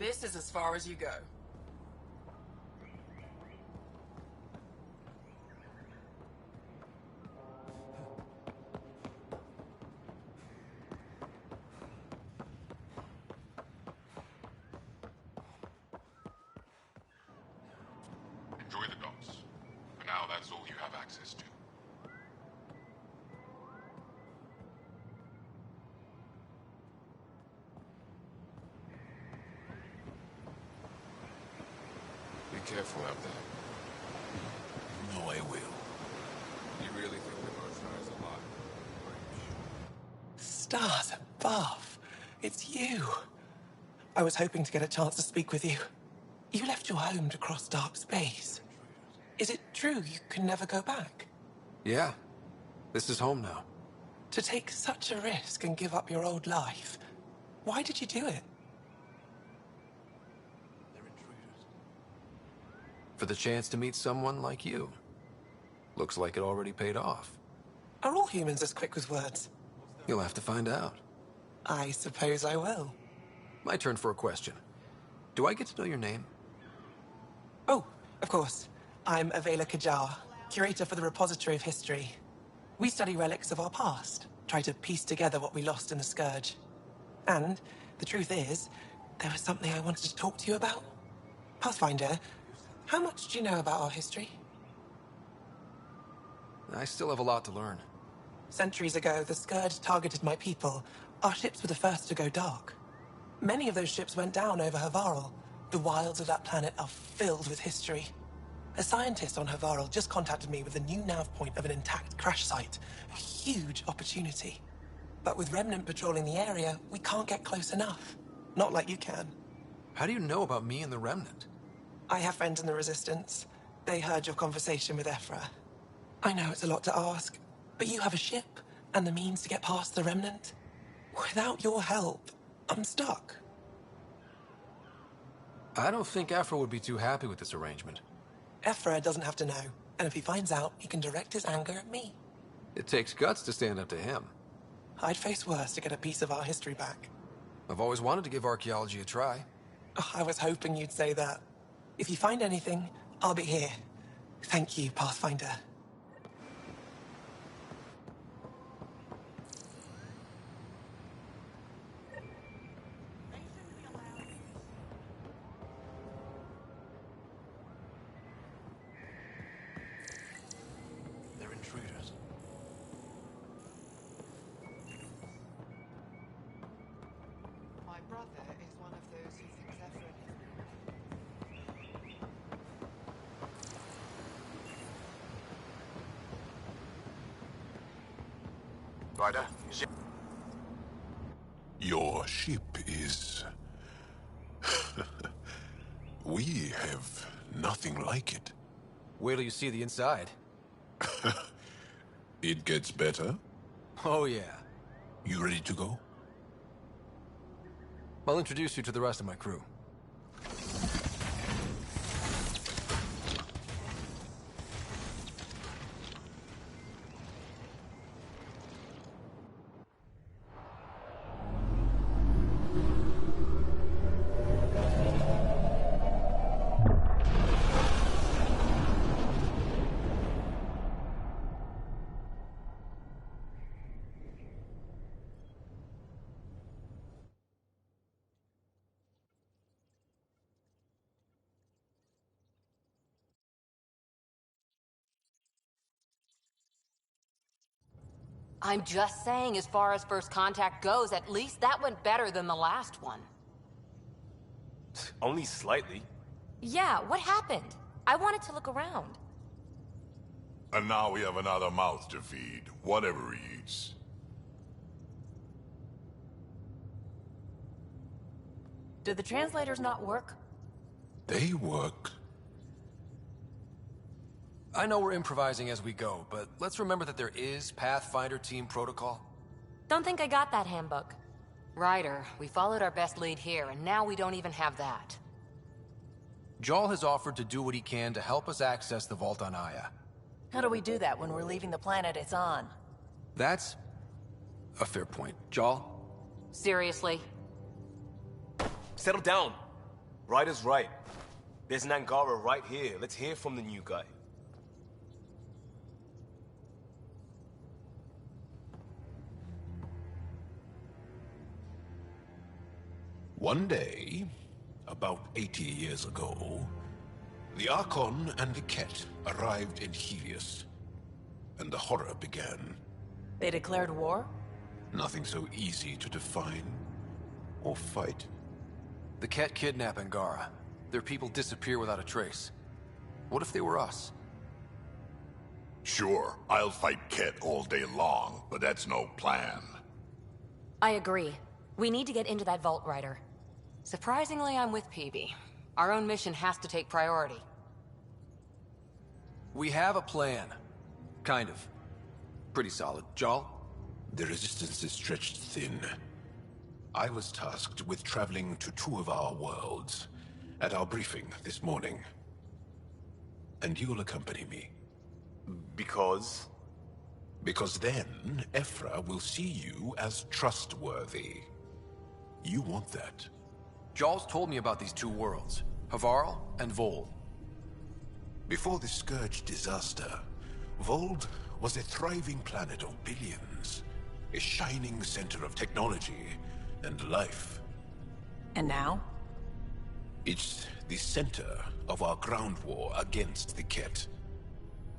This is as far as you go. Enjoy the docks. For now, that's all you have access to. Be careful out there. No, I will. You really think the Mercer is alive? Stars above. It's you. I was hoping to get a chance to speak with you. You left your home to cross dark space. Is it true you can never go back? Yeah. This is home now. To take such a risk and give up your old life, why did you do it? For the chance to meet someone like you. Looks like it already paid off. Are all humans as quick with words? You'll have to find out. I suppose I will. My turn for a question. Do I get to know your name? Oh, of course. I'm Avela Kajar, curator for the Repository of History. We study relics of our past, try to piece together what we lost in the Scourge. And the truth is, there was something I wanted to talk to you about. Pathfinder, how much do you know about our history? I still have a lot to learn. Centuries ago, the Scourge targeted my people. Our ships were the first to go dark. Many of those ships went down over Havarl. The wilds of that planet are filled with history. A scientist on Havarl just contacted me with a new nav point of an intact crash site. A huge opportunity. But with Remnant patrolling the area, we can't get close enough. Not like you can. How do you know about me and the Remnant? I have friends in the Resistance. They heard your conversation with Ephra. I know it's a lot to ask, but you have a ship and the means to get past the Remnant. Without your help, I'm stuck. I don't think Ephra would be too happy with this arrangement. Ephra doesn't have to know, and if he finds out, he can direct his anger at me. It takes guts to stand up to him. I'd face worse to get a piece of our history back. I've always wanted to give archaeology a try. Oh, I was hoping you'd say that. If you find anything, I'll be here. Thank you, Pathfinder. They're intruders. My brother is one of those who thinks Ephra Ryder, your ship is... We have nothing like it. Wait till you see the inside. It gets better? Oh, yeah. You ready to go? I'll introduce you to the rest of my crew. I'm just saying, as far as first contact goes, at least that went better than the last one. Only slightly. Yeah, what happened? I wanted to look around. And now we have another mouth to feed, whatever he eats. Did the translators not work? They work. I know we're improvising as we go, but let's remember that there is Pathfinder team protocol. Don't think I got that handbook. Ryder, we followed our best lead here, and now we don't even have that. Jarl has offered to do what he can to help us access the vault on Aya. How do we do that when we're leaving the planet it's on? That's a fair point. Jarl? Seriously? Settle down. Ryder's right. There's an Angara right here. Let's hear from the new guy. One day, about 80 years ago, the Archon and the Ket arrived in Helios, and the horror began. They declared war? Nothing so easy to define or fight. The Ket kidnap Angara. Their people disappear without a trace. What if they were us? Sure, I'll fight Ket all day long, but that's no plan. I agree. We need to get into that vault, Ryder. Surprisingly, I'm with PB. Our own mission has to take priority. We have a plan. Kind of. Pretty solid. Jal? The resistance is stretched thin. I was tasked with traveling to two of our worlds at our briefing this morning. And you'll accompany me. Because? Because then, Ephra will see you as trustworthy. You want that. Jal's told me about these two worlds, Havarl and Vold. Before the Scourge disaster, Vold was a thriving planet of billions. A shining center of technology and life. And now? It's the center of our ground war against the Ket.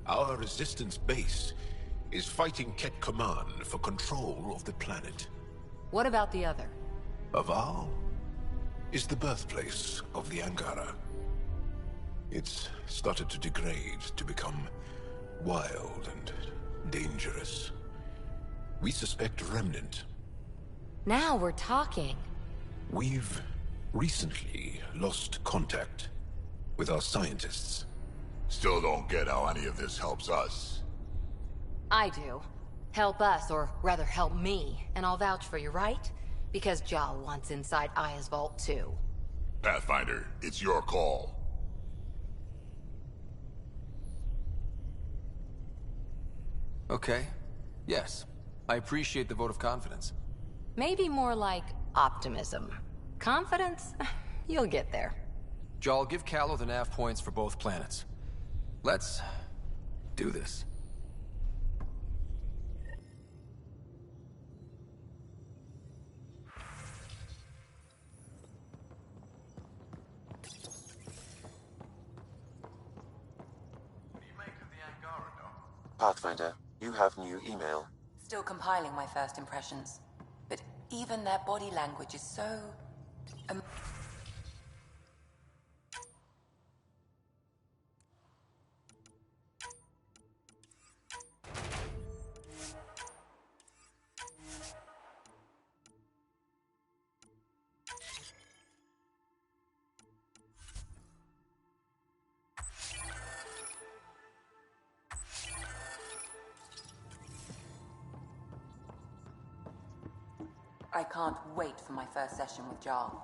Our resistance base is fighting Ket Command for control of the planet. What about the other? Havarl is the birthplace of the Angara. It's started to degrade, to become wild and dangerous. We suspect a remnant. Now we're talking. We've recently lost contact with our scientists. Still don't get how any of this helps us. I do. Help us, or rather help me, and I'll vouch for you, right? Because Jal wants inside Aya's vault too. Pathfinder, it's your call. Okay. Yes. I appreciate the vote of confidence. Maybe more like optimism. Confidence? You'll get there. Jal, give Callow the nav points for both planets. Let's do this. Pathfinder, you have new email. Still compiling my first impressions. But even their body language is so... I can't wait for my first session with Jarl.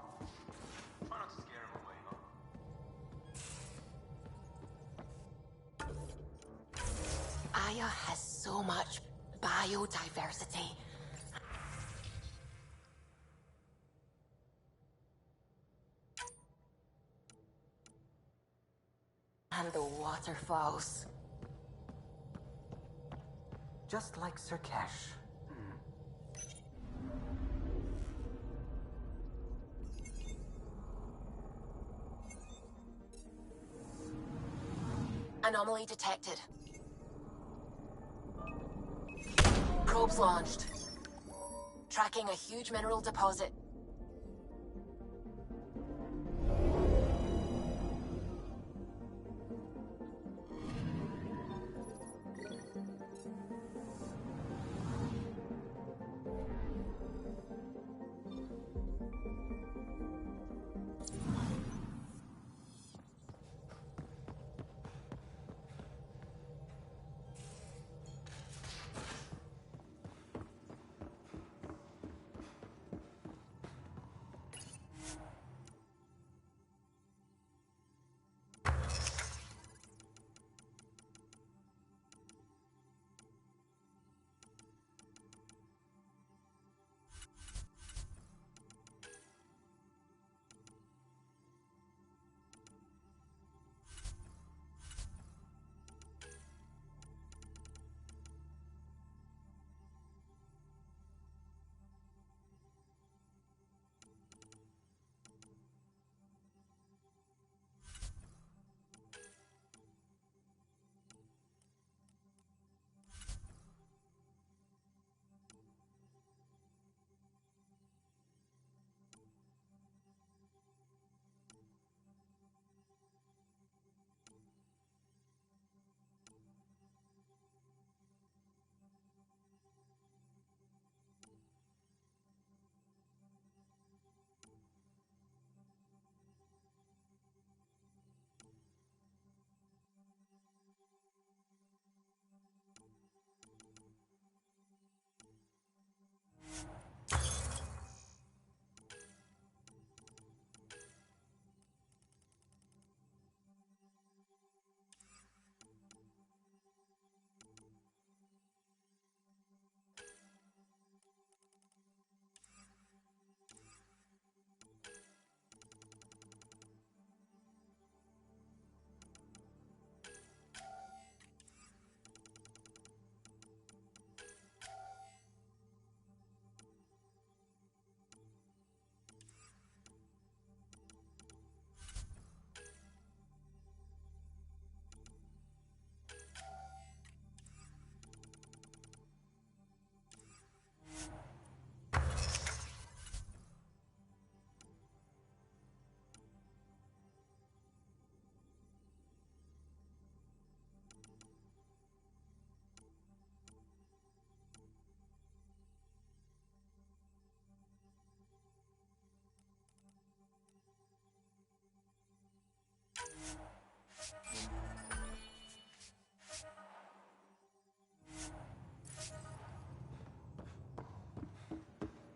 Aya has so much biodiversity. And the waterfalls. Just like Sirkesh. Anomaly detected. Probes launched. Tracking a huge mineral deposit.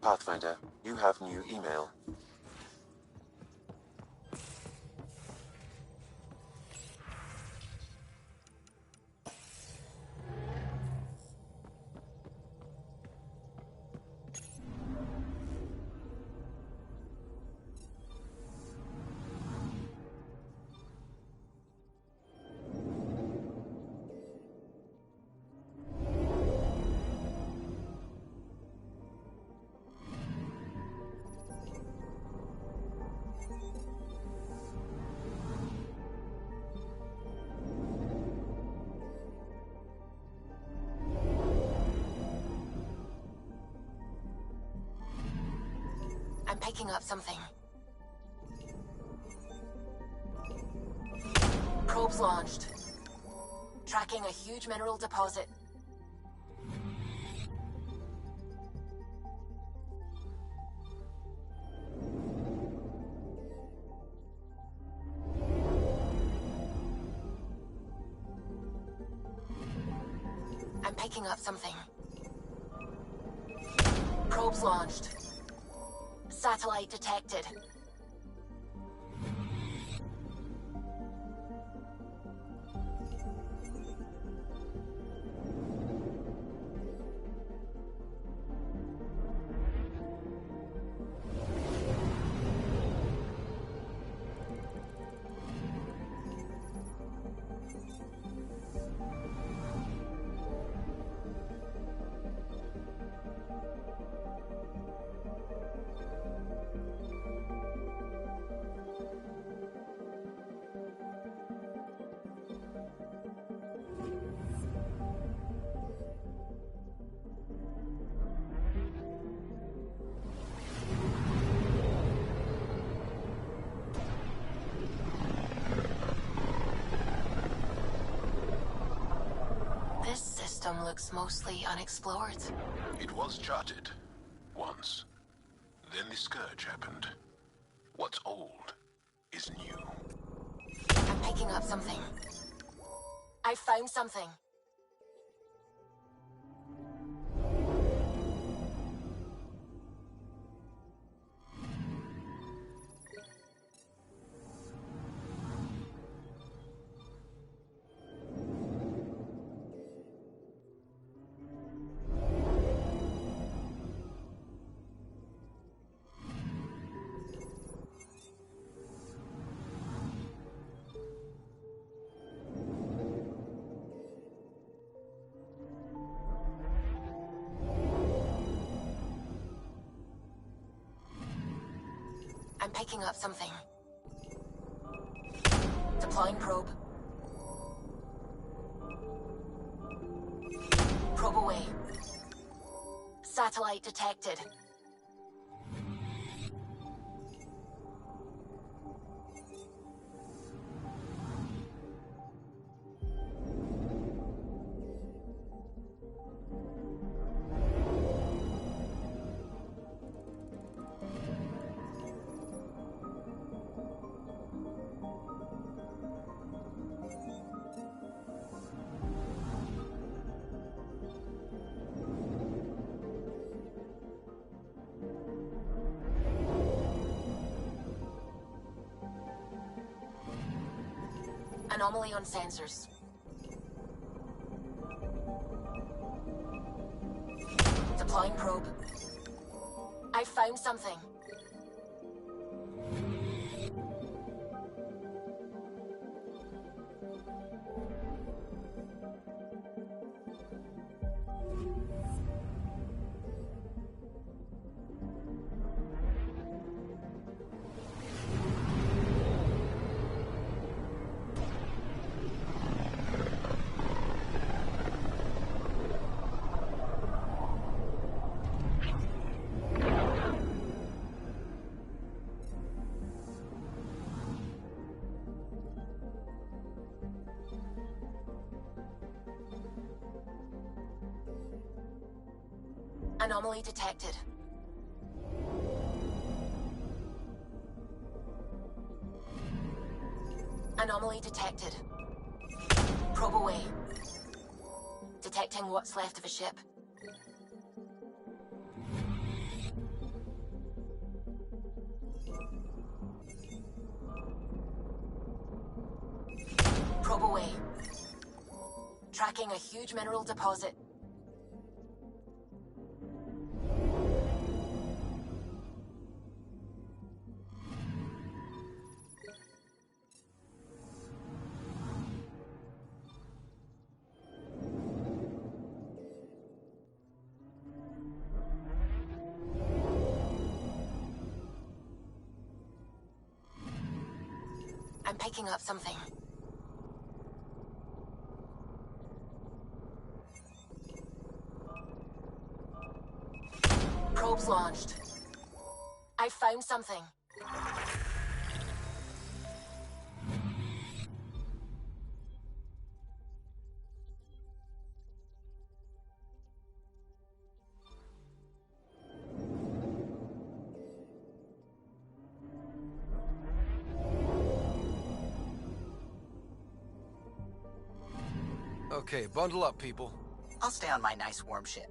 Pathfinder, you have new email. I'm picking up something. Probes launched. Tracking a huge mineral deposit. I'm picking up something. Probes launched. Satellite detected. This system looks mostly unexplored. It was charted. Once. Then the Scourge happened. What's old is new. I'm picking up something. I found something. I'm picking up something. Deploying probe. Probe away. Satellite detected. Anomaly on sensors. Deploying probe. I found something. Anomaly detected. Anomaly detected. Probe away. Detecting what's left of a ship. away. Tracking a huge mineral deposit. I'm picking up something. Probes launched. I found something. Okay, bundle up, people. I'll stay on my nice warm ship.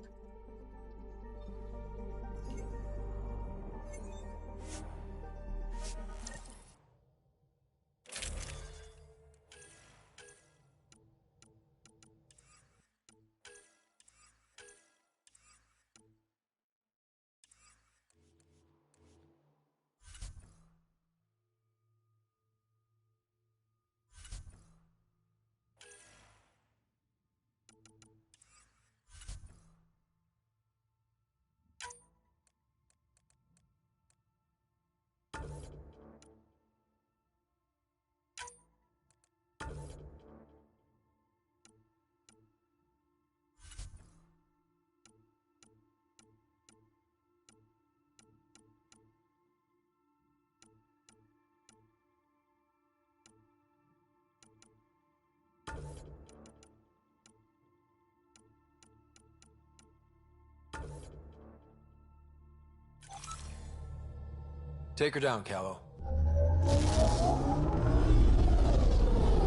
Take her down, Callow.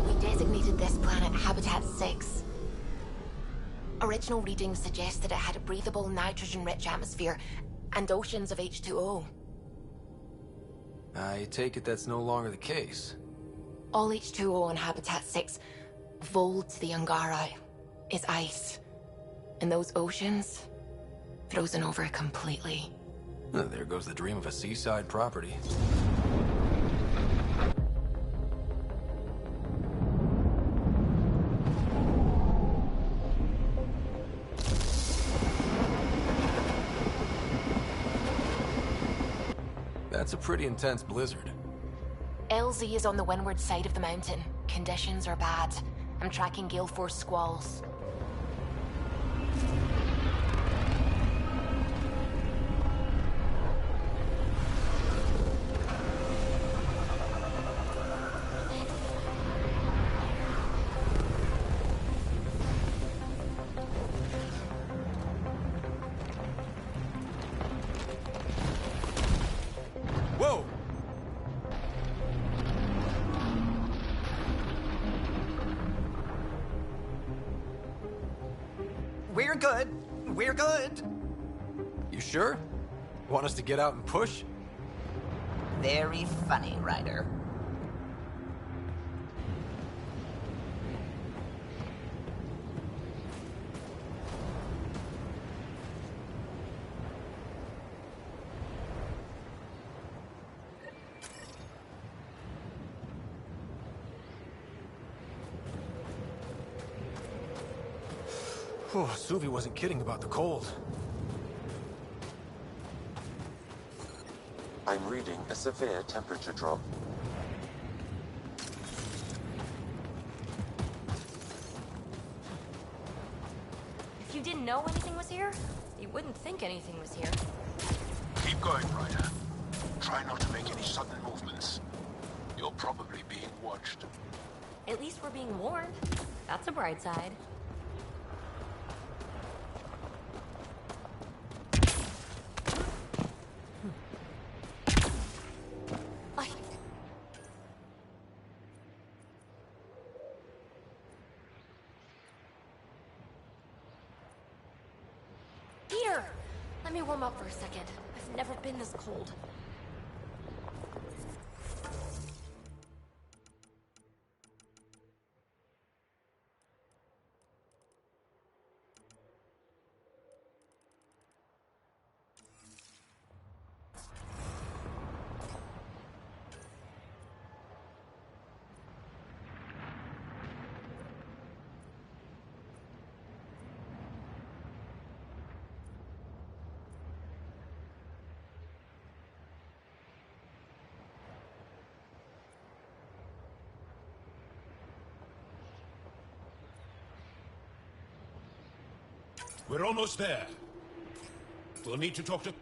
We designated this planet Habitat 6. Original readings suggest that it had a breathable, nitrogen-rich atmosphere and oceans of H2O. I take it that's no longer the case. All H2O on Habitat 6, vold to the Angara, is ice. And those oceans, frozen over completely. There goes the dream of a seaside property. That's a pretty intense blizzard. LZ is on the windward side of the mountain. Conditions are bad. I'm tracking gale force squalls. Whoa! We're good. We're good. You sure? Want us to get out and push? Very funny, Ryder. Oh, Suvi wasn't kidding about the cold. I'm reading a severe temperature drop. If you didn't know anything was here, you wouldn't think anything was here. Keep going, Ryder. Try not to make any sudden movements. You're probably being watched. At least we're being warned. That's a bright side. Peter! Let me warm up for a second. I've never been this cold. We're almost there. We'll need to talk to...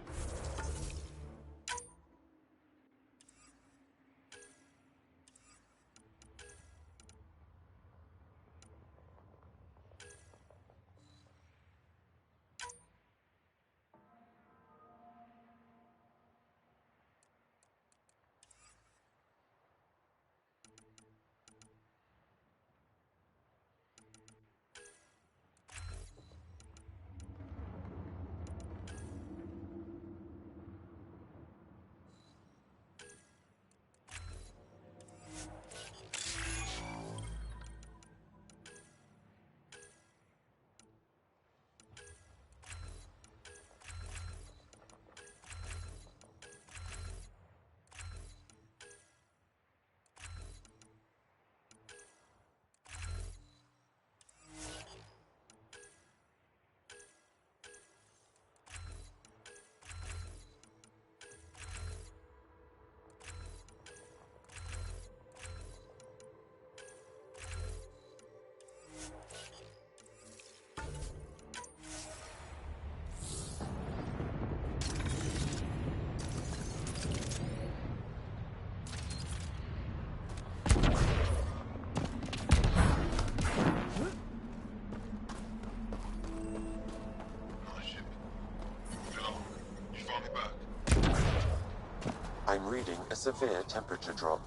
I'm reading a severe temperature drop.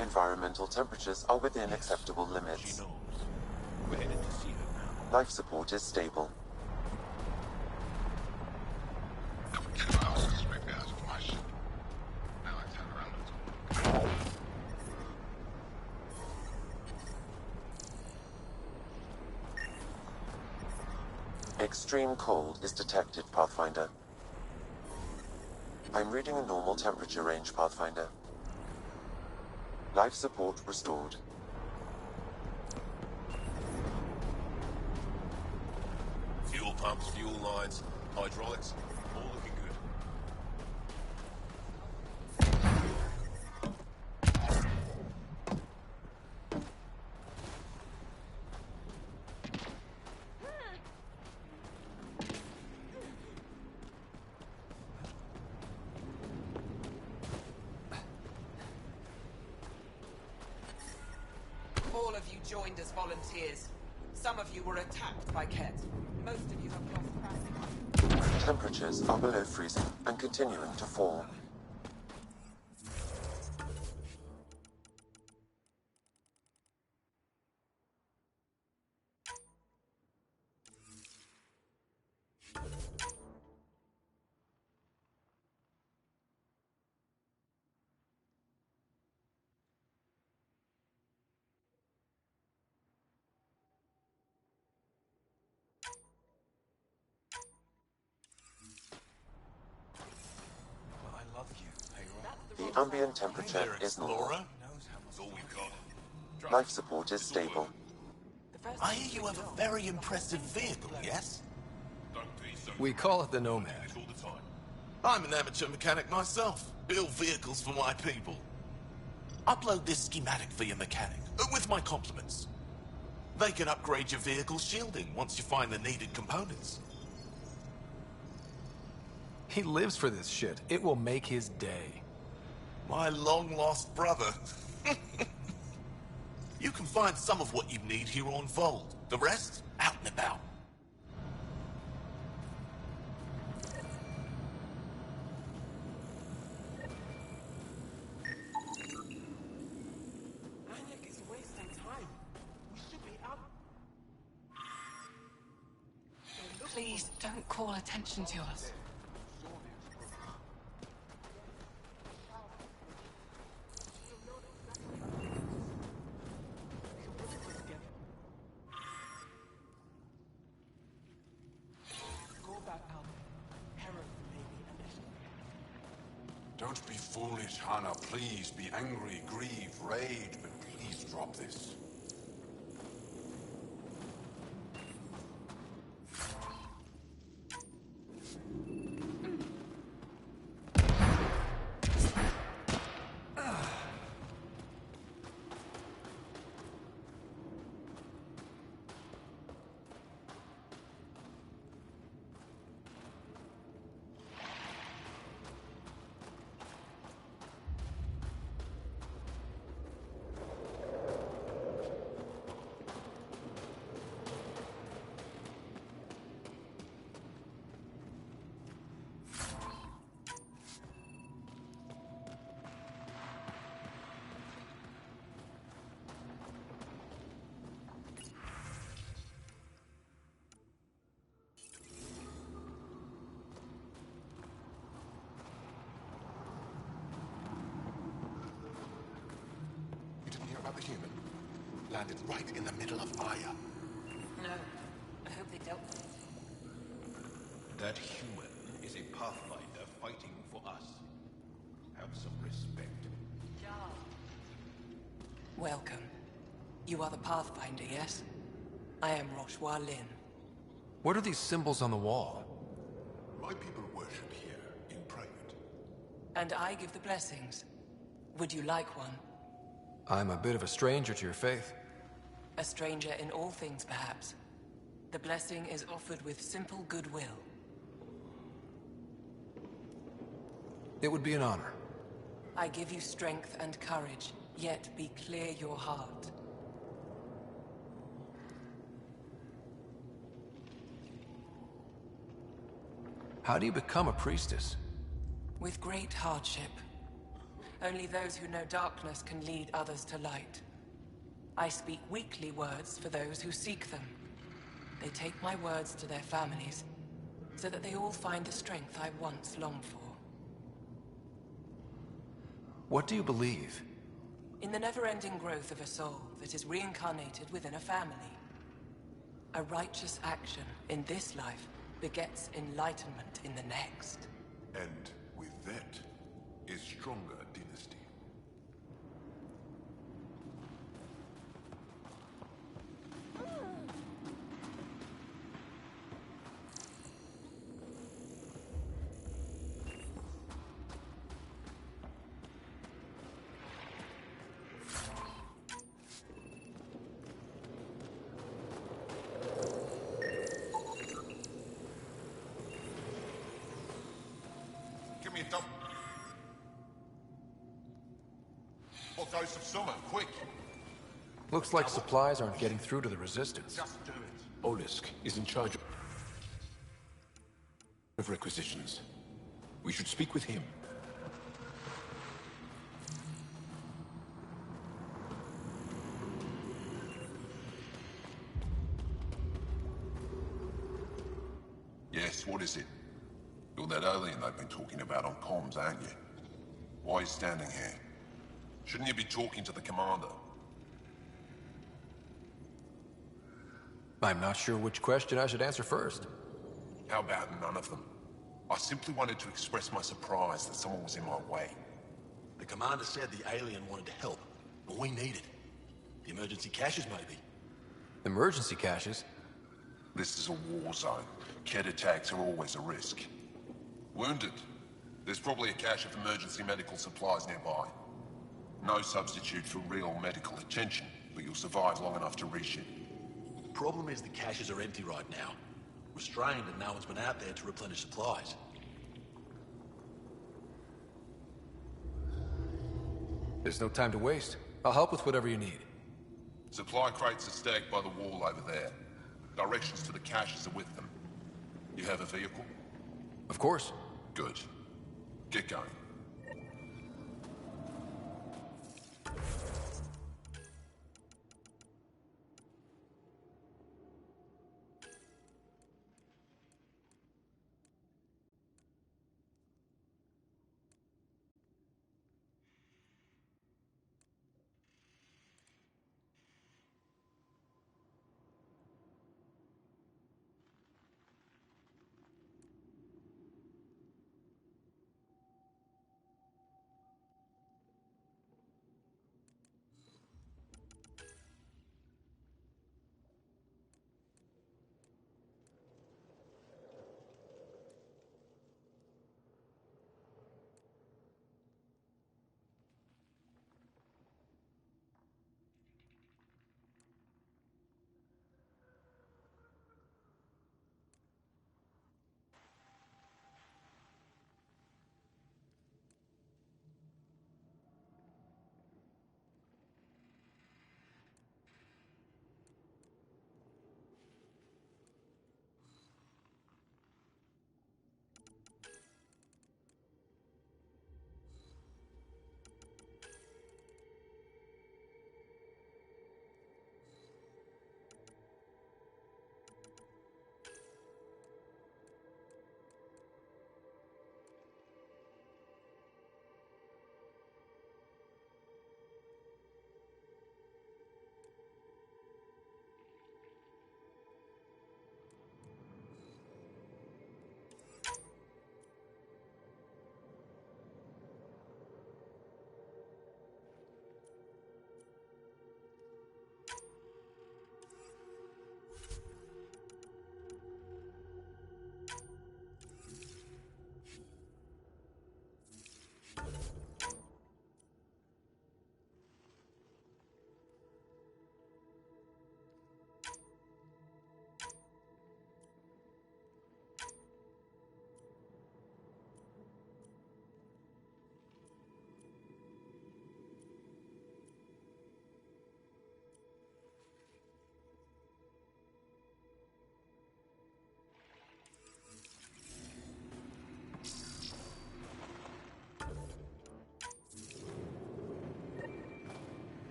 Environmental temperatures are within acceptable limits. We're headed to see her now. Life support is stable. Extreme cold is detected, Pathfinder. I'm reading a normal temperature range, Pathfinder. Life support restored. Fuel pumps, fuel lines, hydraulics, all looking good. All of you joined as volunteers. Some of you were attacked by Ket. Most of you have lost passing. Temperatures are below freezing and continuing to fall. The ambient temperature is normal. Life support is stable. I hear you have a very impressive vehicle, yes? We call it the Nomad. I'm an amateur mechanic myself. Build vehicles for my people. Upload this schematic for your mechanic, with my compliments. They can upgrade your vehicle's shielding once you find the needed components. He lives for this shit. It will make his day. My long-lost brother. You can find some of what you need here on Vold. The rest, out and about. Anik is wasting time. We should be out. Please don't call attention to us. Don't be foolish, Hannah. Please be angry, grieve, rage, but please drop this. landed right in the middle of Aya. No. I hope they don't. That human is a pathfinder fighting for us. Have some respect. Welcome. You are the Pathfinder, yes? I am Roshua Lin. What are these symbols on the wall? My people worship here in private. And I give the blessings. Would you like one? I'm a bit of a stranger to your faith. A stranger in all things, perhaps. The blessing is offered with simple goodwill. It would be an honor. I give you strength and courage, yet be clear your heart. How do you become a priestess? With great hardship. Only those who know darkness can lead others to light. I speak weakly words for those who seek them. They take my words to their families, so that they all find the strength I once longed for. What do you believe? In the never-ending growth of a soul that is reincarnated within a family. A righteous action in this life begets enlightenment in the next. And with that, a stronger dynasty. Give me a dump. Or dose of summer, quick. Looks like supplies aren't getting through to the Resistance. Just do it. Olisk is in charge of requisitions. We should speak with him. Yes, what is it? You're that alien they've been talking about on comms, aren't you? Why are you standing here? Shouldn't you be talking to the commander? I'm not sure which question I should answer first. How about none of them? I simply wanted to express my surprise that someone was in my way. The commander said the alien wanted to help, but we need it. The emergency caches, maybe. Emergency caches? This is a war zone. Kett attacks are always a risk. Wounded. There's probably a cache of emergency medical supplies nearby. No substitute for real medical attention, but you'll survive long enough to reach it. Problem is the caches are empty right now. Restrained and no one's been out there to replenish supplies. There's no time to waste. I'll help with whatever you need. Supply crates are stacked by the wall over there. Directions to the caches are with them. You have a vehicle? Of course. Good. Get going.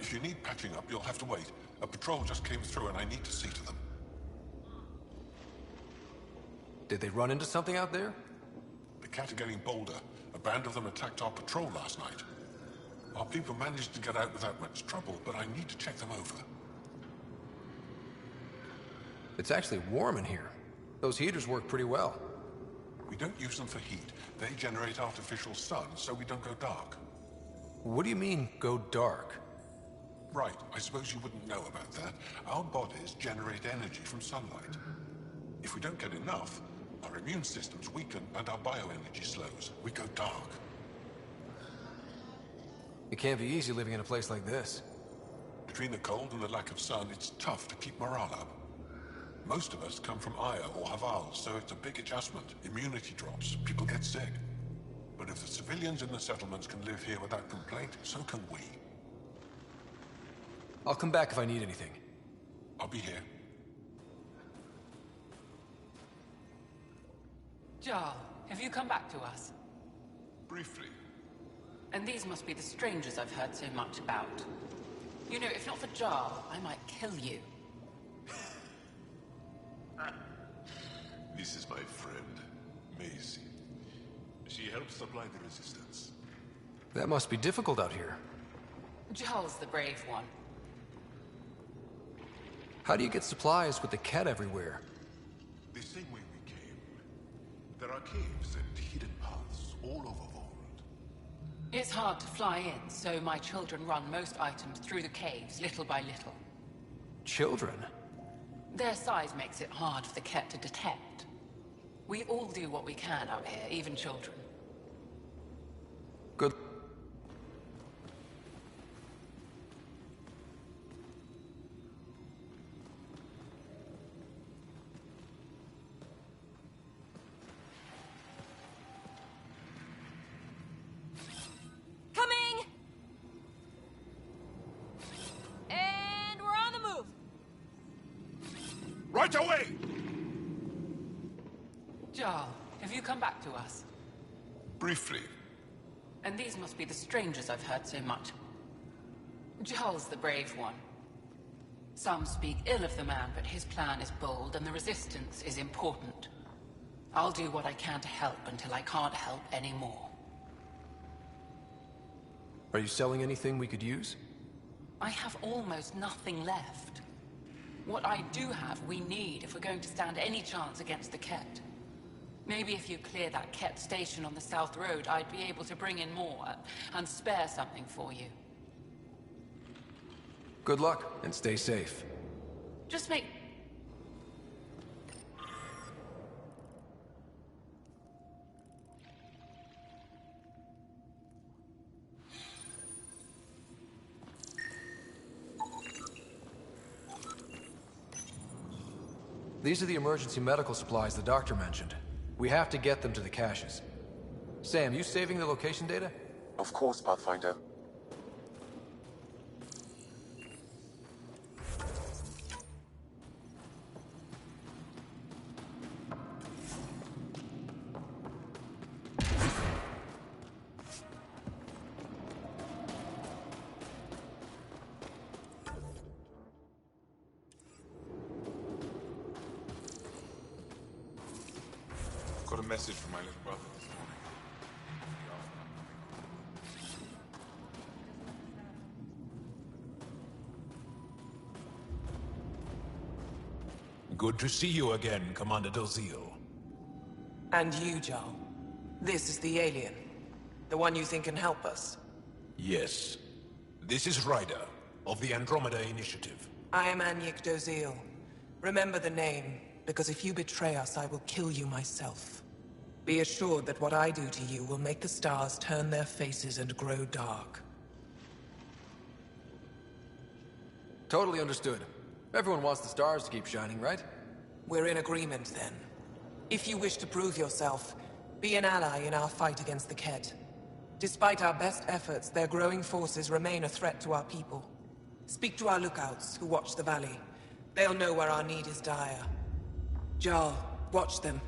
If you need patching up, you'll have to wait. A patrol just came through and I need to see to them. Did they run into something out there? The Cat are getting bolder. A band of them attacked our patrol last night. Our people managed to get out without much trouble, but I need to check them over. It's actually warm in here. Those heaters work pretty well. We don't use them for heat. They generate artificial sun, so we don't go dark. What do you mean, go dark? Right, I suppose you wouldn't know about that. Our bodies generate energy from sunlight. If we don't get enough, our immune systems weaken and our bioenergy slows. We go dark. It can't be easy living in a place like this. Between the cold and the lack of sun, it's tough to keep morale up. Most of us come from Aya or Haval, so it's a big adjustment. Immunity drops, people get sick. But if the civilians in the settlements can live here without complaint, so can we. I'll come back if I need anything. I'll be here. Jarl, have you come back to us? Briefly. And these must be the strangers I've heard so much about. You know, if not for Jarl, I might kill you. This is my friend, Maisie. She helps supply the resistance. That must be difficult out here. Jarl's the brave one. How do you get supplies with the cat everywhere? The same way we came. There are caves and hidden paths all over Vold. It's hard to fly in, so my children run most items through the caves, little by little. Children? Their size makes it hard for the Ket to detect. We all do what we can out here, even children. Good. Coming! And we're on the move! Right away! Jarl, have you come back to us? Briefly. And these must be the strangers I've heard so much. Jarl's the brave one. Some speak ill of the man, but his plan is bold and the resistance is important. I'll do what I can to help until I can't help anymore. Are you selling anything we could use? I have almost nothing left. What I do have, we need if we're going to stand any chance against the Ket. Maybe if you clear that Ket station on the South Road, I'd be able to bring in more and spare something for you. Good luck, and stay safe. Just make... These are the emergency medical supplies the doctor mentioned. We have to get them to the caches. Sam, you saving the location data? Of course, Pathfinder. Got a message from my little brother this morning. Good to see you again, Commander Dozil. And you, Jarl. This is the alien. The one you think can help us. Yes. This is Ryder, of the Andromeda Initiative. I am Anyik Dozil. Remember the name, because if you betray us, I will kill you myself. Be assured that what I do to you will make the stars turn their faces and grow dark. Totally understood. Everyone wants the stars to keep shining, right? We're in agreement, then. If you wish to prove yourself, be an ally in our fight against the Ket. Despite our best efforts, their growing forces remain a threat to our people. Speak to our lookouts, who watch the valley. They'll know where our need is dire. Jarl, watch them.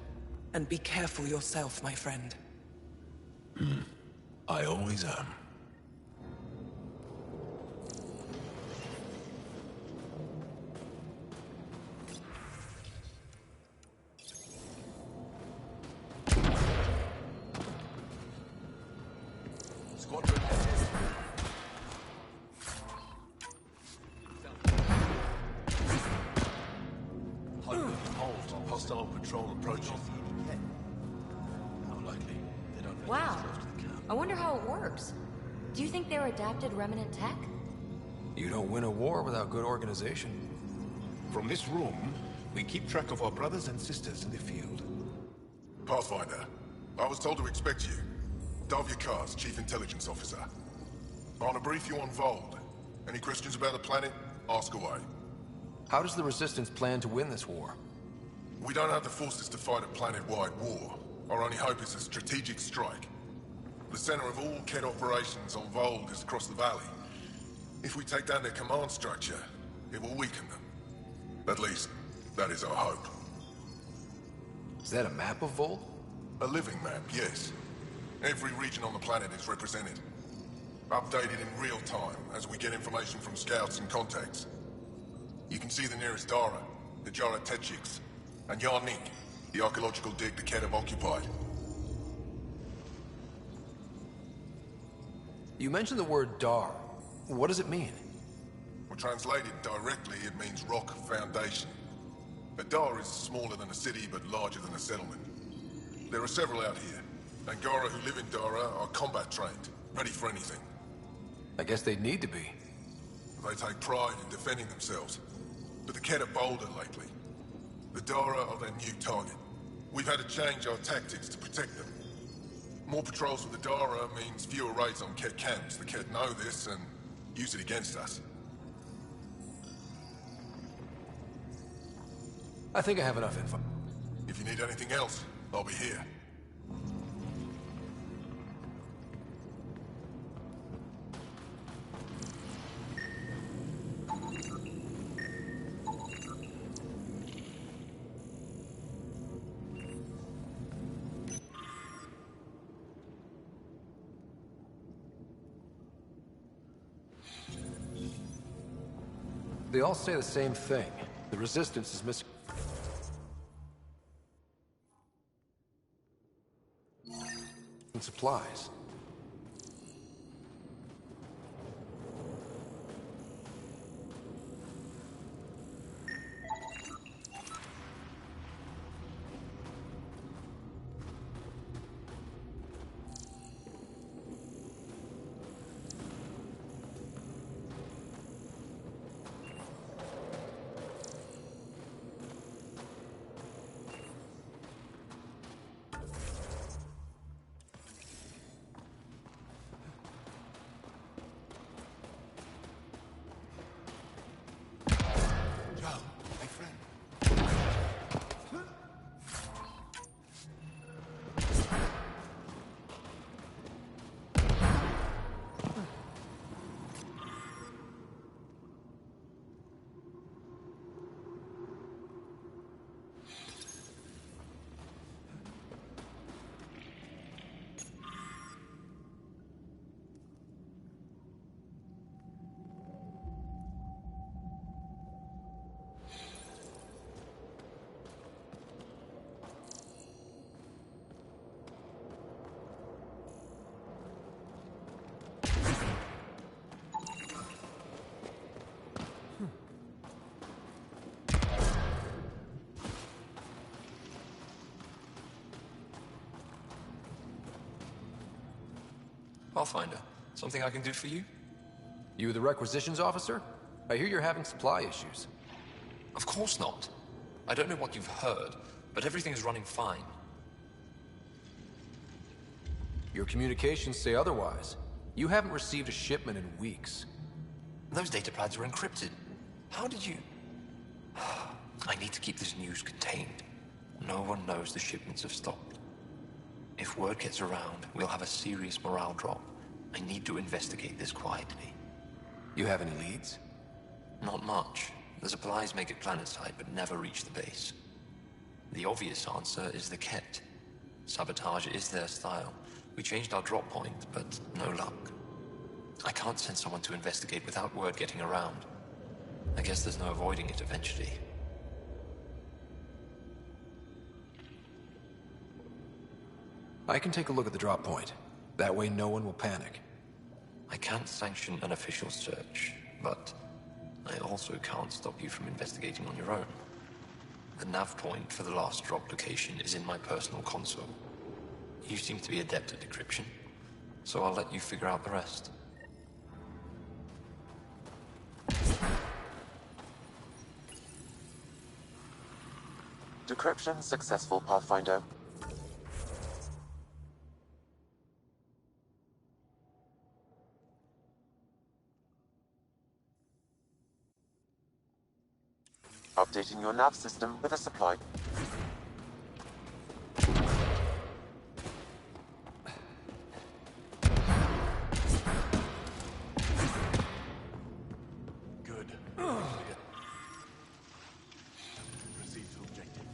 And be careful yourself, my friend. I always am. hostile patrol approaching. How likely? They don't venture Wow. close to the camp. I wonder how it works. Do you think they're adapted remnant tech? You don't win a war without good organization. From this room, we keep track of our brothers and sisters in the field. Pathfinder, I was told to expect you. Davia Kars, Chief Intelligence Officer. I want to brief you on Vold. Any questions about the planet? Ask away. How does the Resistance plan to win this war? We don't have the forces to fight a planet-wide war. Our only hope is a strategic strike. The center of all Kett operations on Vold is across the valley. If we take down their command structure, it will weaken them. At least, that is our hope. Is that a map of Vold? A living map, yes. Every region on the planet is represented. Updated in real time as we get information from scouts and contacts. You can see the nearest Dara, the Jara Tetchiks, and Yarnik, the archaeological dig the Kett have occupied. You mentioned the word Dar. What does it mean? Well, translated directly, it means rock foundation. A Dar is smaller than a city, but larger than a settlement. There are several out here. Angara who live in Dara are combat trained, ready for anything. I guess they'd need to be. They take pride in defending themselves. But the Kett are bolder lately. The Dara are their new target. We've had to change our tactics to protect them. More patrols with the Dara means fewer raids on Kett camps. The Kett know this and use it against us. I think I have enough info. If you need anything else, I'll be here. They all say the same thing. The Resistance is missing. Supplies. Pathfinder, something I can do for you? You the requisitions officer? I hear you're having supply issues. Of course not. I don't know what you've heard, but everything is running fine. Your communications say otherwise. You haven't received a shipment in weeks. Those data pads are encrypted. How did you... I need to keep this news contained. No one knows the shipments have stopped. If word gets around, we'll have a serious morale drop. I need to investigate this quietly. You have any leads? Not much. The supplies make it planetside, but never reach the base. The obvious answer is the Kett. Sabotage is their style. We changed our drop point, but no luck. I can't send someone to investigate without word getting around. I guess there's no avoiding it eventually. I can take a look at the drop point. That way no one will panic. I can't sanction an official search, but I also can't stop you from investigating on your own. The nav point for the last drop location is in my personal console. You seem to be adept at decryption, so I'll let you figure out the rest. Decryption successful, Pathfinder. Updating your nav system with a supply. Good. Proceed to objective.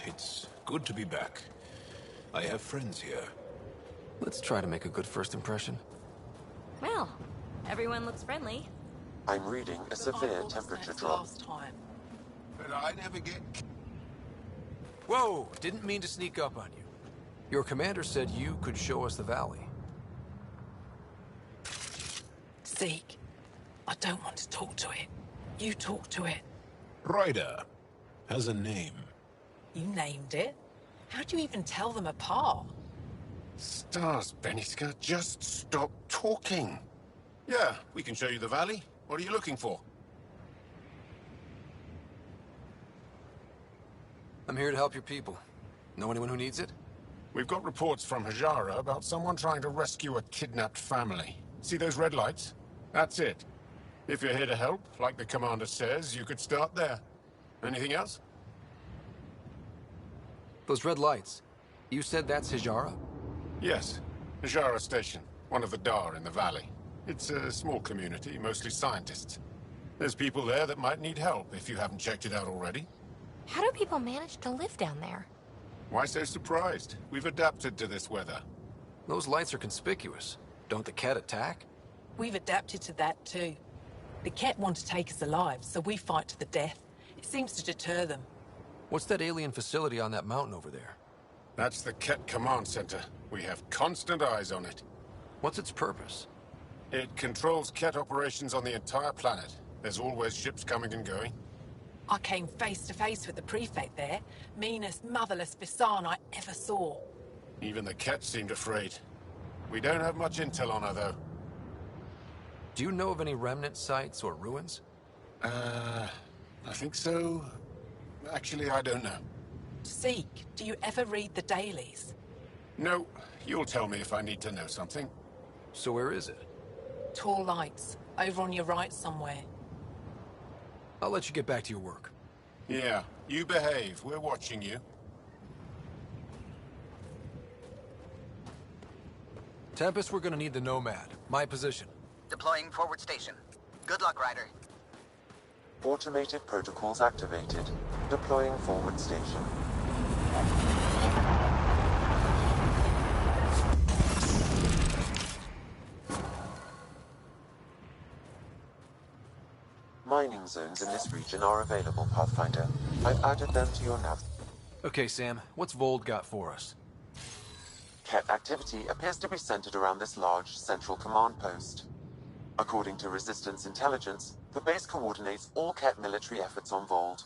It's good to be back. I have friends here. Let's try to make a good first impression. Well, everyone looks friendly. I'm reading a severe temperature drop. But I never get... Whoa! Didn't mean to sneak up on you. Your commander said you could show us the valley. Zeke, I don't want to talk to it. You talk to it. Ryder has a name. You named it. How do you even tell them apart? Stars, Beniska, just stop talking. Yeah, we can show you the valley. What are you looking for? I'm here to help your people. Know anyone who needs it? We've got reports from Hajara about someone trying to rescue a kidnapped family. See those red lights? That's it. If you're here to help, like the commander says, you could start there. Anything else? Those red lights. You said that's Hajara? Yes. Hajara Station, one of the Dar in the valley. It's a small community, mostly scientists. There's people there that might need help if you haven't checked it out already. How do people manage to live down there? Why so surprised? We've adapted to this weather. Those lights are conspicuous. Don't the Ket attack? We've adapted to that too. The Ket want to take us alive, so we fight to the death. It seems to deter them. What's that alien facility on that mountain over there? That's the Ket Command Center. We have constant eyes on it. What's its purpose? It controls Ket operations on the entire planet. There's always ships coming and going. I came face to face with the prefect there. Meanest, motherless Visan I ever saw. Even the Ket seemed afraid. We don't have much intel on her, though. Do you know of any remnant sites or ruins? I think so. Actually, I don't know. Zeke, do you ever read the dailies? No. You'll tell me if I need to know something. So where is it? Tall lights, over on your right somewhere. I'll let you get back to your work. Yeah, you behave. We're watching you. Tempest, we're gonna need the Nomad. My position. Deploying forward station. Good luck, Ryder. Automated protocols activated. Deploying forward station. Mining zones in this region are available, Pathfinder. I've added them to your nav. Okay, Sam. What's Vold got for us? Ket activity appears to be centered around this large central command post. According to Resistance intelligence, the base coordinates all Ket military efforts on Vold.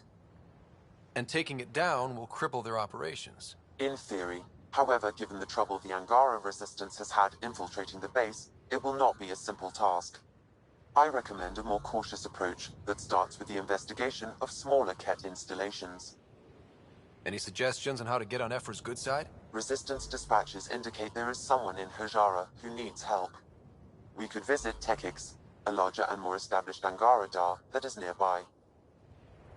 And taking it down will cripple their operations. In theory. However, given the trouble the Angara Resistance has had infiltrating the base, it will not be a simple task. I recommend a more cautious approach that starts with the investigation of smaller Ket installations. Any suggestions on how to get on Ephra's good side? Resistance dispatches indicate there is someone in Hajara who needs help. We could visit Tekix, a larger and more established Angara Dar that is nearby.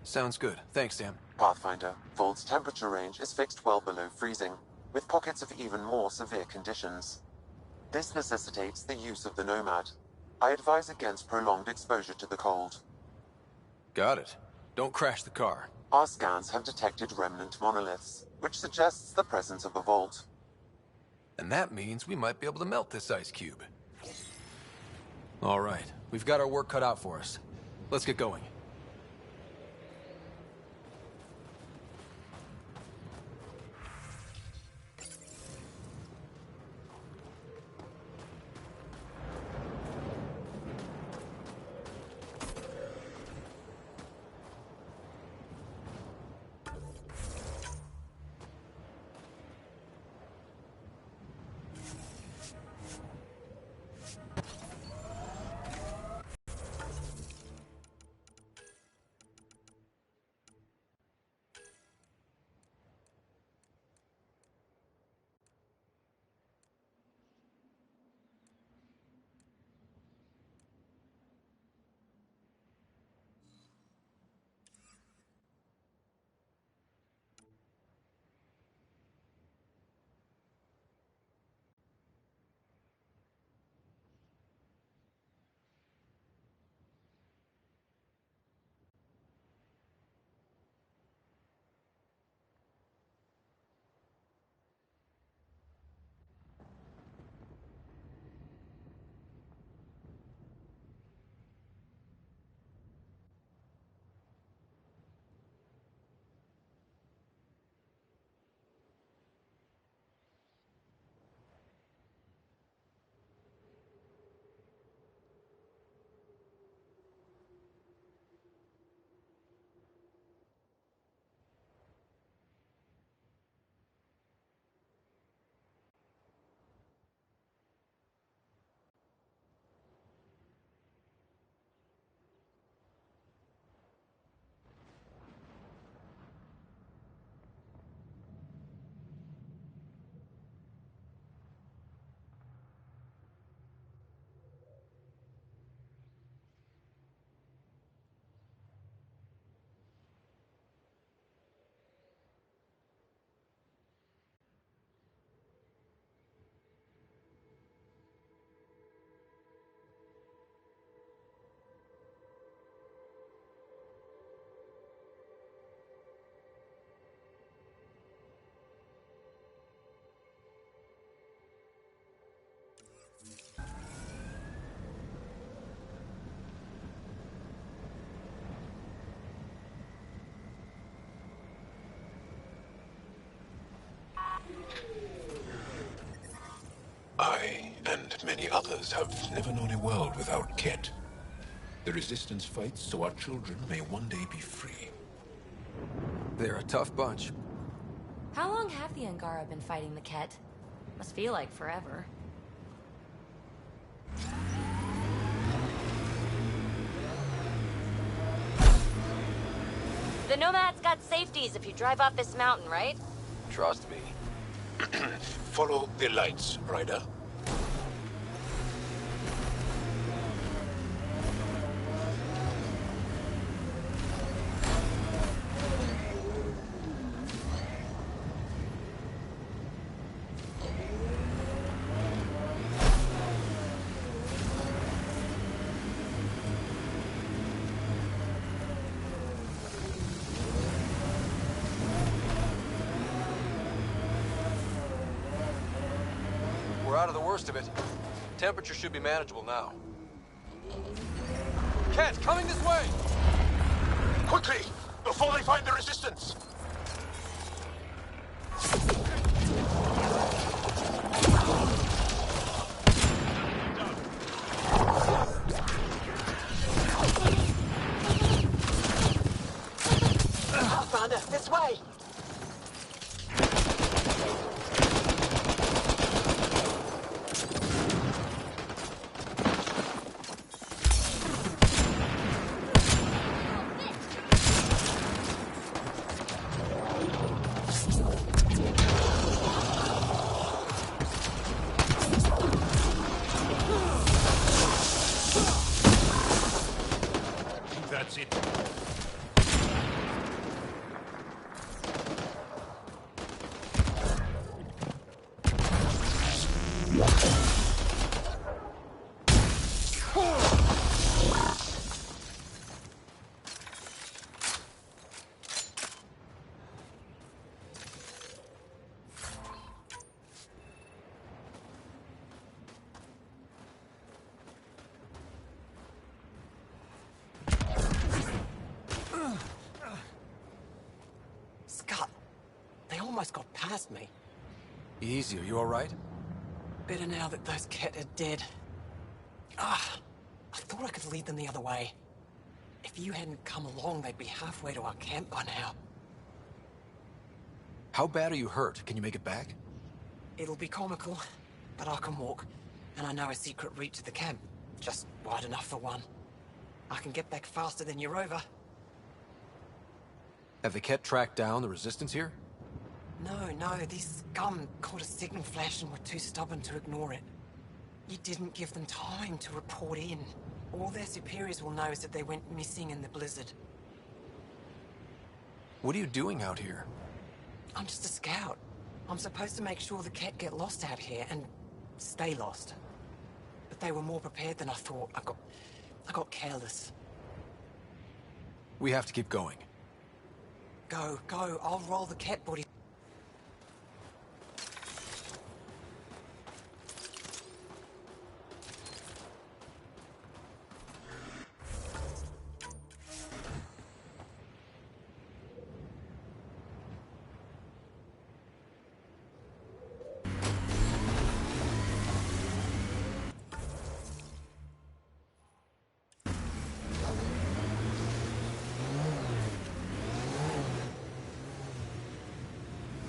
Sounds good. Thanks, Sam. Pathfinder, Vault's temperature range is fixed well below freezing, with pockets of even more severe conditions. This necessitates the use of the Nomad. I advise against prolonged exposure to the cold. Got it. Don't crash the car. Our scans have detected remnant monoliths, which suggests the presence of a vault. And that means we might be able to melt this ice cube. All right, we've got our work cut out for us. Let's get going. I and many others have never known a world without Ket. The Resistance fights so our children may one day be free. They're a tough bunch. How long have the Angara been fighting the Ket? Must feel like forever. The Nomad's got safeties if you drive off this mountain, right? Trust me. Follow the lights, Ryder. We're out of the worst of it. Temperature should be manageable now. Ket, coming this way! Quickly! Before they find the Resistance! Pathfinder, this way! That's it. almost got past me. Easy, are you alright? Better now that those Ket are dead. Ah, I thought I could lead them the other way. If you hadn't come along, they'd be halfway to our camp by now. How bad are you hurt? Can you make it back? It'll be comical, but I can walk. And I know a secret route to the camp. Just wide enough for one. I can get back faster than your rover. Have the Ket tracked down the resistance here? No, these scum caught a signal flash and were too stubborn to ignore it. You didn't give them time to report in. All their superiors will know is that they went missing in the blizzard. What are you doing out here? I'm just a scout. I'm supposed to make sure the Ket get lost out here and stay lost. But they were more prepared than I thought. I got careless. We have to keep going. Go. I'll roll the Ket body.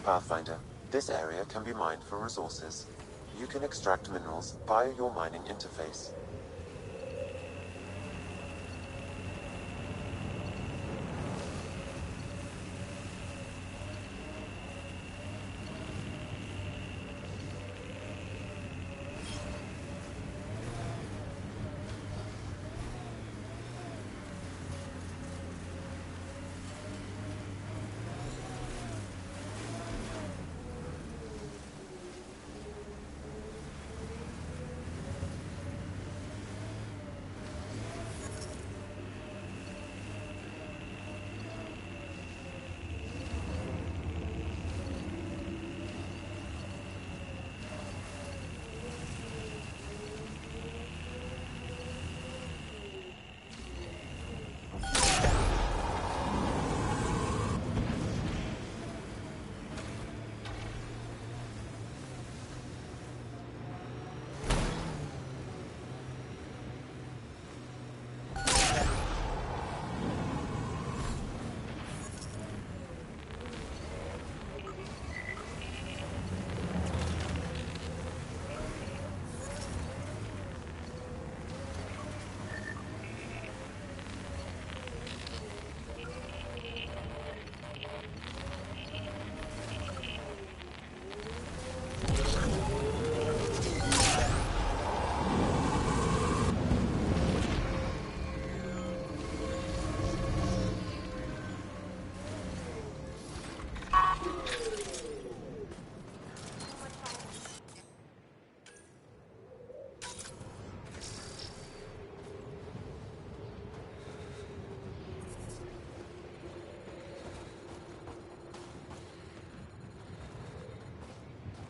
Pathfinder, this area can be mined for resources. You can extract minerals via your mining interface.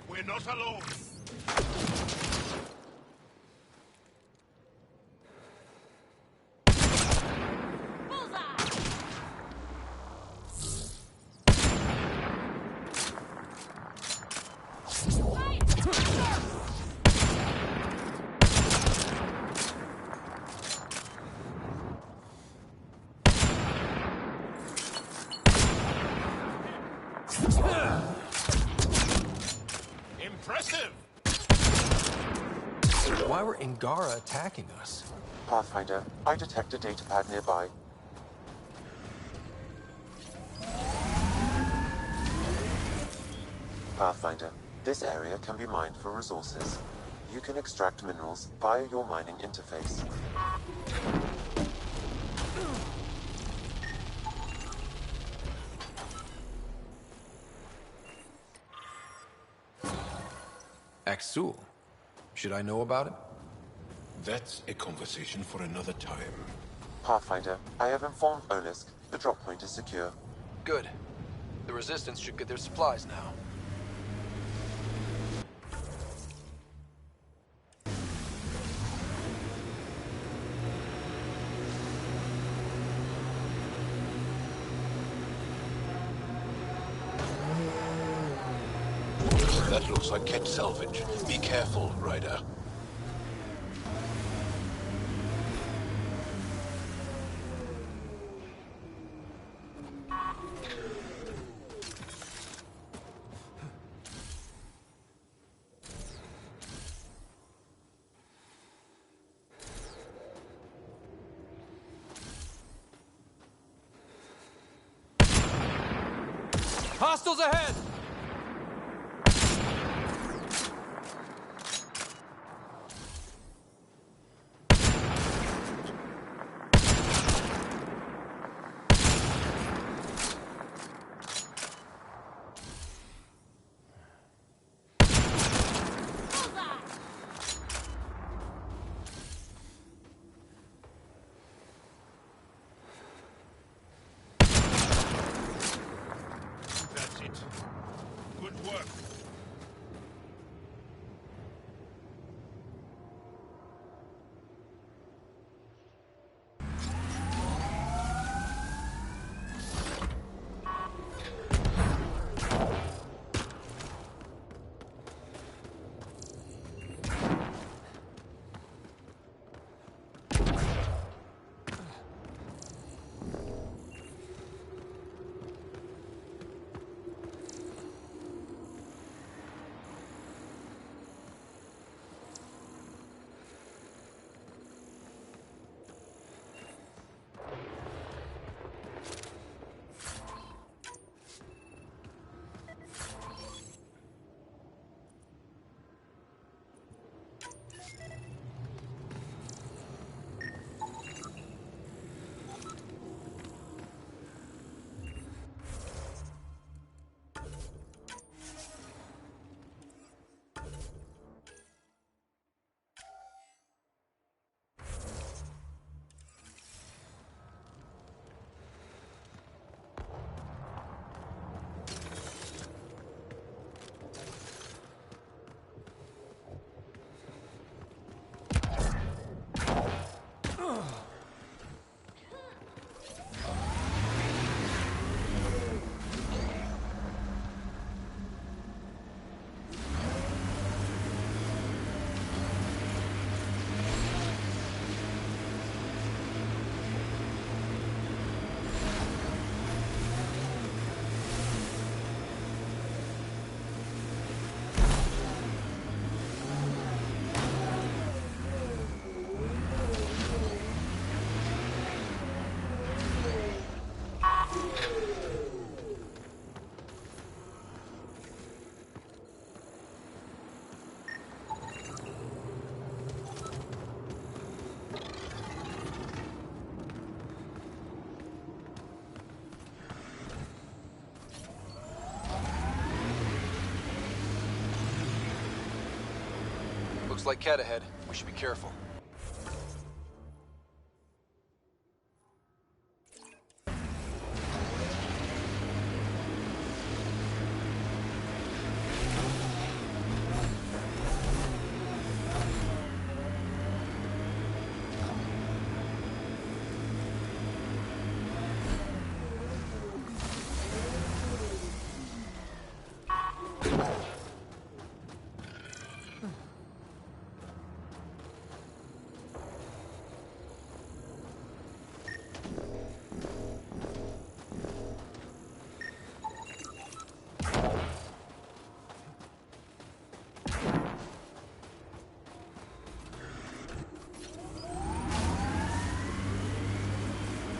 We're not alone. Impressive! Why were Ingara attacking us? Pathfinder, I detect a datapad nearby. Pathfinder, this area can be mined for resources. You can extract minerals via your mining interface. Axul. Should I know about it? That's a conversation for another time. Pathfinder, I have informed Olisk. The drop point is secure. Good. The Resistance should get their supplies now. That looks like Ket salvage. Be careful, Ryder. Hostiles ahead! That's it. Good work. Looks like Ket ahead. We should be careful.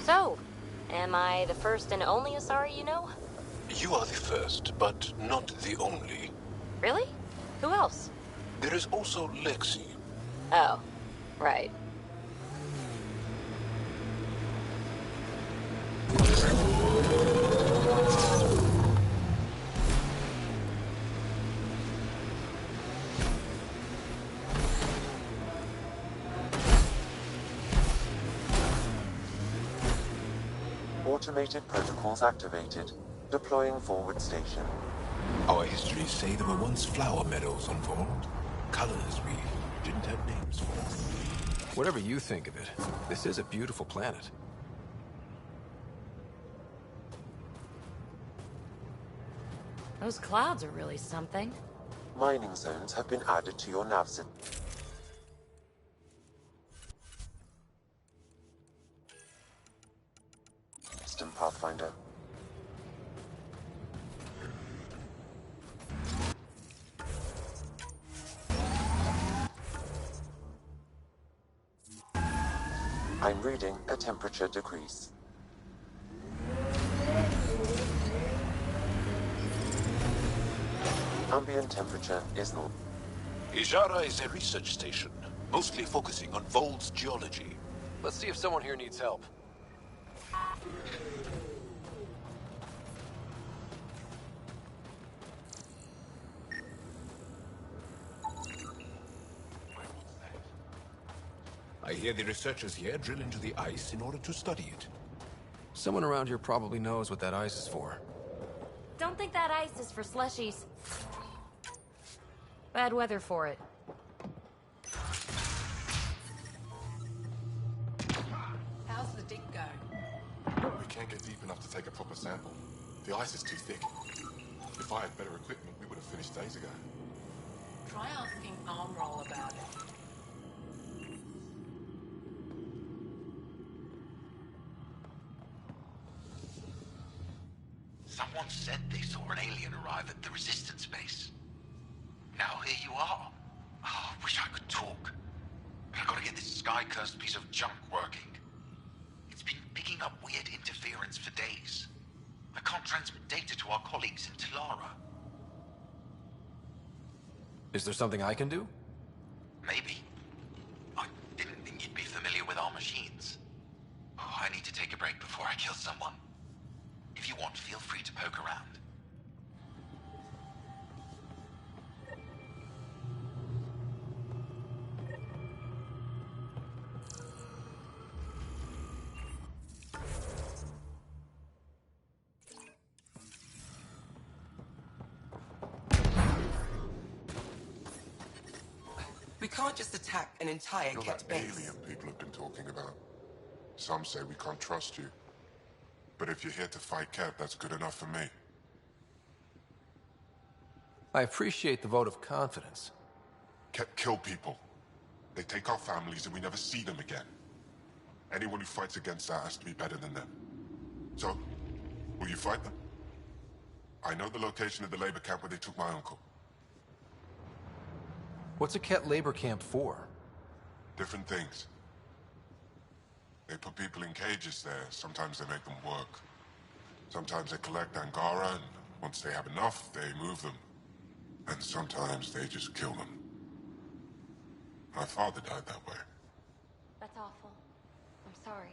So, am I the first and only Asari you know? You are the first, but not the only. Really? Who else? There is also Lexi. Oh, right. Automated protocols activated. Deploying forward station. Our histories say there were once flower meadows on Vold. Colors we didn't have names for. Whatever you think of it, this is a beautiful planet. Those clouds are really something. Mining zones have been added to your nav system. Pathfinder. I'm reading a temperature decrease. Ambient temperature is normal. Ijara is a research station, mostly focusing on Vold's geology. Let's see if someone here needs help. I hear the researchers here drill into the ice in order to study it. Someone around here probably knows what that ice is for. Don't think that ice is for slushies. Bad weather for it. How's the dig going? We can't get deep enough to take a proper sample. The ice is too thick. If I had better equipment, we would have finished days ago. Try asking Armroll about it. Someone said they saw an alien arrive at the Resistance base. Now here you are. Oh, I wish I could talk. But I gotta get this sky-cursed piece of junk working. It's been picking up weird interference for days. I can't transmit data to our colleagues in Talara. Is there something I can do? Maybe. I didn't think you'd be familiar with our machines. Oh, I need to take a break before I kill someone. If you want, feel free to poke around. We can't just attack an entire You're Ket that base. alien people have been talking about. Some say we can't trust you. But if you're here to fight Ket, that's good enough for me. I appreciate the vote of confidence. Ket kill people. They take our families and we never see them again. Anyone who fights against that has to be better than them. So, will you fight them? I know the location of the labor camp where they took my uncle. What's a Ket labor camp for? Different things. They put people in cages there. Sometimes they make them work. Sometimes they collect Angara, and once they have enough, they move them. And sometimes they just kill them. My father died that way. That's awful. I'm sorry.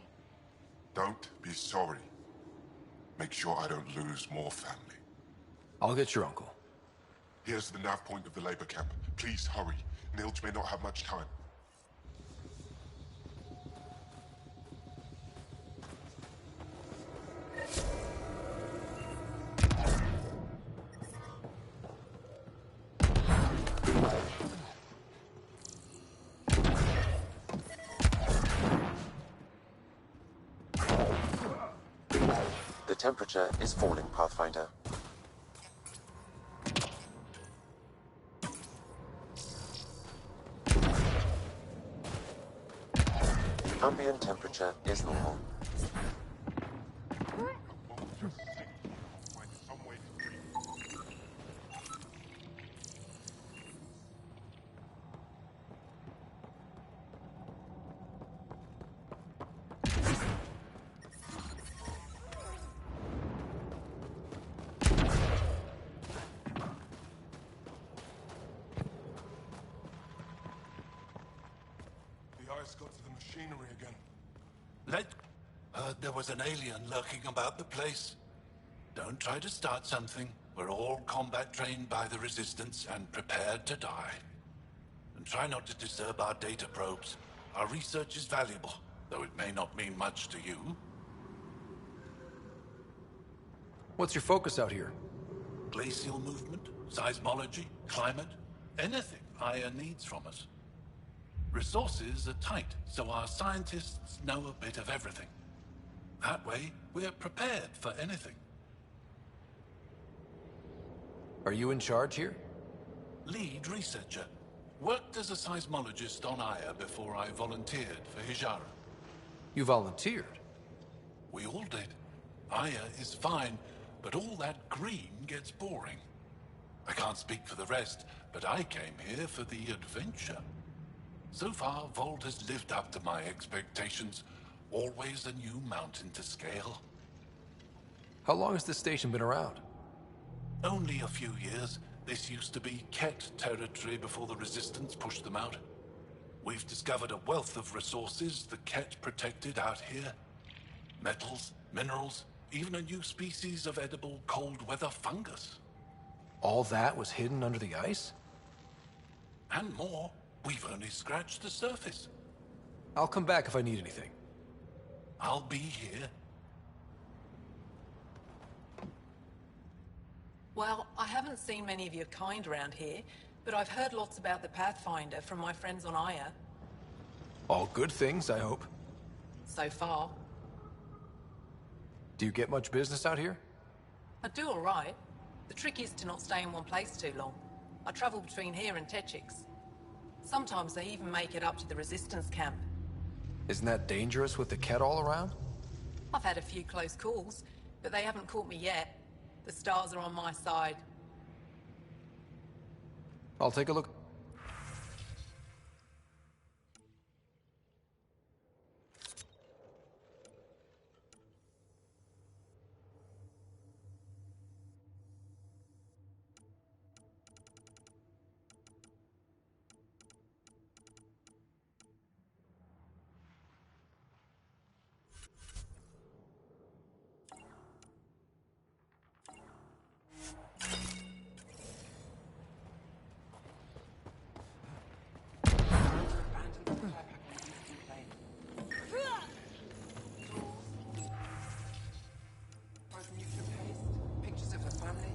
Don't be sorry. Make sure I don't lose more family. I'll get your uncle. Here's the nav point of the labor camp. Please hurry. Nilge may not have much time. The temperature is falling, Pathfinder. Ambient temperature is normal. The ice got to the machinery again. Heard there was an alien lurking about the place. Don't try to start something. We're all combat trained by the Resistance and prepared to die. And try not to disturb our data probes. Our research is valuable, though it may not mean much to you. What's your focus out here? Glacial movement, seismology, climate, anything Aya needs from us. Resources are tight, so our scientists know a bit of everything. That way, we're prepared for anything. Are you in charge here? Lead researcher. Worked as a seismologist on Aya before I volunteered for Hijara. You volunteered? We all did. Aya is fine, but all that green gets boring. I can't speak for the rest, but I came here for the adventure. So far, Vault has lived up to my expectations. Always a new mountain to scale. How long has this station been around? Only a few years. This used to be Ket territory before the Resistance pushed them out. We've discovered a wealth of resources the Ket protected out here. Metals, minerals, even a new species of edible cold weather fungus. All that was hidden under the ice? And more. We've only scratched the surface. I'll come back if I need anything. I'll be here. Well, I haven't seen many of your kind around here, but I've heard lots about the Pathfinder from my friends on Aya. All good things, I hope. So far. Do you get much business out here? I do all right. The trick is to not stay in one place too long. I travel between here and Techix. Sometimes they even make it up to the Resistance camp. Isn't that dangerous with the Ket all around? I've had a few close calls, but they haven't caught me yet. The stars are on my side. I'll take a look. Pictures of the family.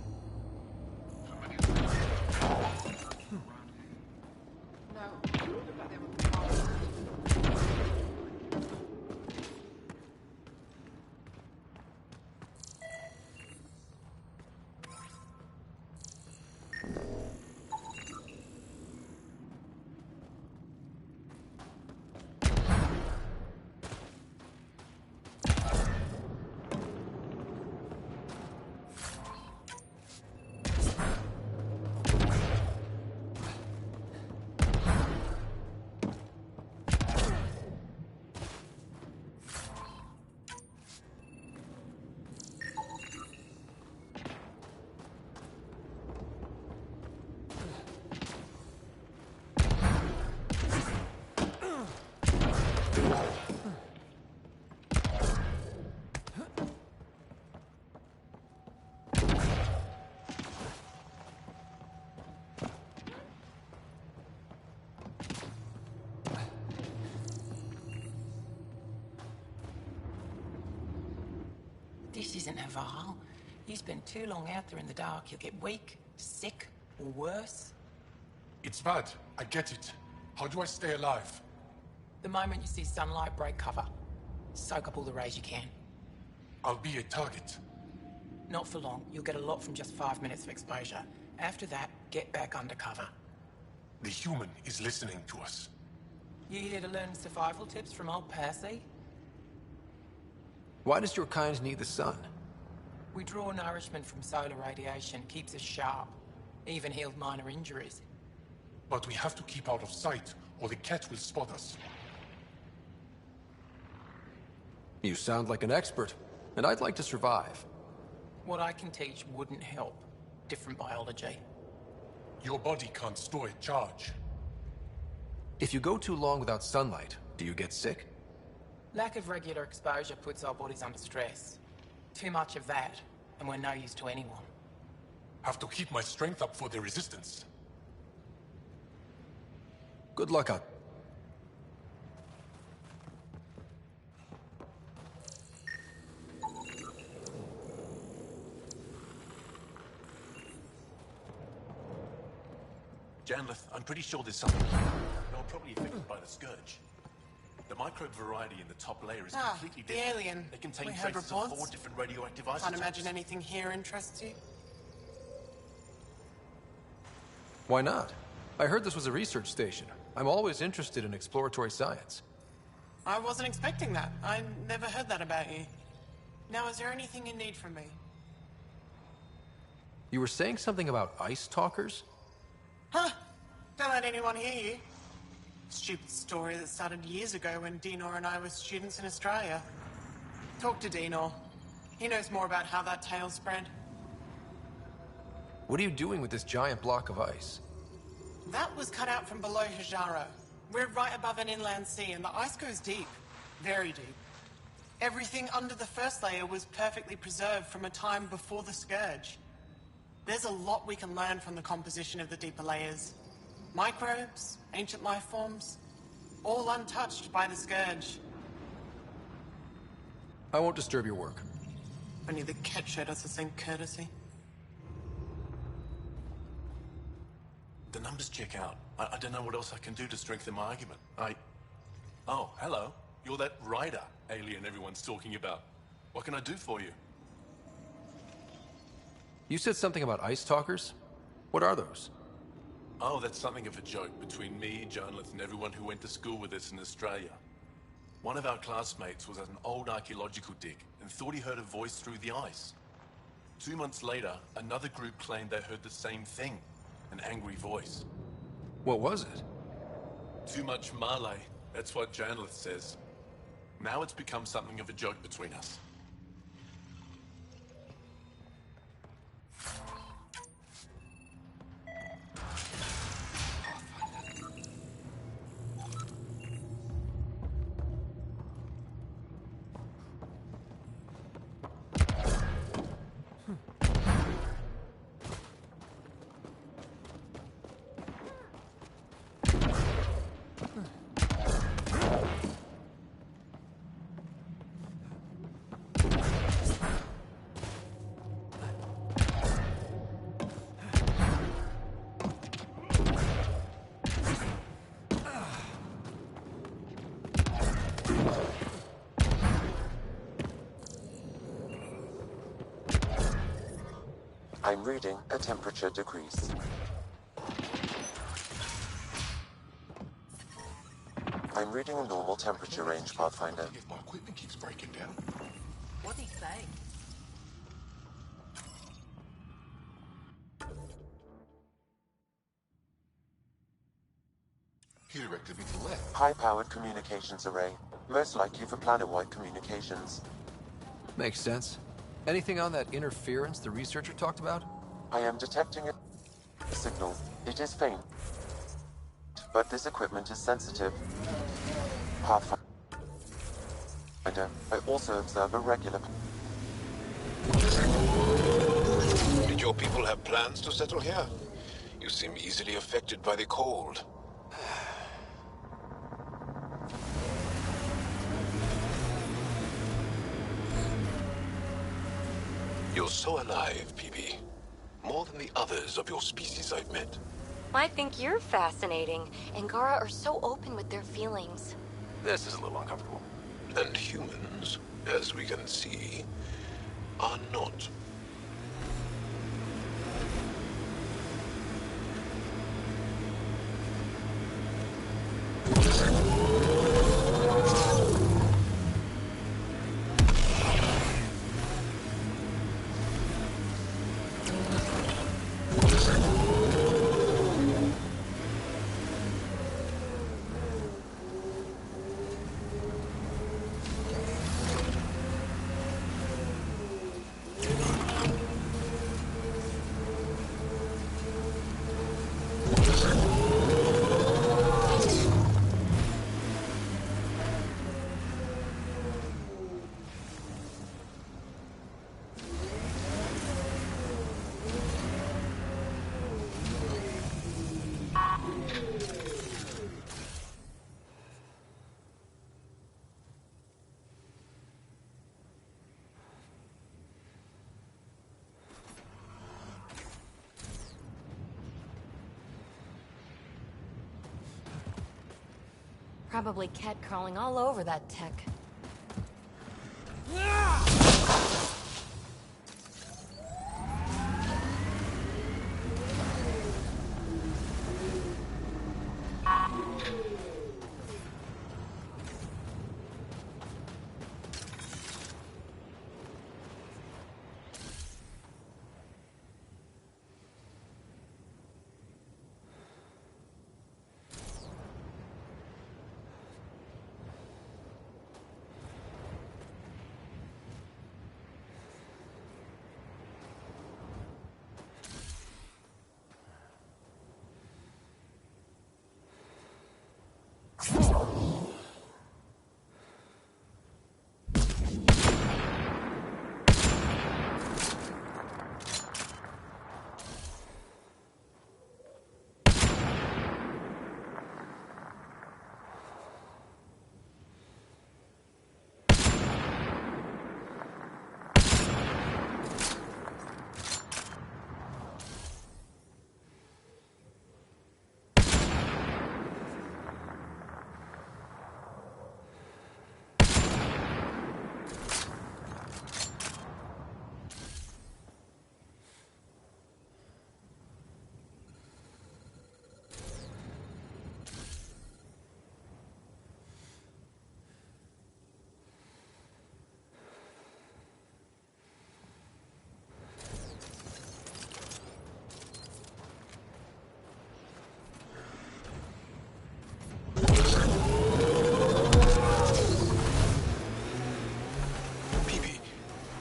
This isn't Haval. You spend too long out there in the dark, you'll get weak, sick, or worse. It's bad. I get it. How do I stay alive? The moment you see sunlight, break cover. Soak up all the rays you can. I'll be a target. Not for long. You'll get a lot from just 5 minutes of exposure. After that, get back under cover. The human is listening to us. You here to learn survival tips from old Percy? Why does your kind need the sun? We draw nourishment from solar radiation, keeps us sharp. Even healed minor injuries. But we have to keep out of sight, or the cat will spot us. You sound like an expert, and I'd like to survive. What I can teach wouldn't help. Different biology. Your body can't store a charge. If you go too long without sunlight, do you get sick? Lack of regular exposure puts our bodies under stress. Too much of that, and we're no use to anyone. Have to keep my strength up for the resistance. Good luck out. Janlith, I'm pretty sure there's something here. They were probably affected by the Scourge. The microbe variety in the top layer is completely the different. alien. They contain We heard traces reports. of 4 different radioactive isotopes. Can't imagine anything here interests you. Why not? I heard this was a research station. I'm always interested in exploratory science. I wasn't expecting that. I never heard that about you. Now, is there anything you need from me? You were saying something about ice talkers? Huh? Don't let anyone hear you. Stupid story that started years ago when Dinor and I were students in Australia. Talk to Dinor. He knows more about how that tale spread. What are you doing with this giant block of ice? That was cut out from below Hijaro. We're right above an inland sea, and the ice goes deep. Very deep. Everything under the first layer was perfectly preserved from a time before the Scourge. There's a lot we can learn from the composition of the deeper layers. Microbes, ancient life forms, all untouched by the Scourge. I won't disturb your work. Only the cat showed us the same courtesy. The numbers check out. I don't know what else I can do to strengthen my argument. Oh, hello. You're that rider alien everyone's talking about. What can I do for you? You said something about ice talkers? What are those? Oh, that's something of a joke between me, journalists, and everyone who went to school with us in Australia. One of our classmates was at an old archaeological dig and thought he heard a voice through the ice. 2 months later, another group claimed they heard the same thing, an angry voice. What was it? Too much Malay, that's what journalist says. Now it's become something of a joke between us. I'm reading a temperature decrease. I'm reading a normal temperature range, Pathfinder. If my equipment keeps breaking down. What'd he say? He directed me to left. High-powered communications array. Most likely for planet-wide communications. Makes sense. Anything on that interference the researcher talked about? I am detecting a signal. It is faint, but this equipment is sensitive. Pathfinder. I also observe a regular... Did your people have plans to settle here? You seem easily affected by the cold. You're so alive, PB. More than the others of your species I've met. I think you're fascinating. Angara are so open with their feelings. This is a little uncomfortable. And humans, as we can see, are not. Probably Ket crawling all over that tech.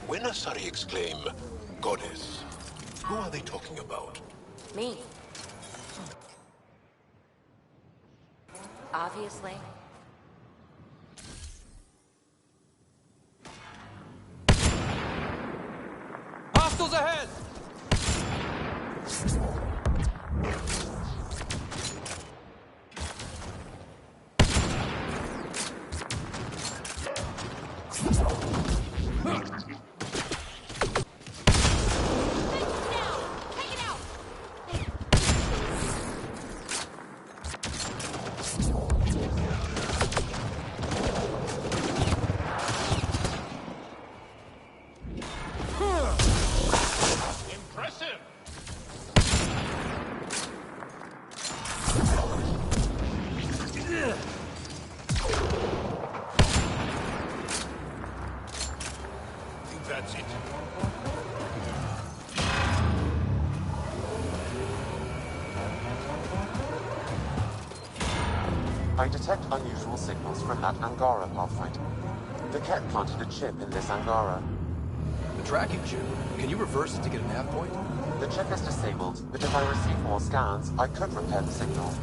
When Asari exclaim, Goddess, who are they talking about? Me. Obviously. Hostiles ahead! Impressive! I think that's it. I detect unusual signals from that Angara, Pathfinder. The Ket planted a chip in this Angara. The tracking chip. Can you reverse it to get a nav point? The chip is disabled, but if I receive more scans, I could repair the signal.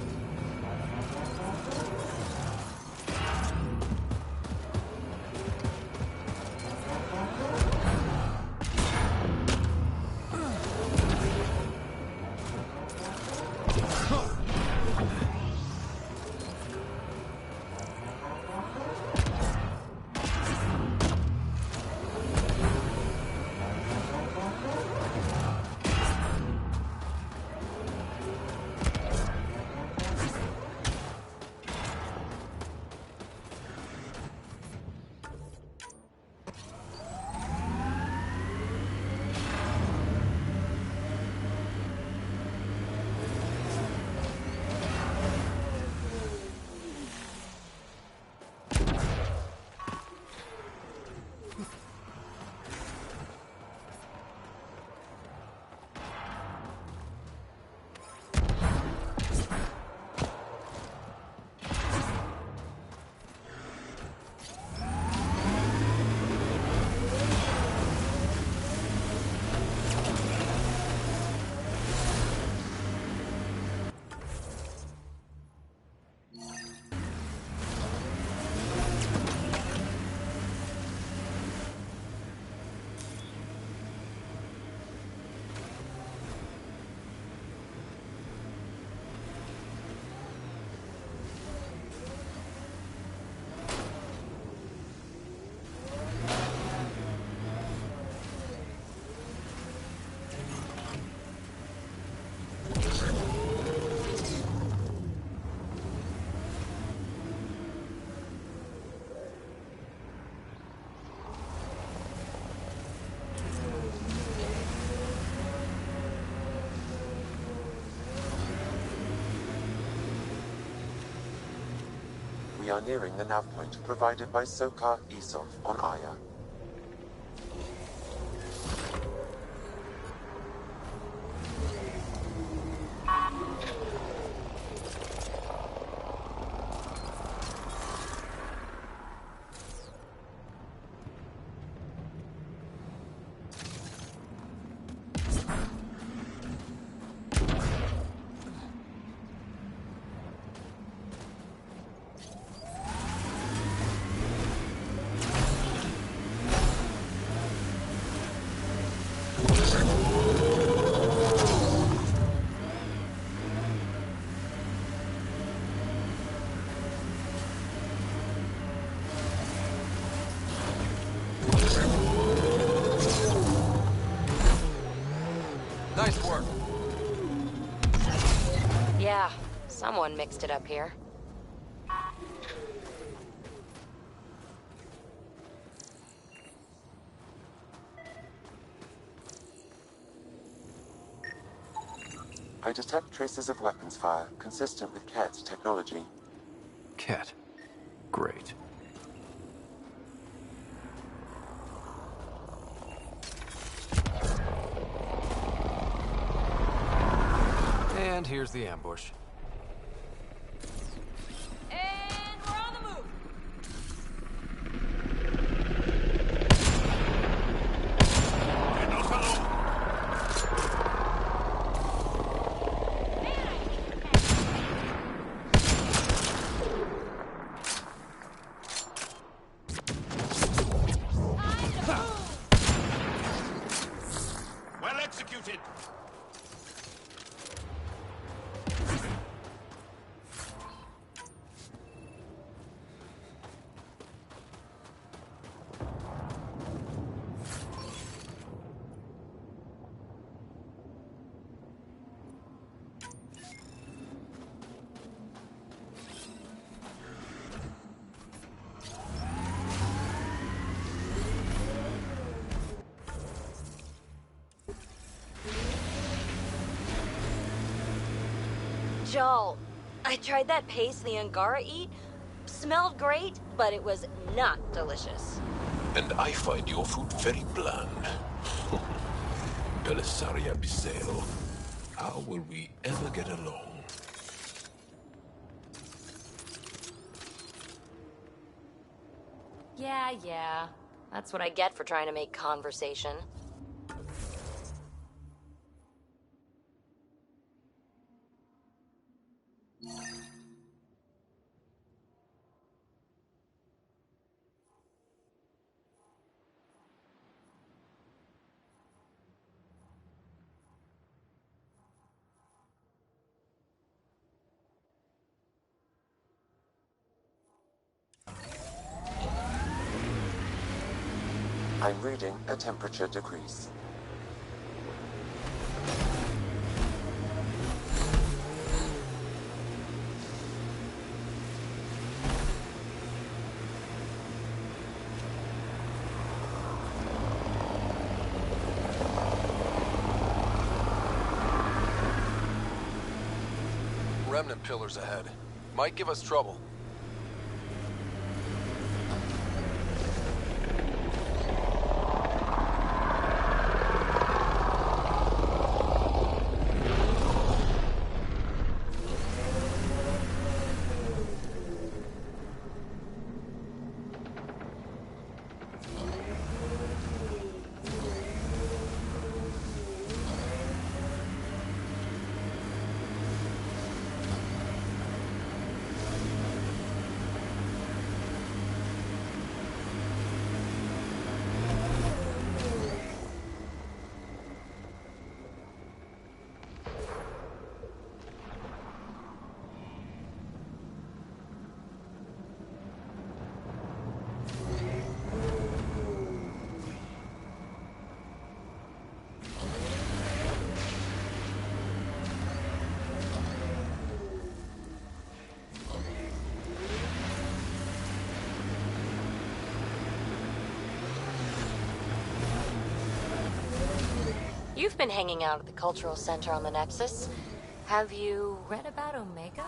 We are nearing the nav point provided by Sokar Isov on Aya. Nice work. Yeah, someone mixed it up here. I detect traces of weapons fire consistent with Ket's technology. Ket. Great. And here's the ambush. And we're on the move. Well executed! Joel, I tried that paste the Angara eat. Smelled great, but it was not delicious. And I find your food very bland. Belisaria Biseo, how will we ever get along? Yeah. That's what I get for trying to make conversation. I'm reading a temperature decrease. Remnant pillars ahead. Might give us trouble. You've been hanging out at the Cultural Center on the Nexus. Have you read about Omega?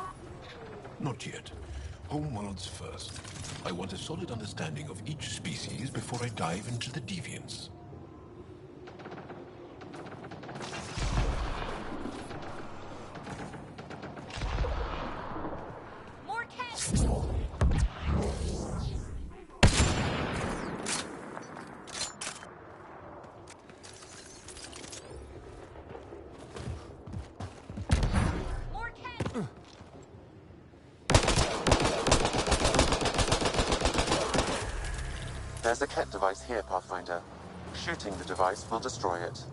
Not yet. Homeworlds first. I want a solid understanding of each species before I dive into the deviants. More cats! There's a Ket device here, Pathfinder. Shooting the device will destroy it.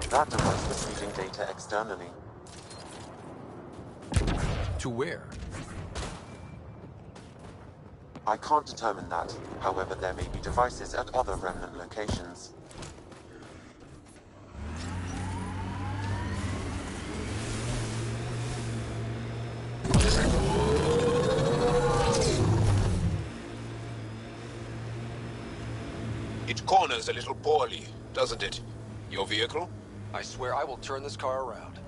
That device was feeding data externally. To where? I can't determine that. However, there may be devices at other remnant locations. It corners a little poorly, doesn't it? Your vehicle? I swear I will turn this car around.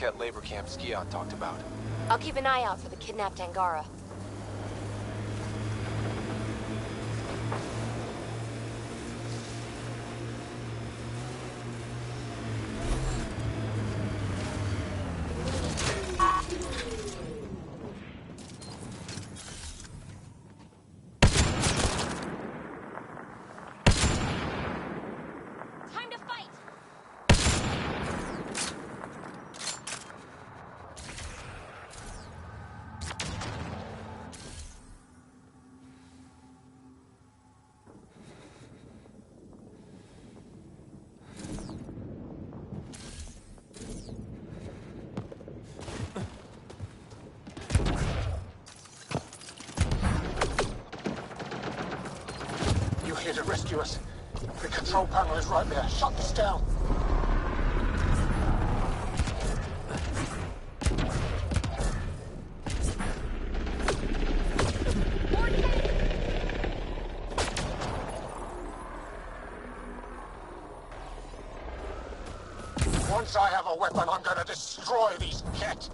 Ket labor camp Skiot talked about. I'll keep an eye out for the kidnapped Angara. Here to rescue us. The control panel is right there. Shut this down. Once I have a weapon, I'm gonna destroy these Ket.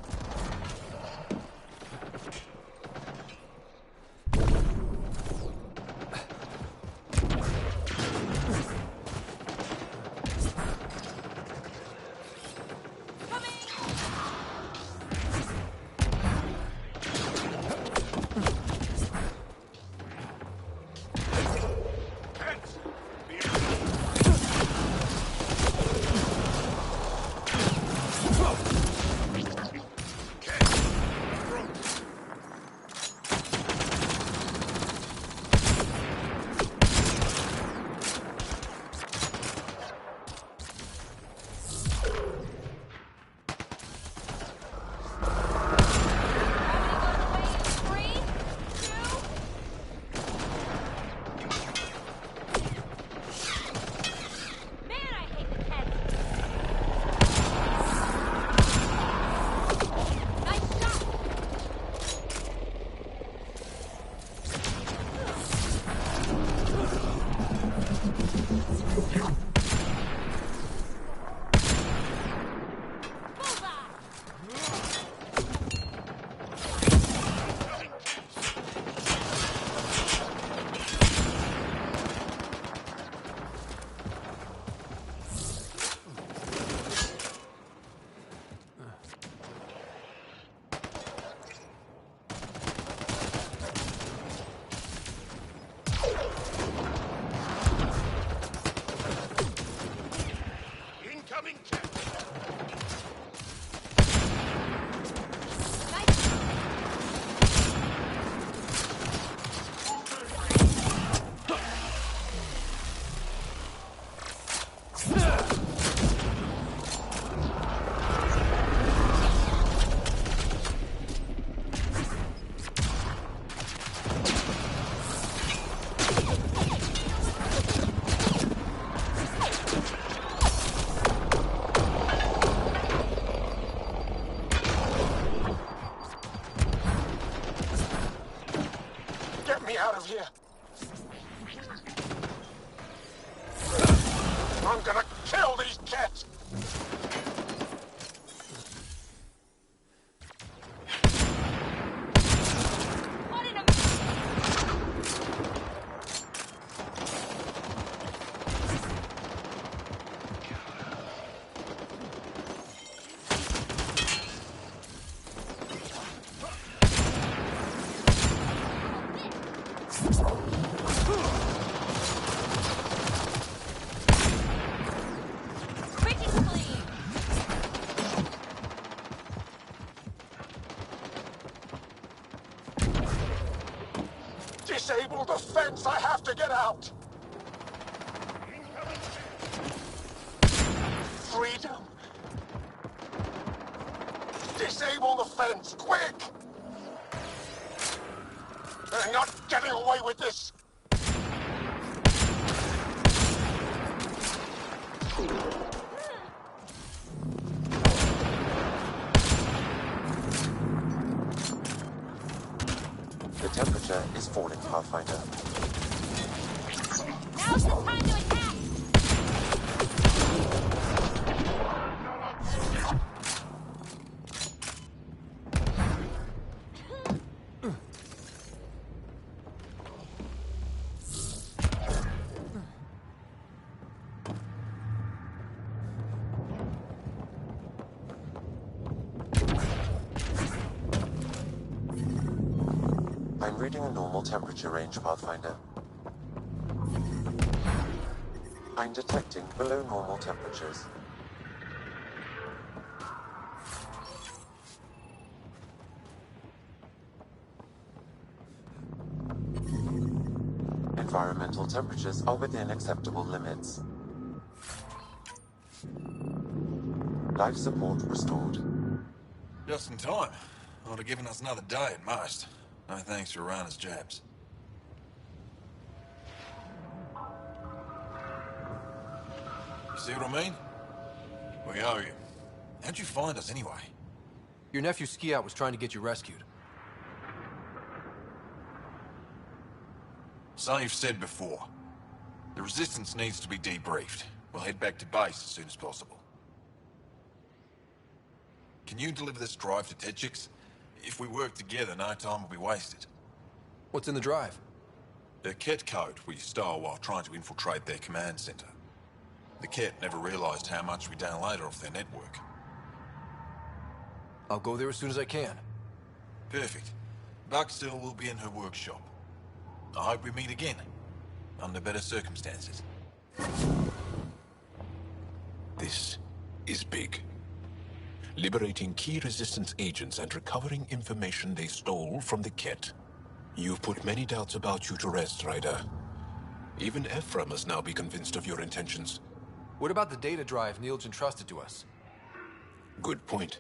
Out of here. I'm gonna kill these cats. Disable the fence! I have to get out! Freedom! Disable the fence, quick! They're not getting away with this! The temperature is falling, Pathfinder. Now's the time to attack! reading a normal temperature range, Pathfinder. I'm detecting below normal temperatures. Environmental temperatures are within acceptable limits. Life support restored. Just in time. Would have given us another day at most. No thanks for Rana's jabs. You see what I mean? We owe you. How'd you find us anyway? Your nephew Ski-Out was trying to get you rescued. So you've said before. The Resistance needs to be debriefed. We'll head back to base as soon as possible. Can you deliver this drive to Techix? If we work together, no time will be wasted. What's in the drive? The Ket code we stole while trying to infiltrate their command center. The Ket never realized how much we downloaded off their network. I'll go there as soon as I can. Perfect. Buckstill will be in her workshop. I hope we meet again, under better circumstances. This is big. Liberating key Resistance agents and recovering information they stole from the Ket. You've put many doubts about you to rest, Ryder. Even Ephra must now be convinced of your intentions. What about the data drive Neil's entrusted to us? Good point.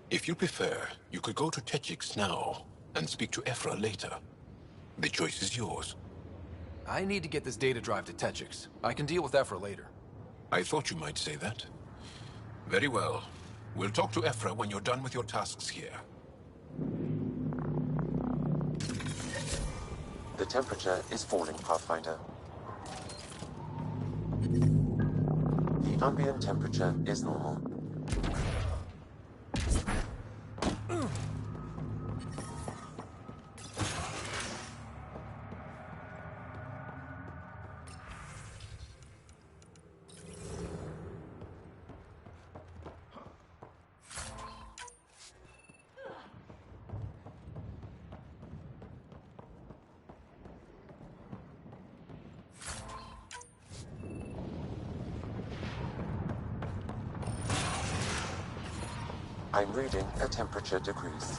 If you prefer, you could go to Techix now and speak to Ephra later. The choice is yours. I need to get this data drive to Techix. I can deal with Ephra later. I thought you might say that. Very well. We'll talk to Ephra when you're done with your tasks here. The temperature is falling, Pathfinder. The ambient temperature is normal. I'm reading a temperature decrease.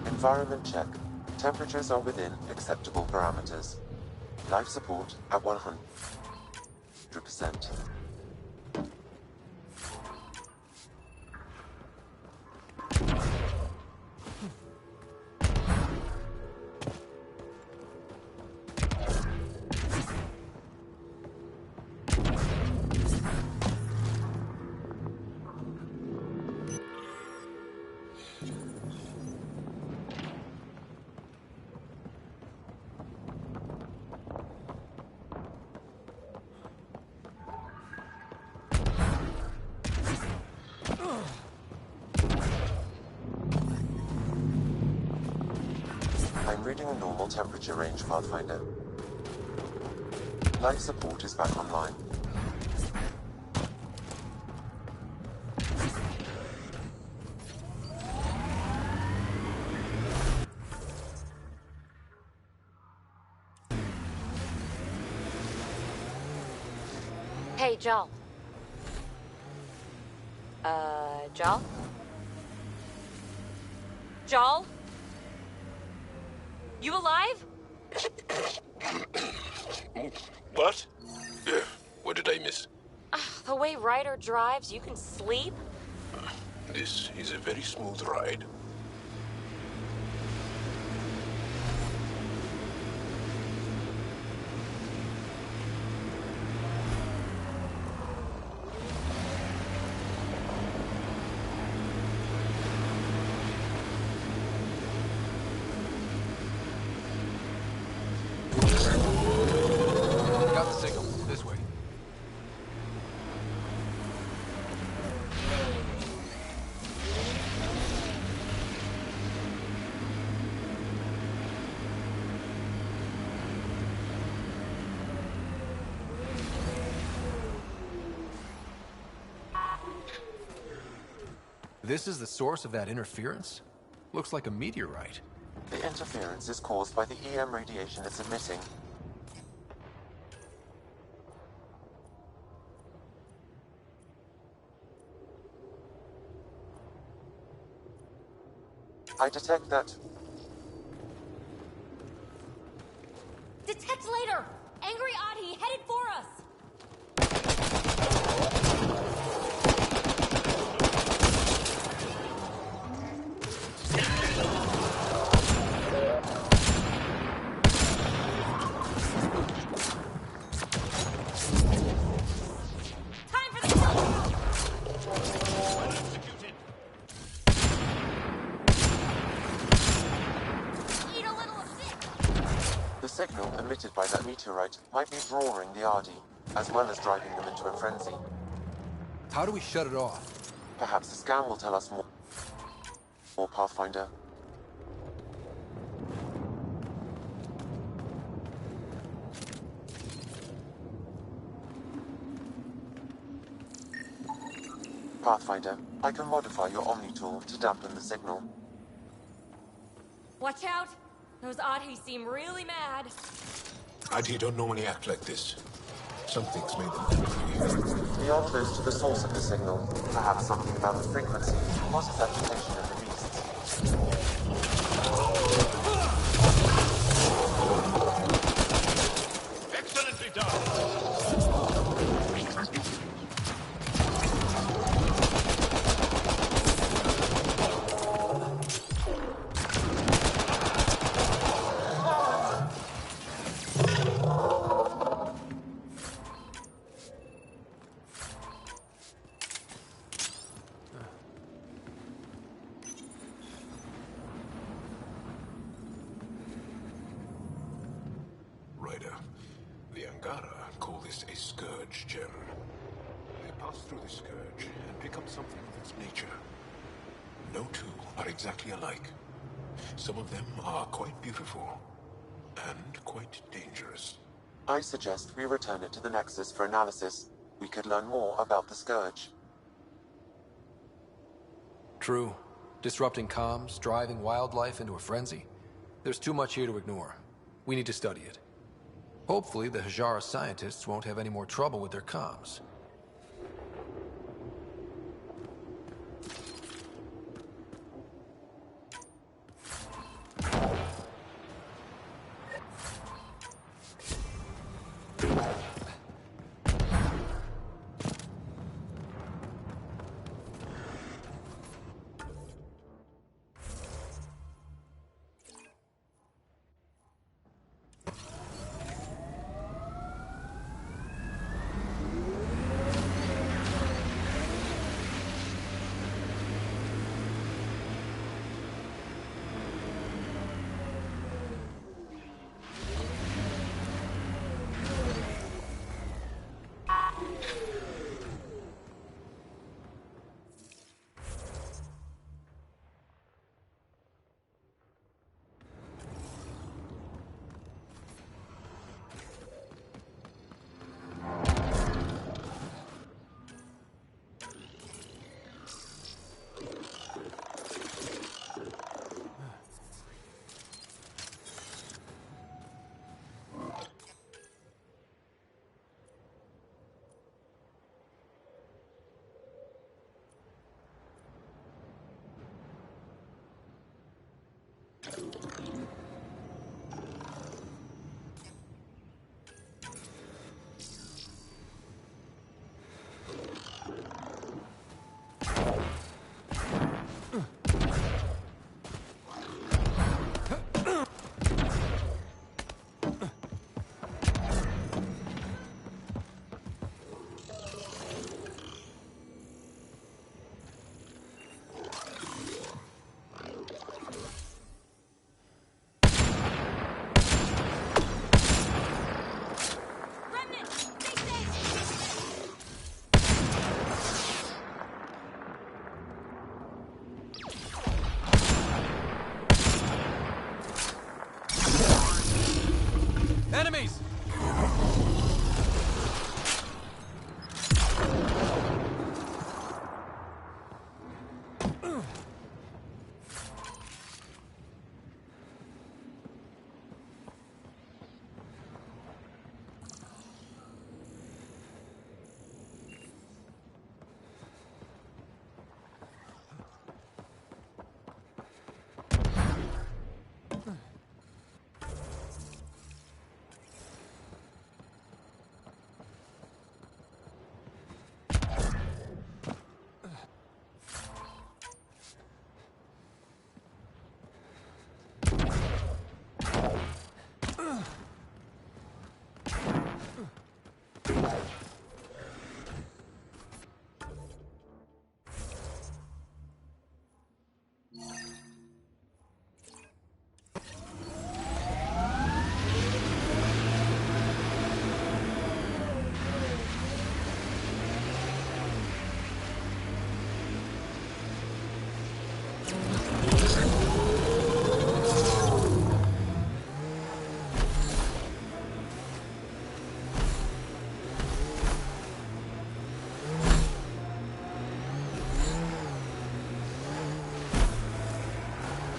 Environment check. Temperatures are within acceptable parameters. Life support at 100%. I'm reading a normal temperature range, Pathfinder. Life support is back online. Hey, Jal. Jal? Jal? You alive? What? What did I miss? The way Ryder drives, you can sleep? This is a very smooth ride. Got the signal. This way. This is the source of that interference? Looks like a meteorite. The interference is caused by the EM radiation it's emitting. I detect that. Detect later! Angry Adi headed for us! The signal emitted by that meteorite might be drawing the Ardi, as well as driving them into a frenzy. How do we shut it off? Perhaps the scan will tell us more. Or Pathfinder. Pathfinder, I can modify your Omni tool to dampen the signal. Watch out! Those Adi seem really mad. Adi don't normally act like this. Something's made them angry. We are close to the source of the signal. Perhaps something about the frequency causes agitation of the beasts. Excellently done! The Angara call this a scourge gem. They pass through the scourge and pick up something of its nature. No two are exactly alike. Some of them are quite beautiful and quite dangerous. I suggest we return it to the Nexus for analysis. We could learn more about the scourge. True. Disrupting comms, driving wildlife into a frenzy. There's too much here to ignore. We need to study it. Hopefully, the Hajara scientists won't have any more trouble with their comms.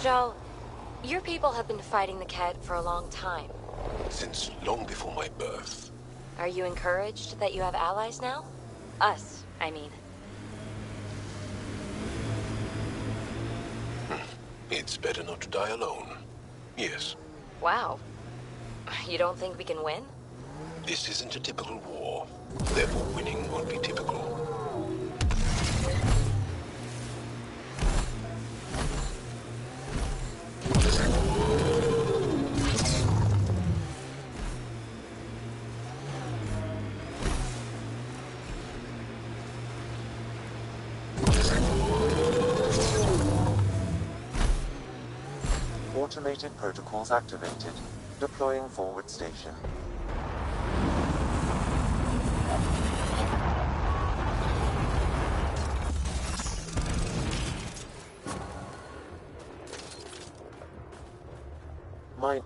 Joel, your people have been fighting the Kett for a long time. Since long before my birth. Are you encouraged that you have allies now? Us, I mean. It's better not to die alone. Yes. Wow. You don't think we can win? This isn't a typical war. Therefore, winning won't be typical. Automated protocols activated. Deploying forward station. Mine.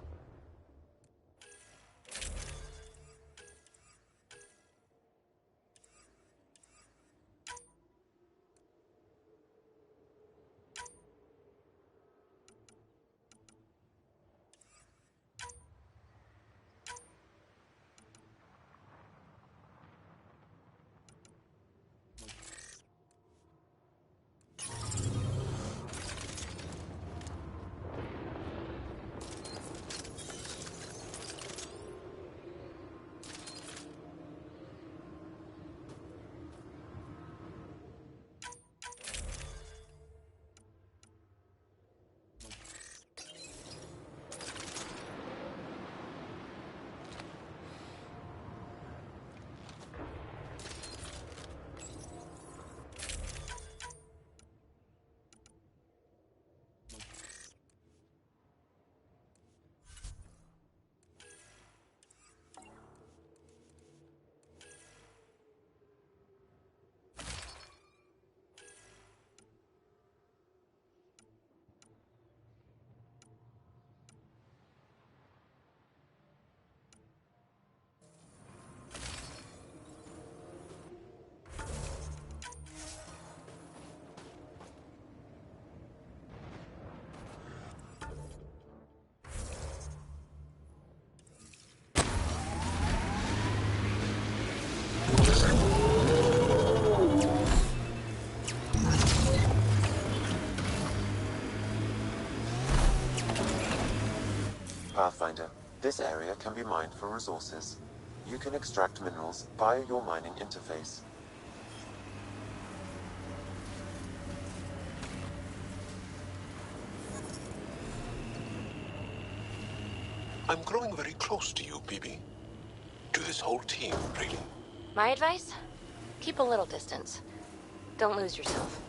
Pathfinder, this area can be mined for resources. You can extract minerals via your mining interface. I'm growing very close to you, Bibi. To this whole team, really. My advice? Keep a little distance. Don't lose yourself.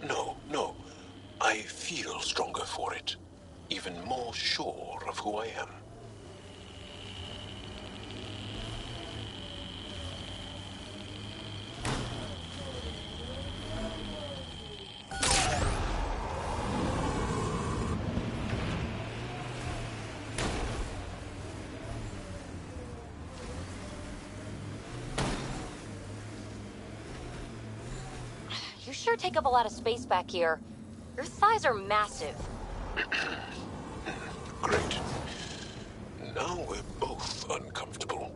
No. I feel stronger for it. Even more sure of who I am. You sure take up a lot of space back here. Your thighs are massive. Great. Now we're both uncomfortable.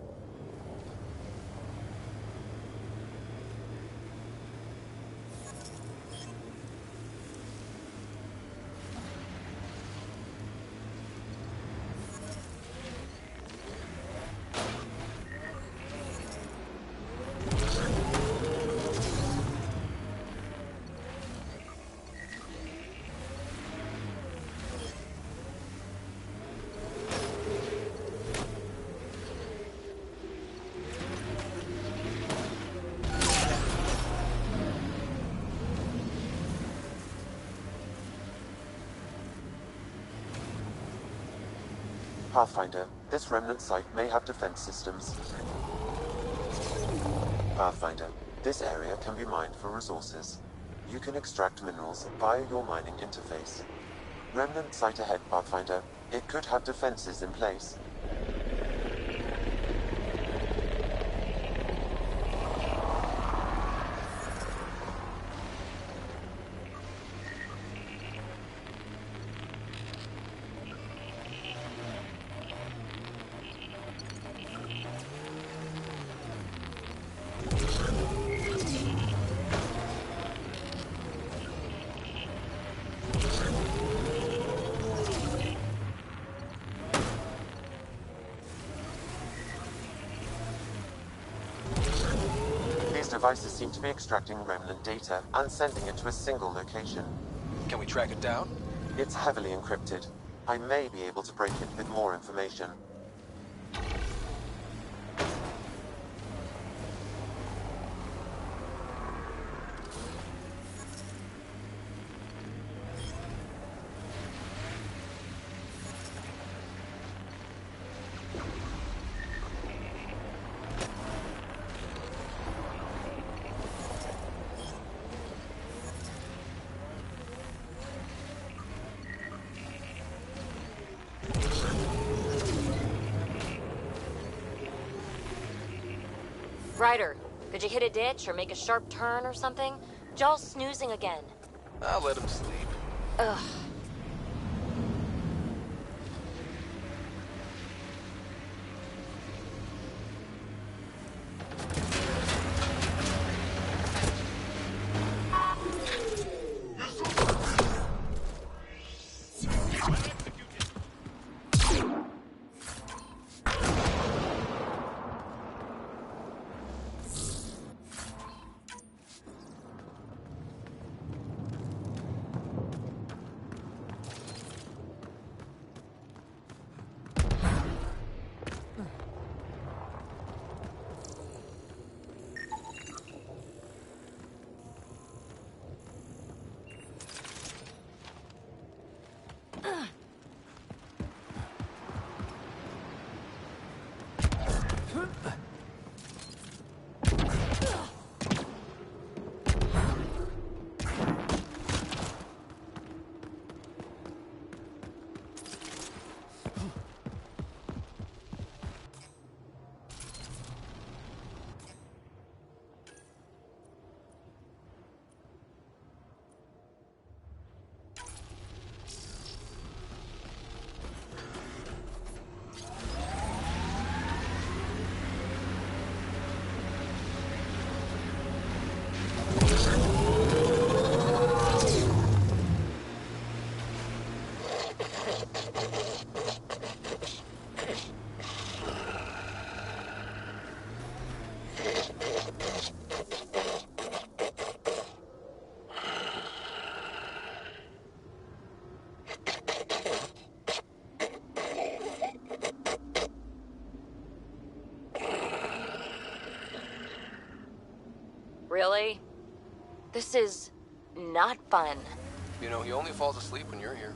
Pathfinder, this remnant site may have defense systems. Pathfinder, this area can be mined for resources. you can extract minerals via your mining interface. Remnant site ahead, Pathfinder. It could have defenses in place. Devices seem to be extracting remnant data and sending it to a single location. Can we track it down? It's heavily encrypted. I may be able to break it with more information. Ryder, could you hit a ditch or make a sharp turn or something? Jaw's snoozing again. I'll let him sleep. Ugh. Really? This is not fun. You know, he only falls asleep when you're here.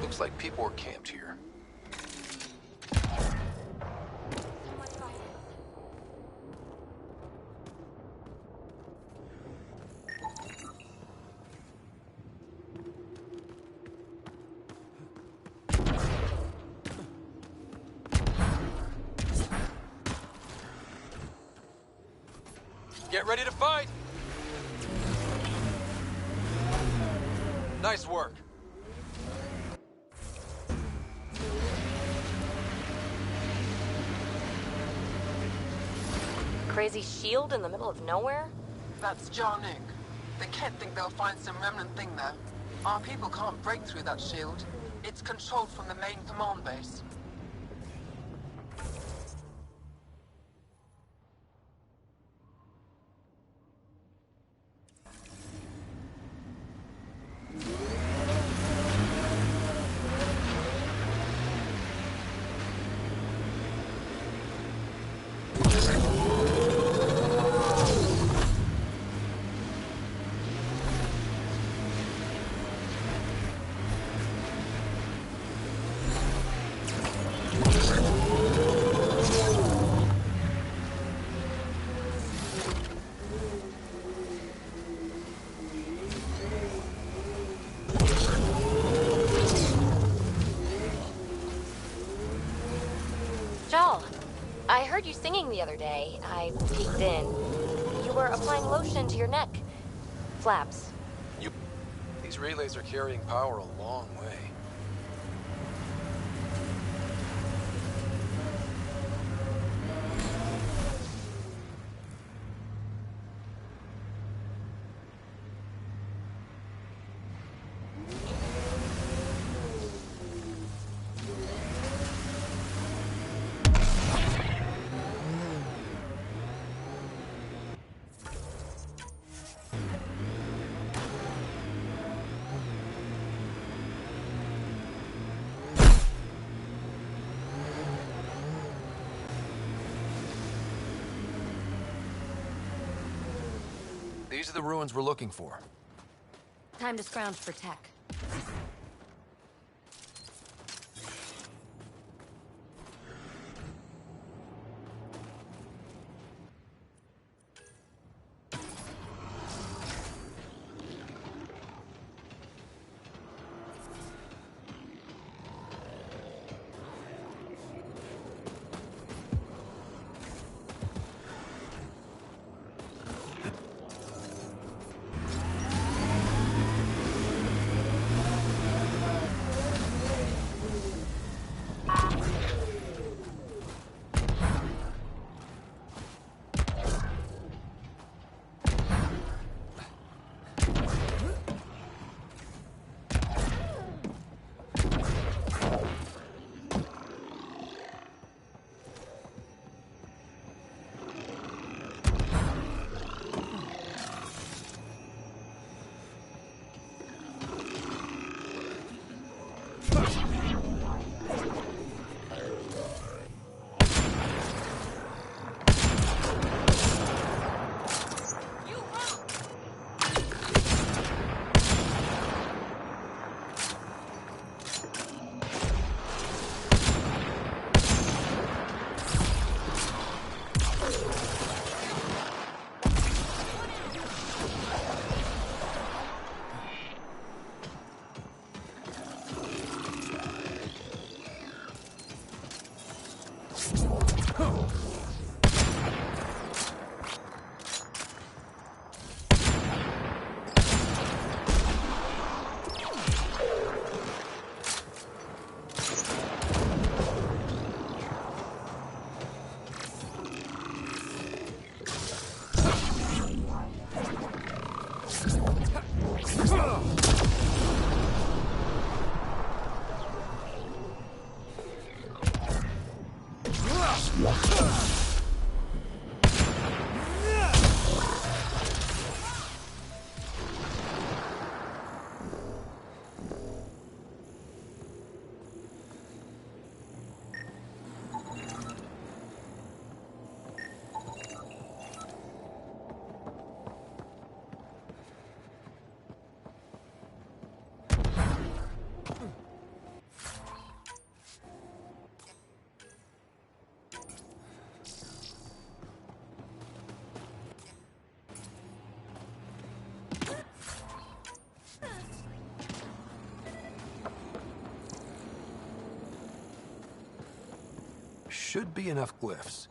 Looks like people were camped here. Get ready to fight! Nice work. Crazy shield in the middle of nowhere? That's Jarnuk. The Kett think they'll find some remnant thing there. Our people can't break through that shield. It's controlled from the main command base. you singing the other day. I peeked in. You were applying lotion to your neck. Flaps. These relays are carrying power a long way. These are the ruins we're looking for. Time to scrounge for tech. Should be enough glyphs.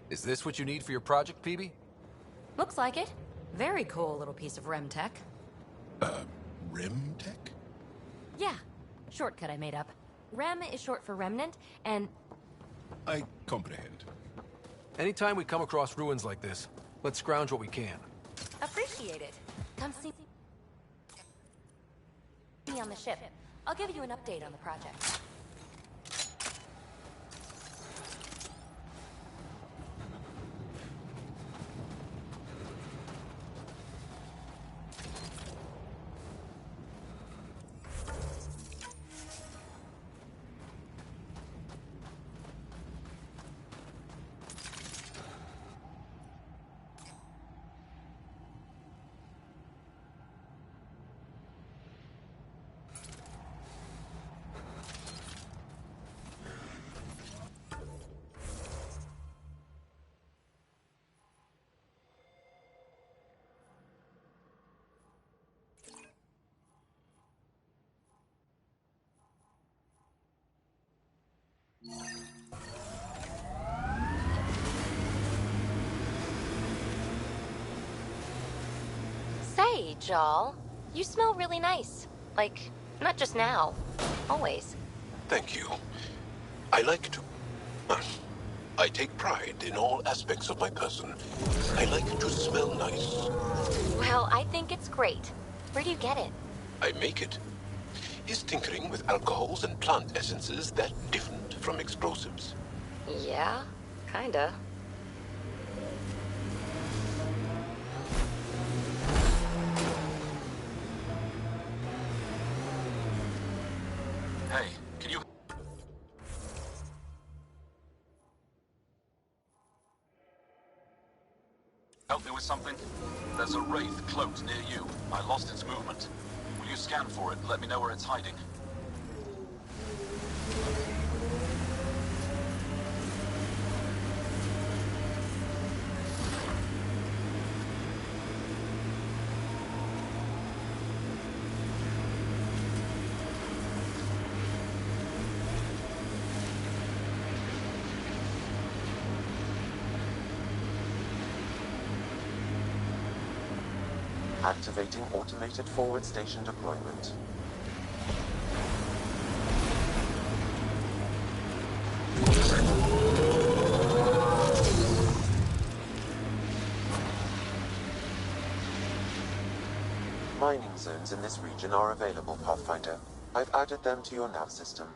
Is this what you need for your project, PB? Looks like it. Very cool little piece of REM tech. Rim tech? Yeah, shortcut I made up. REM is short for remnant, and... I comprehend. Anytime we come across ruins like this, let's scrounge what we can. Appreciate it. Come see me on the ship. I'll give you an update on the project. Say, Jal, you smell really nice. Like, not just now. Always. Thank you. I like to... I take pride in all aspects of my person. I like to smell nice. Well, I think it's great. Where do you get it? I make it. Is tinkering with alcohols and plant essences that different from explosives? Yeah, kinda. Hey, can you... help me with something? There's a wraith cloaked near you. I lost its movement. Will you scan for it and let me know where it's hiding? Activating automated forward station deployment. Mining zones in this region are available, Pathfinder. I've added them to your nav system.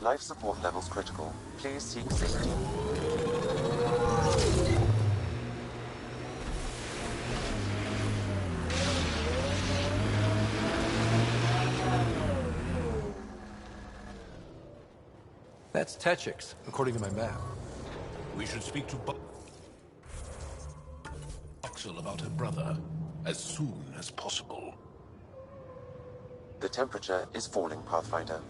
Life support levels critical. Please seek safety. That's Techix, according to my map. We should speak to Boxel about her brother as soon as possible. The temperature is falling, Pathfinder.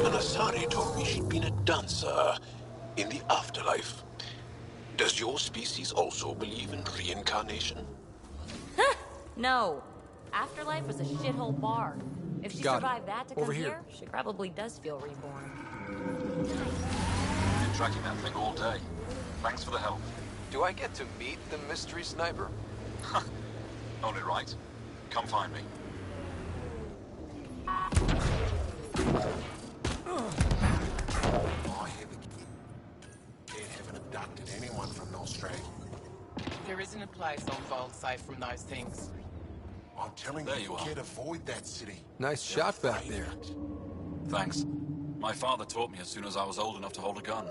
Anasari told me she'd been a dancer in the afterlife. Does your species also believe in reincarnation? No. Afterlife was a shithole bar. If she survived that to come here, she probably does feel reborn. Been tracking that thing all day. Thanks for the help. Do I get to meet the mystery sniper? Only right. Come find me. They haven't abducted anyone from Nostrad. There isn't a place on Vault safe from those things. I'm telling you can't avoid that city. Nice shot back there. Thanks. My father taught me as soon as I was old enough to hold a gun.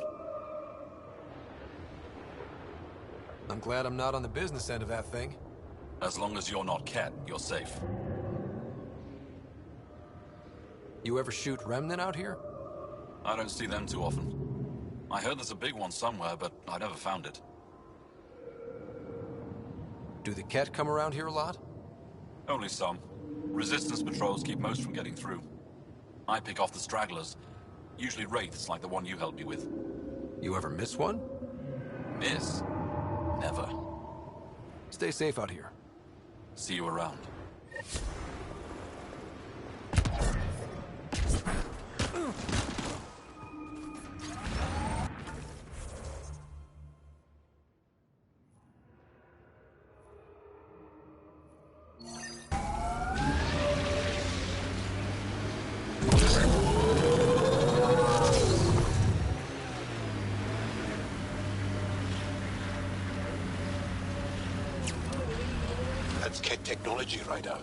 I'm glad I'm not on the business end of that thing. As long as you're not Cat, you're safe. You ever shoot Remnant out here? I don't see them too often. I heard there's a big one somewhere, but I never found it. Do the Ket come around here a lot? Only some. Resistance patrols keep most from getting through. I pick off the stragglers. Usually wraiths like the one you helped me with. You ever miss one? Miss? Never. Stay safe out here. See you around. That's Ket technology, Ryder.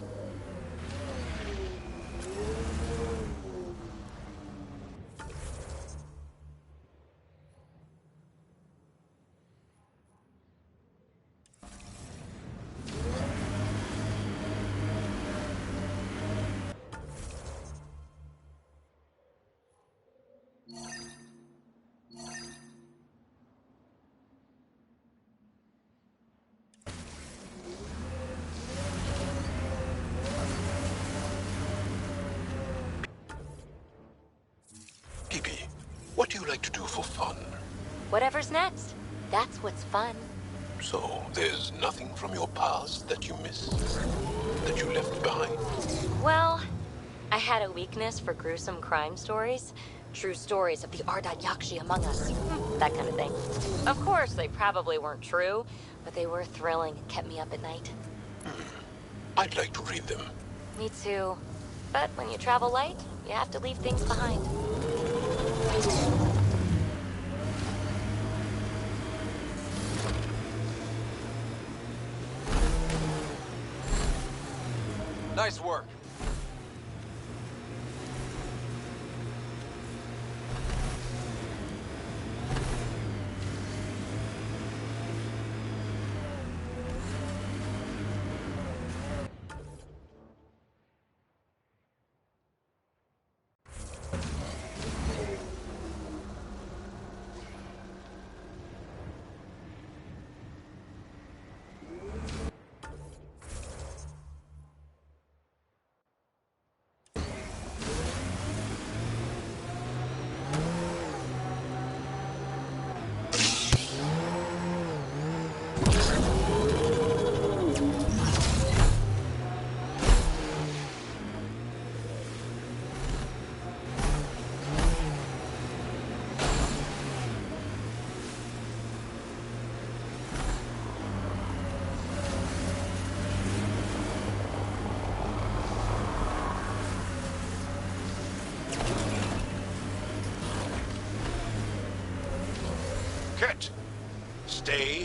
What do you like to do for fun? Whatever's next. That's what's fun. So, there's nothing from your past that you miss? That you left behind? Well, I had a weakness for gruesome crime stories. True stories of the Ardat Yakshi among us. That kind of thing. Of course, they probably weren't true, but they were thrilling and kept me up at night. I'd like to read them. Me too. But when you travel light, you have to leave things behind. Nice work.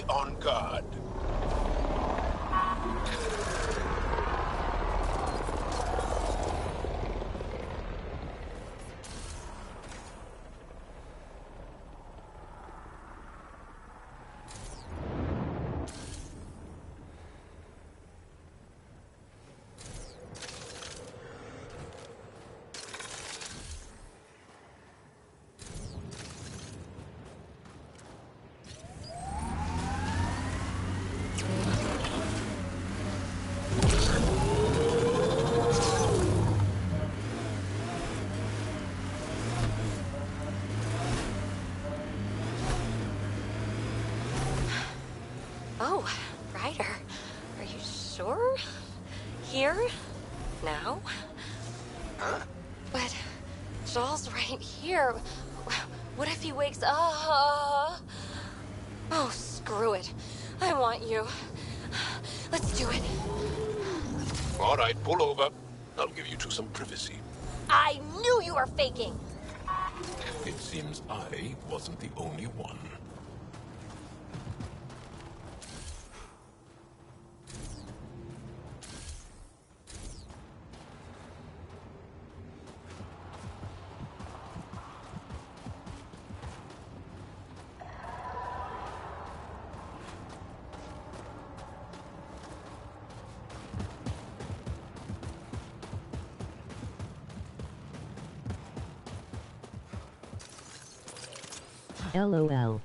on guard. Oh, Ryder. Are you sure? Here? Now? Huh? But Joel's right here. What if he wakes up? Oh, screw it. I want you. Let's do it. All right, pull over. I'll give you two some privacy. I knew you were faking. It seems I wasn't the only one. LOL.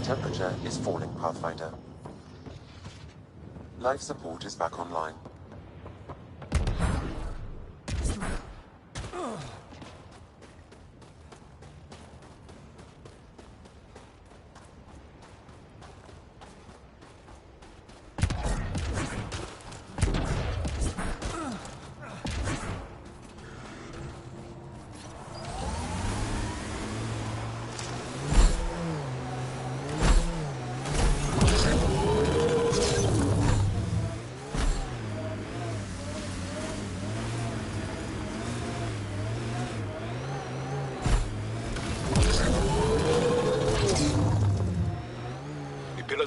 Temperature is falling, Pathfinder. Life support is back online.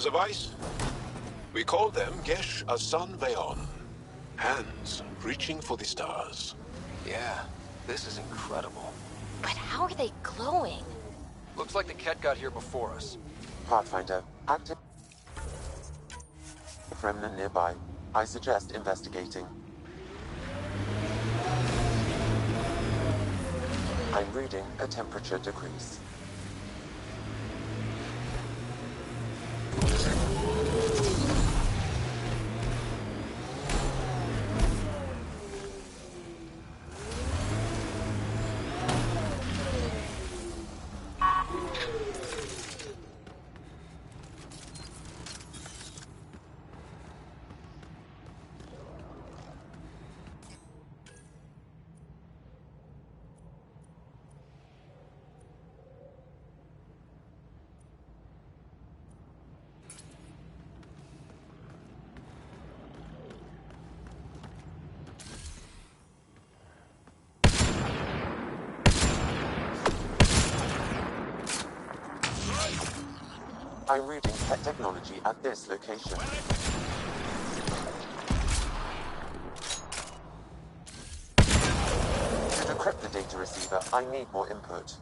of ice? We call them Gesh Asan Veon. Hands reaching for the stars. Yeah, this is incredible. But how are they glowing? Looks like the Ket got here before us. Pathfinder, active. Remnant nearby. I suggest investigating. I'm reading a temperature decrease. I'm reading pet technology at this location. To decrypt the data receiver, I need more input.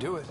Do it.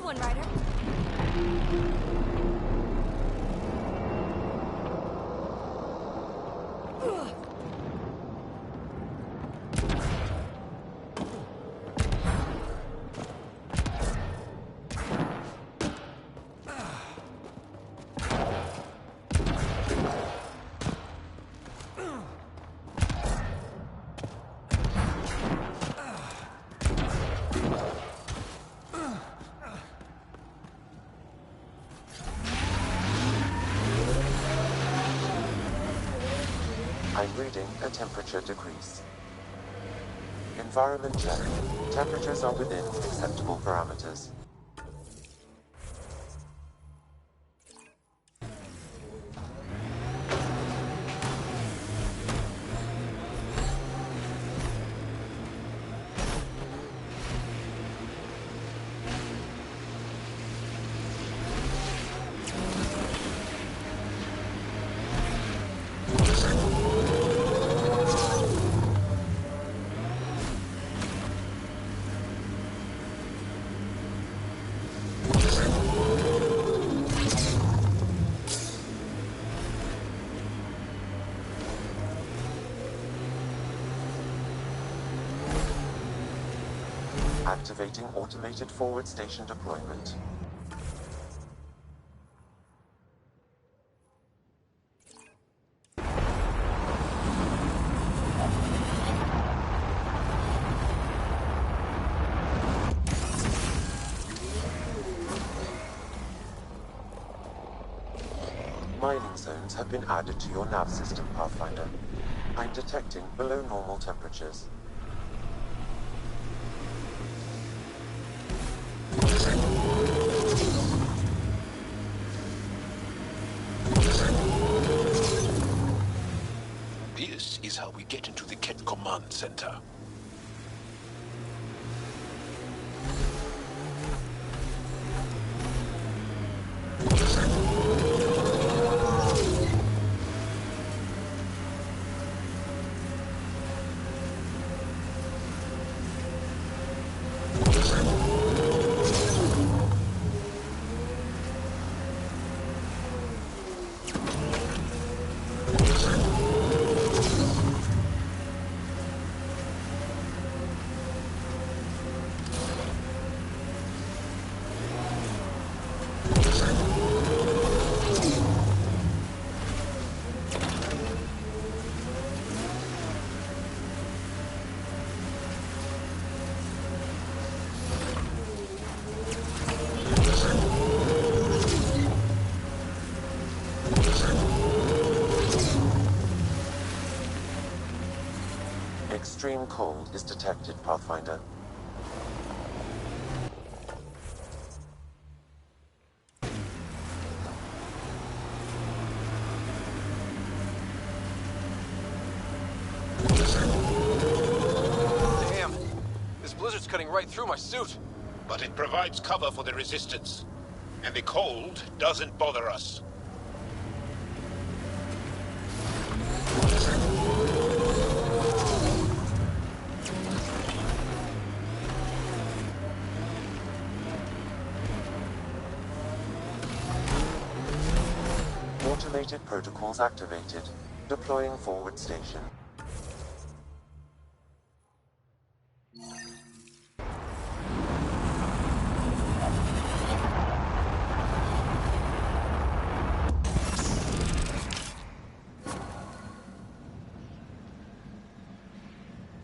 one, Ryder. I'm reading a temperature decrease. Environment check. Temperatures are within acceptable parameters. Activating automated forward station deployment. Mining zones have been added to your nav system, Pathfinder. I'm detecting below normal temperatures. This is how we get into the Ket Command Center. Extreme cold is detected, Pathfinder. Damn! This blizzard's cutting right through my suit. But it provides cover for the Resistance. And the cold doesn't bother us. Automated protocols activated. Deploying forward station.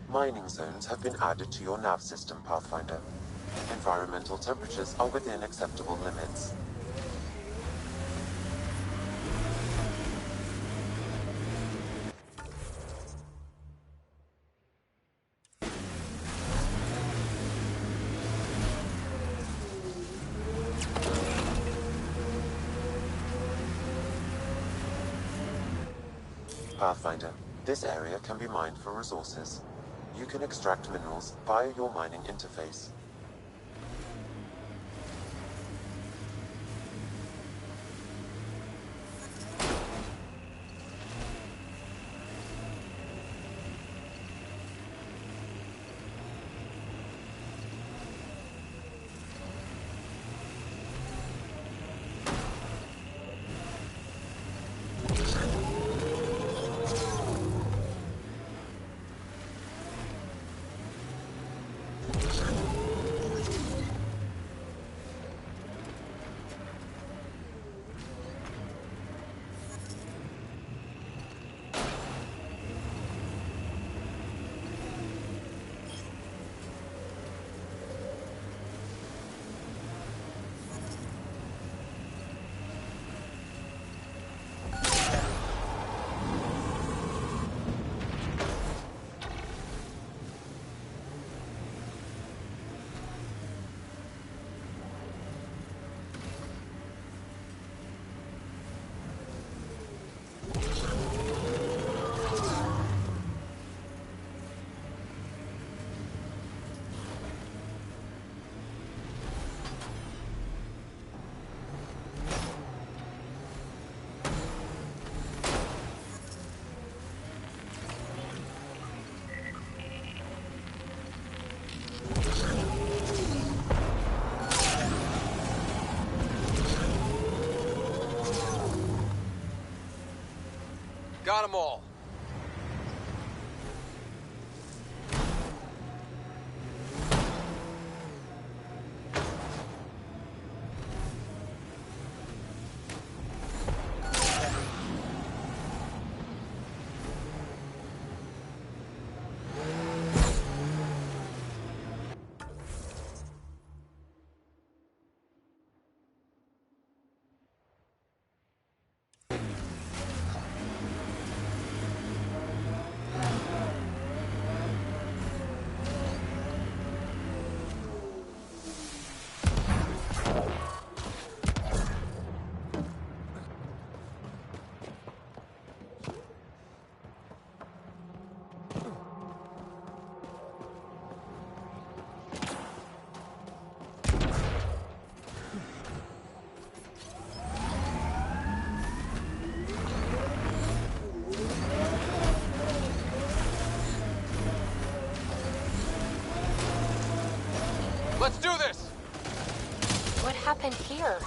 Mining zones have been added to your nav system, Pathfinder. Environmental temperatures are within acceptable limits. Pathfinder, this area can be mined for resources. You can extract minerals via your mining interface. them all. Let's do this! What happened here?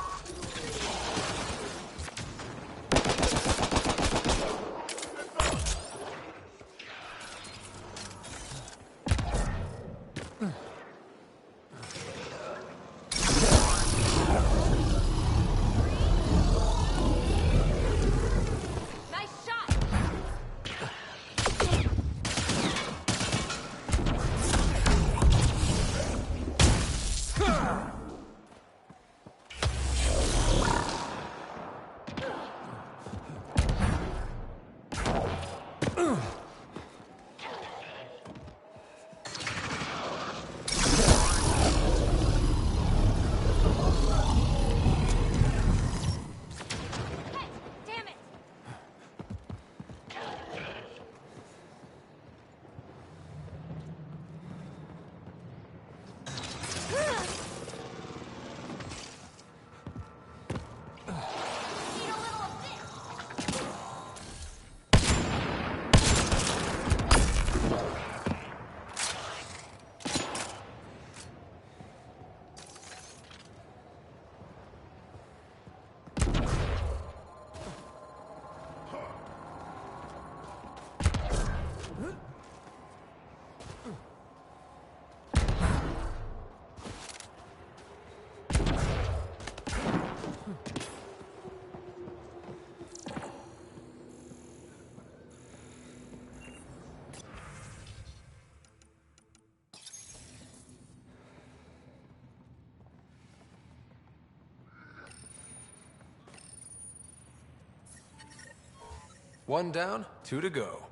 One down, 2 to go.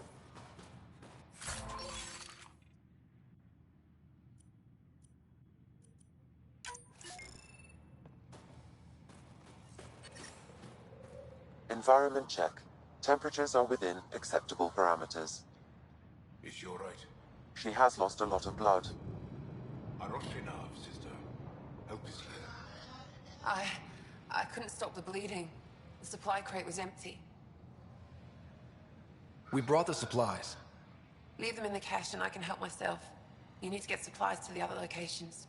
Environment check. Temperatures are within acceptable parameters. Is she all right? She has lost a lot of blood. Sister. Help is here. I couldn't stop the bleeding. The supply crate was empty. We brought the supplies. Leave them in the cache and I can help myself. You need to get supplies to the other locations.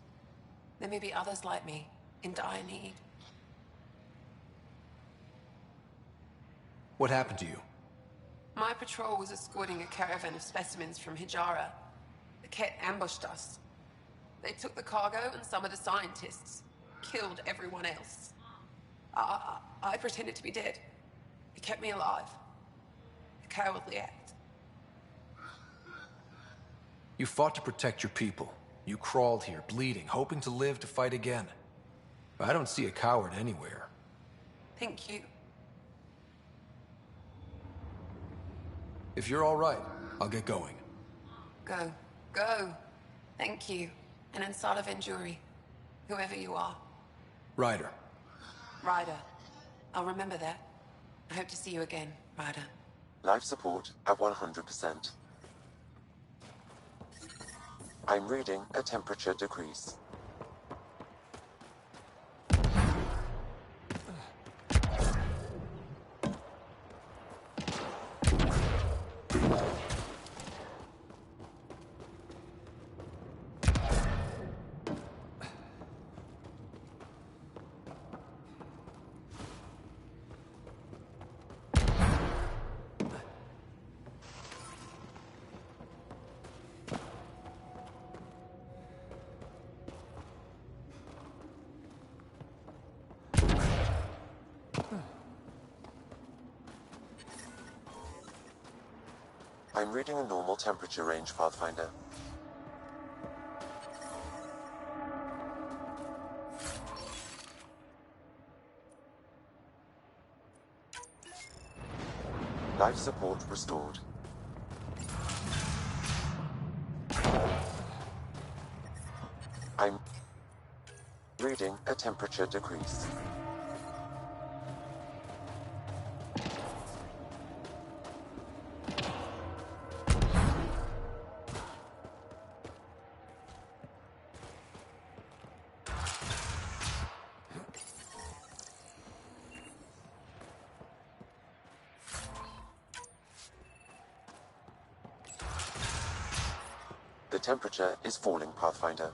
There may be others like me, in dire need. What happened to you? My patrol was escorting a caravan of specimens from Hijara. The Ket ambushed us. They took the cargo and some of the scientists. Killed everyone else. I pretended to be dead. It kept me alive. A cowardly act. You fought to protect your people. You crawled here, bleeding, hoping to live to fight again. I don't see a coward anywhere. Thank you. If you're all right, I'll get going. Go. Go. Thank you. And inside of Enduri, whoever you are. Ryder. Ryder. I'll remember that. I hope to see you again, Ryder. Life support at 100%. I'm reading a temperature decrease. I'm reading a normal temperature range, Pathfinder. Life support restored. I'm reading a temperature decrease. The temperature is falling, Pathfinder.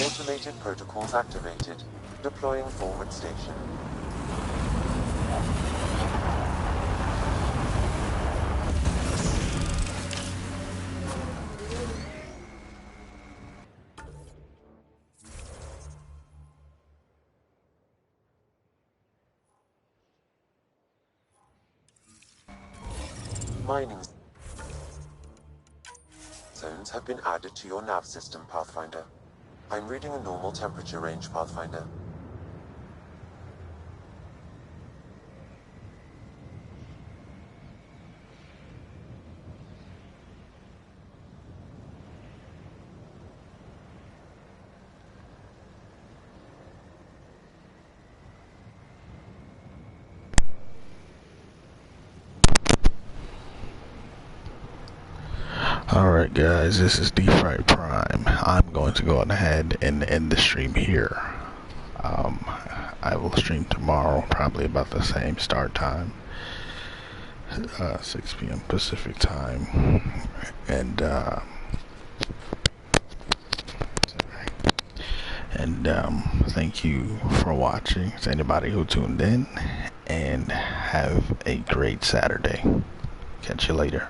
Automated protocols activated. Deploying forward station. Mining zones have been added to your nav system, Pathfinder. I'm reading a normal temperature range, Pathfinder. Alright guys, this is Dfright Prime. I'm going to go ahead and end the stream here. I will stream tomorrow, probably about the same start time. 6 p.m. Pacific time. And thank you for watching, to anybody who tuned in, and have a great Saturday. Catch you later.